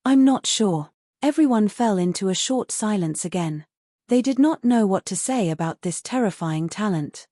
I'm not sure. Everyone fell into a short silence again. They did not know what to say about this terrifying talent.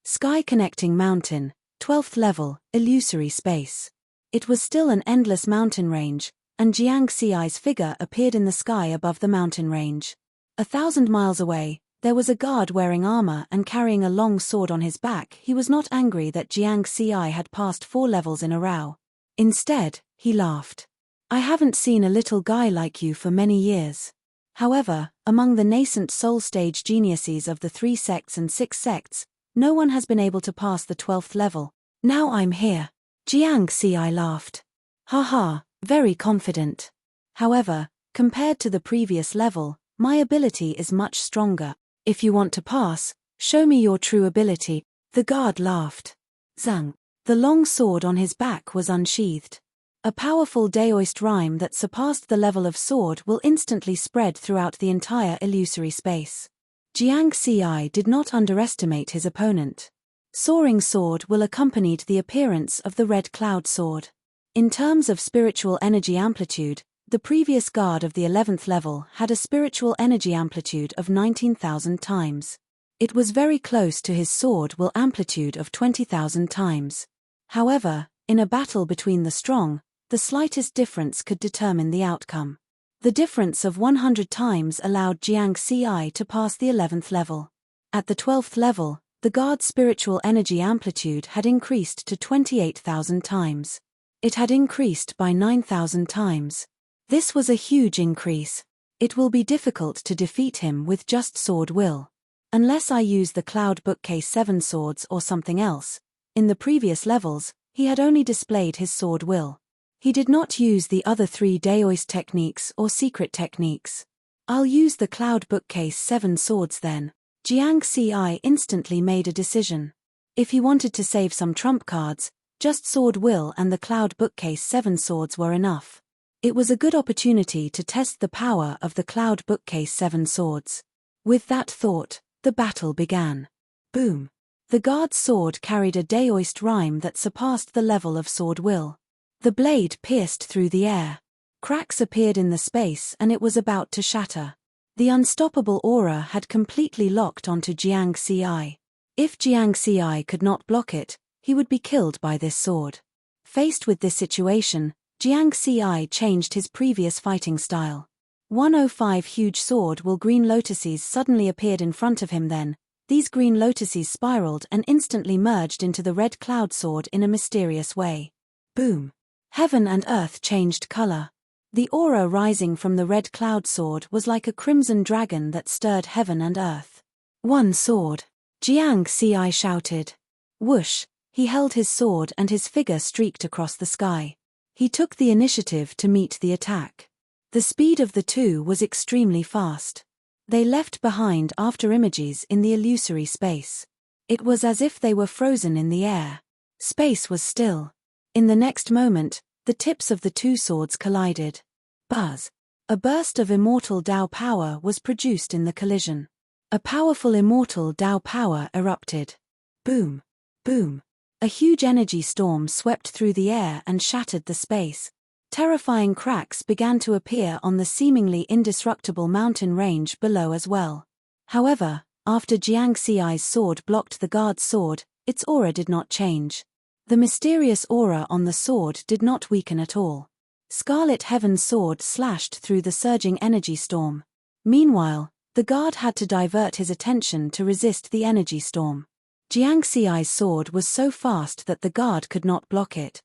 Sky connecting mountain, 12th level, illusory space. It was still an endless mountain range, and Jiang Xi's figure appeared in the sky above the mountain range. 1,000 miles away, there was a guard wearing armor and carrying a long sword on his back. He was not angry that Jiang Xi had passed 4 levels in a row. Instead, he laughed. I haven't seen a little guy like you for many years. However, among the nascent soul stage geniuses of the 3 sects and 6 sects, no one has been able to pass the 12th level. Now I'm here. Jiang Xi laughed. Haha, very confident. However, compared to the previous level, my ability is much stronger. If you want to pass, show me your true ability. The guard laughed. Zhang. The long sword on his back was unsheathed. A powerful Daoist rhyme that surpassed the level of sword will instantly spread throughout the entire illusory space. Jiang Xi did not underestimate his opponent. Soaring sword will accompanied the appearance of the red cloud sword. In terms of spiritual energy amplitude, the previous guard of the 11th level had a spiritual energy amplitude of 19,000 times. It was very close to his sword will amplitude of 20,000 times. However, in a battle between the strong, the slightest difference could determine the outcome. The difference of 100 times allowed Jiang Xi to pass the 11th level. At the 12th level, the guard's spiritual energy amplitude had increased to 28,000 times. It had increased by 9,000 times. This was a huge increase. It will be difficult to defeat him with just sword will. Unless I use the Cloud Bookcase 7 swords or something else. In the previous levels, he had only displayed his sword will. He did not use the other 3 Daoist techniques or secret techniques. I'll use the Cloud Bookcase 7 swords then. Jiang Xi instantly made a decision. If he wanted to save some trump cards, just sword will and the Cloud Bookcase 7 swords were enough. It was a good opportunity to test the power of the Cloud Bookcase 7 swords. With that thought, the battle began. Boom! The guard's sword carried a Daoist rhyme that surpassed the level of sword will. The blade pierced through the air. Cracks appeared in the space and it was about to shatter. The unstoppable aura had completely locked onto Jiang Xi. If Jiang Xi could not block it, he would be killed by this sword. Faced with this situation, Jiang Xi changed his previous fighting style. 105 huge sword will green lotuses suddenly appeared in front of him then. These green lotuses spiraled and instantly merged into the red cloud sword in a mysterious way. Boom! Heaven and earth changed color. The aura rising from the red cloud sword was like a crimson dragon that stirred heaven and earth. One sword! Jiang Xi shouted. Whoosh! He held his sword and his figure streaked across the sky. He took the initiative to meet the attack. The speed of the two was extremely fast. They left behind after images in the illusory space. It was as if they were frozen in the air. Space was still. In the next moment, the tips of the two swords collided. Buzz! A burst of immortal Dao power was produced in the collision. A powerful immortal Dao power erupted. Boom! Boom! A huge energy storm swept through the air and shattered the space. Terrifying cracks began to appear on the seemingly indestructible mountain range below as well. However, after Jiang Xi's sword blocked the guard's sword, its aura did not change. The mysterious aura on the sword did not weaken at all. Scarlet Heaven's sword slashed through the surging energy storm. Meanwhile, the guard had to divert his attention to resist the energy storm. Jiang Xiai's sword was so fast that the guard could not block it.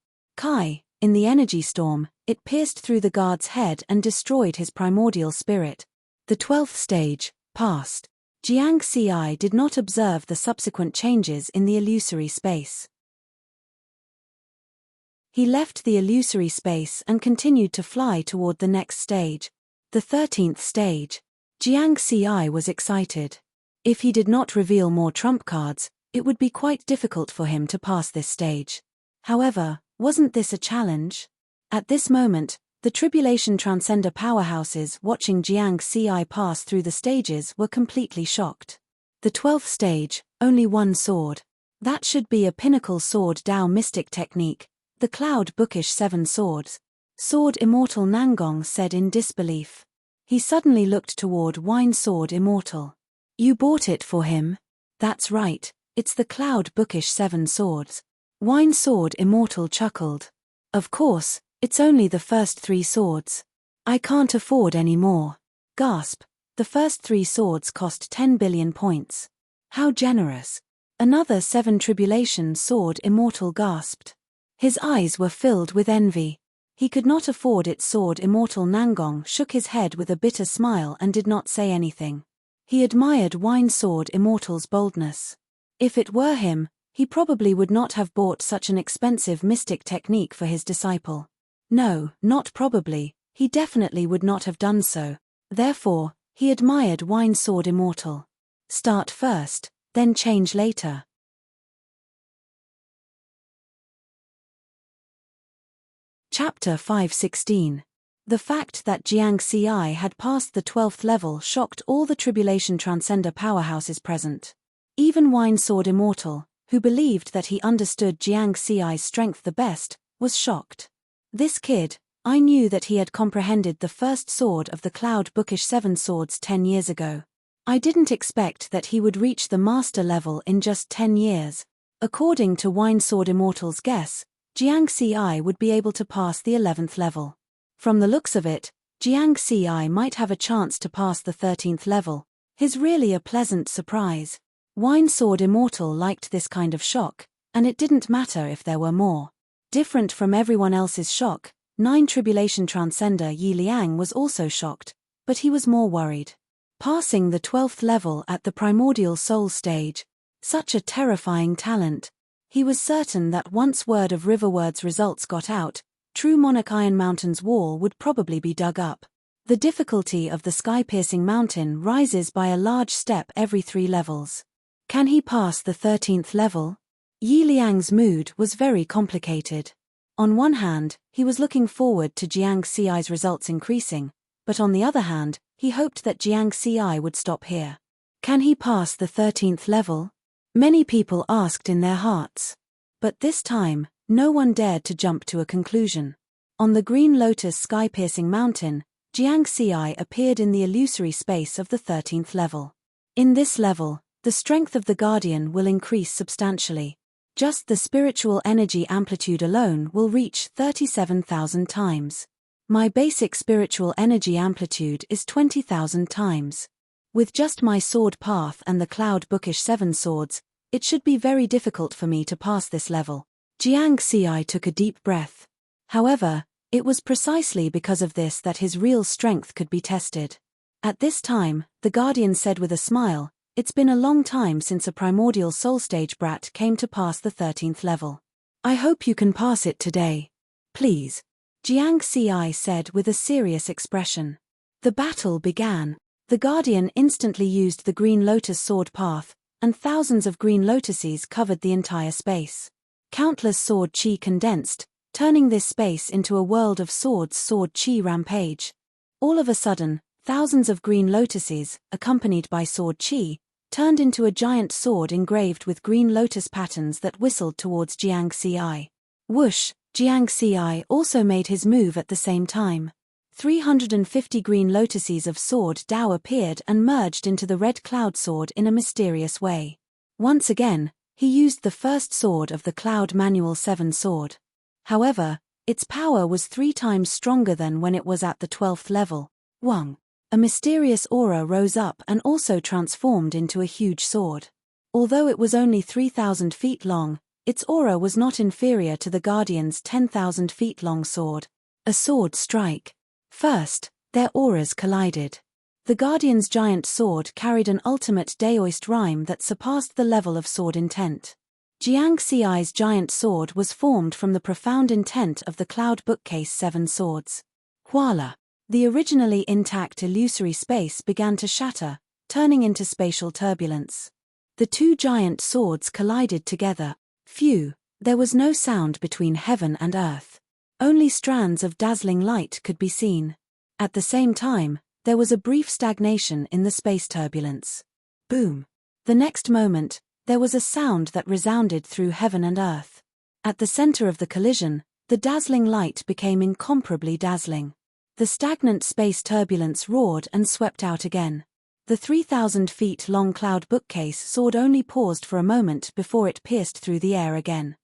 In the energy storm, it pierced through the guard's head and destroyed his primordial spirit. The 12th stage passed. Jiang Xiai did not observe the subsequent changes in the illusory space. He left the illusory space and continued to fly toward the next stage, the 13th stage. Jiang Xiai was excited. If he did not reveal more trump cards, it would be quite difficult for him to pass this stage. However, wasn't this a challenge? At this moment, the Tribulation Transcender powerhouses watching Jiang Xiai pass through the stages were completely shocked. The 12th stage, only one sword. That should be a pinnacle sword Dao mystic technique, the Cloud Bookish 7 swords. Sword Immortal Nangong said in disbelief. He suddenly looked toward Wine Sword Immortal. You bought it for him? That's right, it's the Cloud Bookish 7 swords. Wine Sword Immortal chuckled. Of course, it's only the first 3 swords. I can't afford any more. Gasp, the first 3 swords cost 10 billion points. How generous. Another 7 Tribulation Sword Immortal gasped. His eyes were filled with envy. He could not afford it. Sword Immortal Nangong shook his head with a bitter smile and did not say anything. He admired Wine Sword Immortal's boldness. If it were him, he probably would not have bought such an expensive mystic technique for his disciple. No, not probably, he definitely would not have done so. Therefore, he admired Wine Sword Immortal. Start first, then change later. Chapter 516. The fact that Jiang Xiai had passed the 12th level shocked all the Tribulation Transcender powerhouses present. Even Wine Sword Immortal, who believed that he understood Jiang Xiai's strength the best, was shocked. This kid, I knew that he had comprehended the first sword of the Cloud Bookish 7 swords 10 years ago. I didn't expect that he would reach the master level in just 10 years. According to Wine Sword Immortal's guess, Jiang Xiai would be able to pass the 11th level. From the looks of it, Jiang Xiai might have a chance to pass the 13th level. His really a pleasant surprise. Wine Sword Immortal liked this kind of shock, and it didn't matter if there were more. Different from everyone else's shock, 9 Tribulation Transcender Yi Liang was also shocked, but he was more worried. Passing the 12th level at the Primordial Soul stage, such a terrifying talent. He was certain that once word of Riverword's results got out, True Monarch Iron Mountain's wall would probably be dug up. The difficulty of the sky-piercing mountain rises by a large step every 3 levels. Can he pass the 13th level? Yi Liang's mood was very complicated. On one hand, he was looking forward to Jiang Xiai's results increasing, but on the other hand, he hoped that Jiang Xiai would stop here. Can he pass the 13th level? Many people asked in their hearts. But this time, no one dared to jump to a conclusion. On the Green Lotus sky-piercing mountain, Jiang Xiai appeared in the illusory space of the 13th level. In this level, the strength of the Guardian will increase substantially. Just the spiritual energy amplitude alone will reach 37,000 times. My basic spiritual energy amplitude is 20,000 times. With just my sword path and the Cloud Bookish 7 swords, it should be very difficult for me to pass this level. Jiang Xiai took a deep breath. However, it was precisely because of this that his real strength could be tested. At this time, the Guardian said with a smile, "It's been a long time since a primordial soul stage brat came to pass the 13th level. I hope you can pass it today. Please." Jiang Xiai said with a serious expression. The battle began. The Guardian instantly used the Green Lotus sword path, and thousands of green lotuses covered the entire space. Countless sword chi condensed, turning this space into a world of sword chi rampage. All of a sudden, thousands of green lotuses, accompanied by sword chi, turned into a giant sword engraved with green lotus patterns that whistled towards Jiang Xiai. Whoosh, Jiang Xiai also made his move at the same time. 350 green lotuses of sword Dao appeared and merged into the red cloud sword in a mysterious way. Once again, He used the first sword of the Cloud Manual 7 sword. However, its power was 3 times stronger than when it was at the 12th level. Wang. A mysterious aura rose up and also transformed into a huge sword. Although it was only 3,000 feet long, its aura was not inferior to the Guardian's 10,000 feet long sword. A sword strike. First, their auras collided. The Guardian's giant sword carried an ultimate Daoist rhyme that surpassed the level of sword intent. Jiang Xi's giant sword was formed from the profound intent of the Cloud Bookcase 7 swords. Voila! The originally intact illusory space began to shatter, turning into spatial turbulence. The two giant swords collided together. Phew, there was no sound between heaven and earth. Only strands of dazzling light could be seen. At the same time, there was a brief stagnation in the space turbulence. Boom! The next moment, there was a sound that resounded through heaven and earth. At the center of the collision, the dazzling light became incomparably dazzling. The stagnant space turbulence roared and swept out again. The 3,000 feet long Cloud Bookcase sword only paused for a moment before it pierced through the air again.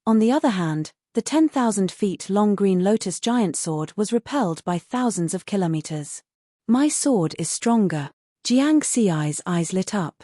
On the other hand, the 10,000 feet long Green Lotus giant sword was repelled by thousands of kilometers. My sword is stronger. Jiang Xi's eyes lit up.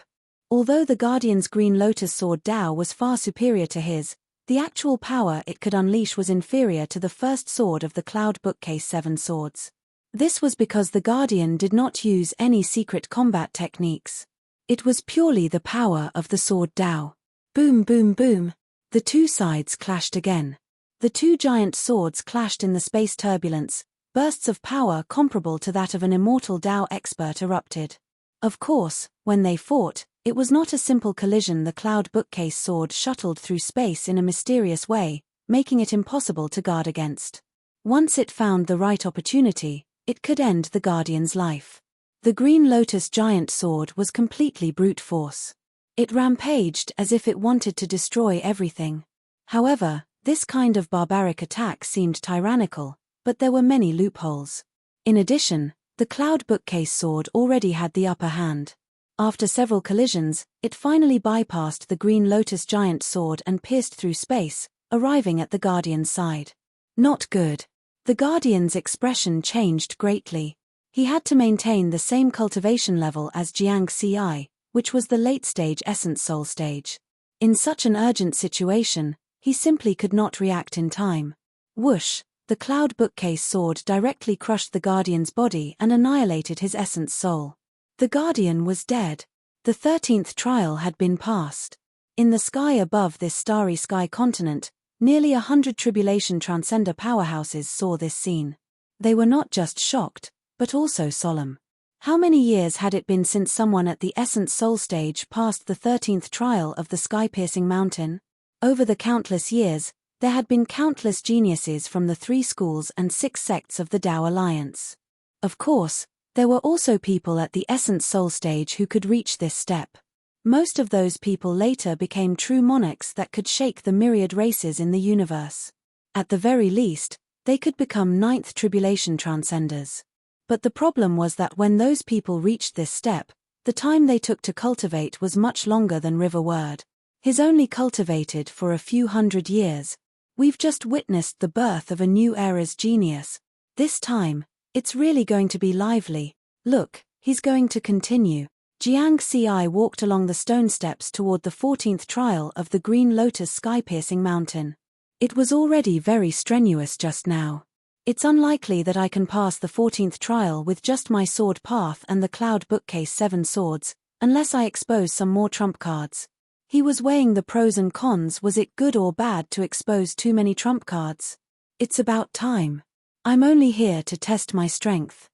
Although the Guardian's Green Lotus sword Dao was far superior to his, the actual power it could unleash was inferior to the first sword of the Cloud Bookcase 7 swords. This was because the Guardian did not use any secret combat techniques. It was purely the power of the sword Dao. Boom boom boom. The two sides clashed again. The two giant swords clashed in the space turbulence. Bursts of power comparable to that of an immortal Dao expert erupted. Of course, when they fought, it was not a simple collision. The Cloud Bookcase sword shuttled through space in a mysterious way, making it impossible to guard against. Once it found the right opportunity, it could end the Guardian's life. The Green Lotus giant sword was completely brute force. It rampaged as if it wanted to destroy everything. However, this kind of barbaric attack seemed tyrannical, but there were many loopholes. In addition, the Cloud Bookcase sword already had the upper hand. After several collisions, it finally bypassed the Green Lotus giant sword and pierced through space, arriving at the Guardian's side. Not good. The Guardian's expression changed greatly. He had to maintain the same cultivation level as Jiang Xi, which was the late-stage Essence Soul stage. In such an urgent situation, he simply could not react in time. Whoosh! The Cloud Bookcase sword directly crushed the Guardian's body and annihilated his Essence Soul. The Guardian was dead. The 13th trial had been passed. In the sky above this starry sky continent, nearly 100 Tribulation Transcender powerhouses saw this scene. They were not just shocked, but also solemn. How many years had it been since someone at the Essence Soul stage passed the 13th trial of the sky-piercing mountain? Over the countless years, there had been countless geniuses from the 3 schools and 6 sects of the Tao Alliance. Of course, there were also people at the Essence Soul stage who could reach this step. Most of those people later became true monarchs that could shake the myriad races in the universe. At the very least, they could become 9th Tribulation Transcenders. But the problem was that when those people reached this step, the time they took to cultivate was much longer than River Word. He's only cultivated for a few hundred years. We've just witnessed the birth of a new era's genius. This time, it's really going to be lively. Look, he's going to continue. Jiang Xi walked along the stone steps toward the 14th trial of the Green Lotus sky-piercing mountain. It was already very strenuous just now. It's unlikely that I can pass the 14th trial with just my sword path and the Cloud Bookcase 7 swords, unless I expose some more trump cards. He was weighing the pros and cons. Was it good or bad to expose too many trump cards? It's about time. I'm only here to test my strength.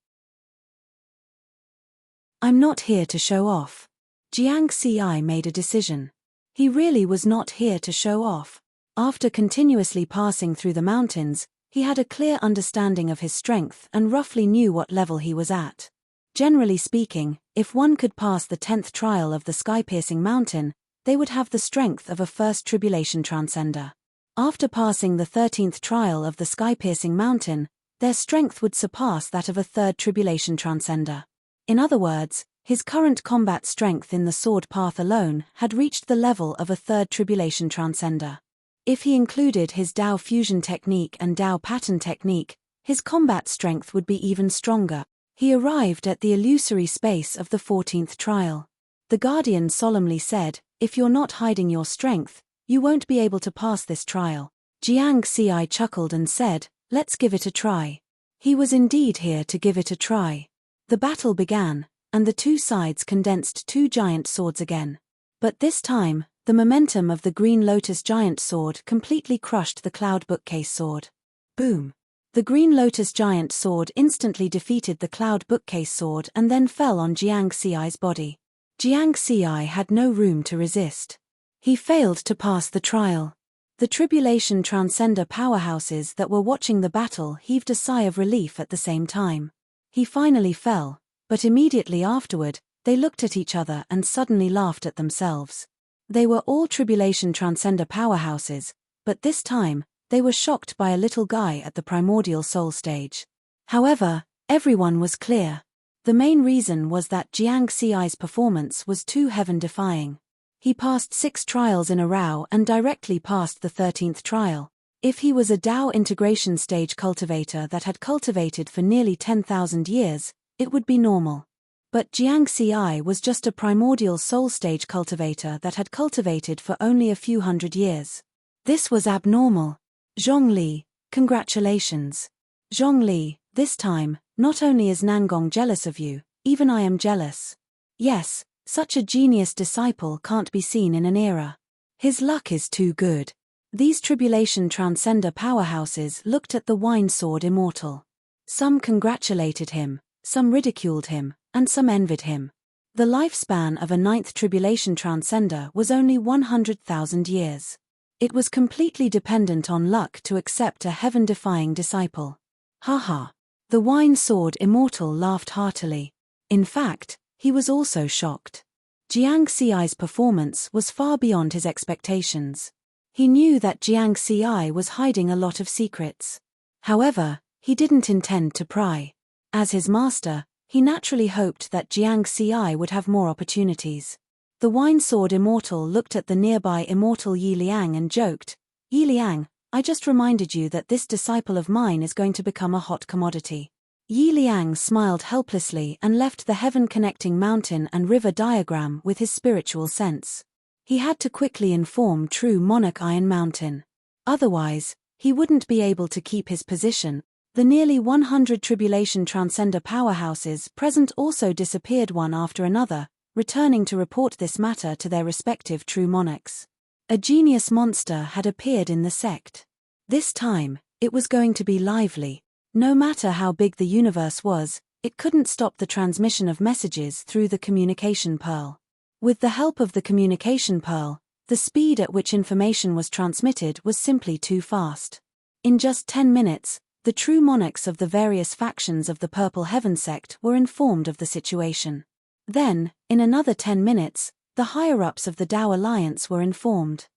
I'm not here to show off. Jiang Xi made a decision. He really was not here to show off. After continuously passing through the mountains, he had a clear understanding of his strength and roughly knew what level he was at. Generally speaking, if one could pass the 10th trial of the sky-piercing mountain, they would have the strength of a first Tribulation Transcender. After passing the 13th trial of the sky-piercing mountain, their strength would surpass that of a third Tribulation Transcender. In other words, His current combat strength in the sword path alone had reached the level of a third tribulation transcender. If he included his Dao fusion technique and Dao pattern technique, his combat strength would be even stronger. He arrived at the illusory space of the 14th trial. The Guardian solemnly said, "If you're not hiding your strength, you won't be able to pass this trial." Jiang Xi chuckled and said, "Let's give it a try." He was indeed here to give it a try. The battle began, and the two sides condensed two giant swords again. But this time, the momentum of the Green Lotus giant sword completely crushed the Cloud Bookcase sword. Boom! The Green Lotus giant sword instantly defeated the Cloud Bookcase sword and then fell on Jiang Xi's body. Jiang Xi had no room to resist. He failed to pass the trial. The Tribulation Transcender powerhouses that were watching the battle heaved a sigh of relief at the same time. He finally fell, but immediately afterward, they looked at each other and suddenly laughed at themselves. They were all Tribulation Transcender powerhouses, but this time, they were shocked by a little guy at the primordial soul stage. However, everyone was clear. The main reason was that Jiang Xi's performance was too heaven-defying. He passed 6 trials in a row and directly passed the 13th trial. If he was a Dao integration stage cultivator that had cultivated for nearly 10,000 years, it would be normal. But Jiang Xi was just a primordial soul stage cultivator that had cultivated for only a few hundred years. This was abnormal. Zhongli, congratulations. Zhongli, this time, not only is Nangong jealous of you, even I am jealous. Yes, such a genius disciple can't be seen in an era. His luck is too good. These Tribulation Transcender powerhouses looked at the Wine Sword Immortal. Some congratulated him, some ridiculed him, and some envied him. The lifespan of a 9th Tribulation Transcender was only 100,000 years. It was completely dependent on luck to accept a heaven-defying disciple. Haha. The Wine Sword Immortal laughed heartily. In fact, he was also shocked. Jiang Xi's performance was far beyond his expectations. He knew that Jiang Xi was hiding a lot of secrets. However, he didn't intend to pry. As his master, he naturally hoped that Jiang Xi would have more opportunities. The Wine Sword Immortal looked at the nearby immortal Yi Liang and joked, "Yi Liang, I just reminded you that this disciple of mine is going to become a hot commodity." Yi Liang smiled helplessly and left the heaven-connecting mountain and river diagram with his spiritual sense. He had to quickly inform True Monarch Iron Mountain. Otherwise, he wouldn't be able to keep his position. The nearly 100 Tribulation Transcender powerhouses present also disappeared one after another, returning to report this matter to their respective true monarchs. A genius monster had appeared in the sect. This time, it was going to be lively. No matter how big the universe was, it couldn't stop the transmission of messages through the communication pearl. With the help of the communication pearl, the speed at which information was transmitted was simply too fast. In just 10 minutes, the true monarchs of the various factions of the Purple Heaven sect were informed of the situation. Then, in another 10 minutes, the higher-ups of the Dao Alliance were informed.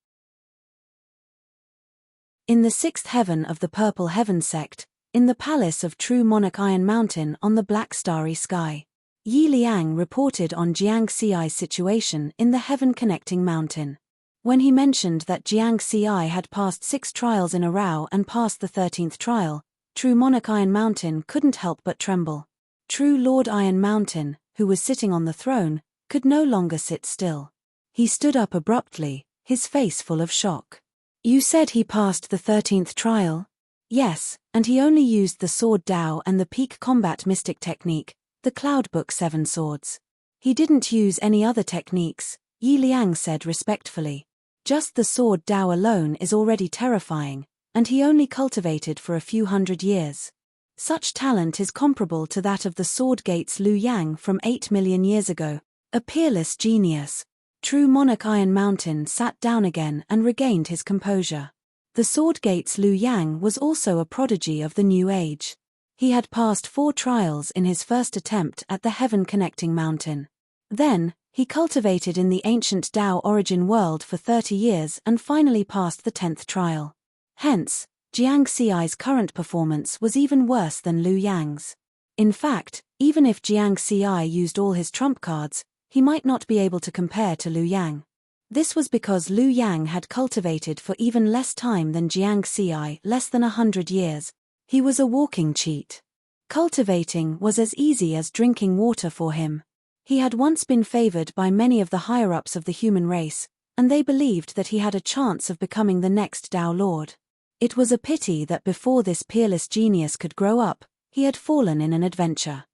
In the 6th heaven of the Purple Heaven sect, in the palace of True Monarch Iron Mountain on the black starry sky, Yi Liang reported on Jiang Xi's situation in the heaven-connecting mountain. When he mentioned that Jiang Xi had passed 6 trials in a row and passed the 13th trial, True Monarch Iron Mountain couldn't help but tremble. True Lord Iron Mountain, who was sitting on the throne, could no longer sit still. He stood up abruptly, his face full of shock. "You said he passed the 13th trial?" "Yes, and he only used the Sword Dao and the Peak Combat Mystic technique, the Cloud Book 7 swords. He didn't use any other techniques," Yi Liang said respectfully. "Just the Sword Dao alone is already terrifying, and he only cultivated for a few hundred years. Such talent is comparable to that of the Sword Gates Liu Yang from 8 million years ago. A peerless genius." True Monarch Iron Mountain sat down again and regained his composure. The Sword Gates Liu Yang was also a prodigy of the New Age. He had passed 4 trials in his first attempt at the heaven-connecting mountain. Then, he cultivated in the ancient Dao origin world for 30 years and finally passed the 10th trial. Hence, Jiang Xi's current performance was even worse than Liu Yang's. In fact, Even if Jiang Xi used all his trump cards, he might not be able to compare to Liu Yang. This was because Liu Yang had cultivated for even less time than Jiang Xi, less than 100 years. He was a walking cheat. Cultivating was as easy as drinking water for him. He had once been favored by many of the higher-ups of the human race, and they believed that he had a chance of becoming the next Tao Lord. It was a pity that before this peerless genius could grow up, he had fallen in an adventure.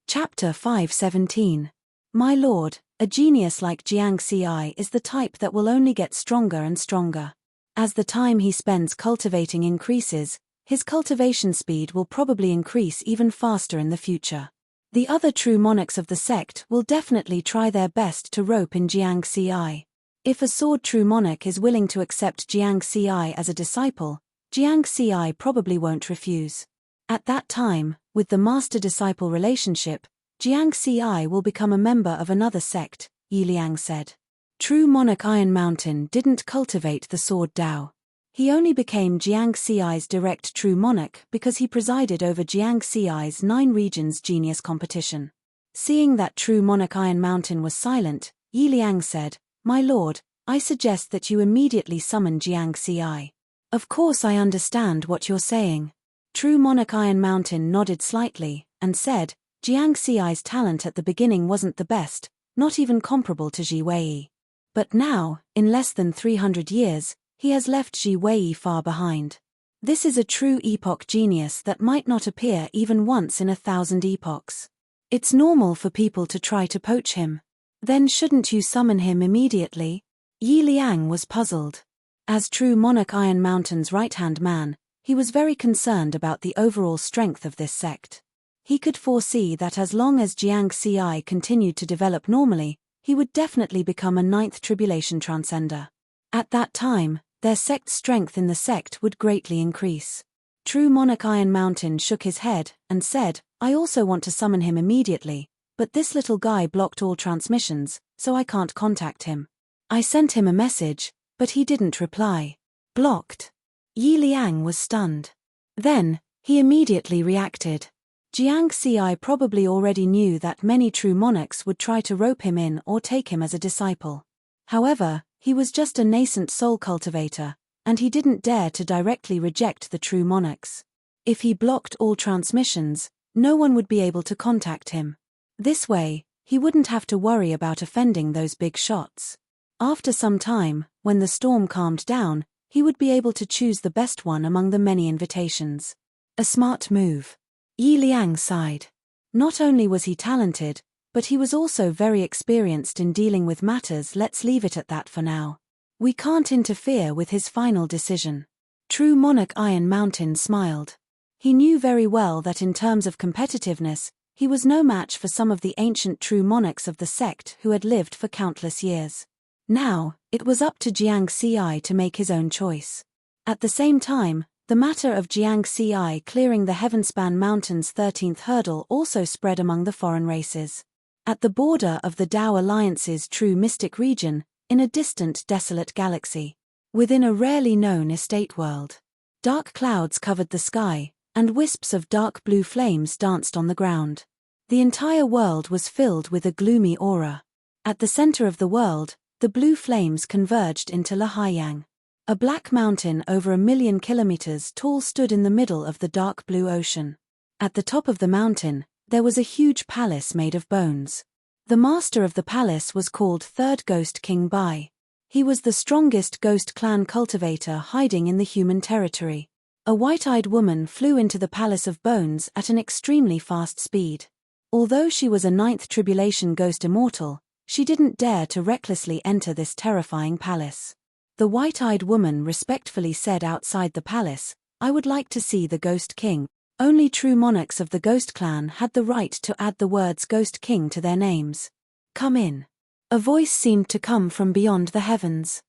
Chapter 5:17. My lord, a genius like Jiang Xi is the type that will only get stronger and stronger. As the time he spends cultivating increases, his cultivation speed will probably increase even faster in the future. The other true monarchs of the sect will definitely try their best to rope in Jiang Xi. If a sword true monarch is willing to accept Jiang Xi as a disciple, Jiang Xi probably won't refuse. At that time, with the master-disciple relationship, Jiang Xi will become a member of another sect, Yi Liang said. True monarch Iron Mountain didn't cultivate the sword Dao. He only became Jiang Xi's direct true monarch because he presided over Jiang Xi's 9 regions genius competition. Seeing that true monarch Iron Mountain was silent, Yi Liang said, My lord, I suggest that you immediately summon Jiang Xi. Of course I understand what you're saying. True monarch Iron Mountain nodded slightly, and said, Jiang Xi's talent at the beginning wasn't the best, not even comparable to Ji Wei. But now, in less than 300 years, he has left Ji Wei far behind. This is a true epoch genius that might not appear even once in 1,000 epochs. It's normal for people to try to poach him. Then shouldn't you summon him immediately? Yi Liang was puzzled. As true monarch Iron Mountain's right-hand man, he was very concerned about the overall strength of this sect. He could foresee that as long as Jiang Xi continued to develop normally, he would definitely become a 9th tribulation transcender. At that time, their sect's strength in the sect would greatly increase. True monarch Iron Mountain shook his head, and said, I also want to summon him immediately, but this little guy blocked all transmissions, so I can't contact him. I sent him a message, but he didn't reply. Blocked. Yi Liang was stunned. Then, he immediately reacted. Jiang Xi probably already knew that many true monarchs would try to rope him in or take him as a disciple. However, he was just a nascent soul cultivator, and he didn't dare to directly reject the true monarchs. If he blocked all transmissions, no one would be able to contact him. This way, he wouldn't have to worry about offending those big shots. After some time, when the storm calmed down, he would be able to choose the best one among the many invitations. A smart move. Yi Liang sighed. Not only was he talented, but he was also very experienced in dealing with matters. Let's leave it at that for now. We can't interfere with his final decision. True monarch Iron Mountain smiled. He knew very well that in terms of competitiveness, he was no match for some of the ancient true monarchs of the sect who had lived for countless years. Now, it was up to Jiang Xi to make his own choice. At the same time, the matter of Jiang Xi clearing the Heavenspan Mountain's 13th hurdle also spread among the foreign races. At the border of the Tao Alliance's true mystic region, in a distant desolate galaxy, within a rarely known estate world, dark clouds covered the sky, and wisps of dark blue flames danced on the ground. The entire world was filled with a gloomy aura. At the center of the world, the blue flames converged into Lahayang. A black mountain over 1,000,000 kilometers tall stood in the middle of the dark blue ocean. At the top of the mountain, there was a huge palace made of bones. The master of the palace was called Third Ghost King Bai. He was the strongest ghost clan cultivator hiding in the human territory. A white-eyed woman flew into the Palace of Bones at an extremely fast speed. Although she was a 9th tribulation ghost immortal, she didn't dare to recklessly enter this terrifying palace. The white-eyed woman respectfully said outside the palace, I would like to see the Ghost King. Only true monarchs of the Ghost Clan had the right to add the words Ghost King to their names. Come in. A voice seemed to come from beyond the heavens.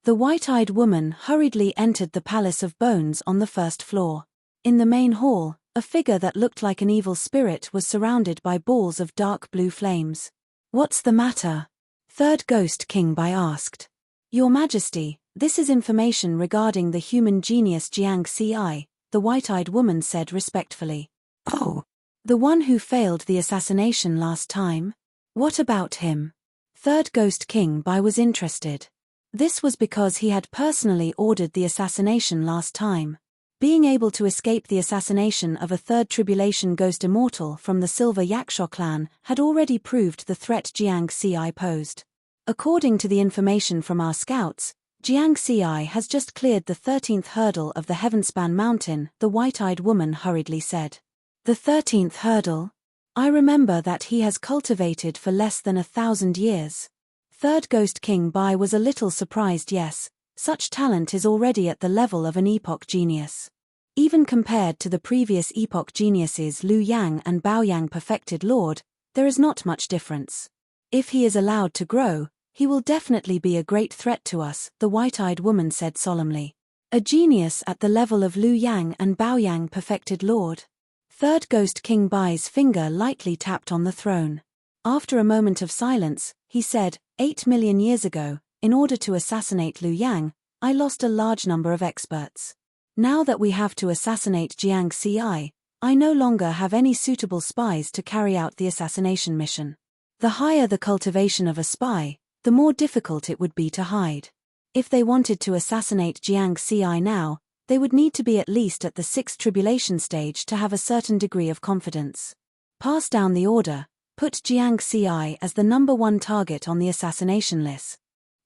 The white-eyed woman hurriedly entered the Palace of Bones on the first floor. In the main hall, a figure that looked like an evil spirit was surrounded by balls of dark blue flames. What's the matter? Third Ghost King Bai asked. Your Majesty, This is information regarding the human genius Jiang Ci, the white-eyed woman said respectfully. Oh, the one who failed the assassination last time? What about him? Third Ghost King Bai was interested. This was because he had personally ordered the assassination last time. Being able to escape the assassination of a third tribulation ghost immortal from the Silver Yaksha clan had already proved the threat Jiang Ci posed. According to the information from our scouts, Jiang Ci has just cleared the 13th hurdle of the Heavenspan Mountain, the white-eyed woman hurriedly said. The 13th hurdle? I remember that he has cultivated for less than 1,000 years. Third Ghost King Bai was a little surprised. Yes, such talent is already at the level of an epoch genius. Even compared to the previous epoch geniuses Liu Yang and Bao Yang perfected Lord, there is not much difference. If he is allowed to grow, he will definitely be a great threat to us, the white-eyed woman said solemnly. A genius at the level of Liu Yang and Bao Yang perfected Lord. Third Ghost King Bai's finger lightly tapped on the throne. After a moment of silence, he said, 8 million years ago, in order to assassinate Liu Yang, I lost a large number of experts. Now that we have to assassinate Jiang Ci, I no longer have any suitable spies to carry out the assassination mission. The higher the cultivation of a spy, the more difficult it would be to hide. If they wanted to assassinate Jiang Ci now, they would need to be at least at the 6th tribulation stage to have a certain degree of confidence. Pass down the order, put Jiang Ci as the number 1 target on the assassination list.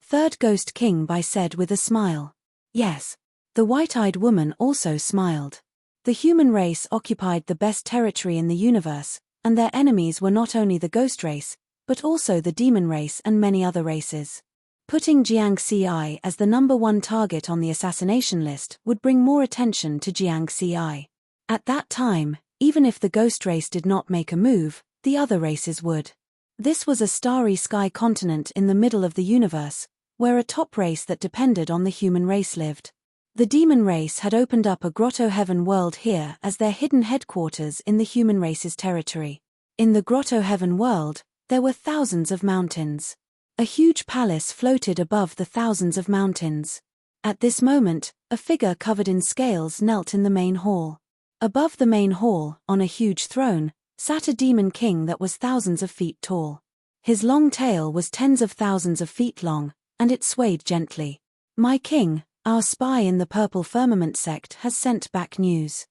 Third Ghost King Bai said with a smile. Yes. The white-eyed woman also smiled. The human race occupied the best territory in the universe, and their enemies were not only the ghost race, but also the demon race and many other races. Putting Jiang Ci as the number 1 target on the assassination list would bring more attention to Jiang Ci. At that time, even if the ghost race did not make a move, the other races would. This was a starry sky continent in the middle of the universe, where a top race that depended on the human race lived. The demon race had opened up a grotto heaven world here as their hidden headquarters in the human race's territory. In the grotto heaven world, there were thousands of mountains. A huge palace floated above the thousands of mountains. At this moment, a figure covered in scales knelt in the main hall. Above the main hall, on a huge throne, sat a demon king that was thousands of feet tall. His long tail was tens of thousands of feet long, and it swayed gently. My king, our spy in the Purple Firmament sect has sent back news.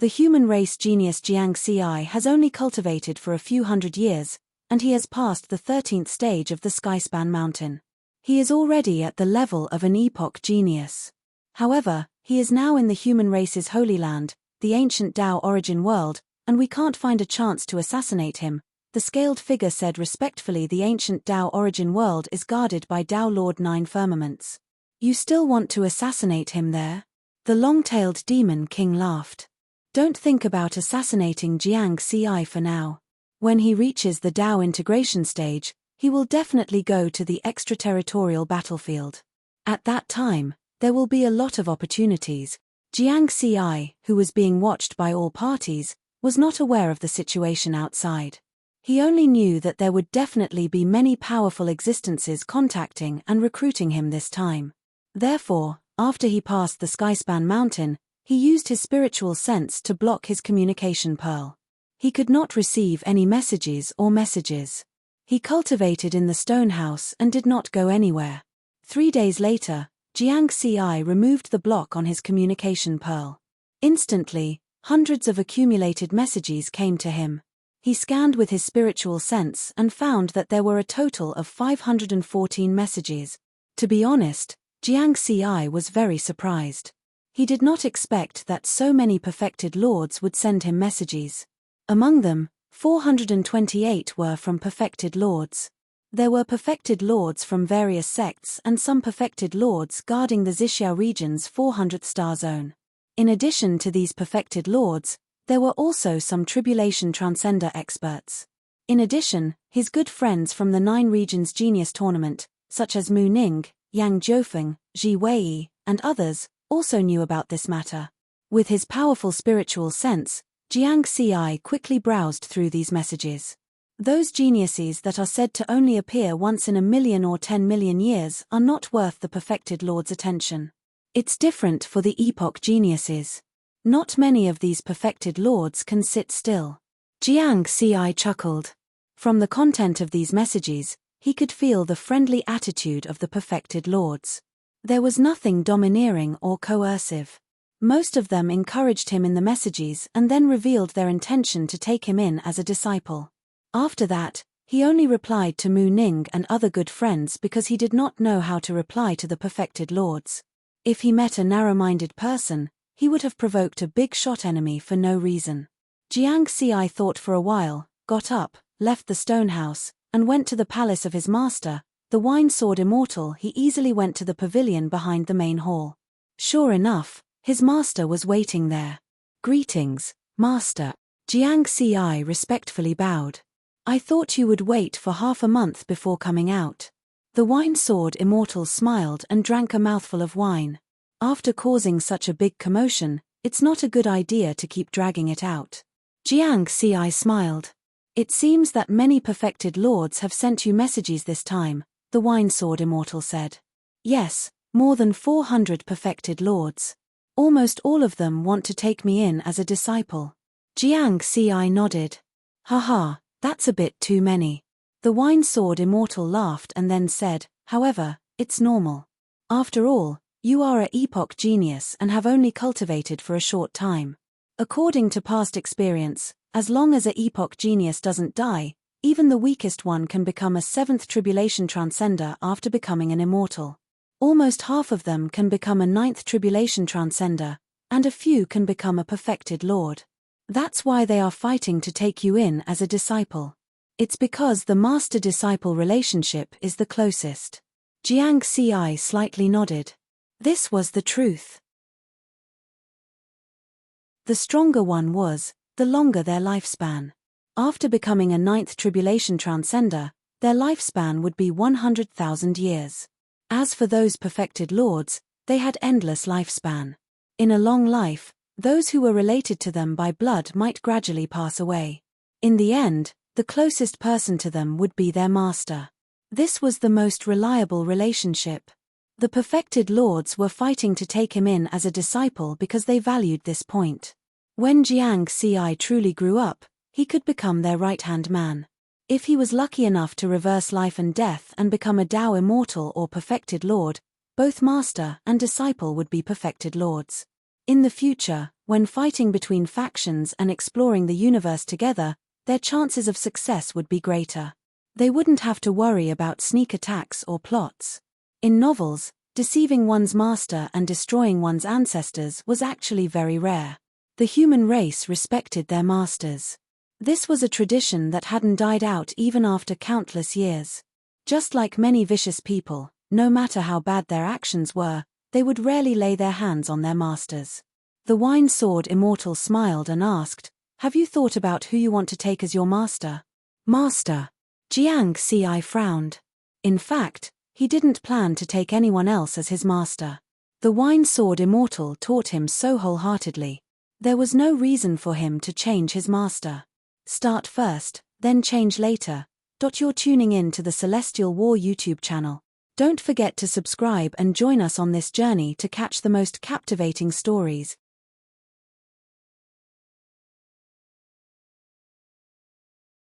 The human race genius Jiang Ci has only cultivated for a few hundred years, and he has passed the 13th stage of the Skyspan Mountain. He is already at the level of an epoch genius. However, he is now in the human race's holy land, the ancient Tao origin world, and we can't find a chance to assassinate him. The scaled figure said respectfully. The ancient Tao origin world is guarded by Tao Lord 9 firmaments. You still want to assassinate him there? The long-tailed demon king laughed. Don't think about assassinating Jiang Ci for now. When he reaches the Tao integration stage, he will definitely go to the extraterritorial battlefield. At that time, there will be a lot of opportunities. Jiang Ci, who was being watched by all parties, was not aware of the situation outside. He only knew that there would definitely be many powerful existences contacting and recruiting him this time. Therefore, after he passed the Skyspan Mountain, he used his spiritual sense to block his communication pearl. He could not receive any messages or messages. He cultivated in the stone house and did not go anywhere. 3 days later, Jiang Ci removed the block on his communication pearl. Instantly, hundreds of accumulated messages came to him. He scanned with his spiritual sense and found that there were a total of 514 messages. To be honest, Jiang Ci was very surprised. He did not expect that so many perfected lords would send him messages. Among them, 428 were from perfected lords. There were perfected lords from various sects and some perfected lords guarding the Zixia region's 400th star zone. In addition to these perfected lords, there were also some tribulation transcender experts. In addition, his good friends from the 9 regions genius tournament, such as Mu Ning, Yang Jiufeng, Ji Wei, and others, also knew about this matter. With his powerful spiritual sense, Jiang Ci quickly browsed through these messages. Those geniuses that are said to only appear once in a million or 10 million years are not worth the perfected Lord's attention. It's different for the epoch geniuses. Not many of these perfected lords can sit still. Jiang Xi chuckled. From the content of these messages, he could feel the friendly attitude of the perfected lords. There was nothing domineering or coercive. Most of them encouraged him in the messages and then revealed their intention to take him in as a disciple. After that, he only replied to Mu Ning and other good friends because he did not know how to reply to the perfected lords. If he met a narrow-minded person, he would have provoked a big-shot enemy for no reason. Jiang Xi thought for a while, got up, left the stone house, and went to the palace of his master, the Wine Sword Immortal. He easily went to the pavilion behind the main hall. Sure enough, his master was waiting there. "Greetings, master." Jiang Xi respectfully bowed. "I thought you would wait for half a month before coming out." The Wine Sword Immortal smiled and drank a mouthful of wine. After causing such a big commotion, it's not a good idea to keep dragging it out. Jiang Xi smiled. "It seems that many perfected lords have sent you messages this time," the Wine Sword Immortal said. "Yes, more than 400 perfected lords. Almost all of them want to take me in as a disciple." Jiang Xi nodded. "Haha, that's a bit too many." The Wine Sword Immortal laughed and then said, "However, it's normal. After all, you are an epoch genius and have only cultivated for a short time. According to past experience, as long as an epoch genius doesn't die, even the weakest one can become a seventh tribulation transcender after becoming an immortal. Almost half of them can become a ninth tribulation transcender, and a few can become a perfected lord. That's why they are fighting to take you in as a disciple. It's because the master-disciple relationship is the closest." Jiang Xi slightly nodded. This was the truth. The stronger one was, the longer their lifespan. After becoming a ninth tribulation transcender, their lifespan would be 100,000 years. As for those perfected lords, they had endless lifespan. In a long life, those who were related to them by blood might gradually pass away. In the end, the closest person to them would be their master. This was the most reliable relationship. The perfected lords were fighting to take him in as a disciple because they valued this point. When Jiang Xi truly grew up, he could become their right-hand man. If he was lucky enough to reverse life and death and become a Tao immortal or perfected lord, both master and disciple would be perfected lords. In the future, when fighting between factions and exploring the universe together, their chances of success would be greater. They wouldn't have to worry about sneak attacks or plots. In novels, deceiving one's master and destroying one's ancestors was actually very rare. The human race respected their masters. This was a tradition that hadn't died out even after countless years. Just like many vicious people, no matter how bad their actions were, they would rarely lay their hands on their masters. The Wine Sword Immortal smiled and asked, "Have you thought about who you want to take as your master?" "Master?" Jiang Xi frowned. In fact, he didn't plan to take anyone else as his master. The Wine Sword Immortal taught him so wholeheartedly. There was no reason for him to change his master. Start first, then change later. You're tuning in to the Celestial War YouTube channel. Don't forget to subscribe and join us on this journey to catch the most captivating stories,